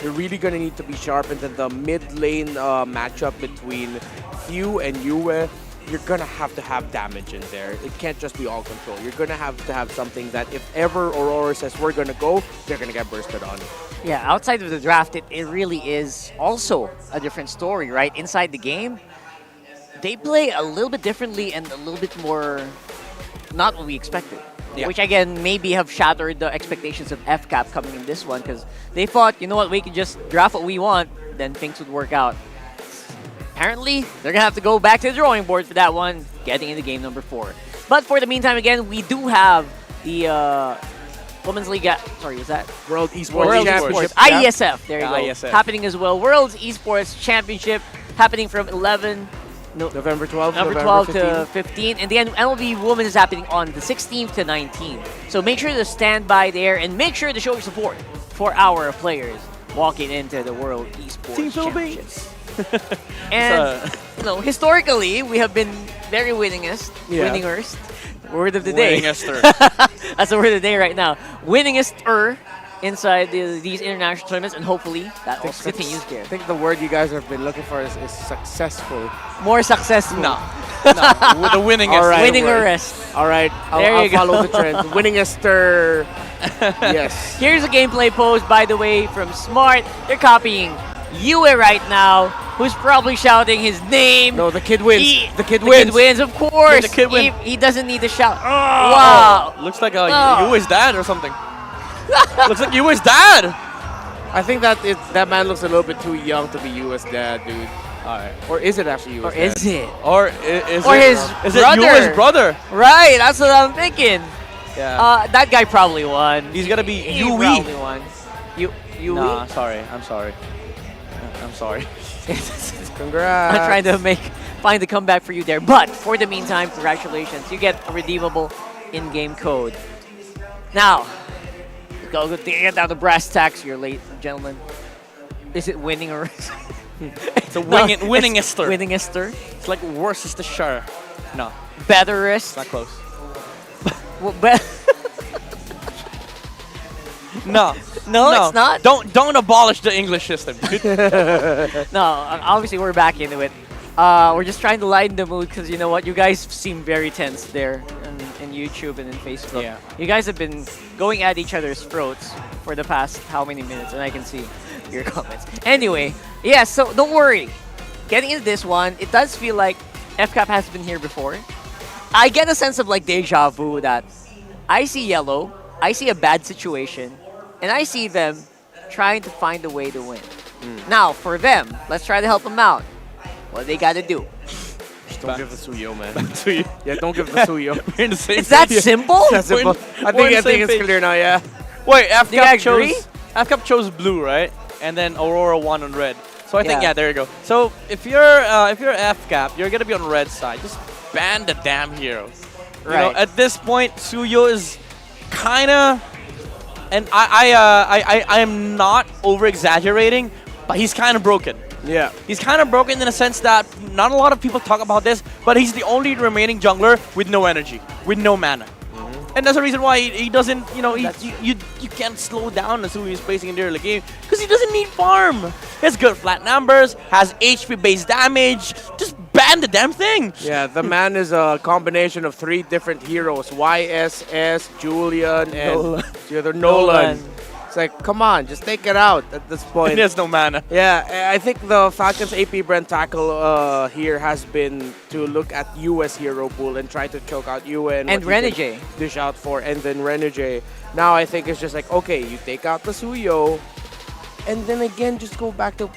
Speaker 20: You're really going to need to be sharp, and then the mid lane matchup between Few and Yue, you're going to have damage in there. It can't just be all control. You're going to have something that if ever Aurora says we're going to go, they're going to get bursted on.
Speaker 13: Yeah, outside of the draft, it really is also a different story, right? Inside the game, they play a little bit differently and a little bit more not what we expected. Which again, maybe have shattered the expectations of FCAP coming in this one, because they thought, you know what, we can just draft what we want, then things would work out. Apparently, they're going to have to go back to the drawing board for that one, getting into game number 4. But for the meantime, again, we do have the Women's League, sorry, was that?
Speaker 20: World Esports
Speaker 13: World
Speaker 20: Championship.
Speaker 13: Esports. IESF, there you go.
Speaker 20: IESF.
Speaker 13: Happening as well. World's Esports Championship happening from
Speaker 20: November 12th,
Speaker 13: November 12th to 15. And the MLB Women is happening on the 16th to 19th. So make sure to stand by there and make sure to show your support for our players walking into the World Esports Championships. And, historically, we have been very winningest. Word of the day.
Speaker 14: Winningester.
Speaker 13: That's the word of the day right now. Winningester inside these international tournaments, and hopefully that also continues there.
Speaker 20: I think the word you guys have been looking for is successful.
Speaker 13: More successful.
Speaker 14: No. With the winningest.
Speaker 20: All right.
Speaker 13: Winningest.
Speaker 20: All right. I'll follow the trend. Winningester. Yes.
Speaker 13: Here's a gameplay pose, by the way, from Smart. They're copying Yue right now, who's probably shouting his name.
Speaker 20: No, the kid wins.
Speaker 13: The kid wins, of course.
Speaker 14: The kid wins.
Speaker 13: He doesn't need to shout. Wow.
Speaker 14: Looks like Yue's dad or something. Looks like Yue's dad.
Speaker 20: I think that man looks a little bit too young to be Yue's dad, dude.
Speaker 14: All right.
Speaker 20: Or is it actually Yue's dad?
Speaker 13: Is it?
Speaker 14: Or is
Speaker 13: his brother?
Speaker 14: Yue's brother?
Speaker 13: Right, that's what I'm thinking.
Speaker 14: Yeah.
Speaker 13: That guy probably won.
Speaker 14: He's gonna be
Speaker 13: He
Speaker 14: Yue.
Speaker 13: probably won. Yue?
Speaker 14: Nah, sorry. I'm sorry.
Speaker 20: Congrats.
Speaker 13: I'm trying to find the comeback for you there. But for the meantime, congratulations. You get a redeemable in-game code. Now, go get down the brass tacks here, ladies and gentlemen. Is it winning or...
Speaker 14: It's a winningester.
Speaker 13: Winningester.
Speaker 14: It's like Worcestershire. No.
Speaker 13: Betterest.
Speaker 14: Not close.
Speaker 13: No, it's not.
Speaker 14: Don't abolish the English system, dude.
Speaker 13: No, obviously we're back into it. We're just trying to lighten the mood because you know what? You guys seem very tense there in YouTube and in Facebook.
Speaker 14: Yeah.
Speaker 13: You guys have been going at each other's throats for the past how many minutes, and I can see your comments. Anyway, yeah, so don't worry. Getting into this one, it does feel like FCAP has been here before. I get a sense of like deja vu that I see yellow, I see a bad situation, and I see them trying to find a way to win. Now, for them, let's try to help them out. What they got to do?
Speaker 20: Just don't give the Suyo, man. Yeah, don't give the Suyo.
Speaker 14: We're in the same
Speaker 13: Is that simple?
Speaker 20: That's simple. I think it's clear now, yeah.
Speaker 14: Wait,
Speaker 13: Do you agree?
Speaker 14: FCAP chose blue, right? And then Aurora won on red. So I think, yeah, there you go. So if you're FCAP, you're gonna be on red side. Just ban the damn heroes. You know, at this point, Suyo is kinda, and I am not over exaggerating, but he's kind of broken.
Speaker 20: Yeah.
Speaker 14: He's kind of broken in the sense that not a lot of people talk about this, but he's the only remaining jungler with no energy, with no mana. And that's the reason why he doesn't, you can't slow down as he's placing in the early game because he doesn't need farm. He has good flat numbers, has HP-based damage. Just ban the damn thing.
Speaker 20: Yeah, the man is a combination of 3 different heroes: YSS, Julian, and the other Nolan. It's like, come on, just take it out at this point.
Speaker 14: He has no mana.
Speaker 20: Yeah, I think the Falcons APBren tackle here has been to look at US hero pool and try to choke out UN.
Speaker 13: And Renegade.
Speaker 20: Dish out for, and then Renegade. Now I think it's just like, okay, you take out the Suyo, and then again, just go back to...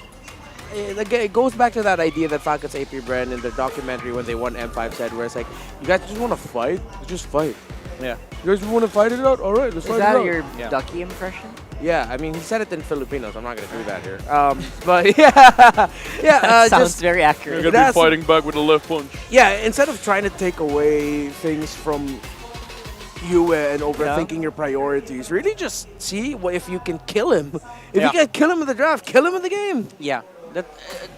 Speaker 20: Again, it goes back to that idea that Falcons APBren in the documentary when they won M5 said, where it's like, you guys just want to fight? Just fight.
Speaker 14: Yeah.
Speaker 20: You guys want to fight it out? All right, let's fight it out.
Speaker 13: Is that your Ducky impression?
Speaker 20: Yeah, I mean, he said it in Filipino, so I'm not going to do that here. But yeah,
Speaker 13: sounds very accurate.
Speaker 14: You're going to be fighting back with a left punch.
Speaker 20: Yeah, instead of trying to take away things from you and overthinking your priorities, really just see if you can kill him. If you can kill him in the draft, kill him in the game.
Speaker 14: Yeah,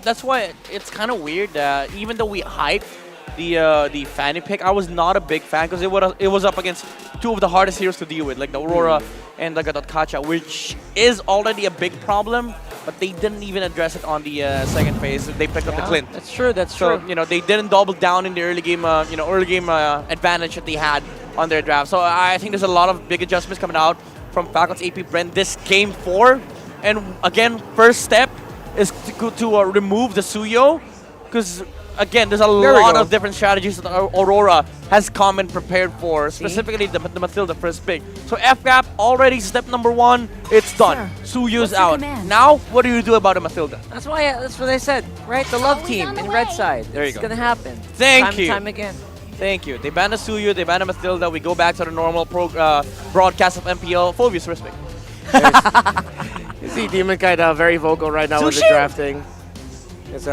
Speaker 14: that's why it's kind of weird that even though we hyped the Fanny pick, I was not a big fan because it was up against 2 of the hardest heroes to deal with, like the Aurora and the Kacha, which is already a big problem, but they didn't even address it on the second phase. They picked up the Clint.
Speaker 13: That's true. That's
Speaker 14: so,
Speaker 13: true.
Speaker 14: they didn't double down in the early game, advantage that they had on their draft. So I think there's a lot of big adjustments coming out from Falcons APBren this game 4. And again, first step is to remove the Suyo, because again, there's a lot of different strategies that Aurora has come and prepared for, specifically the Mathilda first pick. So FCAP already step number 1, it's done. Suyo's out. Now, what do you do about the Mathilda?
Speaker 13: That's what I said, right? The love team in red side.
Speaker 14: There you
Speaker 13: It's
Speaker 14: go.
Speaker 13: gonna happen.
Speaker 14: Thank you.
Speaker 13: Time again.
Speaker 14: Thank you. They banned the Suyo, they banned the Mathilda. We go back to the normal broadcast of MPL. Phobius respect.
Speaker 20: You see Demon kind of very vocal right now with the drafting. It's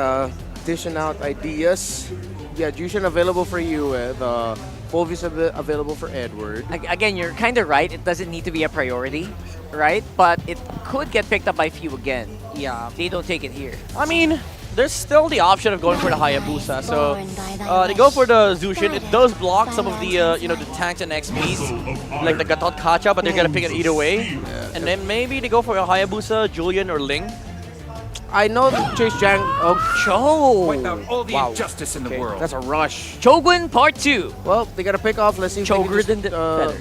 Speaker 20: dishing out ideas. Yeah, Jushin available for you. The Phobius available for Edward.
Speaker 13: Again, you're kind of right. It doesn't need to be a priority, right? But it could get picked up by few again. Yeah, they don't take it here.
Speaker 14: I mean, there's still the option of going for the Hayabusa. So they go for the Zushin. It does block some of the the tanks and XPs, like the Gatot Kacha, but they're gonna pick it either way. And then maybe they go for a Hayabusa, Julian, or Ling.
Speaker 20: I know that Chase Jang. Oh,
Speaker 14: Cho!
Speaker 5: Wipe out all the injustice in the world.
Speaker 20: That's a rush.
Speaker 13: Chogun Part 2.
Speaker 20: Well, they gotta pick off. Let's see if they can
Speaker 13: Chogurden
Speaker 20: just,
Speaker 13: better.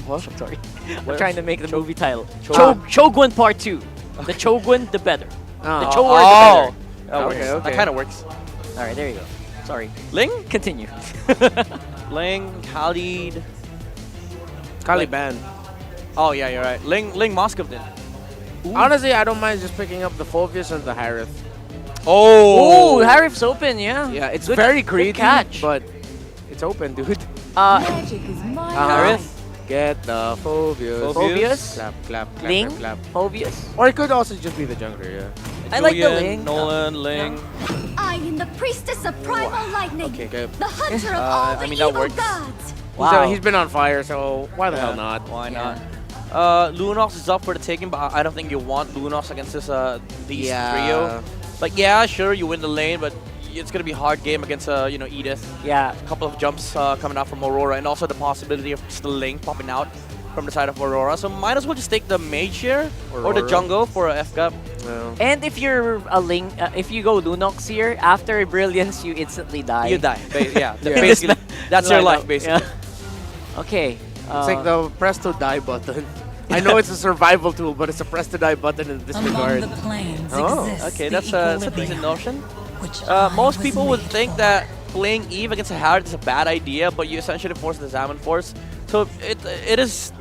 Speaker 20: What?
Speaker 13: I'm sorry. I'm trying to make the movie title.
Speaker 20: Cho-
Speaker 13: Chogun Part 2. The Chogun, the better. The Cho
Speaker 14: Oh.
Speaker 13: the better.
Speaker 14: That works.
Speaker 20: Okay.
Speaker 14: That kind of works.
Speaker 13: All right, there you go. Sorry.
Speaker 14: Ling?
Speaker 13: Continue.
Speaker 14: Ling, Khalid.
Speaker 20: Caliban.
Speaker 14: Oh, yeah, you're right. Ling Moscov then.
Speaker 20: Honestly, I don't mind just picking up the Phobius and the Harith.
Speaker 14: Oh!
Speaker 13: Oh, Harif's open, yeah.
Speaker 20: Yeah, it's
Speaker 13: Good-
Speaker 20: very
Speaker 13: good
Speaker 20: greedy,
Speaker 13: catch.
Speaker 20: but it's open, dude.
Speaker 14: Harith?
Speaker 20: Get the Phobius.
Speaker 13: Phobius?
Speaker 20: Clap, clap, clap,
Speaker 13: Ling?
Speaker 20: clap, clap.
Speaker 13: Phobius?
Speaker 20: Or it could also just be the jungler, yeah.
Speaker 13: I like the
Speaker 14: Julian,
Speaker 13: Ling.
Speaker 14: Nolan, Ling.
Speaker 21: I am the priestess of primal lightning,
Speaker 20: Okay, good.
Speaker 21: the hunter of all the
Speaker 14: I mean, that
Speaker 21: evil
Speaker 14: works.
Speaker 21: gods.
Speaker 13: Wow.
Speaker 20: He's been on fire, so why the hell not?
Speaker 14: Why not? Lunox is up for the taking, but I don't think you want Lunox against these trio. Like, yeah, sure, you win the lane, but it's gonna be a hard game against Edith.
Speaker 13: Yeah.
Speaker 14: A couple of jumps coming out from Aurora, and also the possibility of just the lane popping out from the side of Aurora. So might as well just take the mage here or the jungle for a FCAP.
Speaker 20: Yeah.
Speaker 13: And if you're a Ling, if you go Lunox here, after a Brilliance, you instantly die.
Speaker 14: You die. Basically, that's your life, basically.
Speaker 13: Yeah. Okay.
Speaker 20: It's like the press to die button. I know it's a survival tool, but it's a press to die button in this regard.
Speaker 14: Okay, that's a decent notion. Most people would think that playing Eve against a Harriet is a bad idea, but you essentially force the Zaman Force. So it is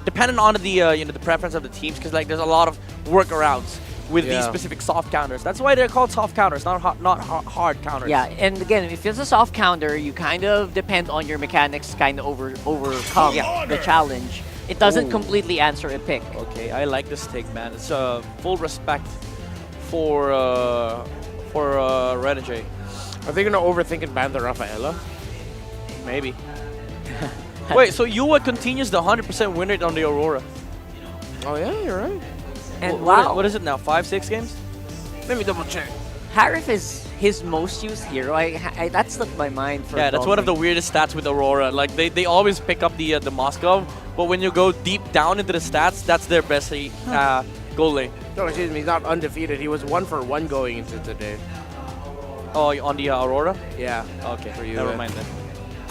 Speaker 14: dependent on the preference of the teams, because like there's a lot of workarounds with these specific soft counters. That's why they're called soft counters, not hard counters.
Speaker 13: Yeah, and again, if it's a soft counter, you kind of depend on your mechanics kind of overcome the challenge. It doesn't completely answer a pick.
Speaker 14: Okay, I like this take, man. It's full respect for Renegade.
Speaker 20: Are they gonna overthink and ban the Rafaela?
Speaker 14: Maybe. Wait, so Yua continues the 100% win rate on the Aurora.
Speaker 20: Oh yeah, you're right.
Speaker 13: And
Speaker 14: What is it now? 5-6 games?
Speaker 20: Let me double check.
Speaker 13: Harif is his most used hero. That slipped my mind for
Speaker 14: Yeah, that's one of the
Speaker 13: Dongling.
Speaker 14: weirdest stats with Aurora. Like they always pick up the Moskov, but when you go deep down into the stats, that's their best goal lane.
Speaker 20: No, excuse me, he's not undefeated. He was 1-for-1 going into today.
Speaker 14: Oh, on the Aurora?
Speaker 20: Yeah.
Speaker 14: Okay,
Speaker 20: For you,
Speaker 14: never mind then.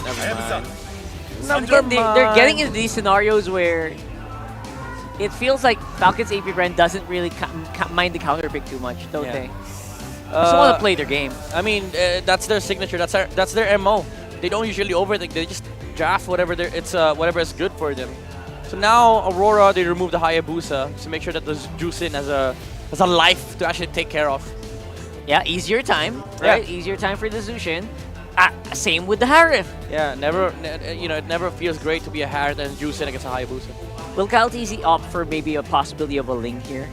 Speaker 14: Never mind.
Speaker 13: Again, they're getting into these scenarios where it feels like Falcons APBren doesn't really mind the counter pick too much, don't they? They just want to play their game.
Speaker 14: I mean, that's their signature. That's their MO. They don't usually overthink. They just draft whatever whatever is good for them. So now Aurora, they remove the Hayabusa to make sure that there's Juicin has a life to actually take care of.
Speaker 13: Yeah, easier time, right?
Speaker 14: Yeah.
Speaker 13: Easier time for the Zushin. Same with the Harith.
Speaker 14: Yeah, it never feels great to be a Harith and Juicin against a Hayabusa.
Speaker 13: Will Kyle TZ opt for maybe a possibility of a Ling here?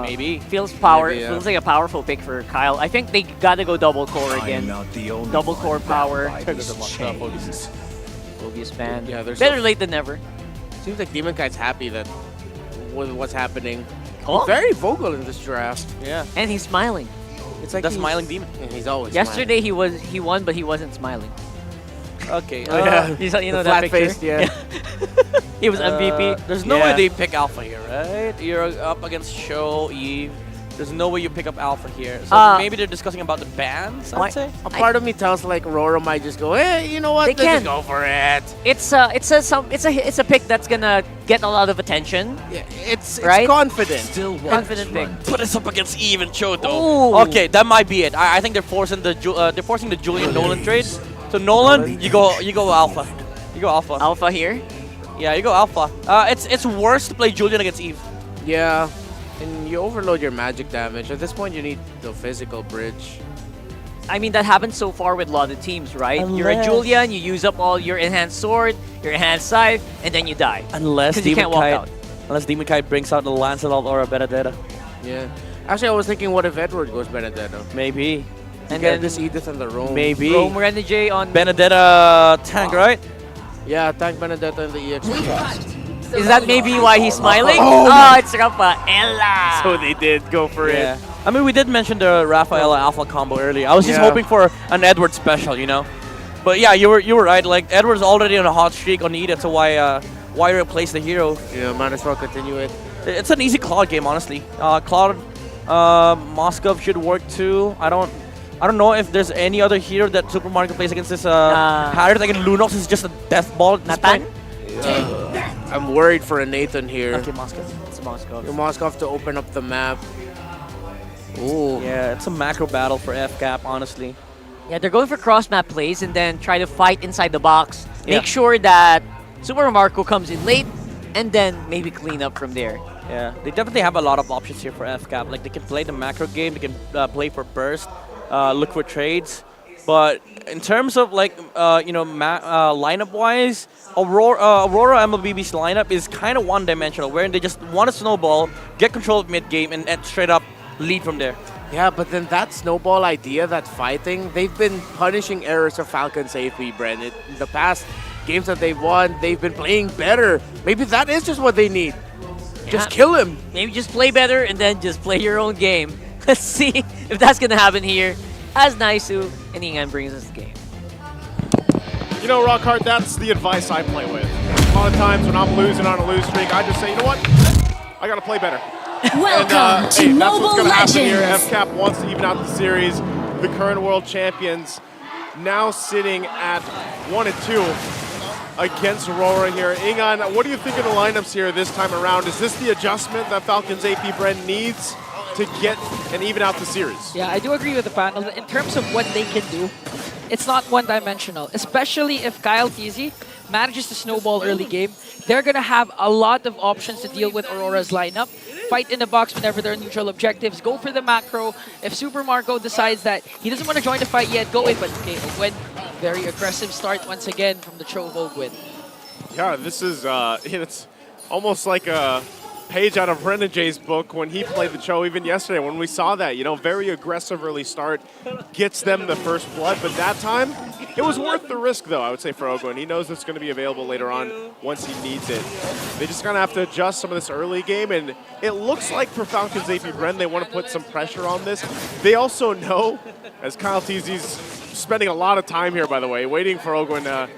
Speaker 14: Maybe.
Speaker 13: Feels
Speaker 14: Maybe,
Speaker 13: feels like a powerful pick for Kyle. I think they gotta go double core again. Double core power. Phobius ban.
Speaker 20: Yeah, there's
Speaker 13: better late than never.
Speaker 20: Seems like Demon Kite's happy that with what's happening.
Speaker 13: Oh.
Speaker 20: He's very vocal in this draft.
Speaker 14: Yeah.
Speaker 13: And he's smiling.
Speaker 20: It's like
Speaker 14: the smiling demon.
Speaker 20: And he's always
Speaker 13: Yesterday he won, but he wasn't smiling.
Speaker 14: Okay.
Speaker 13: You know that picture?
Speaker 20: flat-faced, yeah.
Speaker 13: He was MVP.
Speaker 14: There's no way they pick Alpha here, right? You're up against Show, Eve. There's no way you pick up Alpha here. So maybe they're discussing about the bans, I'd say.
Speaker 20: A part of me tells like Aurora might just go, hey, you know what?
Speaker 13: They
Speaker 20: Let's
Speaker 13: can
Speaker 20: just go for it.
Speaker 13: It's a pick that's gonna get a lot of attention.
Speaker 20: Yeah, it's
Speaker 13: right?
Speaker 20: confident.
Speaker 14: Still
Speaker 13: confident pick.
Speaker 14: Put us up against Eve and Cho though.
Speaker 13: Ooh.
Speaker 14: Okay, that might be it. I think they're forcing the Julian Nolan trade. So Nolan, you go Alpha. You go Alpha.
Speaker 13: Alpha here.
Speaker 14: Yeah, you go Alpha. It's worse to play Julian against Eve.
Speaker 20: Yeah. And you overload your magic damage. At this point, you need the physical bridge.
Speaker 13: I mean, that happens so far with a lot of teams, right? You're a Julian, you use up all your enhanced sword, your enhanced scythe, and then you die.
Speaker 14: Unless
Speaker 13: you can't walk out.
Speaker 14: Unless Demon Kite brings out the Lancelot or a Benedetta.
Speaker 20: Yeah. Actually, I was thinking, what if Edward goes Benedetta?
Speaker 14: Maybe.
Speaker 20: And then this Edith and the Rome.
Speaker 14: Maybe.
Speaker 13: Rome Renegade on
Speaker 14: Benedetta tank, right?
Speaker 20: Yeah, tank Benedetta in the EX.
Speaker 13: Is that maybe why he's smiling?
Speaker 20: Oh,
Speaker 13: It's Rafaela.
Speaker 20: So they did go for it.
Speaker 14: I mean, we did mention the Rafaela Alpha combo earlier. I was just hoping for an Edward special, you know? But yeah, you were right. Like, Edward's already on a hot streak on Edith, so why replace the hero?
Speaker 20: Yeah, might as well continue it.
Speaker 14: It's an easy Cloud game, honestly. Cloud, Moskov should work too. I don't know if there's any other hero that Super Mario can place against this Harith. Like Lunox is just a death ball at this point.
Speaker 20: I'm worried for a Nathan here.
Speaker 14: Okay, Moskov.
Speaker 13: It's Moskov.
Speaker 20: Moskov to open up the map. Ooh.
Speaker 14: Yeah, it's a macro battle for FCAP, honestly.
Speaker 13: Yeah, they're going for cross-map plays and then try to fight inside the box.
Speaker 14: Yeah.
Speaker 13: Make sure that Super Marco comes in late and then maybe clean up from there.
Speaker 14: Yeah, they definitely have a lot of options here for FCAP. Like, they can play the macro game, they can play for burst, look for trades. But in terms of, like, lineup-wise, Aurora MLBB's lineup is kind of one-dimensional, wherein they just want to snowball, get control of mid-game, and straight up lead from there.
Speaker 20: Yeah, but then that snowball idea, that fighting, they've been punishing errors of Falcons APBren. In the past games that they've won, they've been playing better. Maybe that is just what they need. Just kill him.
Speaker 13: Maybe just play better and then just play your own game. Let's see if that's going to happen here as Naisu and Ingan brings us the game.
Speaker 11: You know, Rockhart, that's the advice I play with. A lot of times when I'm losing on a lose streak, I just say, you know what? I got to play better.
Speaker 21: Welcome to
Speaker 11: hey, that's
Speaker 21: Mobile
Speaker 11: what's going to happen here.
Speaker 21: Legends.
Speaker 11: FCAP wants to even out the series. The current world champions now sitting at 1-2 against Aurora here. Ingan, what do you think of the lineups here this time around? Is this the adjustment that Falcons APBren needs to get and even out the series?
Speaker 12: Yeah, I do agree with the panel. In terms of what they can do, it's not one-dimensional, especially if Kyle TZ manages to snowball early game. They're going to have a lot of options to deal with Aurora's lineup. Fight in the box whenever there are neutral objectives. Go for the macro. If Super Marco decides that he doesn't want to join the fight yet, go in. But okay, Ogwin, very aggressive start once again from the Trove Ogwin.
Speaker 11: Yeah, this is it's almost like a page out of Renegade's book when he played the Cho even yesterday when we saw that, very aggressive early start, gets them the first blood, but that time, it was worth the risk though, I would say, for Ogwin. He knows it's going to be available later on once he needs it. They just kind of have to adjust some of this early game, and it looks like for Falcons APBren, they want to put some pressure on this. They also know as Kyle TZ's spending a lot of time here, by the way, waiting for Ogwen to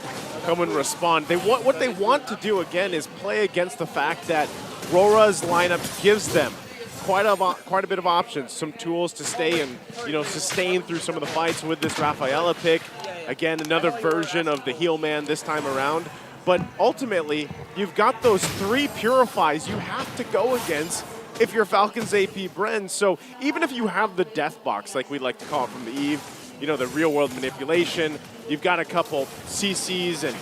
Speaker 11: come and respond. What they want to do, again, is play against the fact that RORA's lineup gives them quite a bit of options, some tools to stay and, sustain through some of the fights with this Rafaela pick. Again, another version of the heel man this time around. But ultimately, you've got those 3 purifies you have to go against if you're Falcons APBren. So even if you have the death box, like we like to call it from the Eve, the real world manipulation, you've got a couple CCs and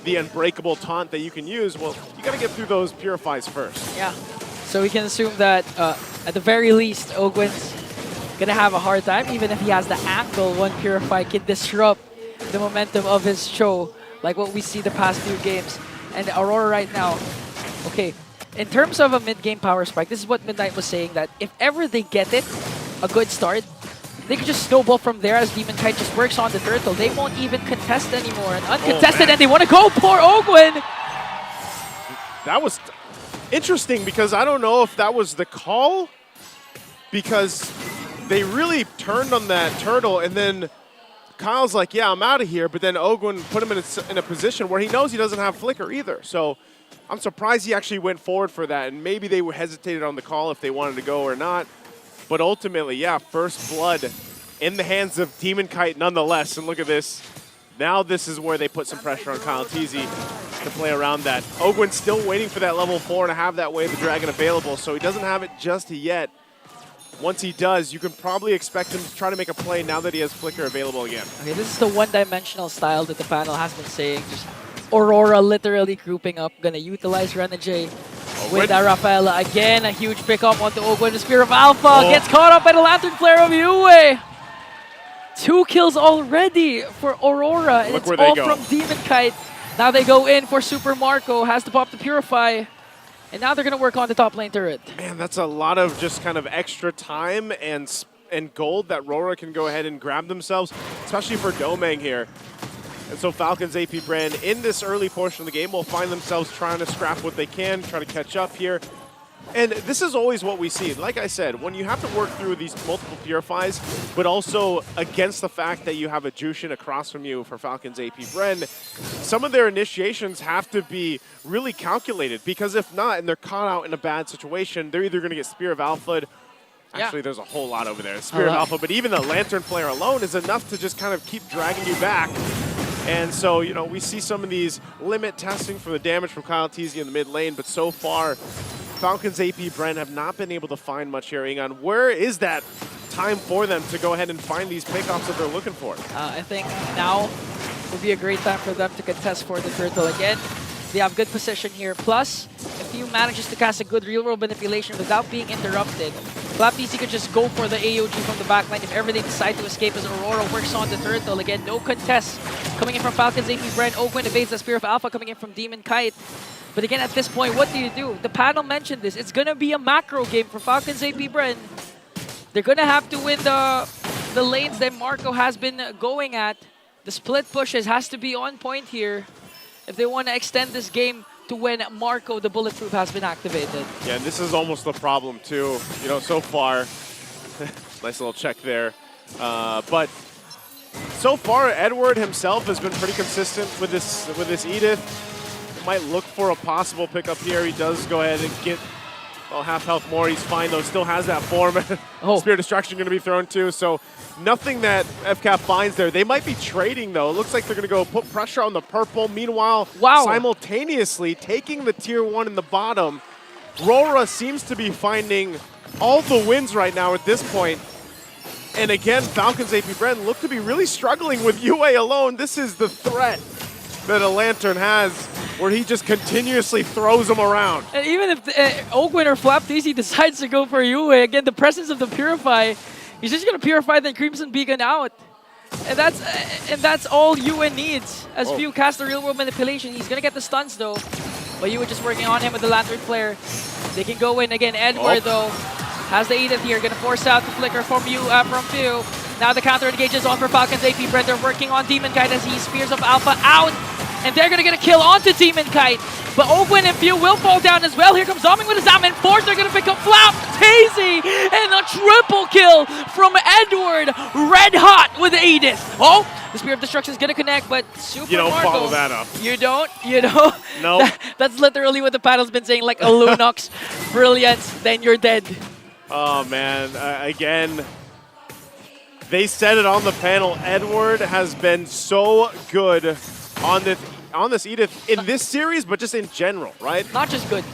Speaker 11: the unbreakable taunt that you can use, well, you got to get through those purifies first.
Speaker 12: Yeah. So we can assume that at the very least, Ogwen's going to have a hard time, even if he has the angle. One purify can disrupt the momentum of his show, like what we see the past few games. And Aurora right now, okay, in terms of a mid-game power spike, this is what Midnight was saying, that if ever they get it, a good start, they could just snowball from there as Demon Kite just works on the turtle. They won't even contest anymore. And uncontested, and they want to go for Ogwen!
Speaker 11: That was interesting because I don't know if that was the call, because they really turned on that turtle, and then Kyle's like, yeah, I'm out of here, but then Ogwen put him in a position where he knows he doesn't have flicker either. So I'm surprised he actually went forward for that, and maybe they hesitated on the call if they wanted to go or not. But ultimately, yeah, first blood in the hands of Demon Kite nonetheless. And look at this. Now this is where they put some pressure on Kyle TZ to play around that. Ogwen's still waiting for that level 4 to have that Wave of the Dragon available, so he doesn't have it just yet. Once he does, you can probably expect him to try to make a play now that he has Flicker available again.
Speaker 12: Okay, this is the one-dimensional style that the panel has been saying. Just Aurora literally grouping up, gonna utilize Renegade with Rafaela. Again, a huge pickup onto Ogwen. The Spear of Alpha gets caught up by the Lantern Flare of Yue. 2 kills already for Aurora. And
Speaker 11: Look
Speaker 12: it's
Speaker 11: where they
Speaker 12: all
Speaker 11: go.
Speaker 12: from Demon Kite. Now they go in for Super Marco. Has to pop the Purify. And now they're going to work on the top lane turret.
Speaker 11: Man, that's a lot of just kind of extra time and gold that RORA can go ahead and grab themselves, especially for Domang here. And so Falcons APBren in this early portion of the game will find themselves trying to scrap what they can, try to catch up here. And this is always what we see. Like I said, when you have to work through these multiple purifies, but also against the fact that you have a Jushin across from you for Falcons APBren, some of their initiations have to be really calculated, because if not, and they're caught out in a bad situation, they're either going to get Spear of Alpha'd. Actually, there's a whole lot over there. Spear of Alpha, but even the Lantern Flare alone is enough to just kind of keep dragging you back. And so, we see some of these limit testing for the damage from Kyle TZ in the mid lane, but so far, Falcons APBren have not been able to find much here. Ingon, where is that time for them to go ahead and find these pickoffs that they're looking for?
Speaker 12: I think now would be a great time for them to contest for the turtle again. They have good position here. Plus, if he manages to cast a good real-world manipulation without being interrupted, FlapTC could just go for the AOG from the backline if ever they decide to escape, as Aurora works on the turtle. Again, no contest coming in from Falcons APBren. Ogwen evades the Spear of Alpha coming in from Demon Kite. But again, at this point, what do? The panel mentioned this. It's going to be a macro game for Falcons APBren. They're going to have to win the lanes that Marco has been going at. The split pushes has to be on point here if they want to extend this game to when Marco, the Bulletproof, has been activated.
Speaker 11: Yeah, and this is almost the problem too. So far, nice little check there. But so far, Edward himself has been pretty consistent with this Edith. Might look for a possible pickup here. He does go ahead and get half health more. He's fine though. Still has that form. Spear Destruction going to be thrown too. So nothing that FCAP finds there. They might be trading though. It looks like they're going to go put pressure on the purple. Meanwhile, simultaneously taking the tier 1 in the bottom. RORA seems to be finding all the wins right now at this point. And again, Falcons APBren look to be really struggling with UA alone. This is the threat that a Lantern has, where he just continuously throws them around.
Speaker 12: And even if Ogwen or FlapTC decides to go for Yue, again, the presence of the Purify, he's just going to Purify the Crimson Beacon out. And that's all Yue needs. As Few casts the real-world manipulation, he's going to get the stuns though. But Yue just working on him with the Lantern Flare. They can go in again. Edward though has the Edith here, going to force out the Flicker from Few. Now the counter engages on for Falcons APBren. They're working on Demon Kite as he spears up Alpha out. And they're gonna get a kill onto Demon Kite. But Ogwin and Few will fall down as well. Here comes Doming with his Zaman Force. They're gonna pick up Flap, Tazy, and a triple kill from Edward. Red hot with Edith. Oh, the Spear of Destruction is gonna connect, but Super
Speaker 11: You don't
Speaker 12: Marco,
Speaker 11: follow that up.
Speaker 12: You don't? You don't?
Speaker 11: No.
Speaker 12: That's literally what the panel's been saying, like a Lunox brilliance, then you're dead.
Speaker 11: Oh man, again, they said it on the panel. Edward has been so good on this Edith in this series, but just in general, right?
Speaker 12: Not just good.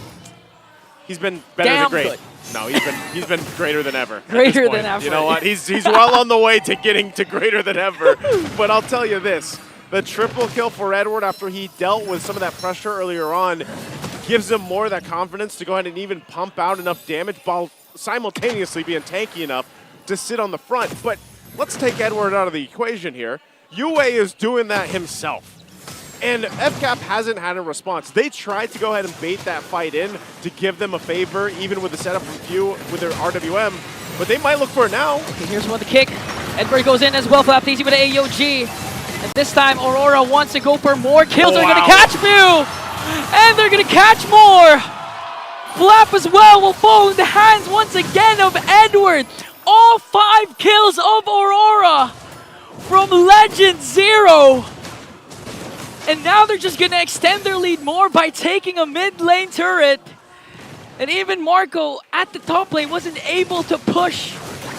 Speaker 11: He's been better
Speaker 12: Damn
Speaker 11: than great.
Speaker 12: good.
Speaker 11: No, he's been greater than ever. at
Speaker 12: Greater
Speaker 11: this
Speaker 12: than
Speaker 11: point.
Speaker 12: ever.
Speaker 11: You know what? He's well on the way to getting to greater than ever. But I'll tell you this: the triple kill for Edward after he dealt with some of that pressure earlier on gives him more of that confidence to go ahead and even pump out enough damage while simultaneously being tanky enough to sit on the front. But let's take Edward out of the equation here. UA is doing that himself. And FCAP hasn't had a response. They tried to go ahead and bait that fight in to give them a favor, even with the setup from Few with their RWM, but they might look for it now.
Speaker 12: Okay, here's one the kick. Edward goes in as well. Flap Daisy with an AOG. And this time, Aurora wants to go for more kills. They're going to catch Few! And they're going to catch more! Flap as well will fall in the hands once again of Edward. All 5 kills of Aurora from Legend 0. And now they're just going to extend their lead more by taking a mid lane turret. And even Marco at the top lane wasn't able to push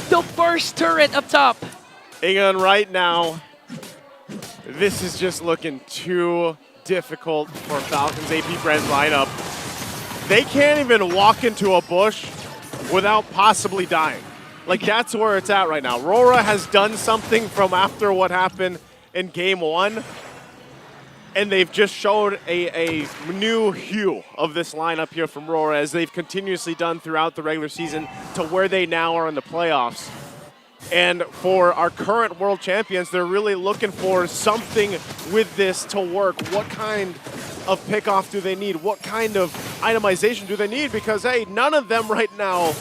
Speaker 12: the first turret up top.
Speaker 11: Ingan, right now, this is just looking too difficult for Falcons APBren's lineup. They can't even walk into a bush without possibly dying. Like, that's where it's at right now. RORA has done something from after what happened in Game 1. And they've just showed a new hue of this lineup here from RORA, as they've continuously done throughout the regular season to where they now are in the playoffs. And for our current world champions, they're really looking for something with this to work. What kind of pickoff do they need? What kind of itemization do they need? Because, hey, none of them right now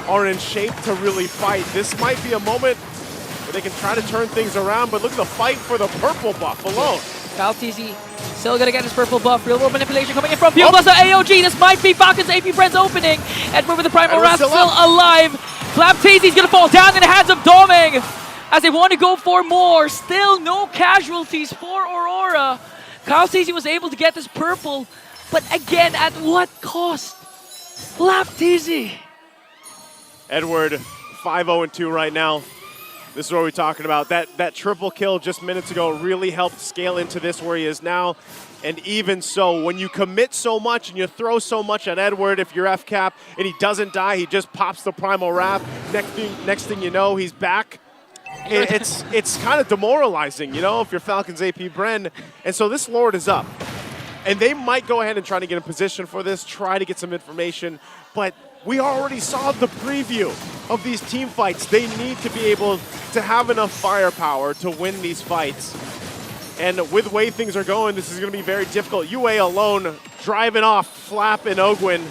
Speaker 11: are in shape to really fight. This might be a moment where they can try to turn things around, but look at the fight for the purple buff alone.
Speaker 12: Kyle TZ still gonna get his purple buff. Real world manipulation coming in from Pew plus the AOG. This might be Falcons APBren's opening. Edward with the Primal Wrath still alive. Flap TZ's gonna fall down in the hands of Doming as they want to go for more. Still no casualties for Aurora. Kyle TZ was able to get this purple, but again, at what cost? Flap TZ.
Speaker 11: Edward 5-0-2 right now. This is what we're talking about. That triple kill just minutes ago really helped scale into this where he is now. And even so, when you commit so much and you throw so much at Edward, if you're FCAP and he doesn't die, he just pops the Primal Wrath. Next thing you know, he's back. It's kind of demoralizing, you know, if you're Falcons APBren. And so this Lord is up. And they might go ahead and try to get in position for this, try to get some information, but we already saw the preview of these team fights. They need to be able to have enough firepower to win these fights. And with the way things are going, this is going to be very difficult. UA alone driving off Flap and Ogwin.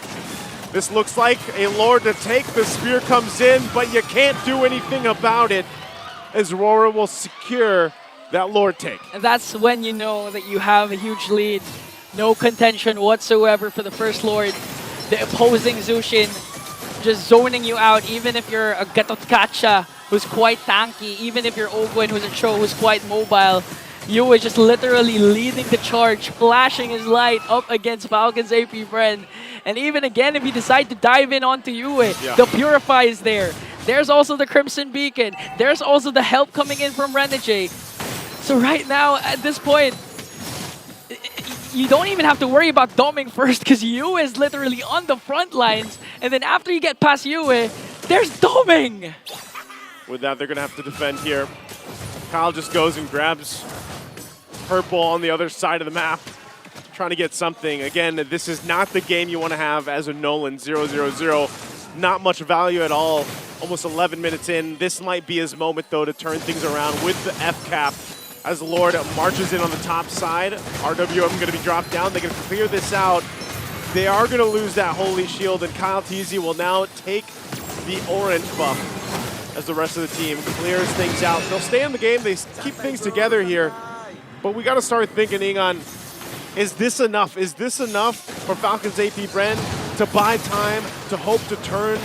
Speaker 11: This looks like a Lord to take. The spear comes in, but you can't do anything about it as RORA will secure that Lord take.
Speaker 12: And that's when you know that you have a huge lead. No contention whatsoever for the first Lord. The opposing Zushin just zoning you out, even if you're a Gatotkacha who's quite tanky, even if you're Ogwin who's a Cho who's quite mobile. You is just literally leading the charge, flashing his light up against Falcons APBren. And even again, if you decide to dive in onto Yue, the Purify is there. There's also the Crimson Beacon. There's also the help coming in from Renegade. So right now, at this point, you don't even have to worry about doming first because Yue is literally on the front lines. And then after you get past Yue, there's doming.
Speaker 11: With that, they're going to have to defend here. Kyle just goes and grabs purple on the other side of the map, trying to get something. Again, this is not the game you want to have as a Nolan 0-0-0. Not much value at all. Almost 11 minutes in. This might be his moment, though, to turn things around with the FCAP. As Lord marches in on the top side, RWM going to be dropped down. They're going to clear this out. They are going to lose that Holy Shield, and Kyle TZ will now take the orange buff as the rest of the team clears things out. They'll stay in the game. They keep things together here. But we got to start thinking, Ingon, Is this enough? Is this enough for Falcons APBren to buy time, to hope to turn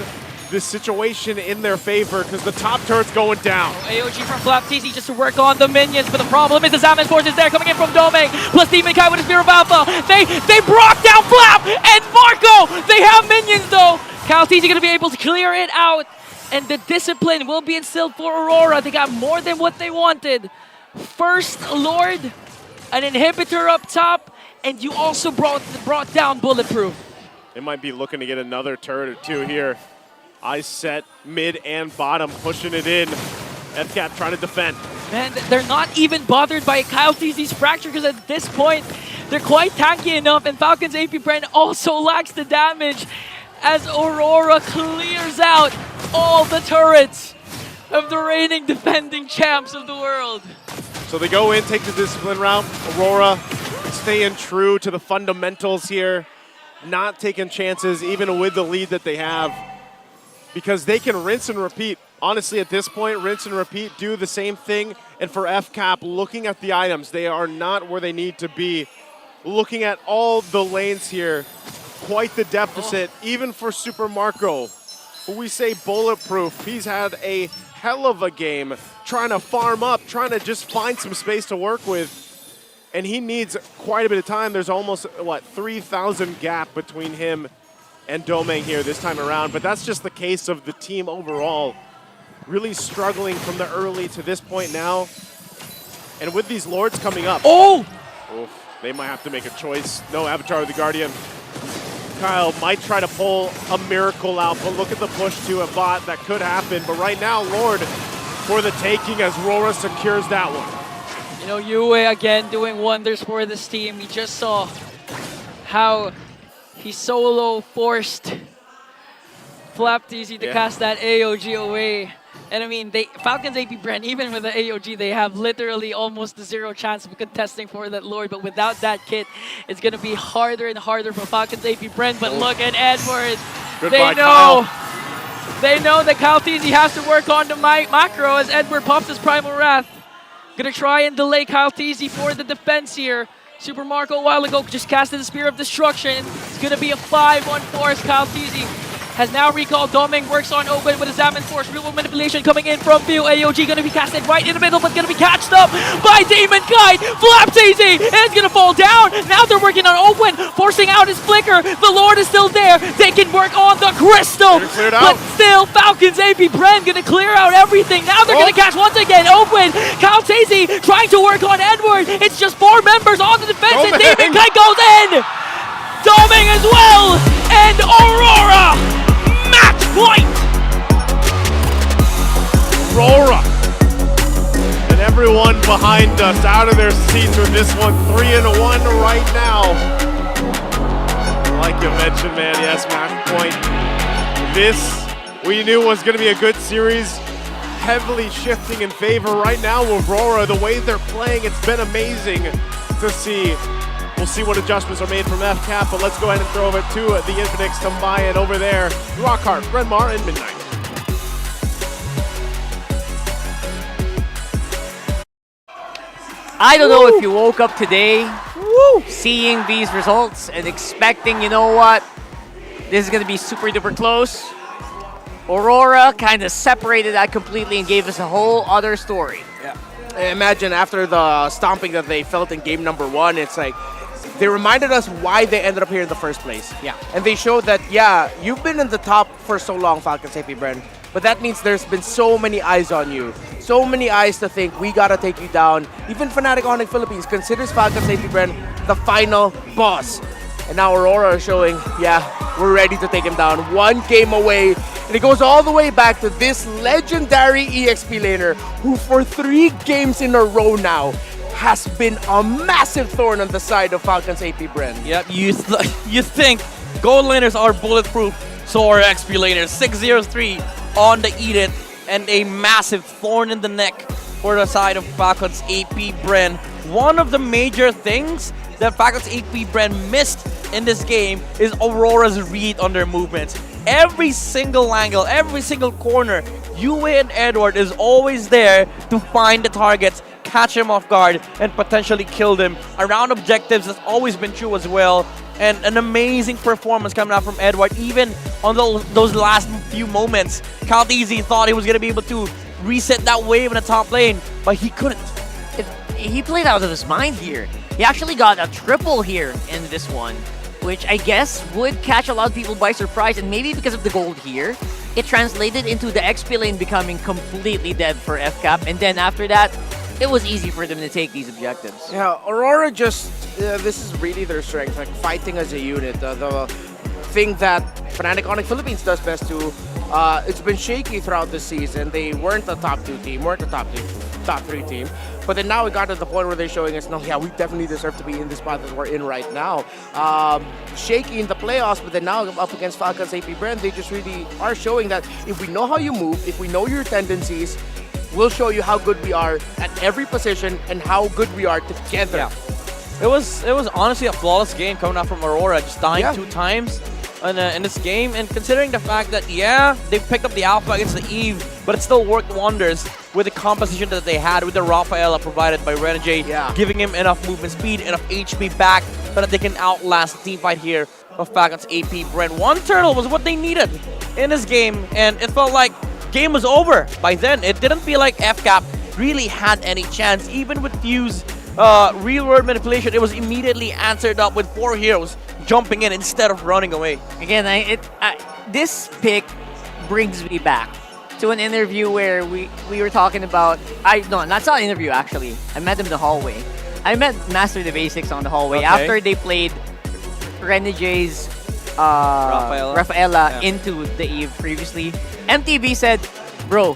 Speaker 11: this situation in their favor? Because the top turret's going down.
Speaker 12: AOG from FlapTZ just to work on the minions, but the problem is the Salmon Force is there coming in from Doming, plus Demon Kai with his Spear of Alpha. They brought down Flap and Marco! They have minions though! CalTZ gonna be able to clear it out, and the discipline will be instilled for Aurora. They got more than what they wanted. First Lord, an inhibitor up top, and you also brought down Bulletproof.
Speaker 11: They might be looking to get another turret or two here. Eyes set, mid and bottom, pushing it in. FCAP trying to defend.
Speaker 12: Man, they're not even bothered by CalTZ's fracture because at this point, they're quite tanky enough, and Falcons APBren also lacks the damage as Aurora clears out all the turrets of the reigning defending champs of the world.
Speaker 11: So they go in, take the discipline route. Aurora staying true to the fundamentals here, not taking chances even with the lead that they have, because they can rinse and repeat. Honestly, at this point, rinse and repeat, do the same thing. And for FCAP, looking at the items, they are not where they need to be. Looking at all the lanes here, quite the deficit, even for Super Marco, who we say bulletproof. He's had a hell of a game trying to farm up, trying to just find some space to work with. And he needs quite a bit of time. There's almost, what, 3,000 gap between him and Domeng here this time around. But that's just the case of the team overall. Really struggling from the early to this point now. And with these Lords coming up.
Speaker 12: Oh!
Speaker 11: Oof, they might have to make a choice. No Avatar of the Guardian. Kyle might try to pull a miracle out, but look at the push to a bot. That could happen. But right now, Lord for the taking as RORA secures that one.
Speaker 12: You know, Yue again doing wonders for this team. We just saw how he solo forced FlapTZ to cast that AOG away. And I mean, Falcons APBren, even with the AOG, they have literally almost a zero chance of contesting for that Lord. But without that kit, it's going to be harder and harder for Falcons APBren. But look at Edward.
Speaker 11: Goodbye,
Speaker 12: They know that CalTZ has to work on the macro as Edward pops his Primal Wrath. Gonna try and delay CalTZ for the defense here. Super Marco a while ago just casted the Spear of Destruction. It's gonna be a 5-1-4 as CalTZ has now recalled. Doming works on open with a Salmon Force. Real world manipulation coming in from view. AOG gonna be casted right in the middle, but gonna be catched up by Demon Kite. FlapTZ is gonna fall down. Now they're working on open, forcing out his flicker. The Lord is still there. They can work on the Crystal, but still Falcons APBren gonna clear out everything. Now they're gonna catch once again open. CalTZ trying to work on Edward. It's just 4 members on the defense, and Demon Kite goes in. Doming as well, and Aurora. Match point!
Speaker 11: RORA. And everyone behind us out of their seats with this one. 3-1 right now. Like you mentioned, man, yes, match point. This, we knew was going to be a good series. Heavily shifting in favor right now with RORA. The way they're playing, it's been amazing to see. We'll see what adjustments are made from FCAP, but let's go ahead and throw it to the Infinix to buy it over there. Rockhart, Renmar, and Midnight.
Speaker 13: I don't know if you woke up today seeing these results and expecting, you know what, this is going to be super duper close. Aurora kind of separated that completely and gave us a whole other story.
Speaker 20: Yeah. Imagine after the stomping that they felt in game number 1, it's like, they reminded us why they ended up here in the first place.
Speaker 13: Yeah.
Speaker 20: And they showed that, yeah, you've been in the top for so long, Falcons APBren, but that means there's been so many eyes on you. So many eyes to think, we gotta take you down. Even Fnatic Onyx Philippines considers Falcons APBren the final boss. And now Aurora is showing, yeah, we're ready to take him down. 1 game away. And it goes all the way back to this legendary EXP laner who for 3 games in a row now has been a massive thorn on the side of Falcons APBren.
Speaker 14: Yep, you think gold laners are bulletproof, so are XP laners. 603 on the Edith, and a massive thorn in the neck for the side of Falcons APBren. One of the major things that Falcons APBren missed in this game is Aurora's read on their movements. Every single angle, every single corner, Yue and Edward is always there to find the targets, catch him off guard and potentially kill him. Around objectives has always been true as well. And an amazing performance coming out from Edward. Even on those last few moments, Calteezy thought he was going to be able to reset that wave in the top lane, but he couldn't.
Speaker 13: He played out of his mind here. He actually got a triple here in this one, which I guess would catch a lot of people by surprise. And maybe because of the gold here, it translated into the XP lane becoming completely dead for FCAP. And then after that, it was easy for them to take these objectives.
Speaker 20: Yeah, Aurora just, this is really their strength, like fighting as a unit. The thing that Fnatic Onyx Philippines does best too, it's been shaky throughout the season. They weren't a top 2 team, weren't a top 3 team. But then now we got to the point where they're showing us, no, yeah, we definitely deserve to be in the spot that we're in right now. Shaky in the playoffs, but then now up against Falcons APBren, they just really are showing that if we know how you move, if we know your tendencies, we'll show you how good we are at every position and how good we are together.
Speaker 14: Yeah. It was honestly a flawless game coming out from Aurora, just dying 2 times in this game. And considering the fact that, yeah, they picked up the alpha against the Eve, but it still worked wonders with the composition that they had with the Rafaela provided by Renegade, giving him enough movement speed, enough HP back, so that they can outlast the team fight here of Falcons APBren. 1 turtle was what they needed in this game, and it felt like game was over by then. It didn't feel like FCAP really had any chance. Even with Fuse real-world manipulation, it was immediately answered up with 4 heroes jumping in instead of running away.
Speaker 13: Again, this pick brings me back to an interview where we were talking about... No, that's not an interview, actually. I met him in the hallway. I met Master the Basics on the hallway after they played Renegade's Rafaela into the Eve previously. MTB said, bro,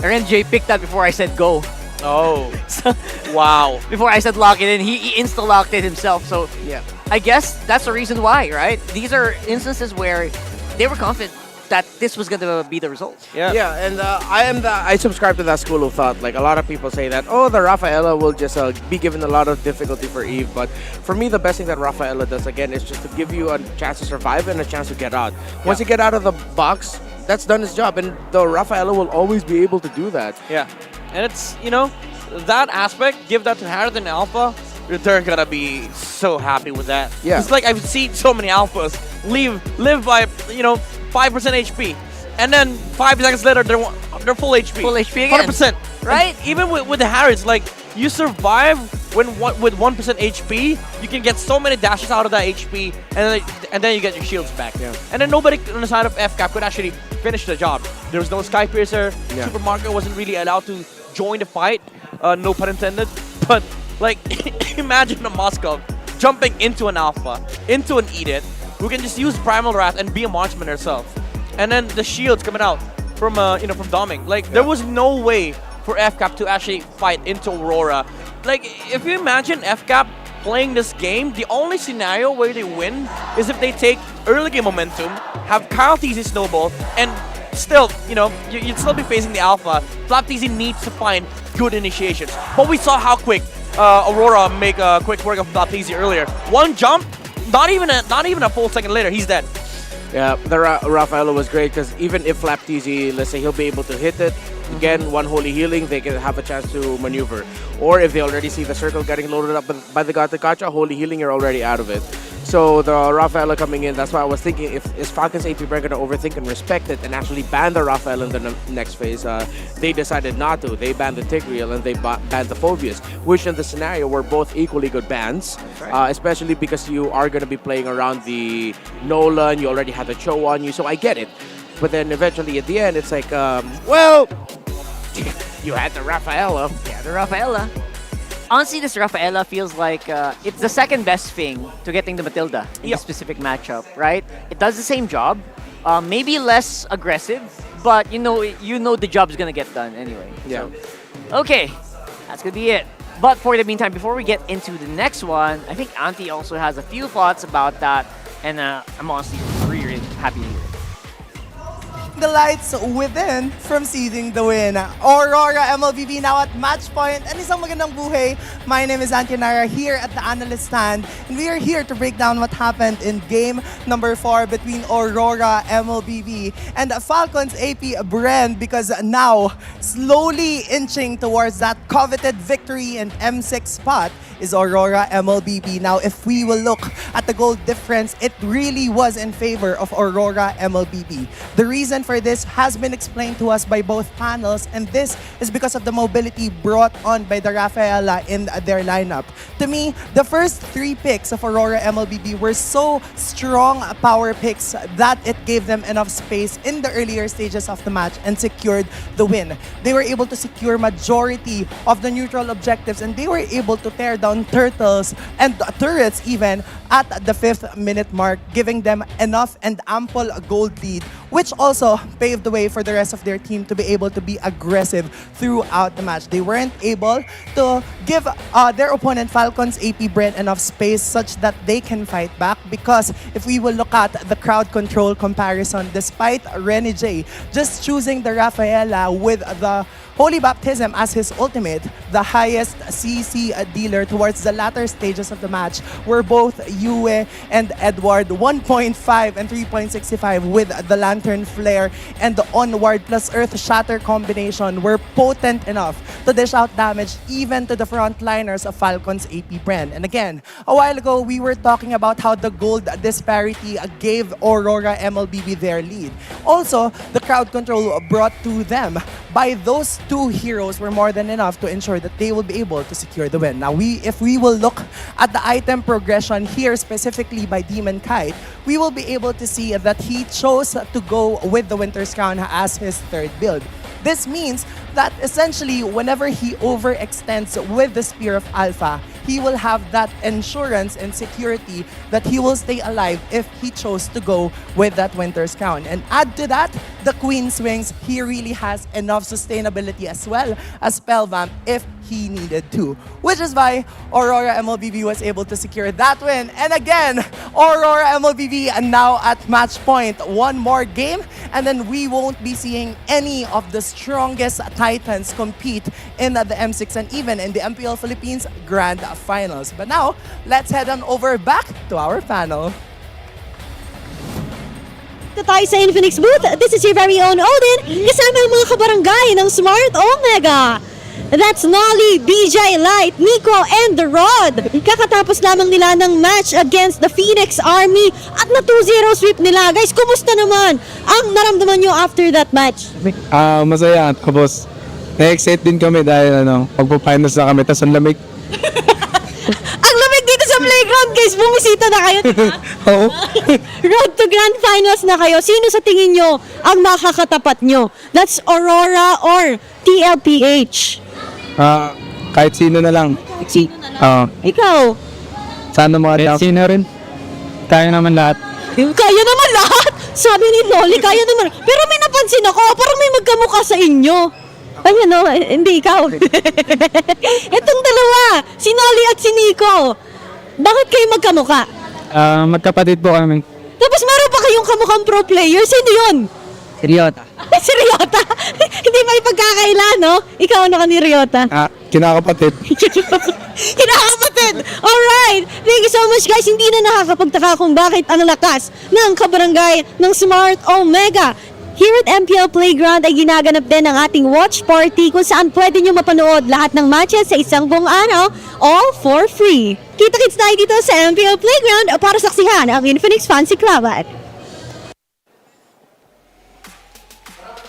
Speaker 13: RNJ picked that before I said go.
Speaker 14: Oh.
Speaker 13: So,
Speaker 14: wow.
Speaker 13: Before I said lock it in, he insta-locked it himself. So
Speaker 20: yeah,
Speaker 13: I guess that's the reason why, right? These are instances where they were confident that this was going to be the result.
Speaker 20: Yeah, and I subscribe to that school of thought. Like a lot of people say that, oh, the Rafaela will just be given a lot of difficulty for Eve. But for me, the best thing that Rafaela does, again, is just to give you a chance to survive and a chance to get out. Once you get out of the box, that's done his job. And the Rafaela will always be able to do that.
Speaker 14: Yeah, and it's, you know, that aspect, give that to Harith and Alpha, they're gonna be so happy with that.
Speaker 20: Yeah.
Speaker 14: It's like I've seen so many Alphas live by, you know, 5% HP, and then 5 seconds later they're full HP.
Speaker 13: Full HP again.
Speaker 14: 100%.
Speaker 13: Right?
Speaker 14: And even with the Harris, like you survive with 1% HP, you can get so many dashes out of that HP, and then you get your shields back.
Speaker 20: Yeah.
Speaker 14: And then nobody on the side of FCAP could actually finish the job. There was no Sky Piercer.
Speaker 20: Yeah.
Speaker 14: Super Marco wasn't really allowed to join the fight. No pun intended. But like, imagine a Moskov jumping into an Alpha, into an Edith, who can just use Primal Wrath and be a marksman herself. And then the shields coming out from from Doming. Like, there was no way for FCAP to actually fight into Aurora. Like, if you imagine FCAP playing this game, the only scenario where they win is if they take early game momentum, have Kyle TZ snowball, and still, you know, you'd still be facing the Alpha. Flap TZ needs to find good initiations. But we saw how quick Aurora make a quick work of Flap TZ earlier. One jump, not even a full second later, he's dead.
Speaker 20: Yeah, the Rafaela was great because even if Flap TZ, let's say he'll be able to hit it, again, one holy healing, they can have a chance to maneuver. Or if they already see the circle getting loaded up by the Gacha, holy healing, you're already out of it. So the Rafaela coming in, that's why I was thinking, is Falcons APBren going to overthink and respect it and actually ban the Rafaela in the next phase? They decided not to. They banned the Tigreal and they banned the Phobius, which in the scenario were both equally good bans, especially because you are going to be playing around the Nolan, you already have the Cho on you, so I get it. But then eventually at the end, it's like, well, you had the Rafaela.
Speaker 13: Yeah, the Rafaela. Honestly, this Rafaela feels like it's the second best thing to getting the Matilda in this specific matchup, right? It does the same job, maybe less aggressive, but you know the job's gonna get done anyway.
Speaker 20: Yeah.
Speaker 13: So, okay, that's gonna be it. But for the meantime, before we get into the next one, I think Auntie also has a few thoughts about that, and I'm honestly really happy to hear it.
Speaker 18: the lights within from seizing the win. Aurora MLBB now at match point. And isang magandang buhay. My name is Antinara here at the analyst stand. And we are here to break down what happened in game number 4 between Aurora MLBB and Falcons APBren, because now slowly inching towards that coveted victory and M6 spot is Aurora MLBB. Now, if we will look at the goal difference, it really was in favor of Aurora MLBB. The reason for this has been explained to us by both panels, and this is because of the mobility brought on by the Rafaela in their lineup. To me, the first 3 picks of Aurora MLBB were so strong power picks that it gave them enough space in the earlier stages of the match and secured the win. They were able to secure majority of the neutral objectives, and they were able to tear down turtles and turrets even at the 5th minute mark, giving them enough and ample gold lead, which also paved the way for the rest of their team to be able to be aggressive throughout the match. They weren't able to give their opponent Falcons APBren enough space such that they can fight back, because if we will look at the crowd control comparison, despite Renny J just choosing the Rafaela with the Holy Baptism as his ultimate, the highest CC dealer towards the latter stages of the match were both Yue and Edward, 1.5 and 3.65 with the Lantern Flare, and the Onward plus Earth Shatter combination were potent enough to dish out damage even to the frontliners of Falcons APBren. And again, a while ago, we were talking about how the gold disparity gave Aurora MLBB their lead. Also, the crowd control brought to them by those 2 heroes were more than enough to ensure that they will be able to secure the win. Now, if we will look at the item progression here, specifically by Demon Kite, we will be able to see that he chose to go with the Winter's Crown as his 3rd build. This means that essentially whenever he overextends with the Spear of Alpha, he will have that insurance and security that he will stay alive if he chose to go with that Winter's Crown. And add to that, the Queen Swings, he really has enough sustainability as well as Spellvamp if he needed to. Which is why Aurora MLBB was able to secure that win. And again, Aurora MLBB now at match point. 1 more game, and then we won't be seeing any of the strongest Titans compete in the M6 and even in the MPL Philippines Grand Finals. But now, let's head on over back to our panel.
Speaker 3: Tayo sa Infinix booth. This is your very own Odin, kasama ang mga kabarangay ng Smart Omega. That's Nolly, BJ, Light, Nico, and The Rod. Kakatapos lamang nila ng match against the Phoenix Army at na 2-0 sweep nila. Guys, kumusta naman ang naramdaman nyo after that match?
Speaker 22: Masaya, kabos. Na-excite din kami dahil pagpo-finals na kami, tas ang lamig.
Speaker 3: Ang lamig dito sa playground, guys. Bumisita na kayo, diba?
Speaker 22: Oo.
Speaker 3: Road to Grand Finals na kayo. Sino sa tingin nyo ang makakatapat nyo? That's Aurora or TLPH?
Speaker 22: Kahit sino na lang.
Speaker 3: Ikaw?
Speaker 22: Sana mga sino rin. Kaya naman lahat.
Speaker 3: Kaya naman lahat? Sabi ni Loli, kaya naman. Pero may napansin ako, parang may magkamukha sa inyo. Ay, hindi ikaw. Itong dalawa, si Nolly at si Nico. Bakit kayo magkamukha?
Speaker 22: Magkapatid po kami.
Speaker 3: Tapos meron pa kayong kamukhang pro player. Sino yun?
Speaker 22: Si Ryota.
Speaker 3: Si Ryota? Hindi ba ipagkakaila, no? Ikaw ano ka ni Ryota?
Speaker 22: Kinakapatid.
Speaker 3: Kinakapatid! Alright! Thank you so much, guys. Hindi na nakakapagtaka kung bakit ang lakas ng kabarangay ng Smart Omega. Here at MPL Playground ay ginaganap din ang ating watch party kung saan pwede nyo mapanood lahat ng matches sa isang buong araw, all for free. Kita-kits tayo dito sa MPL Playground para saksihan ang Infinix Fancy Club.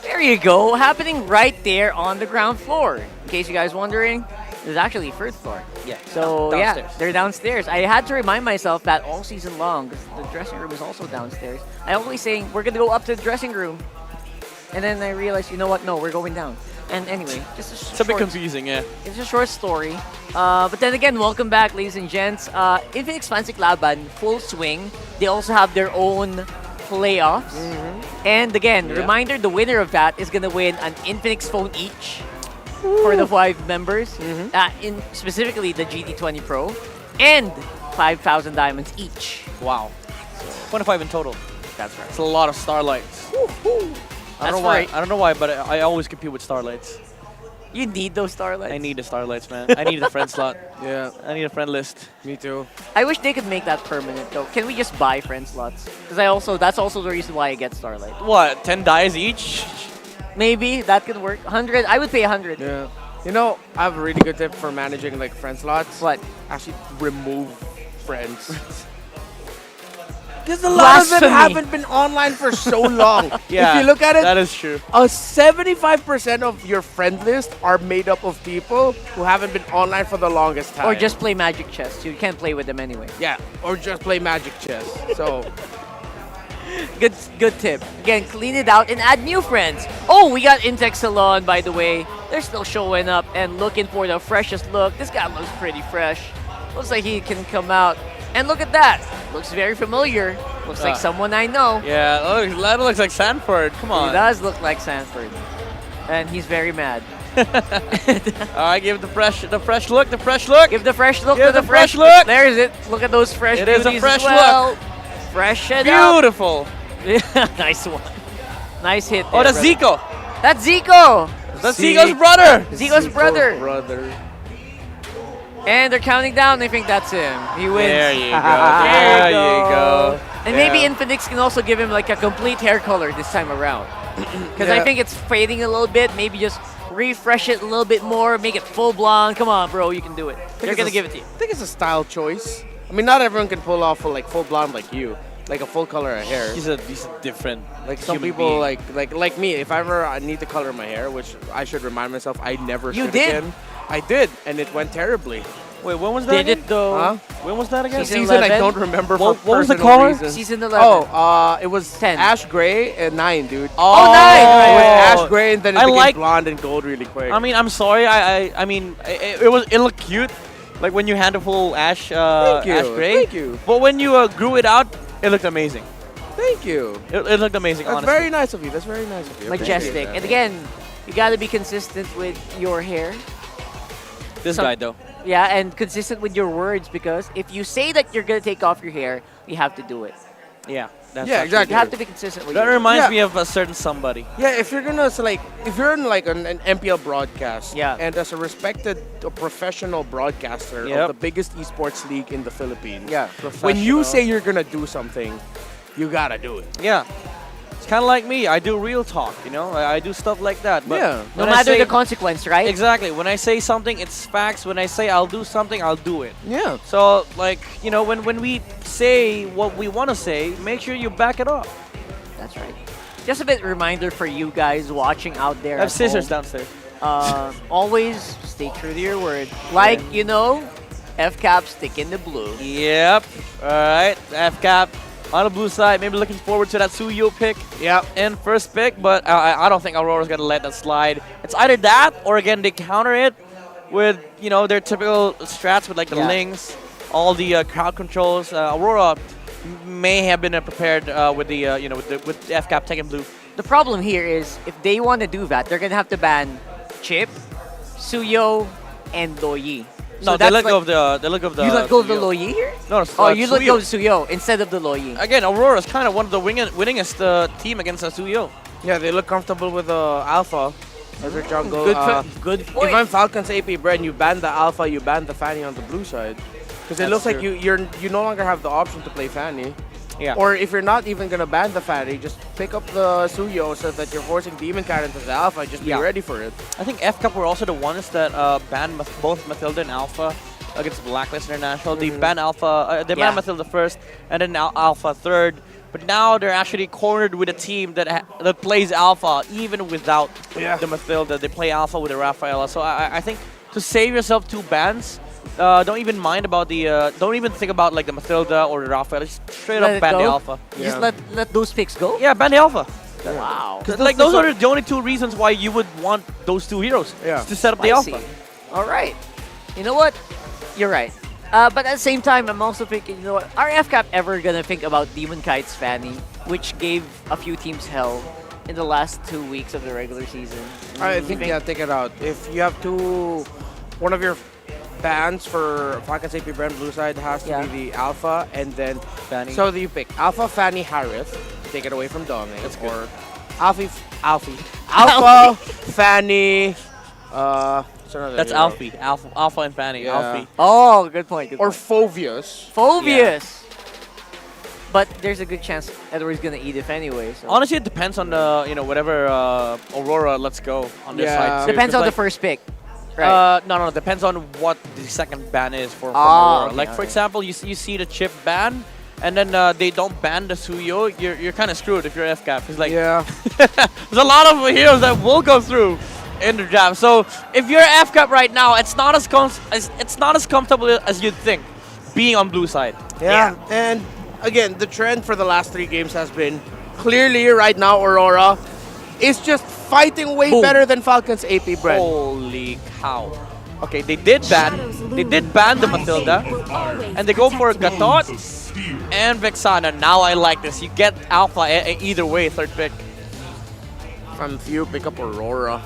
Speaker 13: There you go, happening right there on the ground floor. In case you guys wondering, there's actually 3rd floor.
Speaker 12: Yeah.
Speaker 13: So
Speaker 12: downstairs.
Speaker 13: yeah, they're downstairs. I had to remind myself that all season long, because the dressing room is also downstairs. I always saying we're gonna go up to the dressing room, and then I realized, you know what? No, we're going down. And anyway, just
Speaker 14: it's a bit confusing, yeah.
Speaker 13: It's a short story. But then again, welcome back, ladies and gents. Infinix Fancy Laban, full swing. They also have their own playoffs. And again, reminder, the winner of that is gonna win an Infinix phone each for the 5 members. In specifically the GT20 Pro, and 5,000 diamonds each.
Speaker 14: Wow. 25 in total.
Speaker 13: That's right.
Speaker 14: It's a lot of starlights. I don't know why. I don't know why, but I always compete with Starlights.
Speaker 13: You need those Starlights.
Speaker 14: I need the Starlights, man. I need a friend slot.
Speaker 20: Yeah.
Speaker 14: I need a friend list.
Speaker 20: Me too.
Speaker 13: I wish they could make that permanent though. Can we just buy friend slots? Because that's also the reason why I get Starlight.
Speaker 14: What? 10 dies each?
Speaker 13: Maybe that could work. 100. I would pay 100.
Speaker 20: Yeah. You know, I have a really good tip for managing like friend slots.
Speaker 13: What?
Speaker 20: Actually, remove friends. Because a lot of them haven't been online for so long.
Speaker 14: Yeah,
Speaker 20: if you look at it,
Speaker 14: that is true.
Speaker 20: 75% of your friend list are made up of people who haven't been online for the longest time.
Speaker 13: Or just play Magic Chess. You can't play with them anyway.
Speaker 20: Yeah, or just play Magic Chess. So,
Speaker 13: good tip. Again, clean it out and add new friends. Oh, we got Intex Salon, by the way. They're still showing up and looking for the freshest look. This guy looks pretty fresh. Looks like he can come out. And look at that. Looks very familiar. Looks like someone I know.
Speaker 14: Yeah, that looks like Sanford. Come on.
Speaker 13: He does look like Sanford. And he's very mad.
Speaker 14: Alright, give the fresh look, the fresh look.
Speaker 13: Give the fresh look
Speaker 14: Give
Speaker 13: to the
Speaker 14: fresh look.
Speaker 13: There's it. Look at those fresh
Speaker 14: It is a
Speaker 13: beauties
Speaker 14: fresh
Speaker 13: as well.
Speaker 14: look.
Speaker 13: Fresh and
Speaker 14: Beautiful.
Speaker 13: Nice one. Nice hit
Speaker 14: Oh,
Speaker 13: there,
Speaker 14: that's
Speaker 13: brother.
Speaker 14: Zico.
Speaker 13: That's Zico.
Speaker 14: That's Zico's brother.
Speaker 13: Zico's brother.
Speaker 20: brother.
Speaker 13: And they're counting down. They think that's him. He wins.
Speaker 14: There you go. There you go.
Speaker 13: And maybe Infinix can also give him like a complete hair color this time around. Because I think it's fading a little bit. Maybe just refresh it a little bit more. Make it full blonde. Come on, bro. You can do it. They're going to give it to you.
Speaker 20: I think it's a style choice. I mean, not everyone can pull off a full blonde like you. Like a full color of hair.
Speaker 14: He's a different.
Speaker 20: Like some
Speaker 14: human
Speaker 20: people
Speaker 14: being.
Speaker 20: like me. If ever I need to color my hair, which I should remind myself I never
Speaker 13: You
Speaker 20: should
Speaker 13: did.
Speaker 20: again. I did, and it went terribly.
Speaker 14: Wait, when was that
Speaker 13: Did
Speaker 14: again?
Speaker 13: it though?
Speaker 20: Huh?
Speaker 14: When was that again?
Speaker 20: Season I don't remember for
Speaker 14: What was the
Speaker 20: personal
Speaker 14: color?
Speaker 20: reasons.
Speaker 13: Season 11.
Speaker 20: Oh, it was
Speaker 13: 10.
Speaker 20: ash gray and 9, dude.
Speaker 14: Oh,
Speaker 13: 9!
Speaker 20: It was ash gray and then it
Speaker 14: I
Speaker 20: became
Speaker 14: like-
Speaker 20: blonde and gold really quick.
Speaker 14: I mean, I'm sorry. I mean, it looked cute, like when you had a full ash
Speaker 20: Thank you.
Speaker 14: ash gray.
Speaker 20: Thank you.
Speaker 14: But when you grew it out, it looked amazing.
Speaker 20: Thank you.
Speaker 14: It looked amazing.
Speaker 20: That's
Speaker 14: honestly.
Speaker 20: very nice of you. That's very nice of you. I appreciate
Speaker 13: Majestic.
Speaker 20: that.
Speaker 13: And again, you got to be consistent with your hair.
Speaker 14: This guy though.
Speaker 13: Yeah, and consistent with your words, because if you say that you're going to take off your hair, you have to do it.
Speaker 14: Yeah. That's
Speaker 20: Yeah,
Speaker 14: actually
Speaker 20: exactly.
Speaker 13: You have to be consistent with
Speaker 14: That
Speaker 13: your
Speaker 14: reminds
Speaker 20: Yeah.
Speaker 14: me of a certain somebody.
Speaker 20: Yeah, if you're gonna if you're in like an MPL broadcast,
Speaker 13: Yeah.
Speaker 20: and as a respected professional broadcaster
Speaker 14: Yep.
Speaker 20: of the biggest esports league in the Philippines,
Speaker 14: Yeah,
Speaker 20: when you
Speaker 14: professional.
Speaker 20: say you're gonna do something, you gotta do it.
Speaker 14: Yeah. It's kind of like me. I do real talk, you know? I do stuff like that. But
Speaker 20: Yeah.
Speaker 13: No
Speaker 14: when I
Speaker 13: matter
Speaker 14: say-
Speaker 13: the consequence, right?
Speaker 14: Exactly. When I say something, it's facts. When I say I'll do something, I'll do it.
Speaker 20: Yeah.
Speaker 14: So, like, you know, when we say what we want to say, make sure you back it up.
Speaker 13: That's right. Just a bit reminder for you guys watching out there.
Speaker 14: I have
Speaker 13: at
Speaker 14: scissors
Speaker 13: home.
Speaker 14: downstairs.
Speaker 13: Always stay true to your word. Like, you know, FCAP stick in the blue.
Speaker 14: Yep. All right. FCAP on the blue side. Maybe looking forward to that Suyo pick.
Speaker 20: Yep.
Speaker 14: And first pick, but I don't think Aurora's going to let that slide. It's either that or, again, they counter it with, you know, their typical strats with, like, the links, all the crowd controls. Aurora may have been prepared with the, you know, with FCAP taking blue.
Speaker 13: The problem here is if they want to do that, they're going to have to ban Chip, Suyo, and Loyi.
Speaker 14: No, they let go of the. They let go of the.
Speaker 13: You let go of the
Speaker 14: Suyo.
Speaker 13: Loyi here?
Speaker 14: No,
Speaker 13: Oh, you let
Speaker 14: Suyo.
Speaker 13: go of Suyo instead of the Loyi.
Speaker 14: Again, Aurora is kind of one of the winningest team against Suyo.
Speaker 20: Yeah, they look comfortable with Alpha as their jungle.
Speaker 13: Good
Speaker 20: If I'm Falcons APBren, you ban the Alpha, you ban the Fanny on the blue side. Because it looks like you no longer have the option to play Fanny.
Speaker 14: Yeah.
Speaker 20: Or if you're not even gonna ban the Fanny, just pick up the Suyo so that you're forcing Demon Cat into the Alpha. Just be ready for it.
Speaker 14: I think FCAP were also the ones that banned both Mathilda and Alpha against Blacklist International. They banned Alpha, they banned Mathilda first, and then Alpha third. But now they're actually cornered with a team that that plays Alpha even without the Mathilda. They play Alpha with the Rafaela. So I think to save yourself 2 bans, don't even mind about the. Don't even think about like the Mathilda or the Rafaela. Just straight
Speaker 13: Let
Speaker 14: up
Speaker 13: it
Speaker 14: ban the
Speaker 13: go?
Speaker 14: Alpha.
Speaker 13: Just let those picks go?
Speaker 14: Yeah, ban the Alpha.
Speaker 13: Wow.
Speaker 14: Because like those are the only 2 reasons why you would want those 2 heroes.
Speaker 20: Yeah.
Speaker 14: To set up the Alpha.
Speaker 13: All right. You know what? You're right. But at the same time, I'm also thinking, you know what? Are FCAP ever going to think about Demon Kite's Fanny, which gave a few teams hell in the last 2 weeks of the regular season?
Speaker 20: I think, take it out. If you have one of your bans for Falcons APBren blue side has to be the Alpha and then
Speaker 14: Fanny.
Speaker 20: So you pick Alpha, Fanny, Harith, take it away from Dominic.
Speaker 14: That's good.
Speaker 20: Or Alpha, Fanny,
Speaker 14: That's Alfie. Alpha and Fanny.
Speaker 20: Yeah.
Speaker 14: Alfie.
Speaker 13: Oh, good point. Good
Speaker 20: or
Speaker 13: point.
Speaker 20: Phobius.
Speaker 13: Phobius. But there's a good chance Edward's gonna eat it anyway. So.
Speaker 14: Honestly, it depends on the whatever Aurora lets go on this side too.
Speaker 13: Depends
Speaker 14: 'Cause,
Speaker 13: on the
Speaker 14: like,
Speaker 13: first pick. Right.
Speaker 14: No, depends on what the second ban is for
Speaker 13: Ah,
Speaker 14: Aurora.
Speaker 13: okay,
Speaker 14: Like for
Speaker 13: okay.
Speaker 14: example, you see the chip ban, and then they don't ban the Suyo. You're kind of screwed if you're FCAP. It's like there's a lot of heroes that will go through in the draft. So if you're FCAP right now, it's not as comfortable as you'd think being on blue side.
Speaker 20: Yeah, and again, the trend for the last 3 games has been clearly right now Aurora is just fighting way
Speaker 14: Boom.
Speaker 20: better than Falcons APBren.
Speaker 14: Holy cow. Okay, they did ban the Matilda, and they go for Gatot and Vexana. Now I like this. You get Alpha either way, third pick.
Speaker 20: From few, pick up Aurora.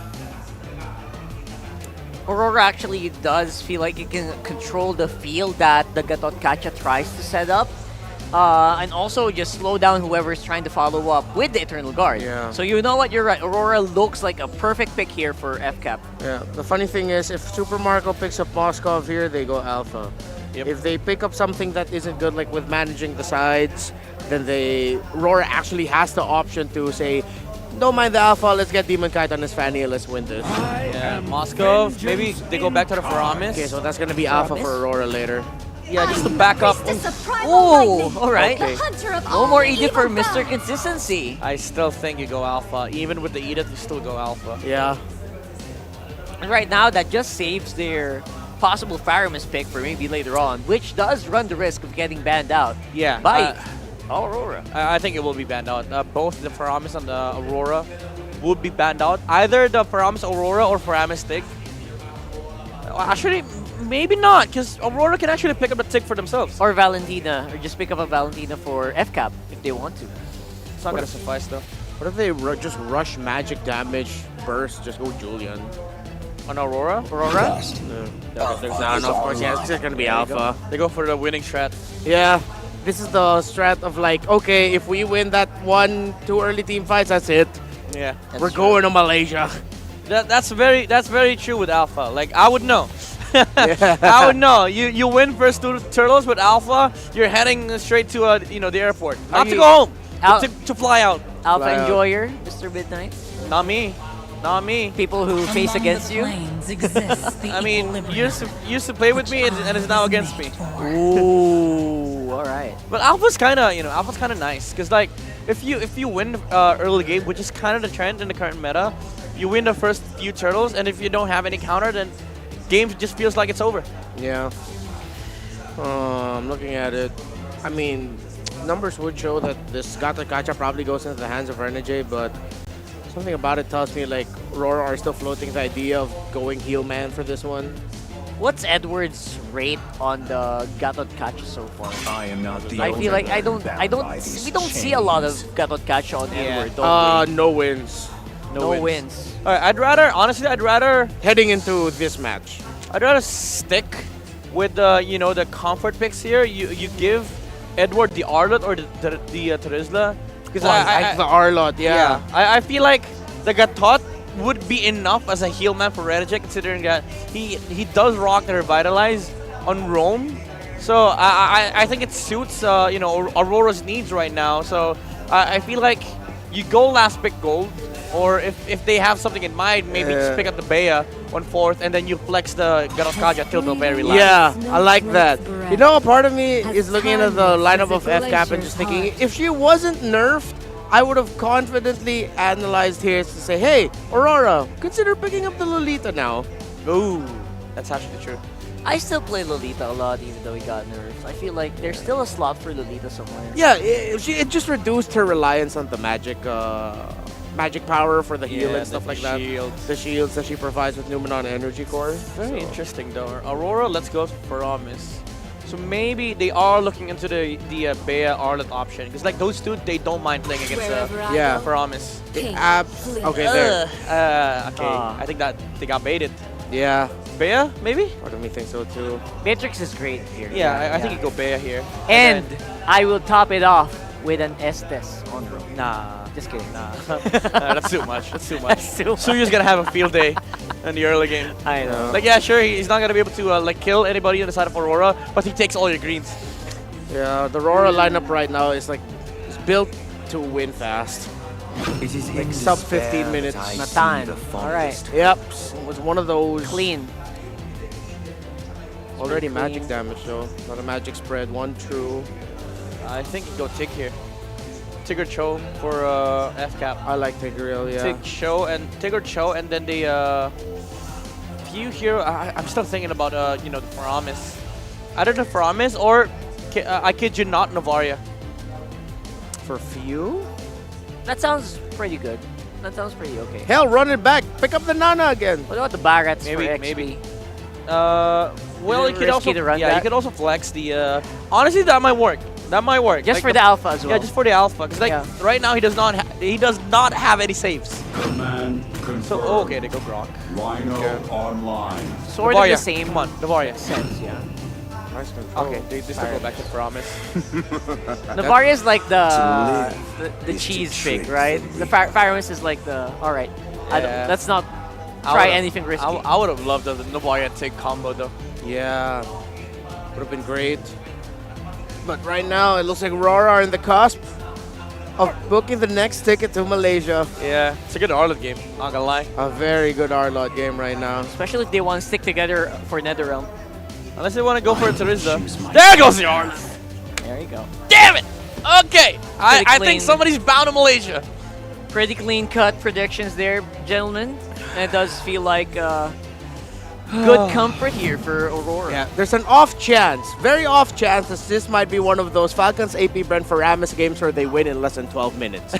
Speaker 13: Aurora actually does feel like it can control the field that the Gatot Kacha tries to set up. And also just slow down whoever's trying to follow up with the Eternal Guard.
Speaker 20: Yeah.
Speaker 13: So you know what, you're right. Aurora looks like a perfect pick here for FCAP.
Speaker 20: Yeah, the funny thing is, if Super Marco picks up Moskov here, they go Alpha. If they pick up something that isn't good, like with managing the sides, then RORA actually has the option to say, don't mind the Alpha, let's get Demon Kite on his Fanny, let's win this.
Speaker 14: Yeah, Moscow, maybe they go back to the Faramis.
Speaker 20: Okay, so that's gonna be Alpha for Aurora later.
Speaker 14: Yeah, just to back up.
Speaker 13: Oh, all right.
Speaker 14: Okay.
Speaker 13: No more Edith for Mr. Consistency.
Speaker 14: I still think you go Alpha. Even with the Edith, you still go Alpha.
Speaker 20: Yeah.
Speaker 13: And right now, that just saves their possible Faramis pick for maybe later on, which does run the risk of getting banned out.
Speaker 14: Yeah.
Speaker 13: By Aurora.
Speaker 14: I think it will be banned out. Both the Faramis and the Aurora would be banned out. Either the Faramis Aurora or Faramis Tig. Actually, maybe not, because Aurora can actually pick up the tick for themselves.
Speaker 13: Or Valentina, or just pick up a Valentina for FCAP if they want to.
Speaker 14: It's not going to suffice though.
Speaker 20: What if they just rush magic damage, burst, just go Julian?
Speaker 14: On Aurora?
Speaker 13: Aurora?
Speaker 20: There's not enough, of course. Yeah, it's just going to be Alpha.
Speaker 14: They go for the winning strat.
Speaker 20: Yeah, this is the strat of like, okay, if we win that 1-2 early team fights, that's it.
Speaker 14: Yeah.
Speaker 20: We're going to Malaysia.
Speaker 14: That's very true with Alpha. Like, I would know. I would know. You win first 2 turtles with Alpha, you're heading straight to the airport. Not to go home, to fly out.
Speaker 13: Alpha Enjoyer, Mr. Midnight.
Speaker 14: Not me. Not me.
Speaker 13: People who face against you.
Speaker 14: I mean, you used to play with me and is now against me.
Speaker 13: Ooh, all right.
Speaker 14: But Alpha's kind of nice because like if you win early game, which is kind of the trend in the current meta, you win the first few turtles, and if you don't have any counter, then game just feels like it's over.
Speaker 20: Yeah. I'm looking at it. I mean, numbers would show that this Gata Gacha probably goes into the hands of Renegade, but something about it tells me like RORA are still floating the idea of going heel man for this one.
Speaker 13: What's Edward's rate on the Gatot Kacha so far?
Speaker 5: I am not the
Speaker 13: I feel like we don't see a lot of Gatot Kacha on Edward, don't we?
Speaker 20: No wins.
Speaker 13: No wins.
Speaker 14: All right, I'd rather
Speaker 20: heading into this match.
Speaker 14: I'd rather stick with the comfort picks here. You give Edward the Arlot or the Terizla because
Speaker 20: I like the Arlot. Yeah.
Speaker 14: I feel like the Gatot would be enough as a heel man for Renegade, considering that he does rock the Revitalize on Roam. So I think it suits Aurora's needs right now. So I feel like you go last pick gold, or if they have something in mind, maybe just pick up the Bea on 4th, and then you flex the Gatot Kaja till the very last.
Speaker 20: Yeah, I like that. You know, a part of me is looking at the lineup of FCAP and just thinking, if she wasn't nerfed, I would have confidently analyzed here to say, hey, Aurora, consider picking up the Lolita now.
Speaker 14: Ooh, that's actually true.
Speaker 13: I still play Lolita a lot, even though we got nerfed. I feel like there's still a slot for Lolita somewhere.
Speaker 20: Yeah, it just reduced her reliance on the magic power for the heal and stuff like that. The shields that she provides with Numenon Energy Core.
Speaker 14: Very interesting though. Aurora, let's go for Faramis. So maybe they are looking into the Bea Arlot option, because like those two, they don't mind playing against Faramis.
Speaker 20: Okay, there.
Speaker 14: I think that they got baited.
Speaker 20: Yeah.
Speaker 14: Bea, maybe?
Speaker 20: Part of me thinks so too.
Speaker 13: Matrix is great here.
Speaker 14: Yeah, I think you go Bea here.
Speaker 13: And I will top it off with an Estes on room.
Speaker 14: Nah.
Speaker 13: Just kidding.
Speaker 14: Nah, that's too much. That's too much. Suyu's gonna have a field day in the early game.
Speaker 13: I know.
Speaker 14: Like, yeah, sure, he's not gonna be able to like kill anybody on the side of Aurora, but he takes all your greens.
Speaker 20: Yeah, the RORA lineup right now is like it's built to win fast. Like sub 15 minutes.
Speaker 13: Natan. All right.
Speaker 20: Yep, it was one of those.
Speaker 13: Clean.
Speaker 20: Already magic damage though. Not a magic spread. One true.
Speaker 14: I think you go Tig here. Tig or Cho for FCAP.
Speaker 20: I like Tigreal, yeah.
Speaker 14: Tig or Cho, and then the few here. I'm still thinking about you know, the Promise. Either the Promise or I kid you not, Novaria.
Speaker 20: For few?
Speaker 13: That sounds pretty good. That sounds pretty okay.
Speaker 20: Hell, run it back. Pick up the Nana again.
Speaker 13: What about the Barats
Speaker 14: Maybe,
Speaker 13: for XP?
Speaker 14: maybe. Well, you could also
Speaker 13: run
Speaker 14: you
Speaker 13: that?
Speaker 14: could also flex the. Honestly, that might work. That might work.
Speaker 13: Just
Speaker 14: like
Speaker 13: for the alpha as well.
Speaker 14: Yeah, just for the alpha. Because like right now he does not have any saves.
Speaker 5: Command
Speaker 14: So oh, okay, they go Grok.
Speaker 5: Rhino online.
Speaker 13: Sort of the same.
Speaker 14: Come on, Novaria.
Speaker 13: Sense, yeah.
Speaker 20: Nice control.
Speaker 14: Okay, they still go back to Promise.
Speaker 13: Novaria is like the cheese pig, right? The Pyramus is like the alright.
Speaker 14: Yeah.
Speaker 13: Let's not try anything risky.
Speaker 14: I would have loved the Novaria Tig combo though.
Speaker 20: Yeah, would have been great. But right now, it looks like RORA are in the cusp of booking the next ticket to Malaysia.
Speaker 14: Yeah, it's a good Arlot game, not gonna lie.
Speaker 20: A very good Arlot game right now.
Speaker 13: Especially if they want to stick together for NetherRealm.
Speaker 14: Unless they want to go for a Teresa. There goes the Arlot!
Speaker 13: There you go.
Speaker 14: Damn it! Okay, I think somebody's bound to Malaysia.
Speaker 13: Pretty clean cut predictions there, gentlemen. And it does feel like good comfort here for Aurora.
Speaker 20: Yeah, there's an off chance, very off chance that this might be one of those Falcons APBren for Ramis games where they win in less than 12 minutes.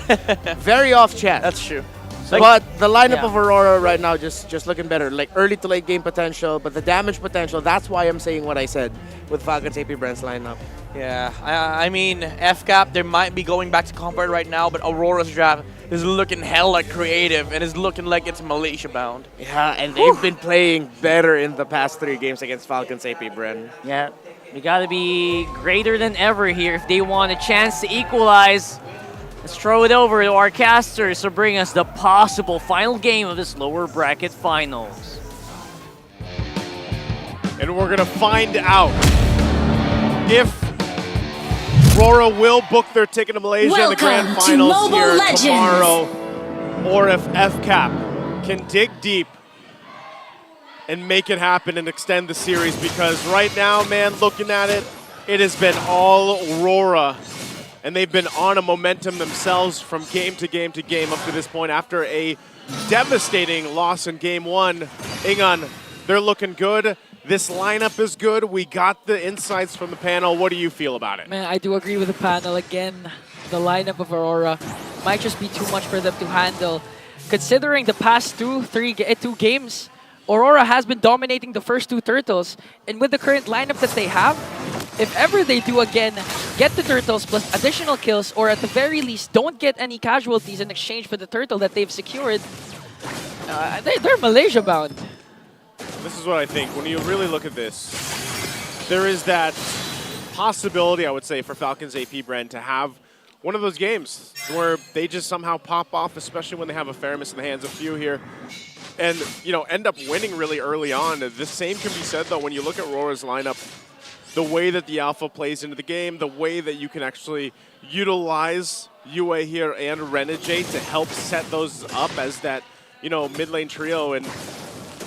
Speaker 20: Very off chance.
Speaker 14: That's true.
Speaker 20: But the lineup of Aurora right now just looking better. Like early to late game potential, but the damage potential, that's why I'm saying what I said with Falcons APBren's lineup.
Speaker 14: Yeah, I mean, FCAP, they might be going back to comfort right now, but Aurora's draft is looking hella creative and is looking like it's Malaysia bound.
Speaker 20: Yeah, and they've been playing better in the past 3 games against Falcons APBren.
Speaker 13: Yeah, we gotta be greater than ever here if they want a chance to equalize. Let's throw it over to our casters to bring us the possible final game of this lower bracket finals.
Speaker 11: And we're gonna find out if RORA will book their ticket to Malaysia in the grand finals here tomorrow, or if FCAP can dig deep and make it happen and extend the series, because right now, man, looking at it, it has been all RORA, and they've been on a momentum themselves from game to game to game up to this point after a devastating loss in game 1. Ingan, they're looking good. This lineup is good. We got the insights from the panel. What do you feel about it?
Speaker 12: Man, I do agree with the panel. Again, the lineup of Aurora might just be too much for them to handle. Considering the past two games, Aurora has been dominating the first 2 turtles. And with the current lineup that they have, if ever they do again get the turtles plus additional kills, or at the very least don't get any casualties in exchange for the turtle that they've secured, they're Malaysia bound.
Speaker 11: This is what I think. When you really look at this, there is that possibility, I would say, for Falcons APBren to have one of those games where they just somehow pop off, especially when they have a Faramis in the hands of few here, and end up winning really early on. The same can be said, though, when you look at RORA's lineup, the way that the Alpha plays into the game, the way that you can actually utilize UA here and Renegade to help set those up as that, mid lane trio and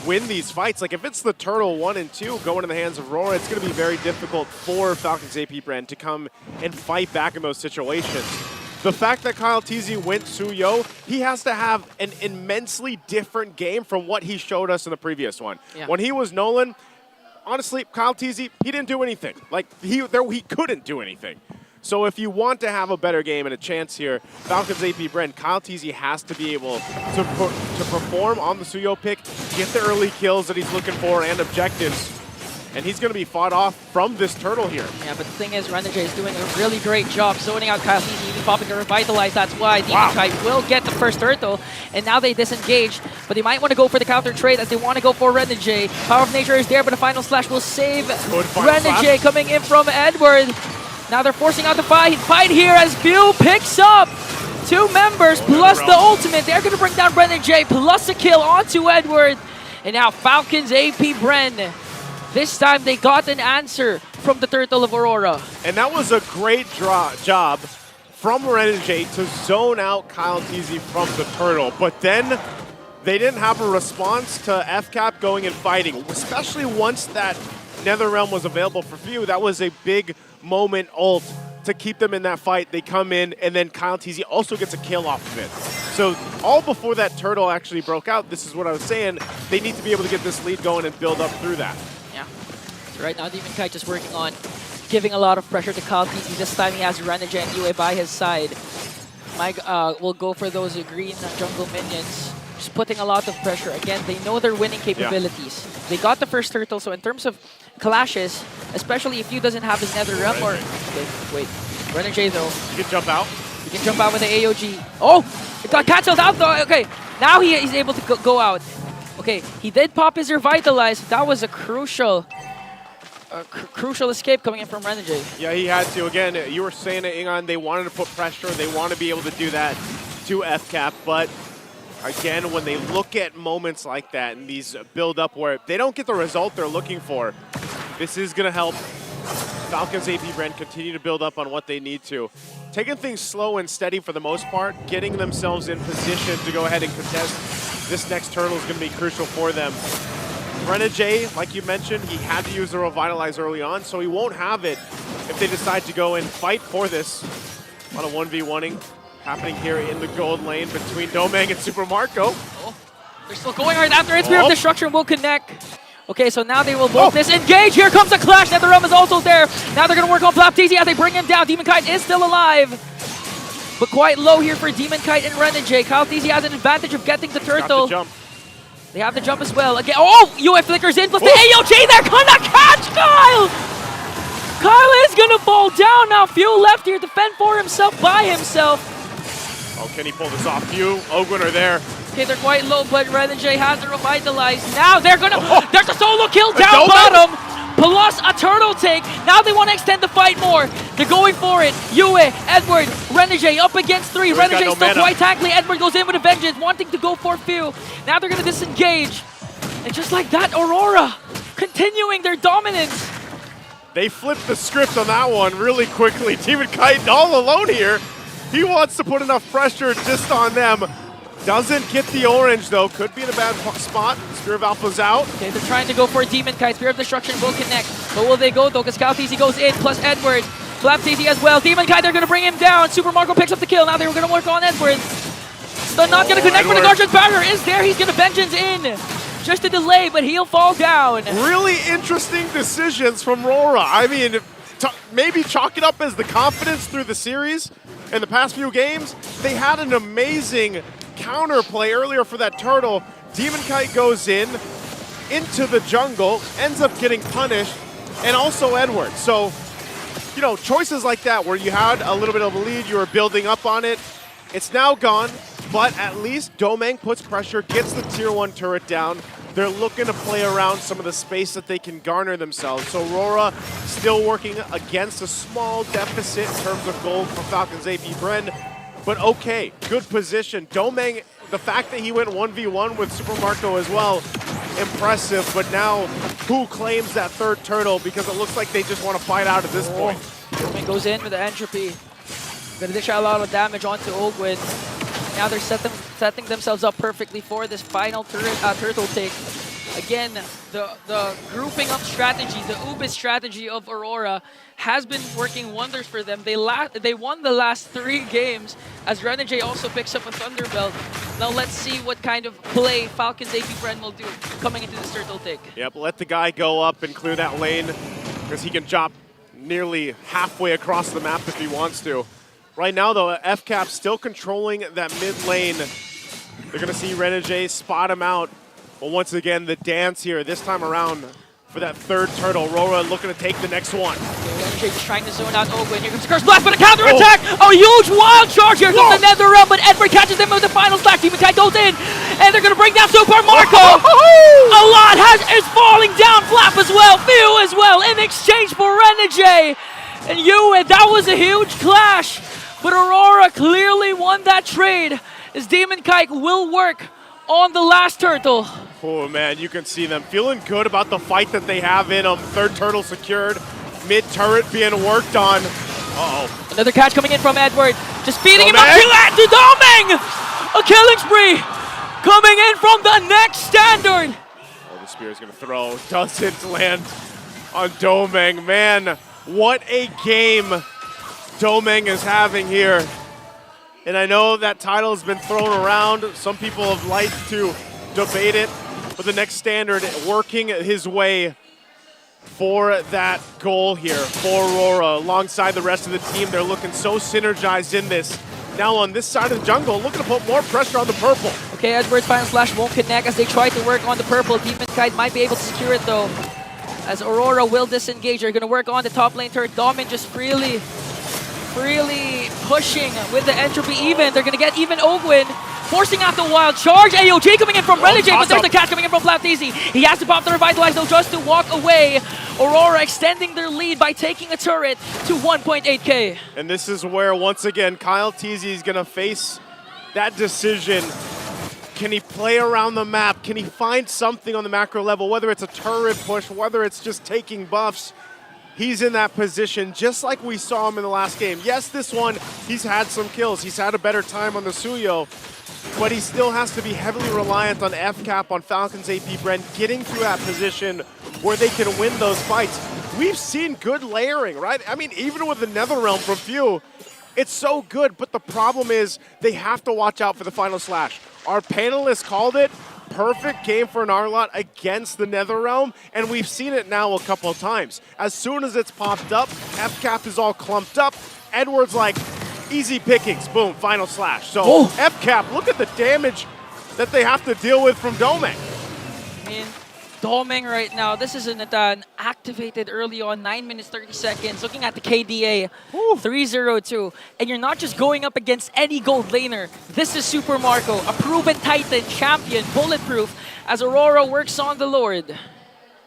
Speaker 11: win these fights. Like, if it's the Turtle 1 and 2 going in the hands of RORA, it's going to be very difficult for Falcons APBren to come and fight back in those situations. The fact that Kyle TZ went Suyo, he has to have an immensely different game from what he showed us in the previous one.
Speaker 12: Yeah.
Speaker 11: When he was Nolan, honestly, Kyle TZ, he didn't do anything. Like, he couldn't do anything. So if you want to have a better game and a chance here, Falcons APBren, Kyle TZ has to be able to perform on the Suyo pick, get the early kills that he's looking for and objectives, and he's going to be fought off from this turtle here.
Speaker 12: Yeah, but the thing is, Renegade is doing a really great job zoning out Kyle TZ, even popping a Revitalize. That's why DemonKite will get the first turtle, and now they disengaged, but they might want to go for the counter trade as they want to go for Renegade. Power of Nature is there, but the final slash will save Renegade coming in from Edward. Now they're forcing out the fight here as Bill picks up 2 2 members plus the ultimate. They're going to bring down Renegade plus a kill onto Edward. And now Falcons APBren. This time they got an answer from the Turtle of Aurora.
Speaker 11: And that was a great job from Renegade to zone out Kyle Teasy from the Turtle. But then they didn't have a response to FCAP going and fighting, especially once that Netherrealm was available for few. That was a big moment ult to keep them in that fight. They come in, and then Kyle Teasy also gets a kill off of it. So all before that Turtle actually broke out, this is what I was saying, they need to be able to get this lead going and build up through that.
Speaker 12: Yeah. So right now, Demon Kite just working on giving a lot of pressure to Kyle Teasy. This time he has Renegade and Yue by his side. Mike will go for those green jungle minions. Just putting a lot of pressure. Again, they know their winning capabilities. Yeah. They got the first Turtle, so in terms of clashes, especially if you doesn't have his Netherrealm or... Okay, wait. Renegade though.
Speaker 11: You can jump out.
Speaker 12: You can jump out with the AOG. Oh! It got cancelled out though. Okay, now he's able to go out. Okay, he did pop his Revitalize. That was a crucial escape coming in from Renegade.
Speaker 11: Yeah, he had to. Again, you were saying it, Ingon, they wanted to put pressure. They want to be able to do that to FCAP, but again, when they look at moments like that and these build-up where they don't get the result they're looking for, this is going to help Falcons APBren continue to build up on what they need to. Taking things slow and steady for the most part, getting themselves in position to go ahead and contest this next Turtle is going to be crucial for them. Renegade, like you mentioned, he had to use the Revitalize early on, so he won't have it if they decide to go and fight for this. A lot of 1v1ing happening here in the gold lane between Domang and Super Marco.
Speaker 12: Oh, they're still going right after it. Spear of Destruction will connect. Okay, so now they will both disengage. Here comes a clash. Netherrealm is also there. Now they're going to work on Flap Teasy as they bring him down. Demon Kite is still alive, but quite low here for Demon Kite and Renegade. Kyle Teasy has an advantage of getting the Turtle. They have the jump as well. Again, Yue flickers in, plus the AOG. They're going to catch Kyle! Kyle is going to fall down now. Few left here to fend for himself by himself.
Speaker 11: Oh, can he pull this off? Few, Ogwin are there.
Speaker 12: Okay, they're quite low, but Renegade has the Revitalize. Now they're gonna, there's a solo kill down bottom, plus a Turtle take. Now they want to extend the fight more. They're going for it. Yue, Edward, Renegade up against 3. Renegade still quite tackly. Edward goes in with a vengeance, wanting to go for few. Now they're gonna disengage. And just like that, Aurora continuing their dominance.
Speaker 11: They flipped the script on that one really quickly. Demon Kite all alone here. He wants to put enough pressure just on them. Doesn't get the orange though. Could be in a bad spot. Spear of Alpha's out.
Speaker 12: Okay, they're trying to go for a Demon Kite. Spear of Destruction will connect. But will they go though? Because Kyle Teasy goes in, plus Edward. Flap Teasy as well. Demon Kite, they're going to bring him down. Super Marco picks up the kill. Now they're going to work on Edward. Still not going to connect, but the Guardian's Barrier is there. He's going to Vengeance in. Just a delay, but he'll fall down.
Speaker 11: Really interesting decisions from RORA. I mean, maybe chalk it up as the confidence through the series in the past few games. They had an amazing counterplay earlier for that Turtle. Demon Kite goes into the jungle, ends up getting punished, and also Edward. So, you know, choices like that where you had a little bit of a lead, you were building up on it. It's now gone, but at least Domang puts pressure, gets the tier 1 turret down. They're looking to play around some of the space that they can garner themselves. So Aurora still working against a small deficit in terms of gold for Falcons APBren. But okay, good position. Domang, the fact that he went 1v1 with Super Marco as well, impressive. But now, who claims that third Turtle? Because it looks like they just want to fight out at this point.
Speaker 12: Domang goes in with the Entropy. Gonna dish out a lot of damage onto Ogwin. Now they're setting themselves up perfectly for this final Turtle take. Again, the grouping up strategy, the Ubis strategy of Aurora has been working wonders for them. They won the last 3 games as Renegade also picks up a Thunderbelt. Now let's see what kind of play Falcons APBren will do coming into this Turtle take.
Speaker 11: Yep, let the guy go up and clear that lane because he can chop nearly halfway across the map if he wants to. Right now though, FCAP still controlling that mid lane. They're gonna see Renegade spot him out. But once again, the dance here, this time around for that third Turtle. RORA looking to take the next one.
Speaker 12: Renegade just trying to zone out Ogwin. Here comes Curse Blast, but a counter attack! A huge wild charge here comes the Netherrealm, but Edward catches him with the final stack. Demon Kite goes in, and they're gonna bring down Super Marco! A lot is falling down, Flap as well, Few as well, in exchange for Renegade. And Yue, that was a huge clash. But Aurora clearly won that trade as Demon Kite will work on the last turtle.
Speaker 11: Oh man, you can see them feeling good about the fight that they have in them. Third turtle secured, mid turret being worked on. Uh-oh.
Speaker 12: Another catch coming in from Edward. Just beating him up
Speaker 11: Domeng!
Speaker 12: to Domeng! A killing spree coming in from the next standard.
Speaker 11: Oh, the spear is going to throw. Doesn't land on Domeng. Man, what a game Domeng is having here. And I know that title has been thrown around. Some people have liked to debate it. But the next standard working his way for that goal here for Aurora. Alongside the rest of the team, they're looking so synergized in this. Now on this side of the jungle, looking to put more pressure on the purple.
Speaker 12: Okay, Edward's final slash won't connect as they try to work on the purple. Demon Kite might be able to secure it though, as Aurora will disengage. They're going to work on the top lane turret. Domin just freely pushing with the entropy even. They're going to get even Ogwin, forcing out the wild charge. AOG coming in from Renegade, but there's the catch coming in from Flapteasy. He has to pop the Revitalize though just to walk away. Aurora extending their lead by taking a turret to 1.8k.
Speaker 11: And this is where, once again, Kyle Teasy is going to face that decision. Can he play around the map? Can he find something on the macro level, whether it's a turret push, whether it's just taking buffs? He's in that position just like we saw him in the last game. Yes, this one, he's had some kills. He's had a better time on the Suyo, but he still has to be heavily reliant on FCAP, on Falcons APBren, getting to that position where they can win those fights. We've seen good layering, right? I mean, even with the Netherrealm from Few, it's so good, but the problem is they have to watch out for the final slash. Our panelists called it. Perfect game for an Arlot against the Netherrealm, and we've seen it now a couple of times. As soon as it's popped up, FCAP is all clumped up. Edward's like, easy pickings, boom, final slash. So FCAP, look at the damage that they have to deal with from Domeng.
Speaker 12: I mean, Domeng right now, this is an activated early on, 9 minutes, 30 seconds. Looking at the KDA, 302. And you're not just going up against any gold laner. This is Super Marco, a proven Titan, champion, bulletproof, as Aurora works on the Lord.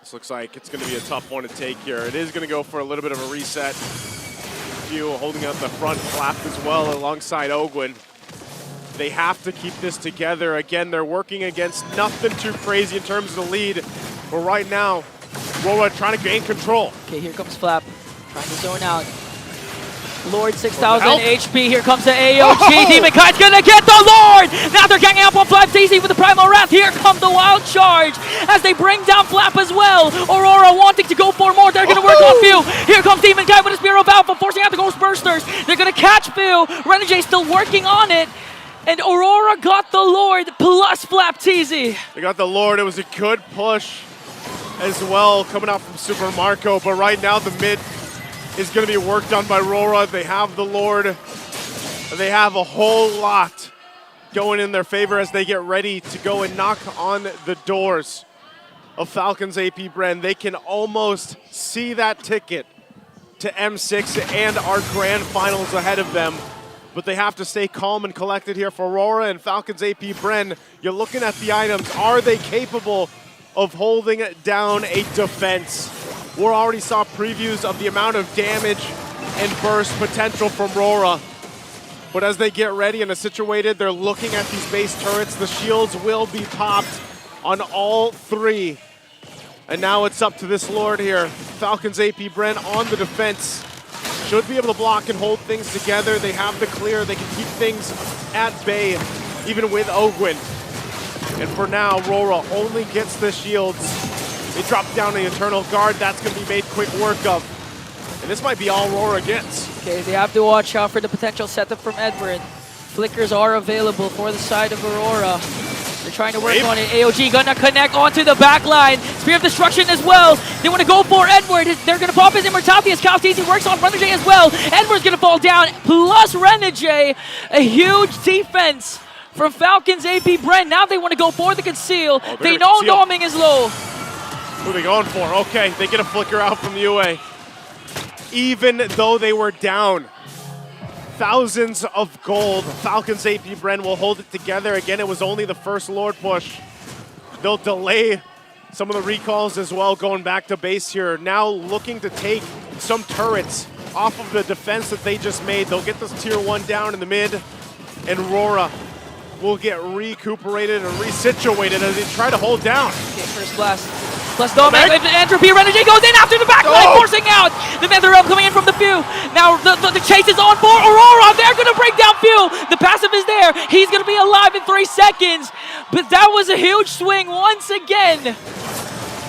Speaker 11: This looks like it's going to be a tough one to take here. It is going to go for a little bit of a reset. Few holding out the front flap as well alongside Ogwin. They have to keep this together. Again, they're working against nothing too crazy in terms of the lead. But right now, RORA trying to gain control.
Speaker 12: Okay, here comes Flap, trying to zone out. Lord 6,000 HP, here comes the AOG. Demon Kite's gonna get the Lord! Now they're ganging up on Flapteasy with the Primal Wrath. Here comes the Wild Charge as they bring down Flap as well. Aurora wanting to go for more. They're gonna work on Few. Here comes Demon Kite with a Spear of Alpha, forcing out the Ghost Bursters. They're gonna catch Few. Renegade still working on it. And Aurora got the Lord plus Flapteasy.
Speaker 11: They got the Lord. It was a good push as well coming out from Super Marco. But right now the mid is going to be worked on by RORA. They have the Lord. They have a whole lot going in their favor as they get ready to go and knock on the doors of Falcons APBren. They can almost see that ticket to M6 and our grand finals ahead of them. But they have to stay calm and collected here for Aurora and Falcons APBren. You're looking at the items. Are they capable of holding down a defense? We already saw previews of the amount of damage and burst potential from RORA. But as they get ready and are situated, they're looking at these base turrets. The shields will be popped on all three. And now it's up to this Lord here. Falcons APBren on the defense. Should be able to block and hold things together. They have the clear. They can keep things at bay, even with Ogwin. And for now, RORA only gets the shields. They drop down the Eternal Guard. That's going to be made quick work of. And this might be all RORA gets.
Speaker 12: Okay, they have to watch out for the potential setup from Edward. Flickers are available for the side of Aurora. They're trying to work on it. AOG gonna connect onto the back line. Spear of Destruction as well. They want to go for Edward. They're gonna pop his Immortality as Kalteezy works on Renegade as well. Edward's gonna fall down, plus Renegade. A huge defense from Falcons APBren. Now they want to go for the conceal. They know Doming is low.
Speaker 11: Who are they going for? Okay, they get a flicker out from the UA. Even though they were down thousands of gold, Falcons APBren will hold it together. Again, it was only the first Lord push. They'll delay some of the recalls as well, going back to base here. Now looking to take some turrets off of the defense that they just made. They'll get this tier 1 down in the mid, and RORA will get recuperated and resituated as they try to hold down.
Speaker 12: Okay, first blast. Plus Dominic, Entropy, Renegade goes in after the backline, forcing out the Netherrealm coming in from the Few. Now the chase is on for Aurora. They're going to break down Few. The passive is there. He's going to be alive in 3 seconds. But that was a huge swing once again.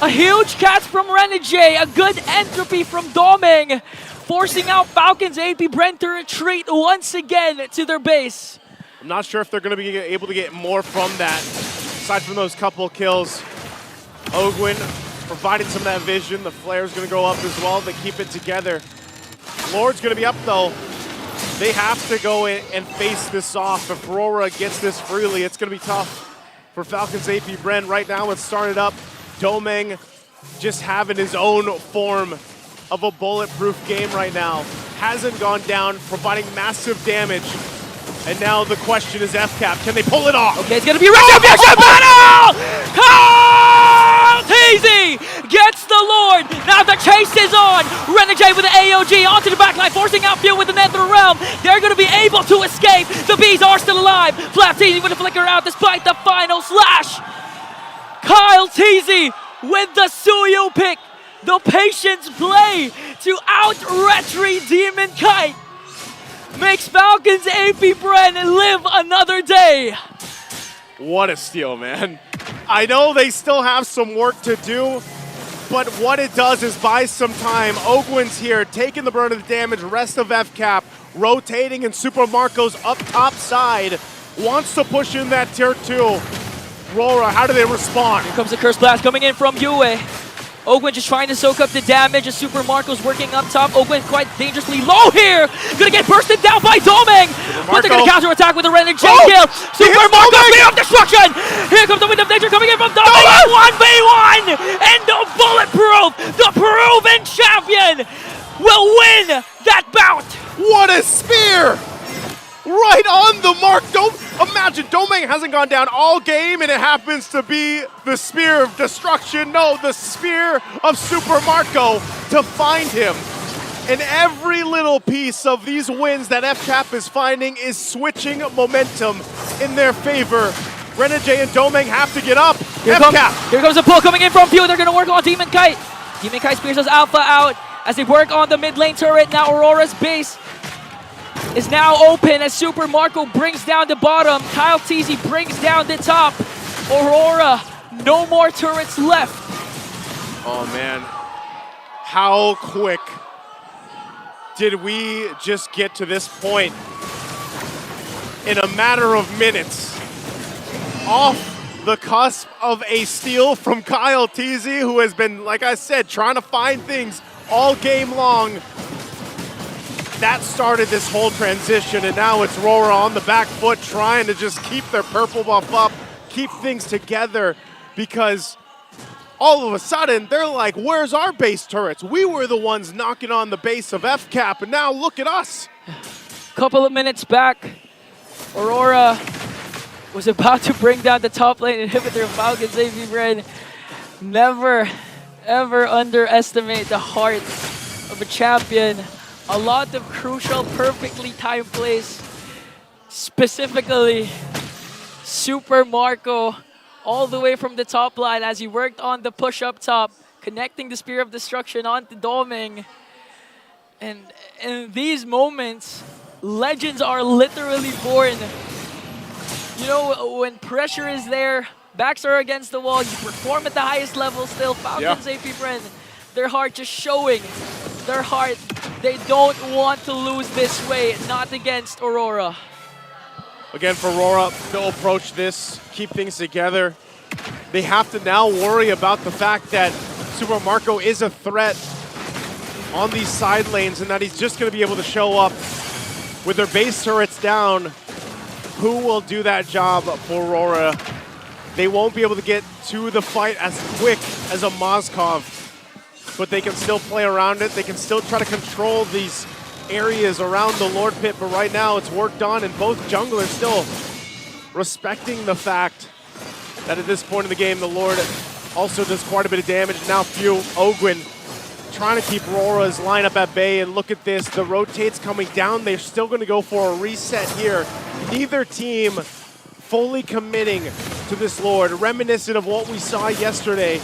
Speaker 12: A huge catch from Renegade. A good Entropy from Doming, forcing out Falcons APBren to retreat once again to their base.
Speaker 11: I'm not sure if they're going to be able to get more from that, aside from those couple kills. Ogwin providing some of that vision. The flare's going to go up as well. They keep it together. Lord's going to be up, though. They have to go in and face this off. If RORA gets this freely, it's going to be tough for Falcons APBren. Right now, it's started up. Domeng just having his own form of a bulletproof game right now. Hasn't gone down, providing massive damage. And now the question is FCAP. Can they pull it off?
Speaker 12: Okay, it's going to be a championship battle! Kyle Teasy gets the Lord. Now the chase is on. Renegade with the AOG onto the backline, forcing out Few with the Netherrealm. They're going to be able to escape. The Bees are still alive. Flat Teasy with a flicker out despite the final slash. Kyle Teasy with the Suyu pick. The patience play to out-retry Demon Kite makes Falcons APBren live another day.
Speaker 11: What a steal, man. I know they still have some work to do, but what it does is buy some time. Ogwin's here, taking the brunt of the damage, rest of FCAP, rotating, and Super Marco's up top side, wants to push in that tier 2. RORA, how do they respond?
Speaker 12: Here comes the Curse Blast coming in from Yue. Ogwin just trying to soak up the damage as Super Marco's working up top. Ogwin quite dangerously low here. Gonna get bursted down by Domeng. But they're gonna counter attack with a Renegade kill. Super Marco, Beam of Destruction. Here comes the Wind of Nature coming in from Domeng. 1v1. And the Bulletproof, the proven champion, will win that bout.
Speaker 11: What a spear! Right on the mark. Imagine Domeng hasn't gone down all game and it happens to be the Spear of Destruction. No, the Spear of Super Marco to find him. And every little piece of these wins that FCAP is finding is switching momentum in their favor. Renegade and Domeng have to get up.
Speaker 12: Here comes a pull coming in from Few. They're going to work on Demon Kite. Demon Kite spears us Alpha out as they work on the mid lane turret. Now Aurora's base is now open as Super Marco brings down the bottom. Kyle Teasy brings down the top. Aurora, no more turrets left.
Speaker 11: Oh man, how quick did we just get to this point? In a matter of minutes, off the cusp of a steal from Kyle Teasy, who has been, like I said, trying to find things all game long. That started this whole transition, and now it's RORA on the back foot trying to just keep their purple buff up, keep things together, because all of a sudden, they're like, where's our base turrets? We were the ones knocking on the base of FCAP, and now look at us.
Speaker 12: Couple of minutes back, Aurora was about to bring down the top lane inhibitor of Falcons APBren. Never, ever underestimate the heart of a champion. A lot of crucial, perfectly timed plays. Specifically, Super Marco all the way from the top line as he worked on the push up top, connecting the Spear of Destruction onto Domeng. And in these moments, legends are literally born. You know, when pressure is there, backs are against the wall, you perform at the highest level still. Falcons APBren, their heart just showing. Their heart, they don't want to lose this way, not against Aurora.
Speaker 11: Again, for Aurora, they'll approach this, keep things together. They have to now worry about the fact that Super Marco is a threat on these side lanes and that he's just going to be able to show up with their base turrets down. Who will do that job for Aurora? They won't be able to get to the fight as quick as a Moskov, but they can still play around it. They can still try to control these areas around the Lord Pit, but right now it's worked on, and both junglers still respecting the fact that at this point in the game, the Lord also does quite a bit of damage. Now Few, Ogwin, trying to keep Aurora's lineup at bay, and look at this, the rotates coming down. They're still going to go for a reset here. Neither team fully committing to this Lord, reminiscent of what we saw yesterday.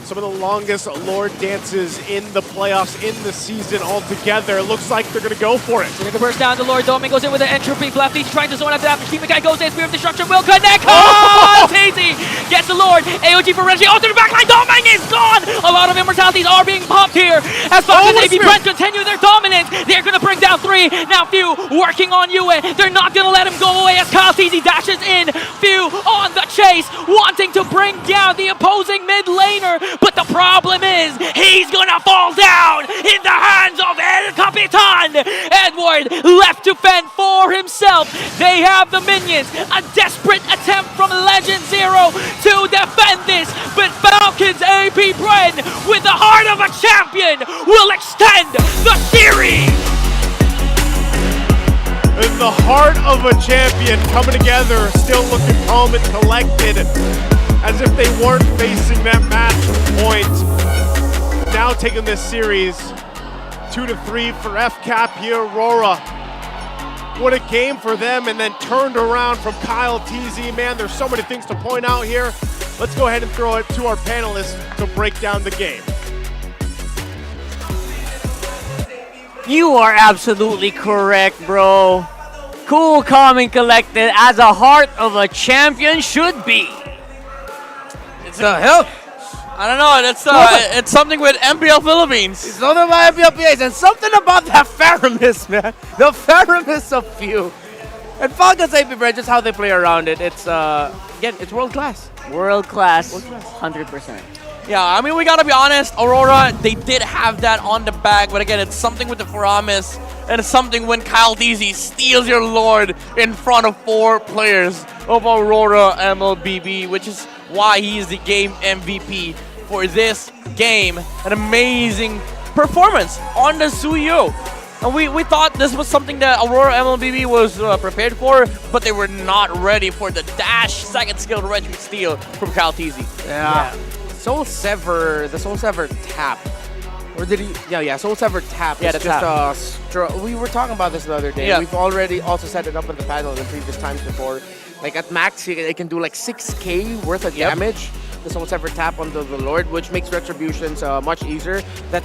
Speaker 11: Some of the longest Lord dances in the playoffs, in the season altogether. It looks like they're going to go for it.
Speaker 12: They're going to burst down. The Lord Doming goes in with an entropy. Lefty trying to zone after that. Keep guy goes in. Spear of Destruction will connect. Oh! Tazy gets the Lord. AOG for Reggie. Oh, to the back line. Doming is gone. A lot of immortalities are being popped here as Falcons APBren continue their dominance. They're going to bring down 3. Now Few working on Yue. They're not going to let him go away as Kyle Teasy dashes in. Few on the chase, wanting to bring down the opposing mid laner. But the problem is, he's gonna fall down in the hands of El Capitan! Edward left to fend for himself. They have the minions. A desperate attempt from Legend Zero to defend this. But Falcons APBren, with the heart of a champion, will extend the series!
Speaker 11: In the heart of a champion, coming together, still looking calm and collected, as if they weren't facing that match point. Now taking this series 2-3 for FCAP here, Aurora. What a game for them, and then turned around from Kyle TZ. Man, there's so many things to point out here. Let's go ahead and throw it to our panelists to break down the game.
Speaker 13: You are absolutely correct, bro. Cool, calm, and collected, as a heart of a champion should be.
Speaker 14: It's a help. I don't know. It's something with MPL Philippines.
Speaker 20: It's something about MPL PAs and something about that Faramis, man. The Faramis of Few. And Falcons APBren, just how they play around it. It's again, it's world class.
Speaker 13: World class, 100%.
Speaker 14: Yeah, I mean, we gotta be honest. Aurora, they did have that on the bag, but again, it's something with the Faramis, and it's something when Kyle DZ steals your Lord in front of 4 players of Aurora MLBB, which is why he is the game MVP for this game. An amazing performance on the Suyo. And we thought this was something that Aurora MLBB was prepared for, but they were not ready for the dash second skill Reggie steal from Kyle TZ.
Speaker 20: Yeah. Soul Sever, the Soul Sever tap. Or did he? Yeah, Soul Sever tap.
Speaker 14: Yeah,
Speaker 20: it's just we were talking about this the other day.
Speaker 14: Yeah.
Speaker 20: We've already also set it up in the panel in previous times before. Like at max, it can do like 6k worth of damage. The Soul Sever tap on the Lord, which makes retributions much easier. That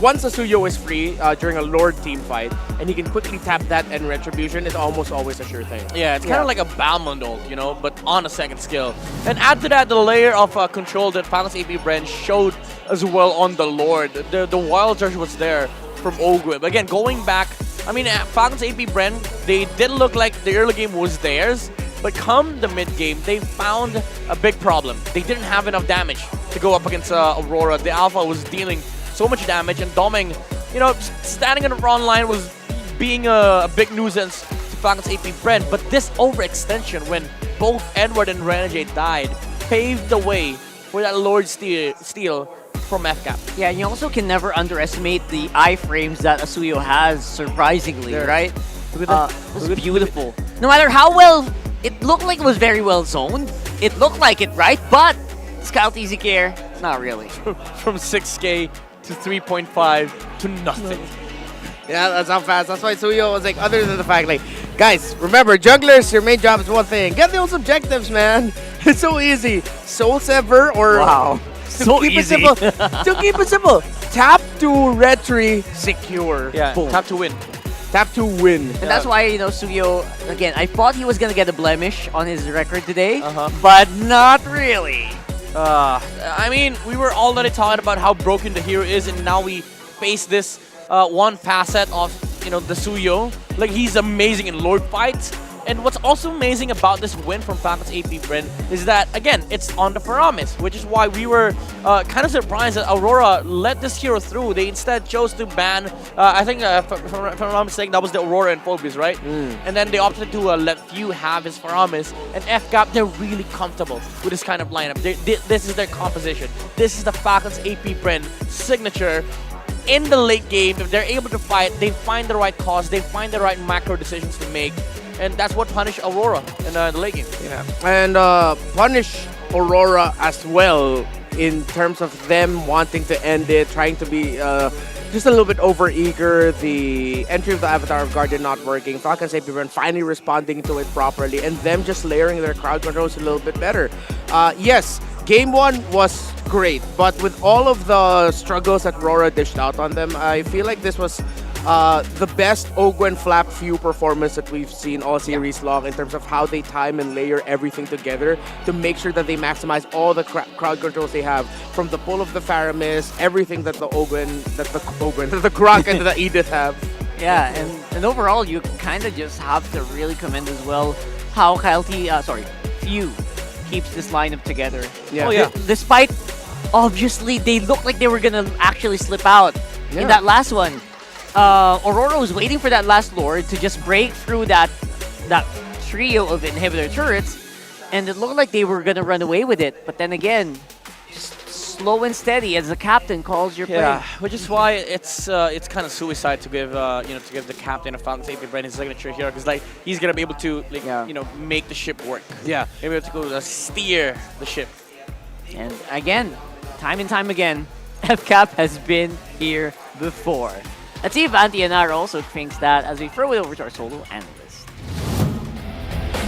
Speaker 20: once a Suyo is free during a Lord team fight, and he can quickly tap that and retribution, it's almost always a sure thing.
Speaker 14: Yeah, it's kind of like a Balmond ult, you know, but on a second skill. And add to that the layer of control that Falcons APBren showed as well on the Lord. The Wild Charge was there from Ogwib. Again, going back, I mean, Falcons APBren, they did look like the early game was theirs, but come the mid game, they found a big problem. They didn't have enough damage to go up against Aurora. The Alpha was dealing so much damage, and Doming, you know, standing in the front line was being a big nuisance to Falcons APBren. But this overextension, when both Edward and Renegade died, paved the way for that Lord steal from FCAP.
Speaker 13: Yeah, you also can never underestimate the iframes that Asuyo has, surprisingly, right? It was beautiful. No matter how well, it looked like it was very well zoned. It looked like it, right? But Scout Easy Care, not really.
Speaker 14: From 6k to 3.5 to nothing.
Speaker 20: Yeah, that's how fast. That's why Suyo was like, other than the fact, like, guys, remember, jugglers, your main job is one thing. Get those objectives, man. It's so easy. Soul Sever or...
Speaker 13: Wow. So
Speaker 20: keep
Speaker 13: easy.
Speaker 20: It simple, to keep it simple, tap to retry, secure.
Speaker 14: Yeah,
Speaker 20: boom.
Speaker 14: tap to win.
Speaker 20: Tap to win.
Speaker 13: And that's why, you know, Suyo, again, I thought he was going to get a blemish on his record today, but not really.
Speaker 14: I mean, we were already talking about how broken the hero is, and now we face this one facet of, you know, the Suyo. Like, he's amazing in Lord fights. And what's also amazing about this win from Falcons APBren is that, again, it's on the Faramis, which is why we were kind of surprised that Aurora let this hero through. They instead chose to ban, I think, if I'm not mistaken, that was the Aurora and Phobius, right? And then they opted to let Few have his Faramis. And FCAP, they're really comfortable with this kind of lineup. This is their composition. This is the Falcons APBren signature. In the late game, if they're able to fight, they find the right cause, they find the right macro decisions to make. And that's what punished Aurora in the late game.
Speaker 20: Yeah, and punish Aurora as well in terms of them wanting to end it, trying to be just a little bit over-eager. The entry of the Avatar of Guardian not working. Falcons APBren finally responding to it properly, and them just layering their crowd controls a little bit better. Yes, Game 1 was great, but with all of the struggles that RORA dished out on them, I feel like this was the best Ogwen Flap Few performance that we've seen all series long in terms of how they time and layer everything together to make sure that they maximize all the crowd controls they have, from the pull of the Faramis, everything that the Grok and the Edith have.
Speaker 13: Yeah, and overall, you kind of just have to really commend as well how Few keeps this lineup together.
Speaker 20: Yeah. Oh, yeah.
Speaker 13: Despite, obviously, they looked like they were gonna actually slip out in that last one. Aurora was waiting for that last Lord to just break through that trio of inhibitor turrets, and it looked like they were gonna run away with it. But then again, just slow and steady as the captain calls your play.
Speaker 14: Yeah, which is why it's kind of suicide to give to give the captain of Falcons APBren his signature here, because like he's gonna be able to make the ship work.
Speaker 20: Yeah,
Speaker 14: able to go steer the ship.
Speaker 13: And again, time and time again, FCAP has been here before. Let's see if Antianar also thinks that as we throw it over to our solo analyst.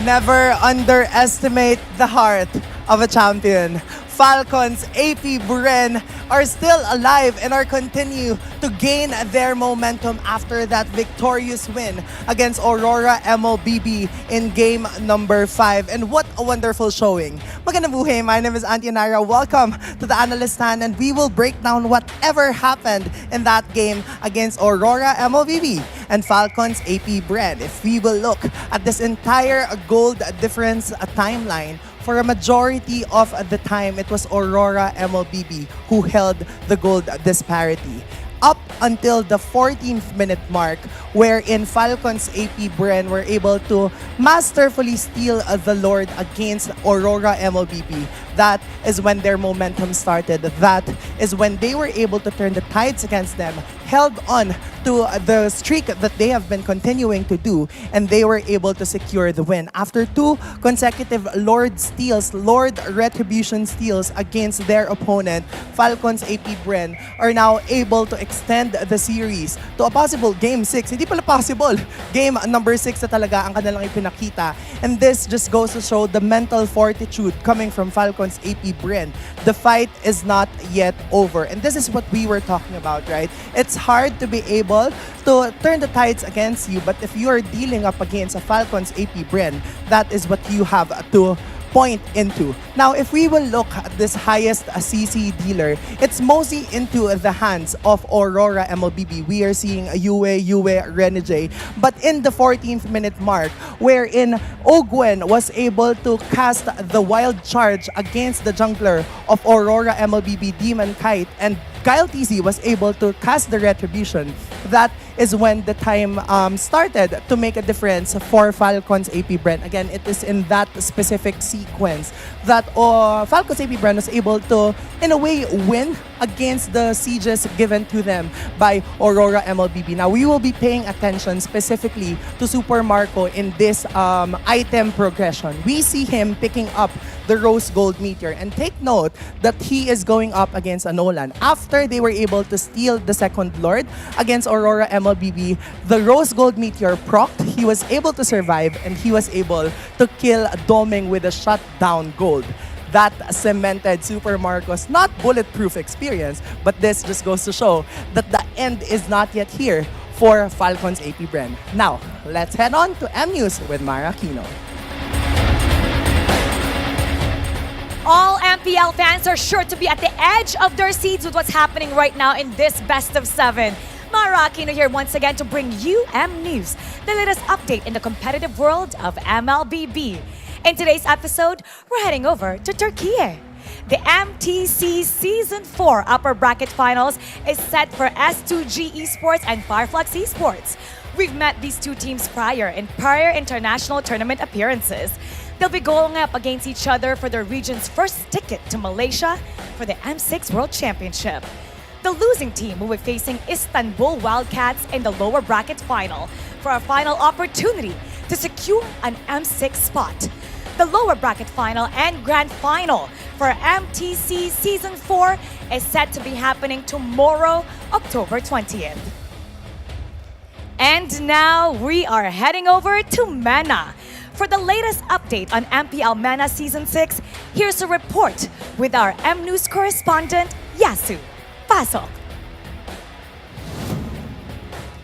Speaker 18: Never underestimate the heart of a champion. Falcons APBren are still alive and are continue to gain their momentum after that victorious win against Aurora MLBB in game number 5. And what a wonderful showing. Magandang buhay, my name is Antianara. Welcome to the analyst stand, and we will break down whatever happened in that game against Aurora MLBB and Falcons APBren. If we will look at this entire gold difference timeline, for a majority of the time, it was Aurora MLBB who held the gold disparity. Up until the 14th minute mark, wherein Falcons APBren were able to masterfully steal the Lord against Aurora MLBB. That is when their momentum started. That is when they were able to turn the tides against them, held on to the streak that they have been continuing to do, and they were able to secure the win. After 2 consecutive Lord steals, Lord Retribution steals against their opponent, Falcons APBren are now able to extend the series to a possible Game 6. Hindi pala possible. Game number 6 na talaga ang kanilang ipinakita. And this just goes to show the mental fortitude coming from Falcons APBren. The fight is not yet over. And this is what we were talking about, right? It's hard to be able to turn the tides against you, but if you're dealing up against a Falcons APBren, that is what you have to point into. Now, if we will look at this highest CC dealer, it's mostly into the hands of Aurora MLBB. We are seeing Yue, Renege. But in the 14th minute mark, wherein Ogwen was able to cast the wild charge against the jungler of Aurora MLBB, Demon Kite, and Kyle TZ was able to cast the Retribution, that is when the time started to make a difference for Falcons APBren. Again, it is in that specific sequence that Falcons APBren was able to, in a way, win against the sieges given to them by Aurora MLBB. Now, we will be paying attention specifically to Super Marco in this item progression. We see him picking up the Rose Gold Meteor, and take note that he is going up against a Nolan. After they were able to steal the second Lord against Aurora MLBB, the Rose Gold Meteor procced, he was able to survive, and he was able to kill Doming with a shutdown gold. That cemented Super Marco's not bulletproof experience, but this just goes to show that the end is not yet here for Falcons APBren. Now, let's head on to M News with Mara Aquino.
Speaker 9: All MPL fans are sure to be at the edge of their seats with what's happening right now in this best of 7. Mara Aquino here once again to bring you M News, the latest update in the competitive world of MLBB. In today's episode, we're heading over to Turkey. The MTC Season 4 Upper Bracket Finals is set for S2G Esports and Fireflux Esports. We've met these two teams prior in prior international tournament appearances. They'll be going up against each other for their region's first ticket to Malaysia for the M6 World Championship. The losing team will be facing Istanbul Wildcats in the lower bracket final for a final opportunity to secure an M6 spot. The lower bracket final and grand final for MTC Season 4 is set to be happening tomorrow, October 20th. And now we are heading over to MENA. For the latest update on MPL MENA Season 6, here's a report with our M News correspondent, Yasu. Pasok.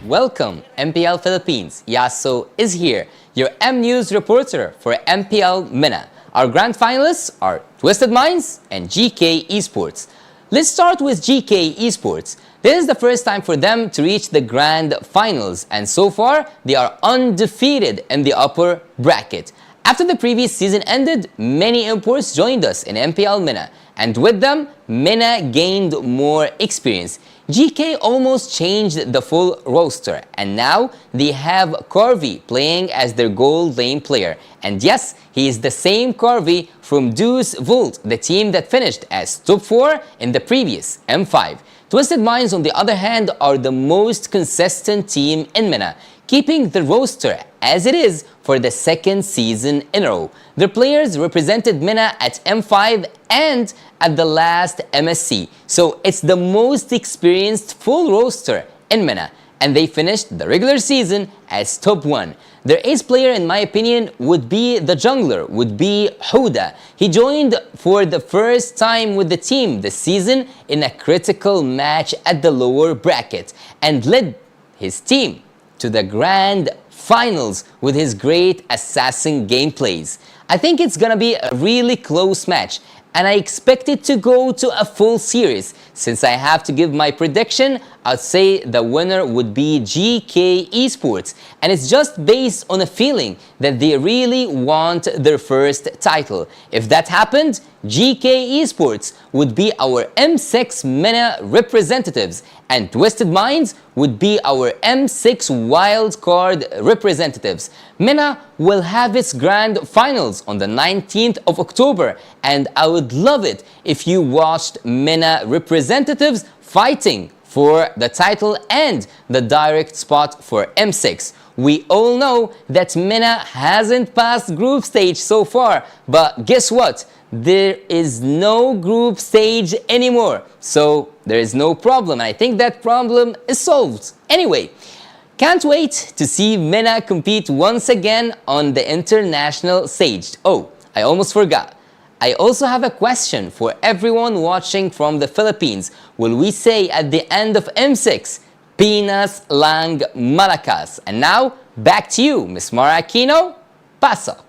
Speaker 2: Welcome, MPL Philippines. Yaso is here, your M News reporter for MPL MENA. Our grand finalists are Twisted Minds and GK Esports. Let's start with GK Esports. This is the first time for them to reach the grand finals, and so far, they are undefeated in the upper bracket. After the previous season ended, many imports joined us in MPL MENA, and with them, MENA gained more experience. GK almost changed the full roster, and now they have Corvi playing as their gold lane player. And yes, he is the same Corvi from Deuce Volt, the team that finished as top 4 in the previous M5. Twisted Minds, on the other hand, are the most consistent team in MENA, keeping the roster as it is for the second season in a row. Their players represented MENA at M5 and at the last MSC, so it's the most experienced full roster in MENA, and they finished the regular season as top 1. Their ace player, in my opinion, would be the jungler, would be Huda. He joined for the first time with the team this season in a critical match at the lower bracket and led his team to the grand finals with his great assassin gameplays. I think it's gonna be a really close match, and I expect it to go to a full series. Since I have to give my prediction, I'd say the winner would be GK Esports, and it's just based on a feeling that they really want their first title. If that happened, GK Esports would be our M6 MENA representatives, and Twisted Minds would be our M6 wildcard representatives. MENA will have its grand finals on the 19th of October, and I would love it if you watched MENA representatives fighting for the title and the direct spot for M6. We all know that MENA hasn't passed group stage so far, but guess what? There is no group stage anymore, so there is no problem. I think that problem is solved. Anyway, can't wait to see MENA compete once again on the international stage. Oh, I almost forgot. I also have a question for everyone watching from the Philippines. Will we say at the end of M6, Pinas lang malakas? And now, back to you, Ms. Mara Aquino. Pasok.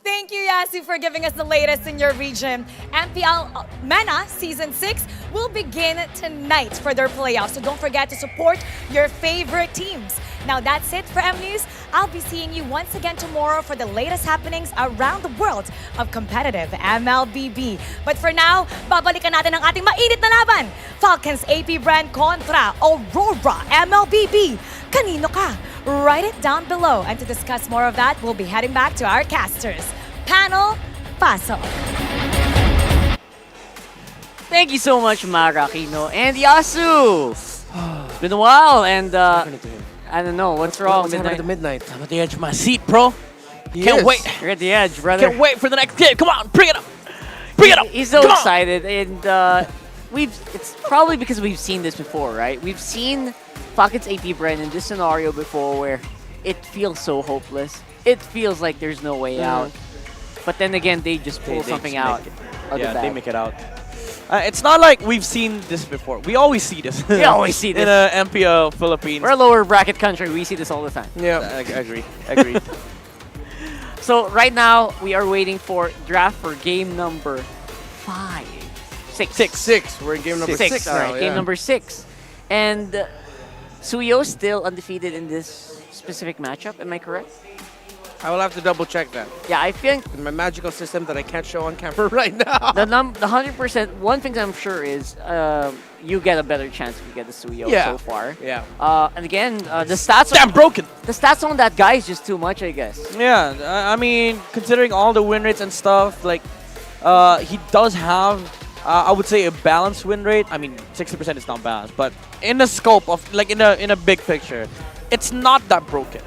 Speaker 9: Thank you, Yasu, for giving us the latest in your region. MPL MENA Season 6 will begin tonight for their playoffs, so don't forget to support your favorite teams. Now that's it for M News. I'll be seeing you once again tomorrow for the latest happenings around the world of competitive MLBB. But for now, babalikan natin ang ating mainit na laban. Falcons APBren kontra Aurora MLBB. Kanino ka? Write it down below. And to discuss more of that, we'll be heading back to our casters. Panel, pasok.
Speaker 13: Thank you so much, Mara Aquino and Yasu. It's been a while, and I don't know what's wrong.
Speaker 14: Midnight. I'm at the edge of my seat, bro. Can't wait.
Speaker 13: You're at the edge, brother.
Speaker 14: Can't wait for the next game. Come on, bring it up. Bring it up.
Speaker 13: He's so
Speaker 14: Come on.
Speaker 13: excited, and it's probably because we've seen this before, right? We've seen Falcons APBren in this scenario before where it feels so hopeless. It feels like there's no way out. But then again, they just pull something out.
Speaker 14: Yeah, they make it out. It's not like we've seen this before. We always see this.
Speaker 13: We always see this.
Speaker 14: In MPL Philippines.
Speaker 13: We're a lower bracket country. We see this all the time.
Speaker 14: Yeah, I agree. Agreed.
Speaker 13: So right now, we are waiting for draft for game number 6.
Speaker 14: We're in game number 6
Speaker 13: All
Speaker 14: now.
Speaker 13: right, game number 6. And Suyo's still undefeated in this specific matchup. Am I correct?
Speaker 20: I will have to double check that.
Speaker 13: Yeah, I think
Speaker 20: in my magical system that I can't show on camera right now.
Speaker 13: the 100%. One thing I'm sure is you get a better chance if you get the Suyo so far.
Speaker 20: Yeah.
Speaker 13: And again, the stats.
Speaker 14: Damn broken.
Speaker 13: The stats on that guy is just too much, I guess.
Speaker 14: Yeah, I mean, considering all the win rates and stuff, like he does have, I would say, a balanced win rate. I mean, 60% is not balanced, but in the scope of, like, in a big picture, it's not that broken.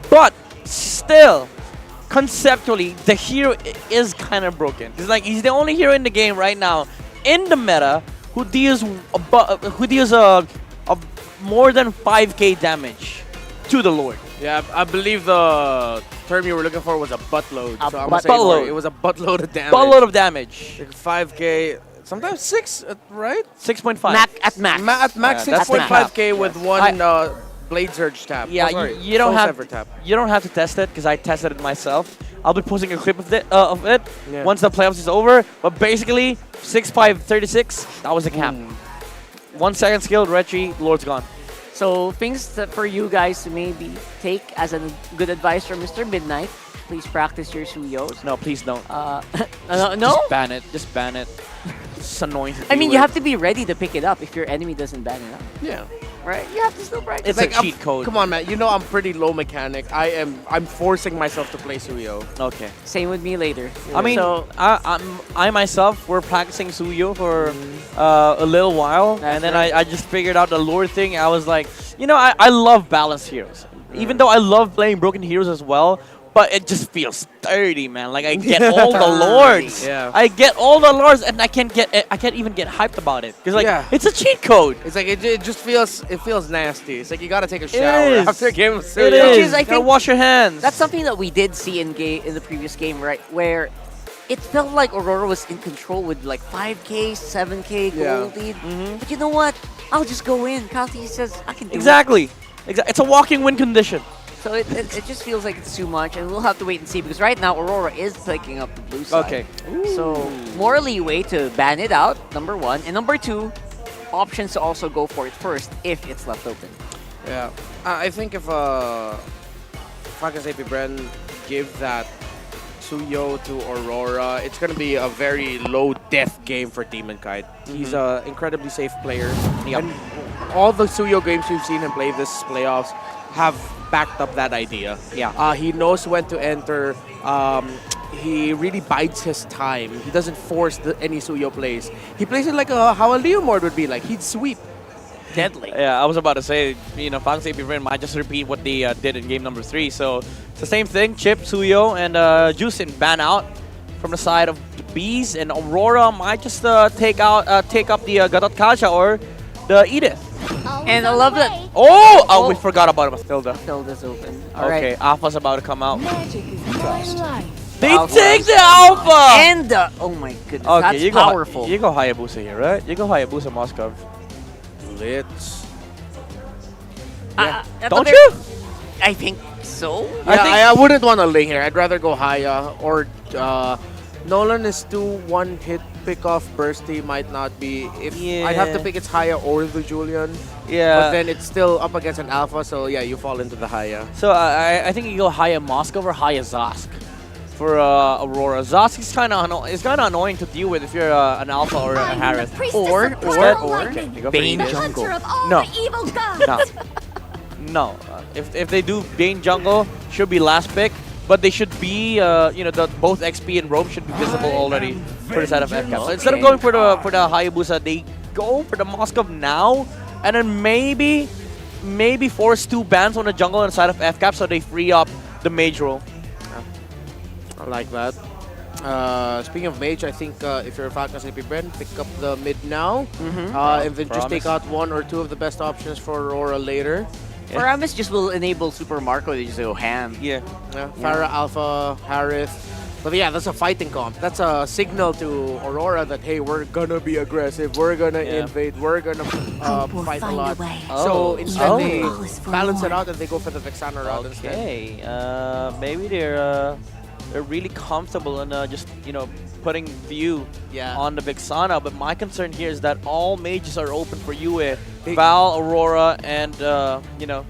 Speaker 14: But still, conceptually, the hero is kind of broken. It's like he's the only hero in the game right now in the meta who deals a more than 5k damage to the Lord.
Speaker 20: Yeah, I believe the term you were looking for was a buttload.
Speaker 14: A
Speaker 20: So I'm gonna say
Speaker 14: buttload.
Speaker 20: more. It was a buttload of damage.
Speaker 14: Buttload of damage.
Speaker 20: Like 5k, sometimes 6, right?
Speaker 14: 6.5.
Speaker 13: At max.
Speaker 20: At max,
Speaker 14: Yeah, that's the
Speaker 20: 6.5k with one Blade Surge tap.
Speaker 14: Yeah,
Speaker 20: Oh, sorry,
Speaker 14: you don't
Speaker 20: Soul
Speaker 14: have
Speaker 20: Sever tap.
Speaker 14: you don't have to test it because I tested it myself. I'll be posting a clip of it
Speaker 20: Yeah.
Speaker 14: once the playoffs is over. But basically, 6.536. That was the cap. 1 second skill, Retri, Lord's gone.
Speaker 13: So things that for you guys to maybe take as a good advice from Mr. Midnight. Please practice your Suyos.
Speaker 14: No, please don't.
Speaker 13: No?
Speaker 14: Just ban it. Just ban it. It's annoying.
Speaker 13: I mean, you have to be ready to pick it up if your enemy doesn't ban it up.
Speaker 20: Yeah.
Speaker 13: Right? You have to still practice.
Speaker 14: It's
Speaker 20: Like,
Speaker 14: a cheat code.
Speaker 20: Come on, man. You know I'm pretty low mechanic. I'm forcing myself to play Suyo.
Speaker 14: Okay.
Speaker 13: Same with me later.
Speaker 14: I mean,
Speaker 13: so,
Speaker 14: I myself were practicing Suyo for a little while, and then I just figured out the lore thing. I was like, you know, I love balanced heroes, even though I love playing broken heroes as well. But it just feels sturdy, man. Like I get all the lords.
Speaker 20: Yeah.
Speaker 14: I get all the lords, and I can't even get hyped about it because like it's a cheat code.
Speaker 20: It's like it just feels nasty. It's like you gotta take a
Speaker 14: It
Speaker 20: shower
Speaker 14: is.
Speaker 20: after a game of
Speaker 14: It
Speaker 20: Suyo.
Speaker 14: is.
Speaker 13: Which is, I
Speaker 14: You gotta
Speaker 13: think,
Speaker 14: wash your hands.
Speaker 13: that's something that we did see in the previous game, right? Where it felt like Aurora was in control with like 5k, 7k gold lead. But you know what? I'll just go in. Kati says I can do it.
Speaker 14: Exactly. It's a walking win condition.
Speaker 13: So it just feels like it's too much, and we'll have to wait and see because right now Aurora is picking up the blue side.
Speaker 14: Okay.
Speaker 13: So more leeway to ban it out, number one, and number two, options to also go for it first if it's left open.
Speaker 20: Yeah. I think if Falcons APBren give that Suyo to Aurora, it's gonna be a very low death game for Demon Kite. He's an incredibly safe player. And all the Suyo games we've seen him play this playoffs have backed up that idea.
Speaker 14: Yeah.
Speaker 20: He knows when to enter. He really bides his time. He doesn't force any Suyo plays. He plays it like how a Leo Mord would be like. He'd sweep.
Speaker 13: Deadly.
Speaker 14: Yeah, I was about to say, you know, Falcons APBren might just repeat what they did in game number 3. So it's the same thing. Chip, Suyo, and Juicin ban out from the side of the Bees, and Aurora might just take up the Gatot Kaja or the Edith.
Speaker 13: And I love that.
Speaker 14: Oh, we forgot about Matilda.
Speaker 13: Matilda's open.
Speaker 14: Okay, Alpha's about to come out. They
Speaker 13: Alpha.
Speaker 14: take the Alpha!
Speaker 13: And oh my goodness,
Speaker 14: Okay,
Speaker 13: that's
Speaker 14: you
Speaker 13: powerful.
Speaker 14: You go Hayabusa here, right? You go Hayabusa Moskov.
Speaker 20: Blitz.
Speaker 13: At the
Speaker 14: Don't
Speaker 13: very-
Speaker 14: you?
Speaker 13: I think so.
Speaker 20: Yeah, I wouldn't want to Ling here. I'd rather go Haya or Nolan is too one-hit pick-off bursty. Might not be. If I'd have to pick, it's Haya or the Julian.
Speaker 14: Yeah.
Speaker 20: But then it's still up against an Alpha, so yeah, you fall into the Haya.
Speaker 14: So I think you go Haya Moskov or Haya Zask for Aurora. Zask is kind of annoying to deal with if you're an Alpha or a Harris.
Speaker 13: Or
Speaker 14: Okay, you go for
Speaker 13: Bane
Speaker 14: Edith.
Speaker 13: Jungle.
Speaker 14: No. No. If they do Bane Jungle, should be last pick. But they should be, you know, both XP and Roam should be visible already for the side of FCAP. So instead of going for the Hayabusa, they go for the Moskov now, and then maybe force 2 bans on the jungle on the side of FCAP so they free up the mage role.
Speaker 20: I like that. Speaking of mage, I think if you're a Falcons APBren, pick up the mid now, and then just take out 1 or 2 of the best options for Aurora later.
Speaker 13: Paramis just will enable Super Marco to just go ham.
Speaker 14: Yeah.
Speaker 20: Farah, Alpha, Harith. But yeah, that's a fighting comp. That's a signal to Aurora that, hey, we're gonna be aggressive, we're gonna invade, we're gonna fight a lot. So instead they balance it out and they go for the Vexana route instead.
Speaker 14: Okay, maybe they're really comfortable in just, you know, putting View on the Vexana, but my concern here is that all mages are open for Yue. Val, Aurora, and, you know,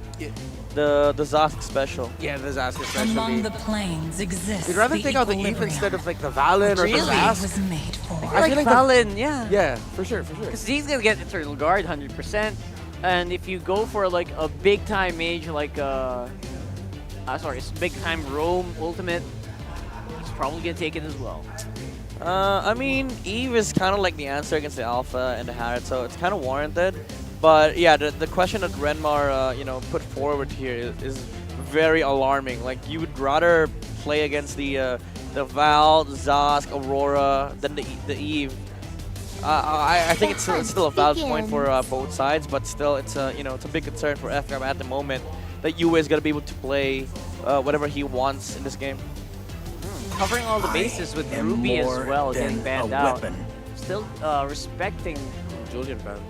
Speaker 14: the Zask special.
Speaker 20: Yeah, the Zask especially.
Speaker 4: Among the planes exists.
Speaker 20: You'd rather
Speaker 4: the
Speaker 20: take out the Eve
Speaker 4: equilibrium.
Speaker 20: instead of like the Valen or the
Speaker 13: Really?
Speaker 20: Zask.
Speaker 4: was made for.
Speaker 13: I feel like Valen, yeah.
Speaker 20: Yeah, for sure.
Speaker 13: Because he's going to get Eternal Guard 100%. And if you go for like a big time mage like, it's big time Roam Ultimate, he's probably going to take it as well.
Speaker 14: I mean, Eve is kind of like the answer against the Alpha and the Harriet, so it's kind of warranted. But yeah, the question that Renmar, you know, put forward here is very alarming. Like, you would rather play against the Val, Zask, Aurora than the Eve. I think it's still a valid point for both sides, but still it's a it's a big concern for FCAP at the moment that UA is gonna be able to play whatever he wants in this game.
Speaker 13: Covering all the bases with Ruby as well, getting banned out. Still respecting
Speaker 20: Julian banned.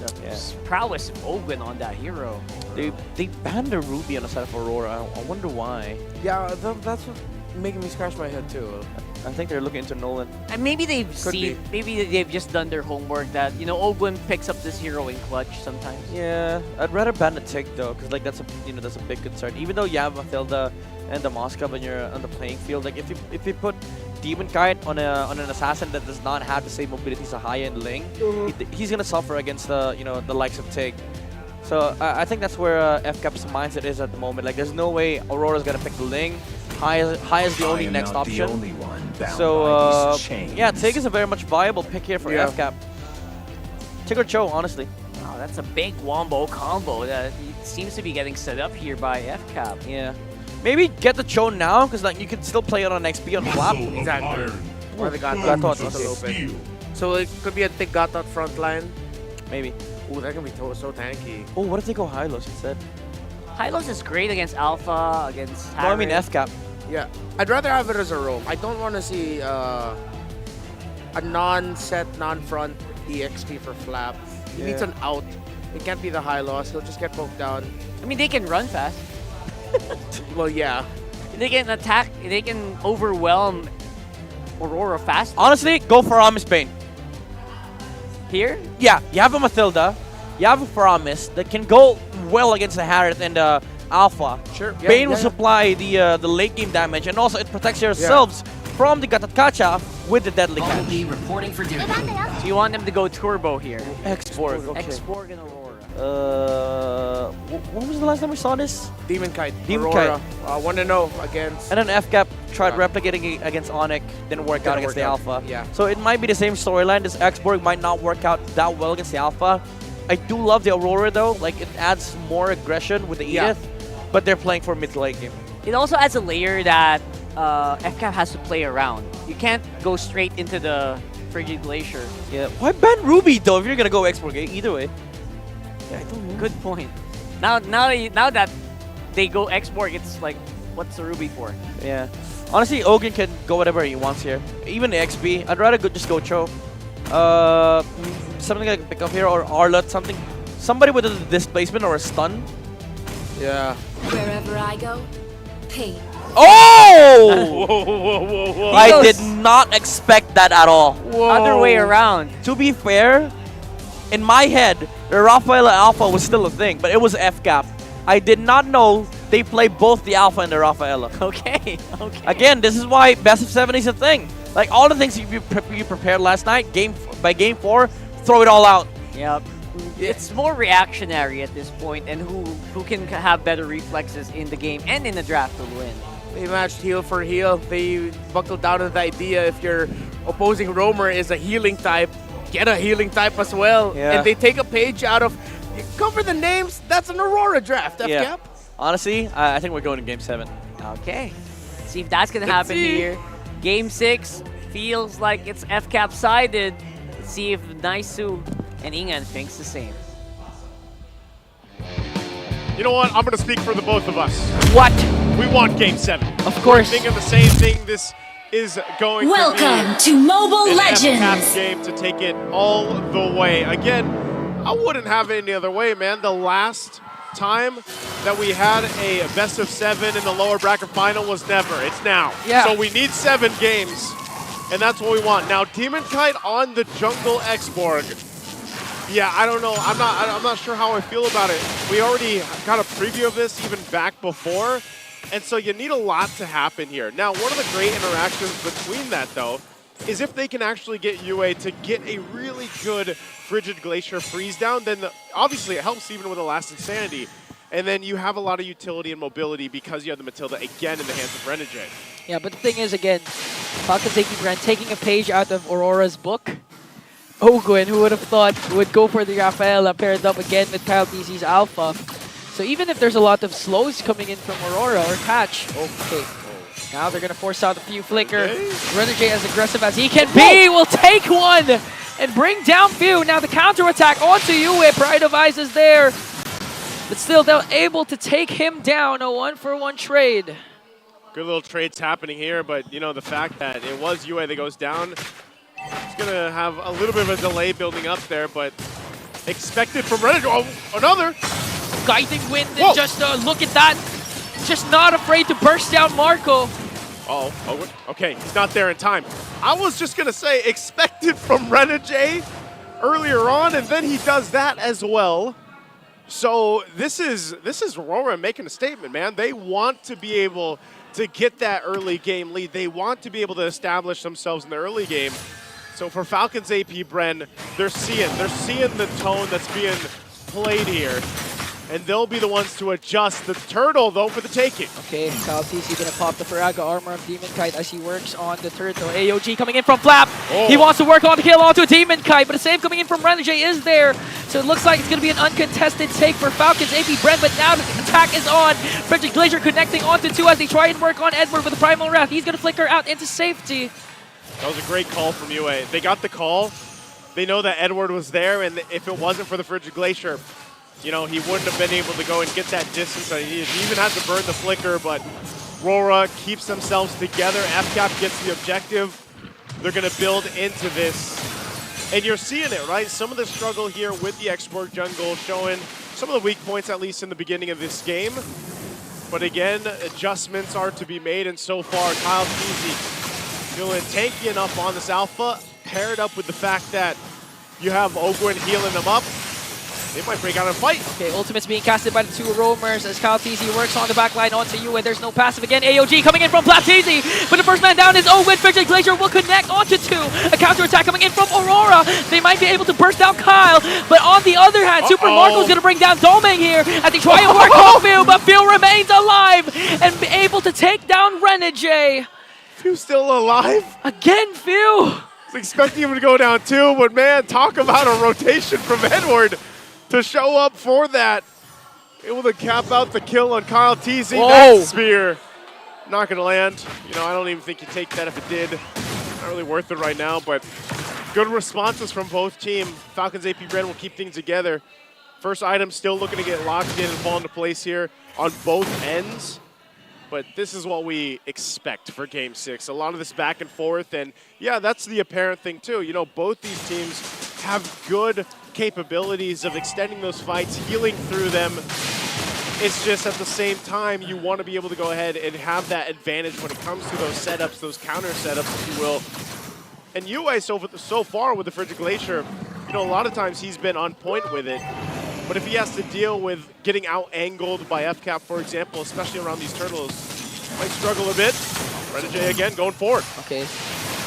Speaker 13: the prowess of Ogun on that hero.
Speaker 14: They banned the Ruby on the side of Aurora. I wonder why.
Speaker 20: Yeah, that's what making me scratch my head too.
Speaker 14: I think they're looking into Nolan.
Speaker 13: And maybe they've
Speaker 20: Could
Speaker 13: seen, maybe they've just done their homework that, Ogun picks up this hero in clutch sometimes.
Speaker 14: Yeah, I'd rather ban the Tick though, because like that's a big concern. Even though you have Mathilda and the Moscow when you're on the playing field, like if you put Demon Kite on an assassin that does not have the same mobility as a high-end Ling, he's gonna suffer against the likes of Tick. So I think that's where FCAP's mindset is at the moment. Like, there's no way Aurora's gonna pick the Ling. High is the only next option. So yeah, Tig is a very much viable pick here for FCAP. Tig or Cho, honestly.
Speaker 13: Wow, that's a big wombo combo that seems to be getting set up here by FCAP.
Speaker 14: Yeah. Maybe get the Cho now, because like you can still play it on XP on Flap.
Speaker 20: Exactly. Or the
Speaker 14: Gatot
Speaker 20: Gatot still open. So it could be a thick Gatot front line.
Speaker 14: Maybe.
Speaker 20: Ooh, that can be so tanky.
Speaker 14: Oh, what if they go Hylos instead?
Speaker 13: Hylos is great against Alpha, against
Speaker 14: No, I mean FCAP.
Speaker 20: Yeah, I'd rather have it as a roam. I don't want to see a non-set, non-front EXP for Flap. He needs an out. It can't be the high loss. He'll just get poked down.
Speaker 13: I mean, they can run fast.
Speaker 20: Well, yeah.
Speaker 13: They can attack. They can overwhelm Aurora fast.
Speaker 14: Honestly, go for Aramis Bane.
Speaker 13: Here?
Speaker 14: Yeah, you have a Mathilda, you have a Paramis that can go well against the Harriet and the Alpha.
Speaker 20: Sure. Yeah,
Speaker 14: Bane will supply the late game damage, and also it protects yourselves from the Gatatkacha with the deadly catch.
Speaker 13: Reporting for duty. So you want them to go turbo here?
Speaker 14: X-Borg, okay.
Speaker 13: X-Borg and Aurora.
Speaker 14: When was the last time we saw this?
Speaker 20: Demon Kite.
Speaker 14: Demon
Speaker 20: Aurora.
Speaker 14: Kite.
Speaker 20: 1-0 against.
Speaker 14: And then FCAP tried replicating it against Onyx, didn't work out against the Alpha.
Speaker 20: Yeah.
Speaker 14: So it might be the same storyline. This X-Borg might not work out that well against the Alpha. I do love the Aurora though. Like, it adds more aggression with the Edith, but they're playing for mid to late game.
Speaker 13: It also adds a layer that FCAP has to play around. You can't go straight into the Frigid Glacier.
Speaker 14: Yeah. Why ban Ruby though if you're gonna go X-Borg? Either way.
Speaker 13: Yeah, I don't know. Good point. Now that they go X-Borg, it's like, what's the Ruby for?
Speaker 14: Yeah. Honestly, Ogun can go whatever he wants here. Even the XP. I'd rather just go Cho. Something I can pick up here, or Arlot, somebody with a displacement or a stun.
Speaker 20: Yeah.
Speaker 21: Wherever I go, pain.
Speaker 14: Oh!
Speaker 20: Whoa.
Speaker 14: I did not expect that at all.
Speaker 13: Other way around.
Speaker 14: To be fair, in my head, the Rafaela Alpha was still a thing, but it was FCAP. I did not know they play both the Alpha and the Rafaela.
Speaker 13: Okay.
Speaker 14: Again, this is why best of 7 is a thing. Like, all the things you prepared last night, by game 4, throw it all out.
Speaker 13: Yep. It's more reactionary at this point, and who can have better reflexes in the game and in the draft to win.
Speaker 20: They matched heal for heal. They buckled down on the idea if your opposing roamer is a healing type, get a healing type as well.
Speaker 14: Yeah.
Speaker 20: And they take a page out of, cover the names, that's an Aurora draft, FCAP.
Speaker 14: Yeah. Honestly, I think we're going to game 7.
Speaker 13: Okay. See if that's going to happen here. Game 6 feels like it's FCAP sided. Let's see if Naisu and Ingan thinks the same.
Speaker 11: You know what? I'm going to speak for the both of us.
Speaker 13: What?
Speaker 11: We want Game 7.
Speaker 13: Of course.
Speaker 11: We're thinking the same thing. This is going
Speaker 21: Welcome
Speaker 11: to
Speaker 21: to Mobile
Speaker 11: an
Speaker 21: Legends.
Speaker 11: FCAP game to take it all the way. Again, I wouldn't have it any other way, man. The last time that we had a best of 7 in the lower bracket final was never. It's now.
Speaker 13: Yeah.
Speaker 11: So we need 7 games, and that's what we want. Now, Demon Kite on the Jungle X-Borg. Yeah, I don't know. I'm not sure how I feel about it. We already got a preview of this even back before, and so you need a lot to happen here. Now, one of the great interactions between that, though, is if they can actually get UA to get a really good Frigid Glacier freeze down, then obviously it helps even with the Last Insanity. And then you have a lot of utility and mobility because you have the Matilda again in the hands of Renegade.
Speaker 12: Yeah, but the thing is, again, Falcons APBren taking a page out of Aurora's book. Ogun, who would have thought, would go for the Rafaela paired up again with Kyle PC's Alpha. So even if there's a lot of slows coming in from Aurora or Catch, okay. Now they're going to force out a few flicker. Renegade, as aggressive as he can be, will take one and bring down Few. Now the counter attack onto Yue. Pride of Eyes is there. But still, they're able to take him down. A 1-for-1 trade.
Speaker 11: Good little trades happening here, but you know, the fact that it was Yue that goes down, it's going to have a little bit of a delay building up there, but expected from Renegade. Oh, another!
Speaker 12: Guiding Wind, and just look at that. Just not afraid to burst down Marco.
Speaker 11: Oh, okay, he's not there in time. I was just going to say expected from Renegade earlier on, and then he does that as well. So this is Aurora making a statement, man. They want to be able to get that early game lead. They want to be able to establish themselves in the early game. So for Falcons APBren, they're seeing the tone that's being played here. And they'll be the ones to adjust. The turtle, though, for the taking.
Speaker 12: Okay, CalTC gonna pop the Faraga armor of Demon Kite as he works on the turtle. AOG coming in from Flap. He wants to work on the kill onto Demon Kite, but a save coming in from Renegade is there. So it looks like it's gonna be an uncontested take for Falcons APBren, but now the attack is on. Frederick Glacier connecting onto 2 as they try and work on Edward with the Primal Wrath. He's gonna flicker out into safety.
Speaker 11: That was a great call from UA. They got the call. They know that Edward was there, and if it wasn't for the Frigid Glacier, you know, he wouldn't have been able to go and get that distance. He even had to burn the flicker, but RORA keeps themselves together. FCAP gets the objective. They're going to build into this. And you're seeing it, right? Some of the struggle here with the export jungle showing some of the weak points, at least in the beginning of this game. But again, adjustments are to be made, and so far, Kyle Peasy feeling tanky enough on this alpha, paired up with the fact that you have Ogwin healing them up. They might break out and fight.
Speaker 12: Okay, ultimate's being casted by the 2 roamers as CalTC works on the back line onto Yue. There's no passive again. AOG coming in from Platezi, but the first man down is Owen. Frigid Glacier will connect onto 2. A counter attack coming in from Aurora. They might be able to burst down Kyle, but on the other hand, Super Marco's going to bring down Doming here as they try and work on Phil, but Phil remains alive and be able to take down Renegade.
Speaker 11: Phil's still alive?
Speaker 12: Again, Phil.
Speaker 11: I was expecting him to go down too, but man, talk about a rotation from Edward to show up for that. Able to cap out the kill on Kyle TZ. That spear not going to land. You know, I don't even think you take that if it did. Not really worth it right now, but good responses from both teams. Falcons APBren will keep things together. First item still looking to get locked in and fall into place here on both ends. But this is what we expect for Game 6. A lot of this back and forth, and yeah, that's the apparent thing too. You know, both these teams have good capabilities of extending those fights, healing through them. It's just at the same time, you want to be able to go ahead and have that advantage when it comes to those setups, those counter setups, if you will. And UA so far with the Frigid Glacier, you know, a lot of times he's been on point with it. But if he has to deal with getting out-angled by FCAP, for example, especially around these turtles, might struggle a bit. Renegade again going forward.
Speaker 12: Okay.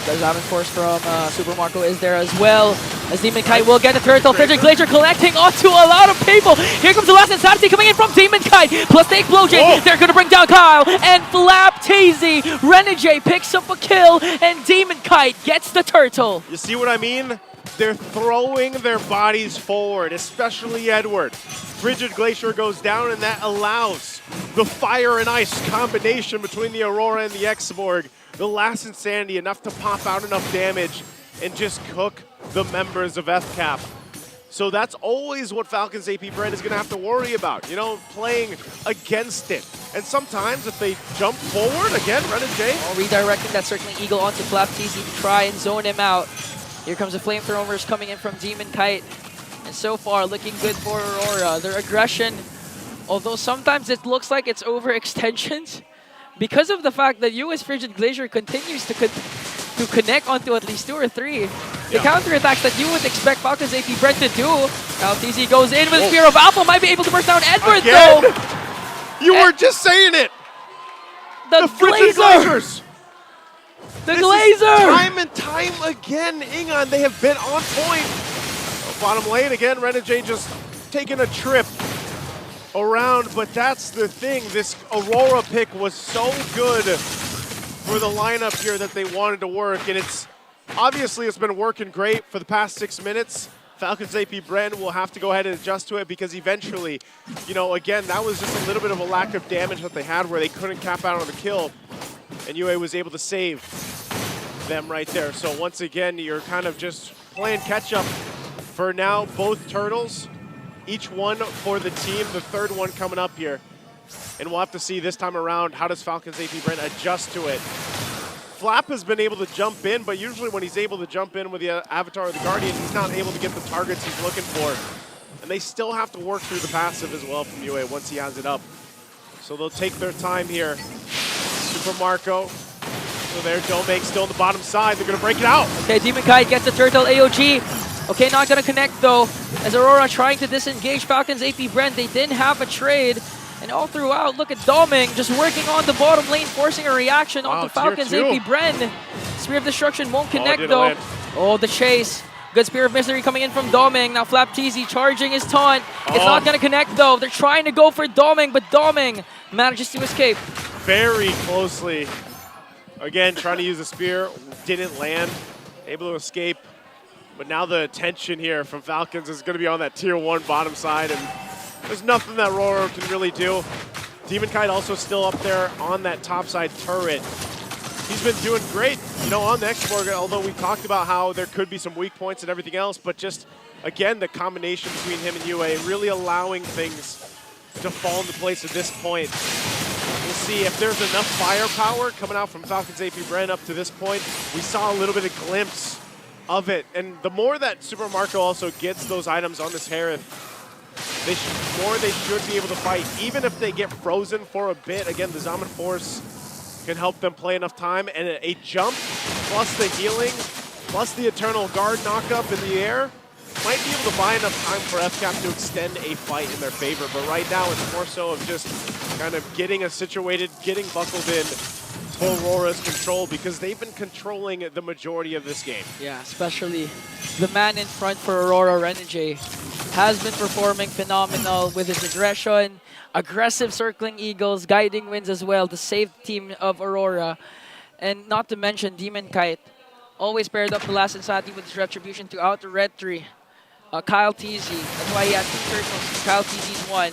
Speaker 12: There's Diamond Force from Super Marco is there as well. As Demon Kite will get the turtle. Frigid Glacier collecting onto a lot of people. Here comes the last insanity coming in from Demon Kite. Plus the explosion. They're going to bring down Kyle and Flap Teasy. Renegade picks up a kill and Demon Kite gets the turtle.
Speaker 11: You see what I mean? They're throwing their bodies forward, especially Edward. Frigid Glacier goes down, and that allows the fire and ice combination between the Aurora and the X-Borg. The last insanity, enough to pop out enough damage and just cook the members of FCAP. So that's always what Falcons APBren is going to have to worry about, you know, playing against it. And sometimes if they jump forward, again, Renegade.
Speaker 12: Redirecting that Circling Eagle onto Flap TC to try and zone him out. Here comes the Flamethrowers coming in from Demon Kite. And so far, looking good for Aurora. Their aggression, although sometimes it looks like it's overextensions, because of the fact that US Frigid Glacier continues to connect onto at least 2 or 3. The counterattacks that you would expect Falcons APBren to do. Now TZ goes in with Spear of Alpha, might be able to burst down Edward though.
Speaker 11: You were just saying it.
Speaker 12: The
Speaker 11: Frigid Glazers.
Speaker 12: The
Speaker 11: this
Speaker 12: Glazer!
Speaker 11: Time and time again, Ingon, they have been on point. Bottom lane again, Renegade just taking a trip around, but that's the thing. This Aurora pick was so good for the lineup here that they wanted to work, and it's obviously it's been working great for the past 6 minutes. Falcons APBren will have to go ahead and adjust to it because eventually, you know, again, that was just a little bit of a lack of damage that they had where they couldn't cap out on the kill. And UA was able to save them right there. So once again, you're kind of just playing catch up for now. Both turtles, each one for the team, the third one coming up here. And we'll have to see this time around, how does Falcons APBren adjust to it? Flap has been able to jump in, but usually when he's able to jump in with the Avatar or the Guardian, he's not able to get the targets he's looking for. And they still have to work through the passive as well from UA once he has it up. So they'll take their time here. Super Marco. So there, Domake still on the bottom side. They're going to break it out.
Speaker 12: Okay, Demon Kite gets the turtle AOG. Okay, not going to connect though. As Aurora trying to disengage Falcons APBren, they didn't have a trade. And all throughout, look at Doming just working on the bottom lane, forcing a reaction onto Falcons APBren. Spear of Destruction won't connect though. Oh, the chase. Good Spear of Mystery coming in from Doming. Now Flap TZ charging his taunt. It's not going to connect though. They're trying to go for Doming, but Doming manages to escape.
Speaker 11: Very closely. Again, trying to use the spear. Didn't land. Able to escape. But now the attention here from Falcons is going to be on that tier 1 bottom side. And there's nothing that RORA can really do. Demon Kite also still up there on that top side turret. He's been doing great, you know, on the X-Borg, although we talked about how there could be some weak points and everything else, but just, again, the combination between him and UA really allowing things to fall into place at this point. We'll see if there's enough firepower coming out from Falcons APBren up to this point. We saw a little bit of glimpse of it, and the more that Super Marco also gets those items on this Harith, they should be able to fight, even if they get frozen for a bit. Again, the Zaman Force can help them play enough time, and a jump plus the healing plus the Eternal Guard knockup in the air might be able to buy enough time for FCAP to extend a fight in their favor. But right now, it's more so of just kind of getting us situated, getting buckled in for Aurora's control, because they've been controlling the majority of this game.
Speaker 12: Yeah, especially the man in front for Aurora, Renegade, has been performing phenomenal with his aggression, aggressive circling eagles, guiding winds as well to save the team of Aurora. And not to mention Demon Kite, always paired up the last Insanity with his retribution to out the red tree. Kyle TZ, that's why he had 2 turtles, Kyle TZ's 1.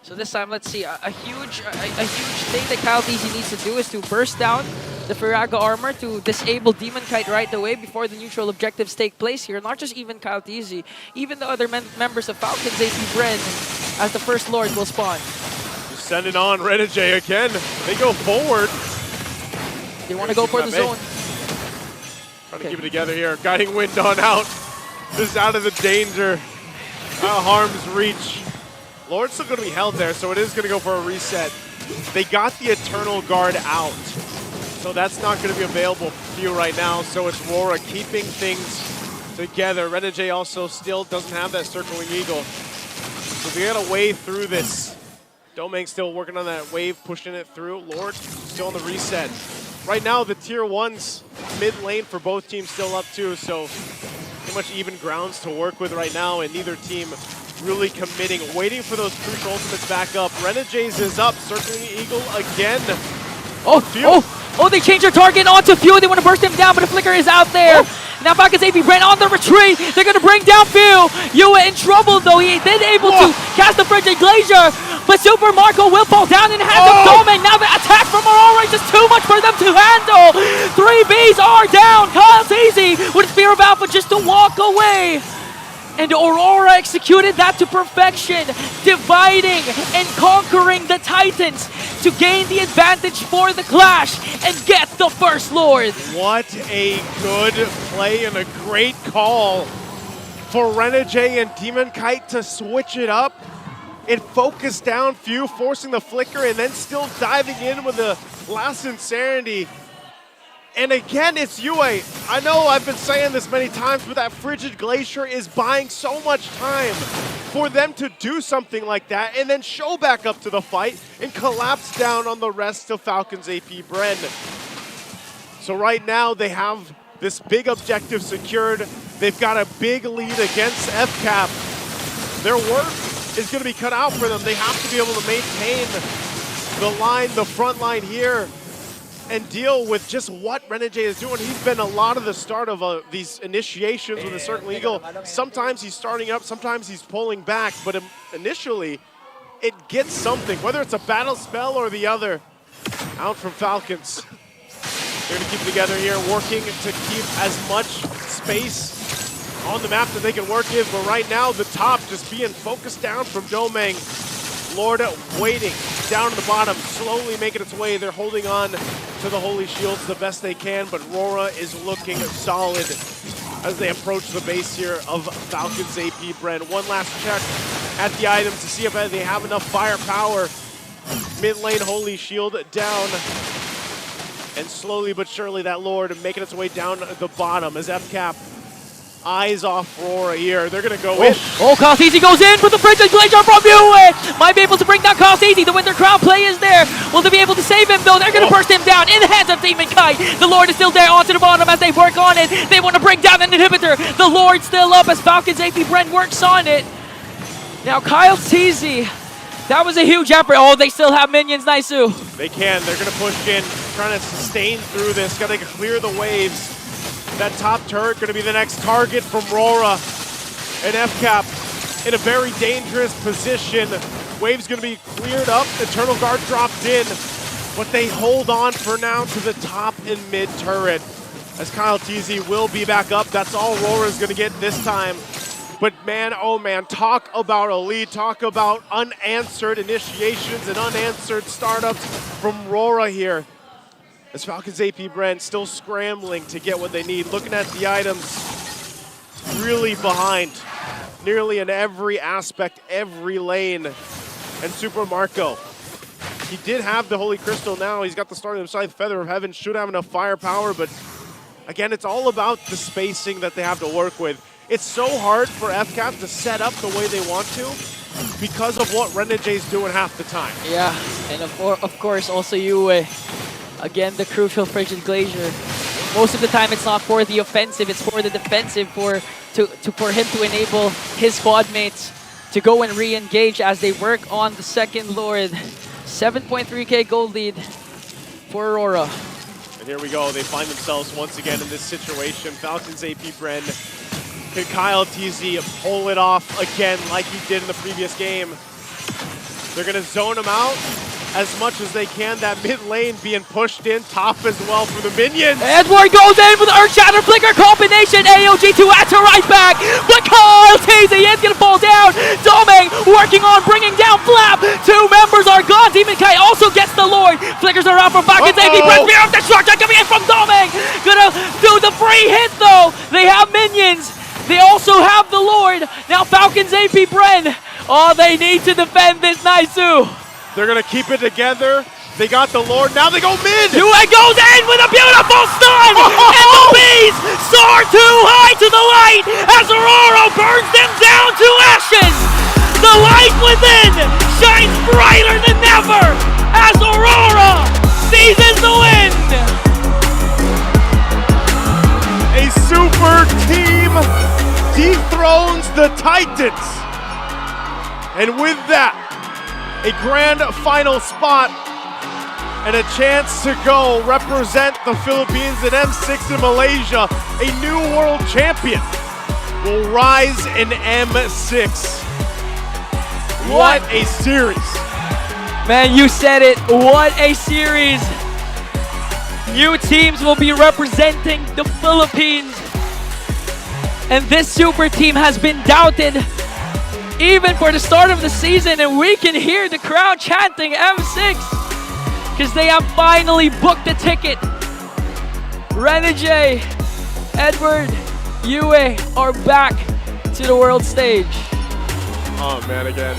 Speaker 12: So this time, let's see, a huge thing that Kyle TZ needs to do is to burst down the Firaga armor to disable Demon Kite right away before the neutral objectives take place here. Not just even Kyle TZ, even the other members of Falcons APBren as the First Lord will spawn.
Speaker 11: Just send it on Renegade again. They go forward.
Speaker 12: They want to go for the zone.
Speaker 11: Trying to keep it together here. Guiding Wind on out. Just out of the danger. Out of harm's reach. Lord's still going to be held there, so it is going to go for a reset. They got the Eternal Guard out, so that's not going to be available for you right now. So it's RORA keeping things together. Renegade also still doesn't have that Circling Eagle. So they got to wave through this. Domang still working on that wave, pushing it through. Lord still on the reset. Right now, the tier 1s mid lane for both teams still up too, so pretty much even grounds to work with right now, and neither team really committing, waiting for those crucial ultimates back up. Renegade's is up, Circling Eagle again.
Speaker 12: Oh, they changed their target onto Few. They want to burst him down, but the flicker is out there. Now Falcons APBren on the retreat. They're going to bring down Few. Yua in trouble, though. He then able to cast the Frigid Glacier, but Super Marco will fall down in the hands of Doming. Now the attack from Aurora is just too much for them to handle. 3 Bs are down. Kyle's easy with Spear of Alpha just to walk away. And Aurora executed that to perfection, dividing and conquering the Titans to gain the advantage for the clash and get the First Lord.
Speaker 11: What a good play and a great call for Renegade and Demon Kite to switch it up. It focused down Few, forcing the flicker, and then still diving in with the last Insanity. And again, it's UA. I know I've been saying this many times, but that Frigid Glacier is buying so much time for them to do something like that and then show back up to the fight and collapse down on the rest of Falcons APBren. So right now, they have this big objective secured. They've got a big lead against FCAP. Their work is going to be cut out for them. They have to be able to maintain the line, the front line here. and deal with just what Renegade is doing. He's been a lot of the start of these initiations with a certain Eagle. Sometimes he's starting up, sometimes he's pulling back, but initially it gets something, whether it's a battle spell or the other. Out from Falcons. They're going to keep it together here, working to keep as much space on the map that they can work with, but right now the top just being focused down from Domeng. Lord waiting down to the bottom, slowly making its way. They're holding on to the Holy Shields the best they can, but RORA is looking solid as they approach the base here of Falcons APBren. One last check at the items to see if they have enough firepower. Mid lane Holy Shield down. And slowly but surely that Lord making its way down the bottom as FCAP eyes off RORA here. They're going to go in.
Speaker 12: Oh, Easy goes in with the Frigid Glacier from UA. Might be able to bring down Easy. The Winter Crown play is there. Will they be able to save him though? They're going to burst him down in the hands of Demon Kai. The Lord is still there onto the bottom as they work on it. They want to bring down an inhibitor. The Lord's still up as Falcons APBren works on it. Now Kyle Teasy. That was a huge effort. Oh, they still have minions, Naisu.
Speaker 11: They can. They're going to push in, trying to sustain through this. Got to clear the waves. That top turret going to be the next target from RORA. And FCAP in a very dangerous position. Wave's going to be cleared up. Eternal Guard dropped in. But they hold on for now to the top and mid turret. As Kyle Teasy will be back up. That's all RORA is going to get this time. But man, oh man, talk about a lead, talk about unanswered initiations and unanswered startups from RORA here. As Falcons APBren still scrambling to get what they need. Looking at the items, really behind. Nearly in every aspect, every lane. And Super Marco, he did have the Holy Crystal now. He's got the Starting Scythe, Feather of Heaven, should have enough firepower, but again, it's all about the spacing that they have to work with. It's so hard for FCAP to set up the way they want to because of what Renegade's doing half the time.
Speaker 12: Yeah, and of course also UA. Again, the crucial Frigid Glacier. Most of the time it's not for the offensive, it's for the defensive for him to enable his squad mates to go and re-engage as they work on the second Lord. 7.3k gold lead for Aurora.
Speaker 11: And here we go, they find themselves once again in this situation. Falcons APBren. Can Kyle Teasy pull it off again like he did in the previous game? They're going to zone him out as much as they can. That mid lane being pushed in, top as well for the minions.
Speaker 12: Edward goes in with the Earth Shatter Flicker combination. AOG to answer right back. But Kyle Teasy is going to fall down. Domeng working on bringing down Flap. Two members are gone. Demon Kai also gets the Lord. Flickers are out from Falcons APBren. Fear of Destruction coming in from Domeng. Gonna do the free hit though. They have minions. They also have the Lord. Now Falcons APBren. Oh, they need to defend this, Naisu.
Speaker 11: They're going to keep it together. They got the Lord. Now they go mid.
Speaker 12: UA goes in with a beautiful stun. And the bees soar too high to the light as Aurora burns them down to ashes. The light within shines brighter than ever as Aurora seizes the win.
Speaker 11: A super team dethrones the Titans. And with that, a grand final spot and a chance to go represent the Philippines at M6 in Malaysia. A new world champion will rise in M6. What a series.
Speaker 12: Man, you said it. What a series. New teams will be representing the Philippines. And this super team has been doubted even for the start of the season, and we can hear the crowd chanting M6 because they have finally booked the ticket. Renegade, Edward, UA are back to the world stage.
Speaker 11: Oh man, again,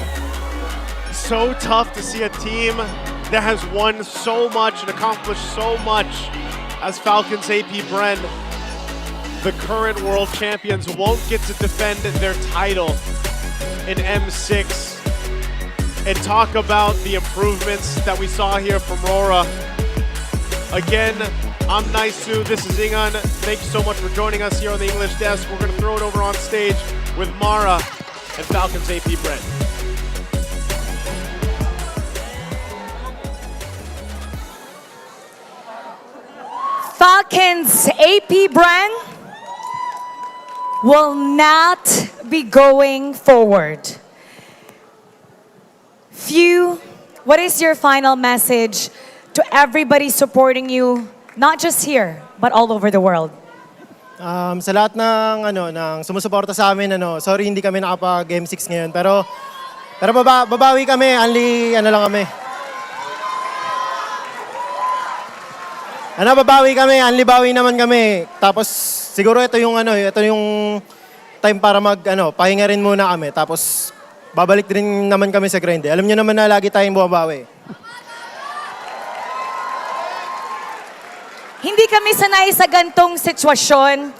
Speaker 11: so tough to see a team that has won so much and accomplished so much as Falcons APBren. The current world champions won't get to defend their title in M6. And talk about the improvements that we saw here from RORA. Again, I'm Naisu, this is Ingan. Thank you so much for joining us here on the English desk. We're gonna throw it over on stage with Mara and Falcons APBren.
Speaker 9: Falcons APBren will not be going forward. What is your final message to everybody supporting you, not just here, but all over the world?
Speaker 6: Sa lahat ng sumusuporta sa amin, sorry hindi kami nakapag Game 6 ngayon, pero babawi kami, bawi naman kami. Tapos siguro ito yung time para pahinga rin muna kami. Tapos babalik din naman kami sa grind. Alam niyo naman na lagi tayong bumabawi.
Speaker 9: Hindi kami sanay sa gantong sitwasyon.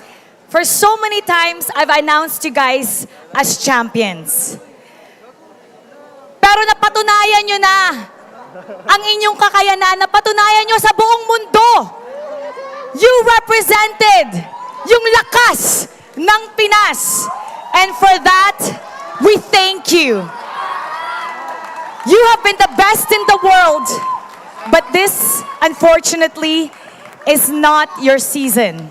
Speaker 9: For so many times, I've announced you guys as champions. Pero napatunayan nyo na ang inyong kakayanan, napatunayan nyo sa buong mundo. You represented yung lakas ng Pinas. And for that, we thank you. You have been the best in the world. But this, unfortunately, is not your season.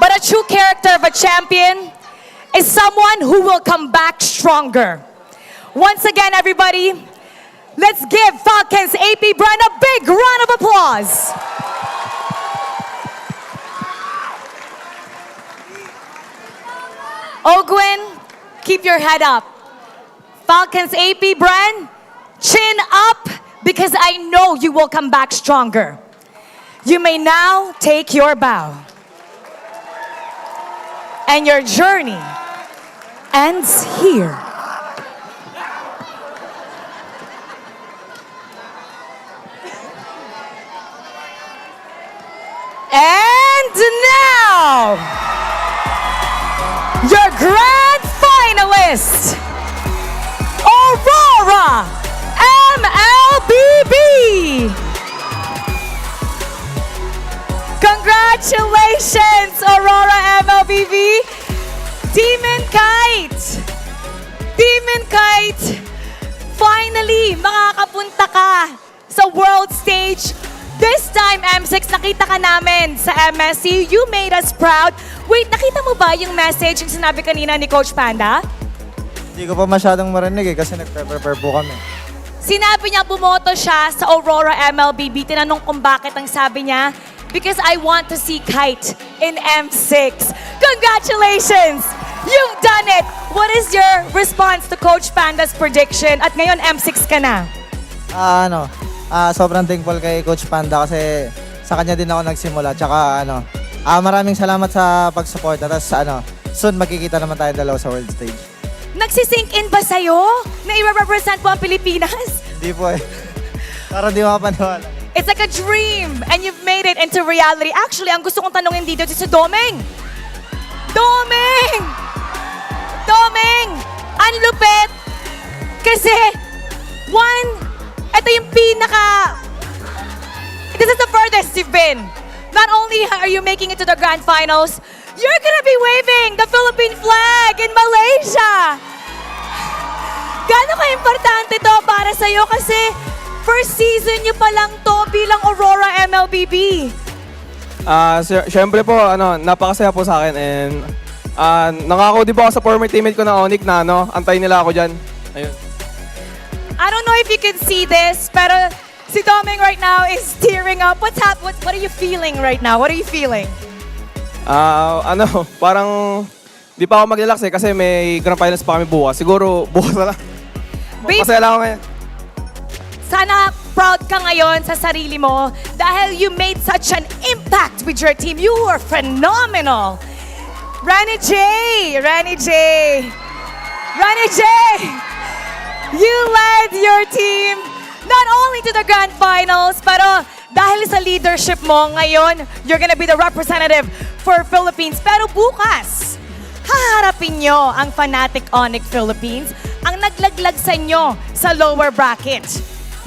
Speaker 9: But a true character of a champion is someone who will come back stronger. Once again, everybody, let's give Falcons APBren a big round of applause. Ogwin, keep your head up. Falcons APBren, chin up, because I know you will come back stronger. You may now take your bow. And your journey ends here. And now, your grand finalist, Aurora MLBB. Congratulations, Aurora MLBB. Team and Kite. Team and Kite. Finally, makakapunta ka sa world stage. This time, M6, nakita ka namin sa MSC. You made us proud. Wait, nakita mo ba yung message yung sinabi kanina ni Coach Panda?
Speaker 8: Hindi ko pa masyadong marinig kasi nagpe-prepare po kami.
Speaker 9: Sinabi niya bumoto siya sa Aurora MLBB. Tinanong kung bakit ang sabi niya. Because I want to see Kite in M6. Congratulations! You've done it! What is your response to Coach Panda's prediction? At ngayon, M6 ka na.
Speaker 8: Sobrang thankful kay Coach Panda kasi sa kanya din ako nagsimula. Tsaka maraming salamat sa pag-support. Tapos soon magkikita naman tayo dalawa sa world stage.
Speaker 9: Nagsisink in ba sa'yo na i-represent mo ang Pilipinas?
Speaker 8: Hindi po eh. Parang di makapaniwala.
Speaker 9: It's like a dream and you've made it into reality. Actually, ang gusto kong tanongin dito si Domeng. Domeng! Domeng! Ang lupit! Kasi, ito yung this is the furthest you've been. Not only are you making it to the grand finals, you're gonna be waving the Philippine flag in Malaysia! Gaano ka-importante to para sa'yo kasi first season nyo pa lang to bilang Aurora MLBB.
Speaker 22: Siyempre po, napakasaya po sa akin and nangako din po ako sa former teammate ko na Onyx na antayin nila ako dyan. Ayun.
Speaker 9: I don't know if you can see this, pero si Domeng right now is tearing up. What are you feeling right now? What are you feeling?
Speaker 22: Parang di pa ako mag-relax kasi may grand finals pa kami bukas. Siguro bukas na lang. Masaya lang ako ngayon.
Speaker 9: Sana proud ka ngayon sa sarili mo dahil you made such an impact with your team. You were phenomenal. Rani J! You led your team not only to the grand finals, pero dahil sa leadership mo ngayon, you're gonna be the representative for Philippines. Pero bukas, haharapin nyo ang Fnatic Onyx Philippines, ang naglaglag sa inyo sa lower bracket.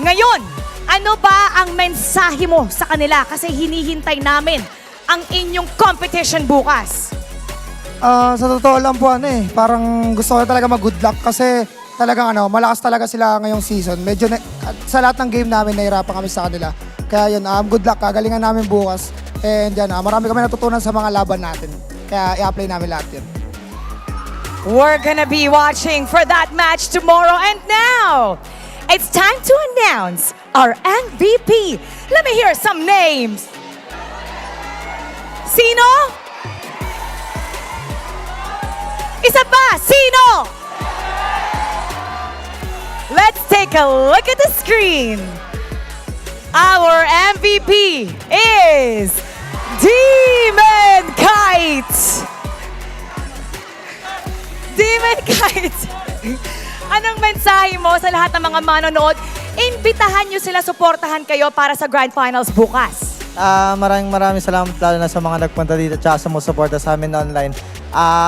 Speaker 9: Ngayon, ano ba ang mensahe mo sa kanila? Kasi hinihintay namin ang inyong competition bukas.
Speaker 23: Sa totoo lang po parang gusto ko talaga mag-good luck kasi talagang malakas talaga sila ngayong season. Medyo sa lahat ng game namin nahirapan kami sa kanila. Kaya yun, good luck, kagalingan namin bukas. And yan, marami kami natutunan sa mga laban natin. Kaya i-apply namin lahat yun.
Speaker 9: We're gonna be watching for that match tomorrow. And now, it's time to announce our MVP. Let me hear some names. Sino? Isa pa, sino? Let's take a look at the screen. Our MVP is Demon Kite. Demon Kite. Anong mensahe mo sa lahat ng mga manonood? Imbitahan nyo sila, suportahan kayo para sa Grand Finals bukas.
Speaker 8: Maraming salamat lalo na sa mga nagpunta dito tsaka sa sumusuporta sa amin online.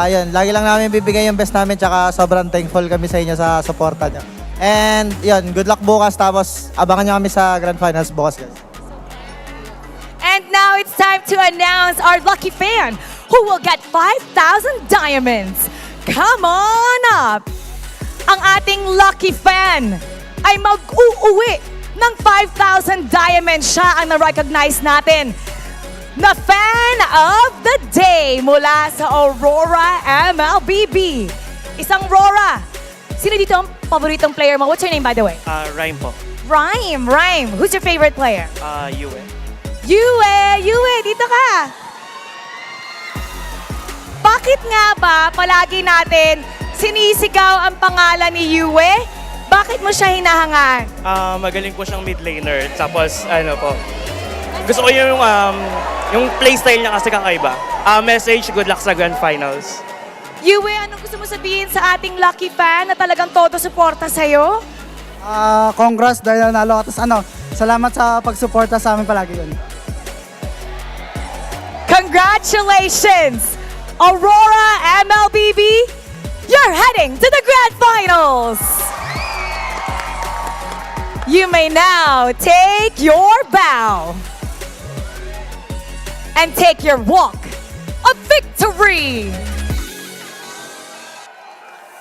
Speaker 8: Yun, lagi lang namin bibigay yung best namin tsaka sobrang thankful kami sa inyo sa suporta nyo. And yun, good luck bukas tapos abangan nyo kami sa Grand Finals bukas guys.
Speaker 9: And now it's time to announce our lucky fan who will get 5,000 diamonds. Come on up! Ang ating lucky fan ay mag-uuwi ng 5,000 diamonds. Siya ang na-recognize natin na fan of the day mula sa Aurora MLBB. Isang RORA. Sino dito ang paboritong player mo? What's your name, by the way?
Speaker 10: Rhyme po.
Speaker 9: Rhyme. Who's your favorite player?
Speaker 10: Yue.
Speaker 9: Yue, dito ka. Bakit nga ba palagi natin sinisigaw ang pangalan ni Yue? Bakit mo siya hinahangaan?
Speaker 10: Magaling po siyang mid laner. Tapos, ano po, gusto ko yung playstyle niya kasi kakaiba. Message, good luck sa Grand Finals.
Speaker 9: Yue, anong gusto mo sabihin sa ating lucky fan na talagang todo suporta sa'yo?
Speaker 23: Congrats dahil nanalo ka. Tapos salamat sa pagsuporta sa amin palagi yun.
Speaker 9: Congratulations! Aurora MLBB, you're heading to the Grand Finals! You may now take your bow and take your walk of victory!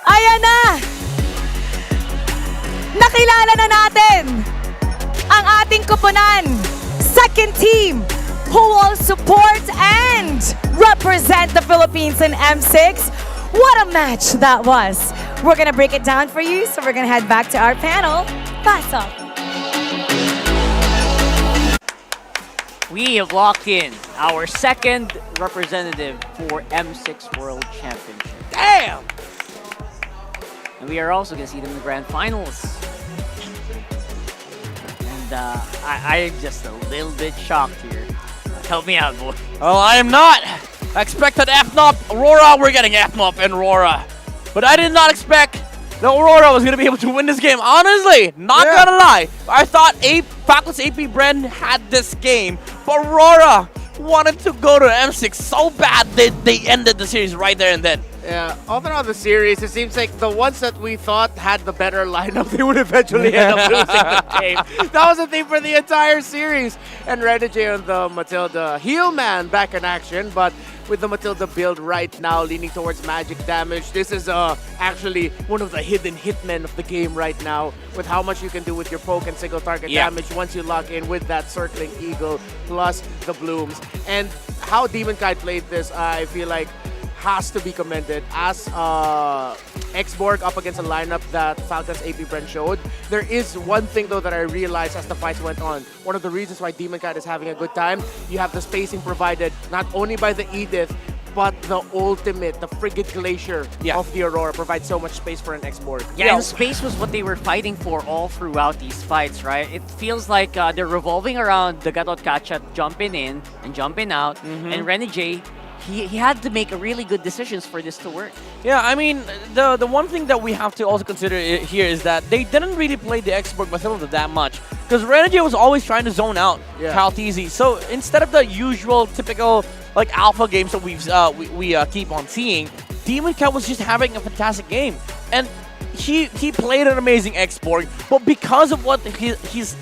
Speaker 9: Ayan na! Nakilala na natin ang ating kupunan, second team, who will support and represent the Philippines in M6. What a match that was. We're gonna break it down for you, so we're gonna head back to our panel. Pass up.
Speaker 13: We have locked in our second representative for M6 World Championship.
Speaker 10: Damn!
Speaker 13: And we are also going to see them in the Grand Finals. And I'm just a little bit shocked here. Help me out, boy.
Speaker 14: Well, I am not. I expected FNOP, Aurora, we're getting FNOP and RORA. But I did not expect that Aurora was going to be able to win this game. Honestly, not gonna lie. I thought Falcons APBren had this game, but Aurora wanted to go to M6 so bad they ended the series right there and then.
Speaker 20: Yeah, overall the series, it seems like the ones that we thought had the better lineup, they would eventually end up losing the game. That was the thing for the entire series. And Renegade on the Matilda heal man back in action, but with the Matilda build right now leaning towards magic damage. This is actually one of the hidden hitmen of the game right now with how much you can do with your poke and single target damage once you lock in with that circling eagle plus the blooms. And how Demon Kite played this, I feel like has to be commended as X-Borg up against a lineup that Falcons APBren showed. There is one thing though that I realized as the fights went on. One of the reasons why Demon Kite is having a good time, you have the spacing provided not only by the Edith, but the ultimate, the Frigid Glacier of the Aurora provides so much space for an X-Borg.
Speaker 13: Yeah, and space was what they were fighting for all throughout these fights, right? It feels like they're revolving around the Gatot Kacha jumping in and jumping out, and Renegade, he had to make a really good decisions for this to work.
Speaker 14: Yeah, I mean, the one thing that we have to also consider here is that they didn't really play the X-Borg Matilda that much, because Renegade was always trying to zone out Kaltizi. So instead of the usual typical like alpha games that we keep on seeing, Demon Kite was just having a fantastic game, and he played an amazing X-Borg. But because of what his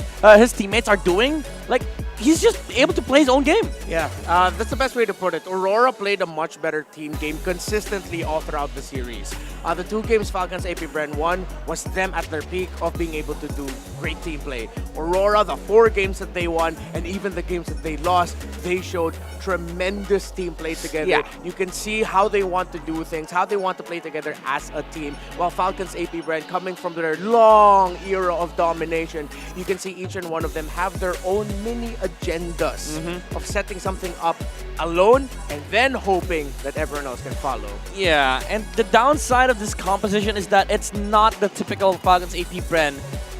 Speaker 14: teammates are doing, like, he's just able to play his own game.
Speaker 20: Yeah, that's the best way to put it. Aurora played a much better team game consistently all throughout the series. The 2 games Falcons APBren won was them at their peak of being able to do great team play. Aurora, the 4 games that they won and even the games that they lost, they showed tremendous team play together.
Speaker 13: Yeah.
Speaker 20: You can see how they want to do things, how they want to play together as a team. While Falcons APBren, coming from their long era of domination, you can see each and one of them have their own mini agendas of setting something up alone and then hoping that everyone else can follow.
Speaker 14: Yeah, and the downside of this composition is that it's not the typical Falcons APBren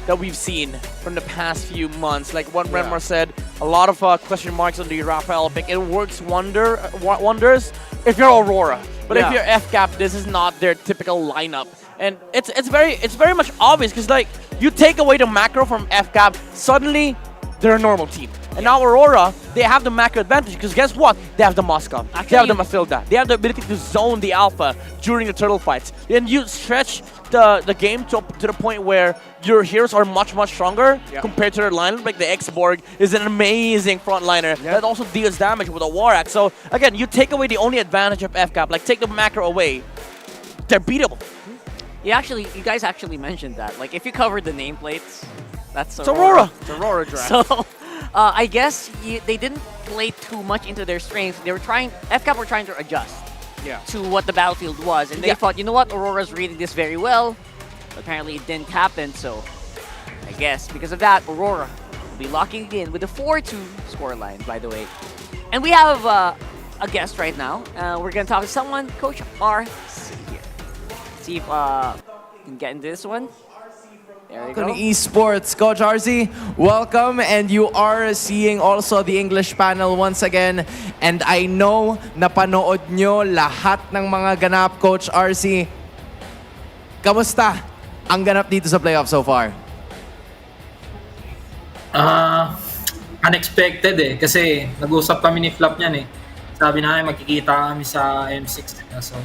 Speaker 14: that we've seen from the past few months. Like what Renmar said, a lot of question marks on the Raphael pick. It works wonders if you're Aurora. But if you're FCAP, this is not their typical lineup. And it's very much obvious because like you take away the macro from FCAP, suddenly they're a normal team. And now Aurora, they have the macro advantage because guess what? They have the Moscow, they have the Mathilda, they have the ability to zone the Alpha during the turtle fights. And you stretch the game to the point where your heroes are much stronger compared to their lineup. Like the X-Borg is an amazing frontliner that also deals damage with a War Axe. So again, you take away the only advantage of FCAP, like take the macro away, they're beatable.
Speaker 13: You guys actually mentioned that. Like if you covered the nameplates, that's
Speaker 14: Aurora.
Speaker 20: It's Aurora draft.
Speaker 13: So I guess they didn't play too much into their strengths. FCAP were trying to adjust to what the battlefield was. And they thought, you know what, Aurora's reading this very well. Apparently it didn't happen, so I guess because of that, Aurora will be locking it in with a 4-2 scoreline, by the way. And we have a guest right now. We're going to talk to someone, Coach RC here. See if we can get into this one. There we go.
Speaker 16: Welcome to Esports, Coach RC. Welcome, and you are seeing also the English panel once again. And I know napanood nyo lahat ng mga ganap, Coach RC. Kamusta ang ganap dito sa playoff so far?
Speaker 15: Unexpected eh. Kasi nag-usap kami ni Flap niyan eh. Sabi namin magkikita kami sa M6. So,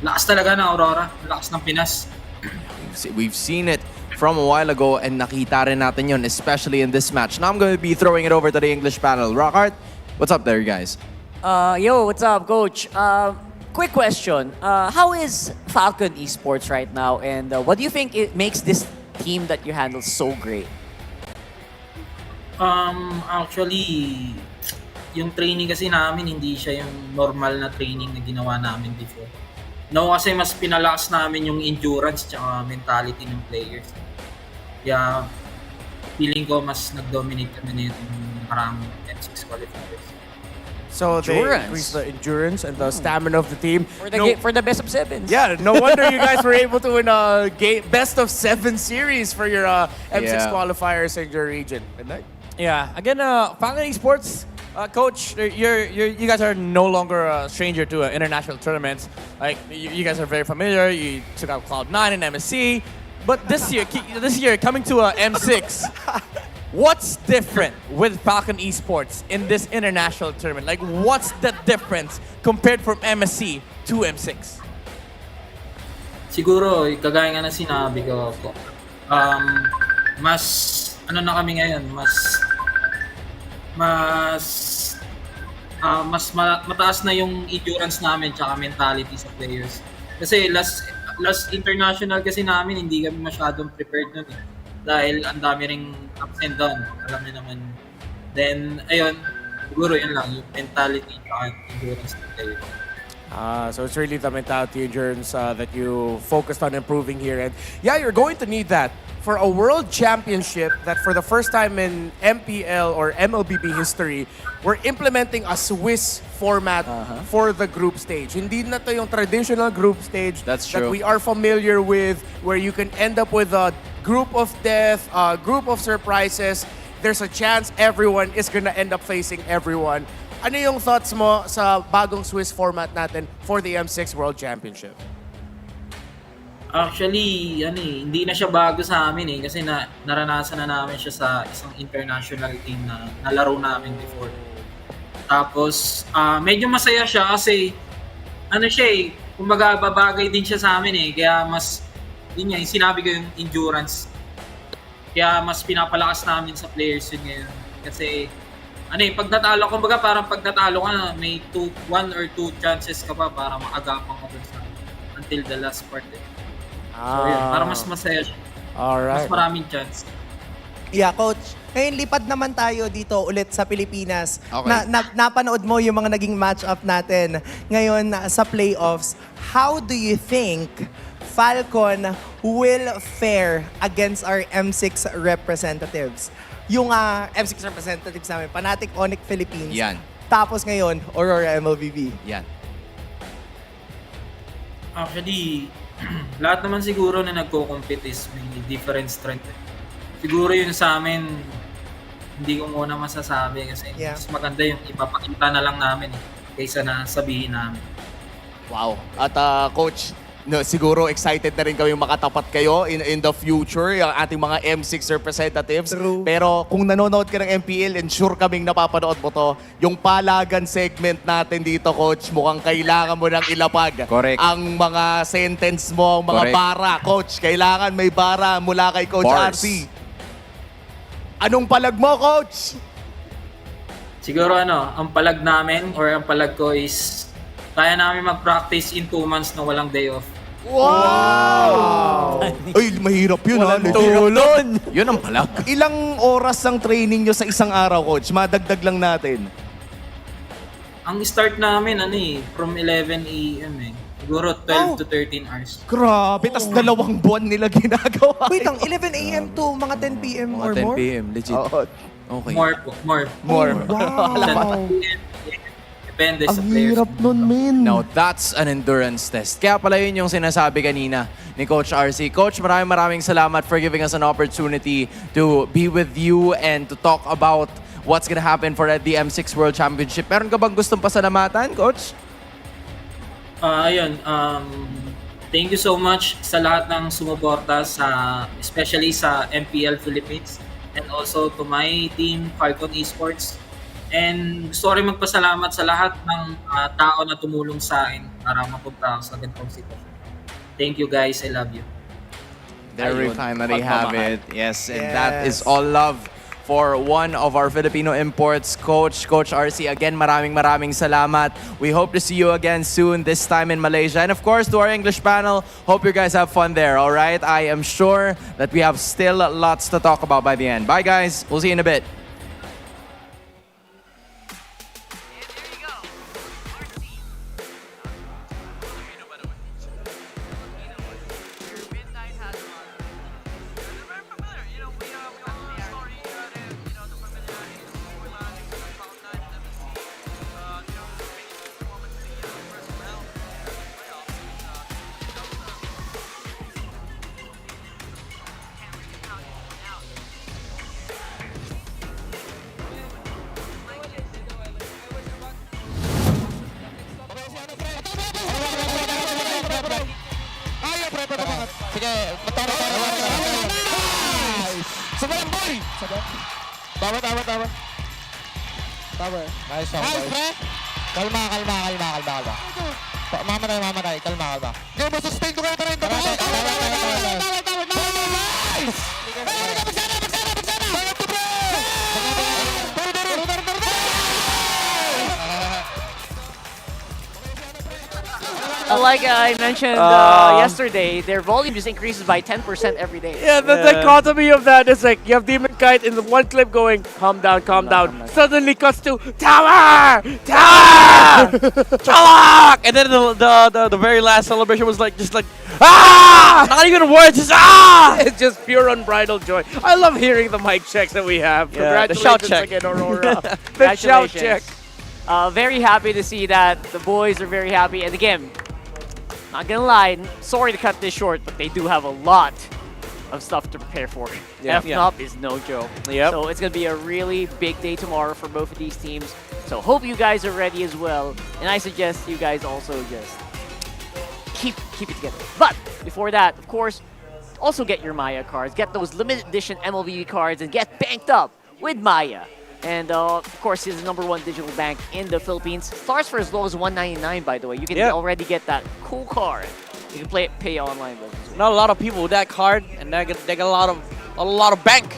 Speaker 15: lakas talaga ng Aurora. Lakas ng Pinas.
Speaker 16: We've seen it from a while ago and nakita rin natin yun, especially in this match. Now I'm going to be throwing it over to the English panel. Rockhart, what's up there, guys?
Speaker 13: Yo, what's up, Coach? Quick question. How is Falcon Esports right now? And what do you think it makes this team that you handle so great?
Speaker 15: Actually, yung training kasi namin, hindi siya yung normal na training na ginawa namin before. No, kasi mas pinalakas namin yung endurance tsaka mentality ng players. Kaya feeling ko mas nag-dominate kami nito ng maraming M6 qualifiers.
Speaker 20: So they increased the endurance and the stamina of the team.
Speaker 13: For the best of 7s.
Speaker 20: Yeah, no wonder you guys were able to win a best of 7 series for your M6 qualifiers in your region.
Speaker 16: Yeah, again, Falcon Esports, Coach, you guys are no longer a stranger to international tournaments. Like you guys are very familiar. You took out Cloud9 and MSC, but this year coming to M6, what's different with Falcon Esports in this international tournament? Like, what's the difference compared from MSC to M6?
Speaker 15: Siguro, kagaya nga na sinabi ko, mas ano na kami ngayon, mataas na yung endurance namin tsaka mentality sa players. Kasi last international kasi namin, hindi kami masyadong prepared nun eh. Dahil ang dami ring ups and down, alam niyo naman. Then, ayun, siguro yun lang, yung mentality tsaka endurance ng players.
Speaker 20: So it's really the mentality endurance that you focused on improving here. And yeah, you're going to need that for a world championship that for the first time in MPL or MLBB history, we're implementing a Swiss format for the group stage. Hindi na to yung traditional group stage that we are familiar with, where you can end up with a group of death, a group of surprises. There's a chance everyone is gonna end up facing everyone. Ano yung thoughts mo sa bagong Swiss format natin for the M6 World Championship?
Speaker 15: Actually, hindi na siya bago sa amin eh. Kasi naranasan na namin siya sa isang international team na nalaro namin before. Tapos, medyo masaya siya kasi kumbaga babagay din siya sa amin eh. Kaya mas, yun nga, yung sinabi ko yung endurance. Kaya mas pinapalakas namin sa players yun ngayon. Kasi pag natalo, kumbaga parang pag natalo ka na, may 1 or 2 chances ka pa para maagapan ka dun sa until the last part. So yun, para mas masaya siya.
Speaker 18: Alright.
Speaker 15: Mas maraming chance.
Speaker 18: Yeah, Coach. Ngayon, lipad naman tayo dito ulit sa Pilipinas.
Speaker 1: Okay.
Speaker 18: Napanood mo yung mga naging match-up natin ngayon sa playoffs. How do you think Falcon will fare against our M6 representatives? Yung M6 representatives namin, Fanatic Onyx Philippines.
Speaker 1: Yan.
Speaker 18: Tapos ngayon, Aurora MLBB.
Speaker 1: Yan.
Speaker 15: Actually, lahat naman siguro na nagko-compete is may different strength. Siguro yun sa amin, hindi ko muna masasabi kasi mas maganda yung ipapakita na lang namin kaysa na sabihin namin.
Speaker 1: Wow. At Coach, siguro excited na rin kami makatapat kayo in the future, yung ating mga M6 representatives.
Speaker 18: True.
Speaker 1: Pero kung nanonood ka ng MPL, ensure kaming napapanood mo to. Yung palagan segment natin dito, Coach, mukhang kailangan mo nang ilapag.
Speaker 17: Correct.
Speaker 1: Ang mga sentence mo, mga
Speaker 17: Correct.
Speaker 1: bara. Coach, kailangan may bara mula kay Coach
Speaker 17: Bars.
Speaker 1: RC. Anong palag mo, Coach?
Speaker 15: Siguro ang palag namin or ang palag ko is kaya namin mag-practice in 2 months na walang day off.
Speaker 1: Wow! Ay, mahirap yun.
Speaker 14: Walang
Speaker 1: tulon.
Speaker 17: Yun ang palag.
Speaker 1: Ilang oras ang training nyo sa isang araw, Coach? Madagdag lang natin.
Speaker 15: Ang start namin, from 11 a.m. Siguro 12 to 13 hours.
Speaker 1: Grabe, tas 2 buwan nila ginagawa.
Speaker 18: Wait lang, 11 a.m. to mga 10 p.m. or more?
Speaker 17: 10 p.m. legit. Okay.
Speaker 15: More po. More.
Speaker 18: Wow.
Speaker 15: Depende sa
Speaker 18: Ang
Speaker 15: players.
Speaker 18: hirap nun, men.
Speaker 17: Now, that's an endurance test. Kaya pala yun yung sinasabi kanina ni Coach RC. Coach, maraming salamat for giving us an opportunity to be with you and to talk about what's gonna happen for the M6 World Championship. Meron ka bang gustong pasalamatan, Coach?
Speaker 15: Thank you so much sa lahat ng sumuporta especially sa MPL Philippines and also to my team, Falcon Esports. And gusto ko rin magpasalamat sa lahat ng tao na tumulong sa akin para mapunta ako sa ganitong sitwasyon. Thank you guys, I love you.
Speaker 17: There we
Speaker 1: Ayun,
Speaker 17: finally have
Speaker 1: pagmamahal.
Speaker 17: it. Yes, and that is all love for one of our Filipino imports, Coach RC. Again, maraming salamat. We hope to see you again soon, this time in Malaysia. And of course, to our English panel, hope you guys have fun there, all right? I am sure that we have still lots to talk about by the end. Bye, guys. We'll see you in a bit.
Speaker 7: Sige, tara. Nice! Sobrang boy! Tama. Nice one, boy. Kalma. Mamatay. Kalma. Game mo, sustain ko kayo pa rin. Nice!
Speaker 13: Like I mentioned yesterday, their volume just increases by 10% every day.
Speaker 10: Yeah, the dichotomy of that is like you have Demon Kite in the one clip going, calm down. Suddenly cuts to tower!
Speaker 14: Chalak! And then the very last celebration was just like, ah! Not even words, just ah!
Speaker 10: It's just pure unbridled joy. I love hearing the mic checks that we have.
Speaker 14: Yeah, the
Speaker 10: Congratulations
Speaker 14: shout check.
Speaker 10: again, Aurora. The shout check.
Speaker 13: Very happy to see that. The boys are very happy. And again, not gonna lie, sorry to cut this short, but they do have a lot of stuff to prepare for.
Speaker 14: Yeah.
Speaker 13: FNOP is no joke.
Speaker 14: Yep.
Speaker 13: So it's gonna be a really big day tomorrow for both of these teams. So hope you guys are ready as well. And I suggest you guys also just keep it together. But before that, of course, also get your Maya cards. Get those limited edition MLBB cards and get banked up with Maya. And of course, he's the #1 digital bank in the Philippines. Starts for as low as $199, by the way. You can already get that cool card. You can pay online with it.
Speaker 14: Not a lot of people with that card, and they get a lot of bank.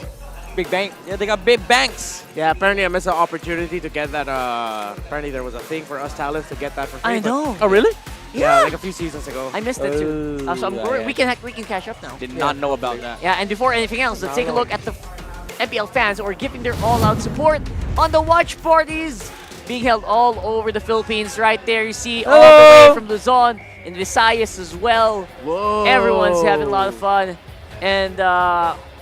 Speaker 14: Big bank. Yeah, they got big banks.
Speaker 20: Yeah, apparently I missed the opportunity to get that. Apparently there was a thing for us talents to get that for free.
Speaker 13: I know.
Speaker 14: Oh, really?
Speaker 20: Yeah, like a few seasons ago.
Speaker 13: I missed it too. So we can catch up now.
Speaker 14: Did not know about that.
Speaker 13: Yeah, and before anything else, let's take a look at the MPL fans who are giving their all-out support on the watch parties being held all over the Philippines. Right there, you see all the way from Luzon and Visayas as well.
Speaker 20: Whoa.
Speaker 13: Everyone's having a lot of fun. And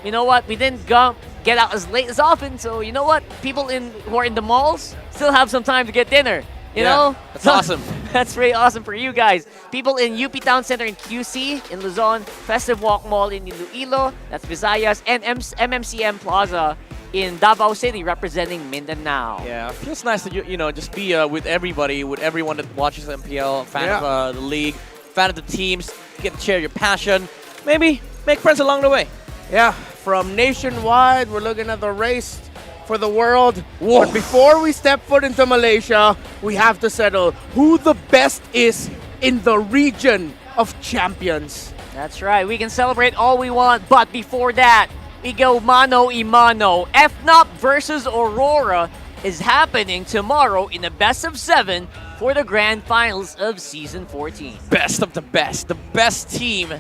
Speaker 13: you know what? We didn't get out as late as often, so you know what? People who are in the malls still have some time to get dinner. You know?
Speaker 14: That's awesome.
Speaker 13: That's pretty awesome for you guys. People in UP Town Center in QC, in Luzon, Festive Walk Mall in Iloilo, that's Visayas, and MMCM Plaza in Davao City representing Mindanao.
Speaker 14: Yeah, feels nice to just be with everybody, with everyone that watches MPL, fan of the league, fan of the teams, get to share your passion, maybe make friends along the way.
Speaker 20: Yeah, from nationwide, we're looking at the race for the world. Whoa. But before we step foot into Malaysia, we have to settle who the best is in the region of champions.
Speaker 13: That's right. We can celebrate all we want, but before that, we go mano y mano. FNOP versus Aurora is happening tomorrow in the best of 7 for the grand finals of Season 14.
Speaker 14: Best of the best team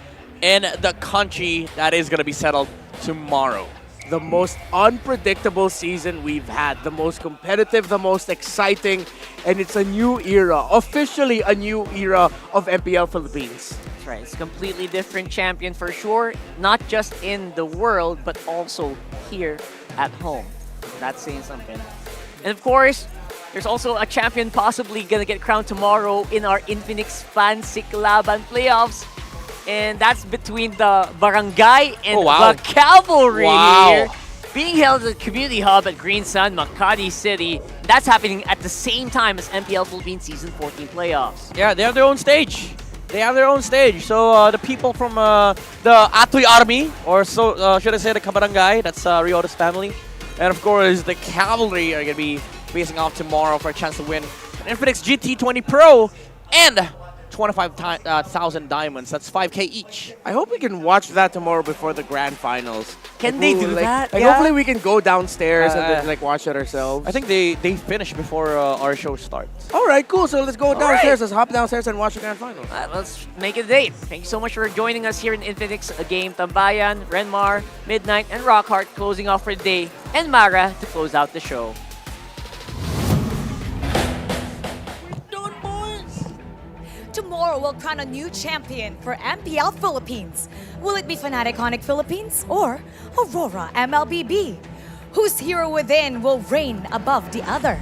Speaker 14: in the country that is going to be settled tomorrow.
Speaker 20: The most unpredictable season we've had, the most competitive, the most exciting, and it's a new era, officially a new era of MPL Philippines.
Speaker 13: That's right, it's a completely different champion for sure, not just in the world, but also here at home. That's saying something. And of course, there's also a champion possibly gonna get crowned tomorrow in our Infinix Fansik Laban playoffs. And that's between the Barangay and the Cavalry here. Being held at the Community Hub at Green Sun, Makati City. That's happening at the same time as MPL Philippines Season 14 playoffs.
Speaker 14: Yeah, they have their own stage. So the people from the Atoy Army, or should I say the Kabarangay, that's Riota's family. And of course, the Cavalry are going to be facing off tomorrow for a chance to win an Infinix GT20 Pro and 25,000 diamonds. That's 5K each.
Speaker 20: I hope we can watch that tomorrow before the grand finals.
Speaker 13: Can they do that?
Speaker 20: Hopefully we can go downstairs and then, watch it ourselves.
Speaker 14: I think they finish before our show starts.
Speaker 20: All right, cool. So let's go downstairs. Let's hop downstairs and watch the grand finals.
Speaker 13: Let's make it a date. Thank you so much for joining us here in Infinix Game. Tambayan, Renmar, Midnight, and Rockhart closing off for the day, and Mara to close out the show.
Speaker 9: Tomorrow we'll crown a new champion for MPL Philippines. Will it be Fnatic Iconic Philippines or Aurora MLBB? Whose hero within will reign above the other?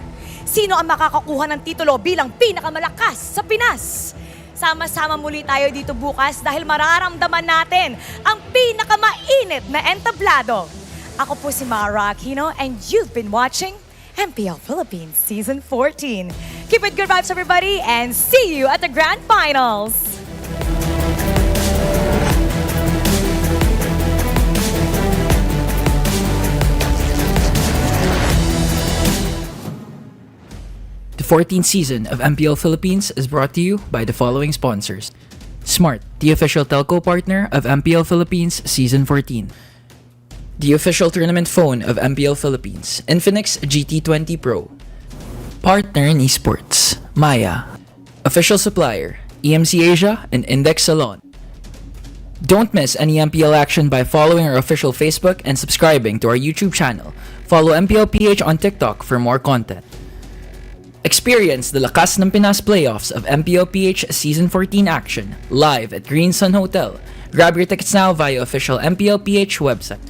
Speaker 9: Sino ang makakakuha ng titulo bilang pinakamalakas sa Pinas? Sama-sama muli tayo dito bukas dahil mararamdaman natin ang pinakamainit na entablado. Ako po si Mara Aquino and you've been watching MPL Philippines Season 14. Keep it good vibes, everybody, and see you at the Grand Finals.
Speaker 3: The 14th season of MPL Philippines is brought to you by the following sponsors. Smart, the official telco partner of MPL Philippines Season 14. The official tournament phone of MPL Philippines, Infinix GT20 Pro. Partner in esports, Maya. Official supplier, EMC Asia and Index Salon. Don't miss any MPL action by following our official Facebook and subscribing to our YouTube channel. Follow MPLPH on TikTok for more content. Experience the Lakas ng Pinas playoffs of MPLPH Season 14 action live at Green Sun Hotel. Grab your tickets now via official MPLPH website.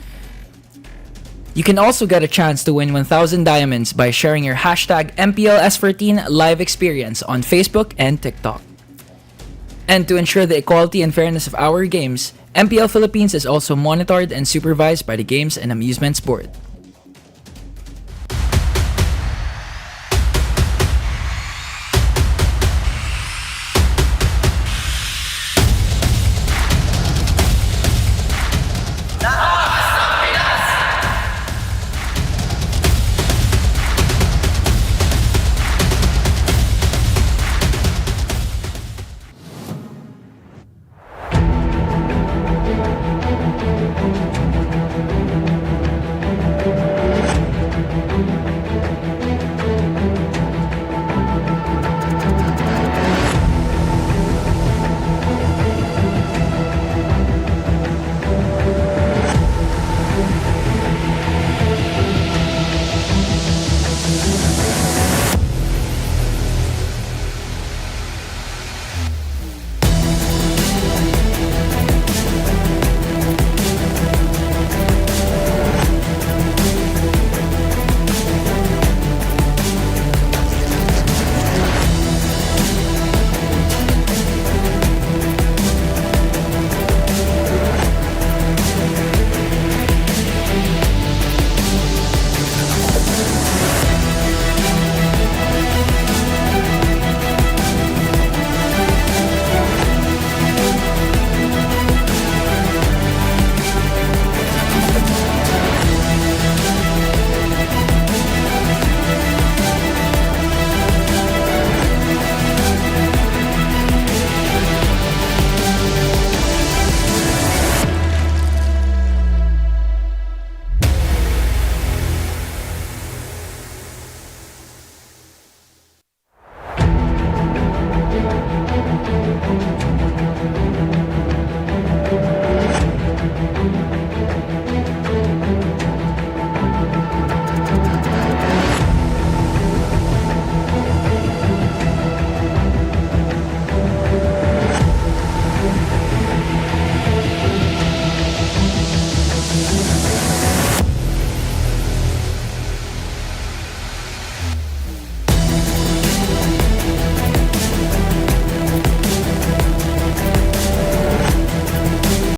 Speaker 3: You can also get a chance to win 1,000 diamonds by sharing your hashtag MPLS14 live experience on Facebook and TikTok. And to ensure the equality and fairness of our games, MPL Philippines is also monitored and supervised by the Games and Amusements Board.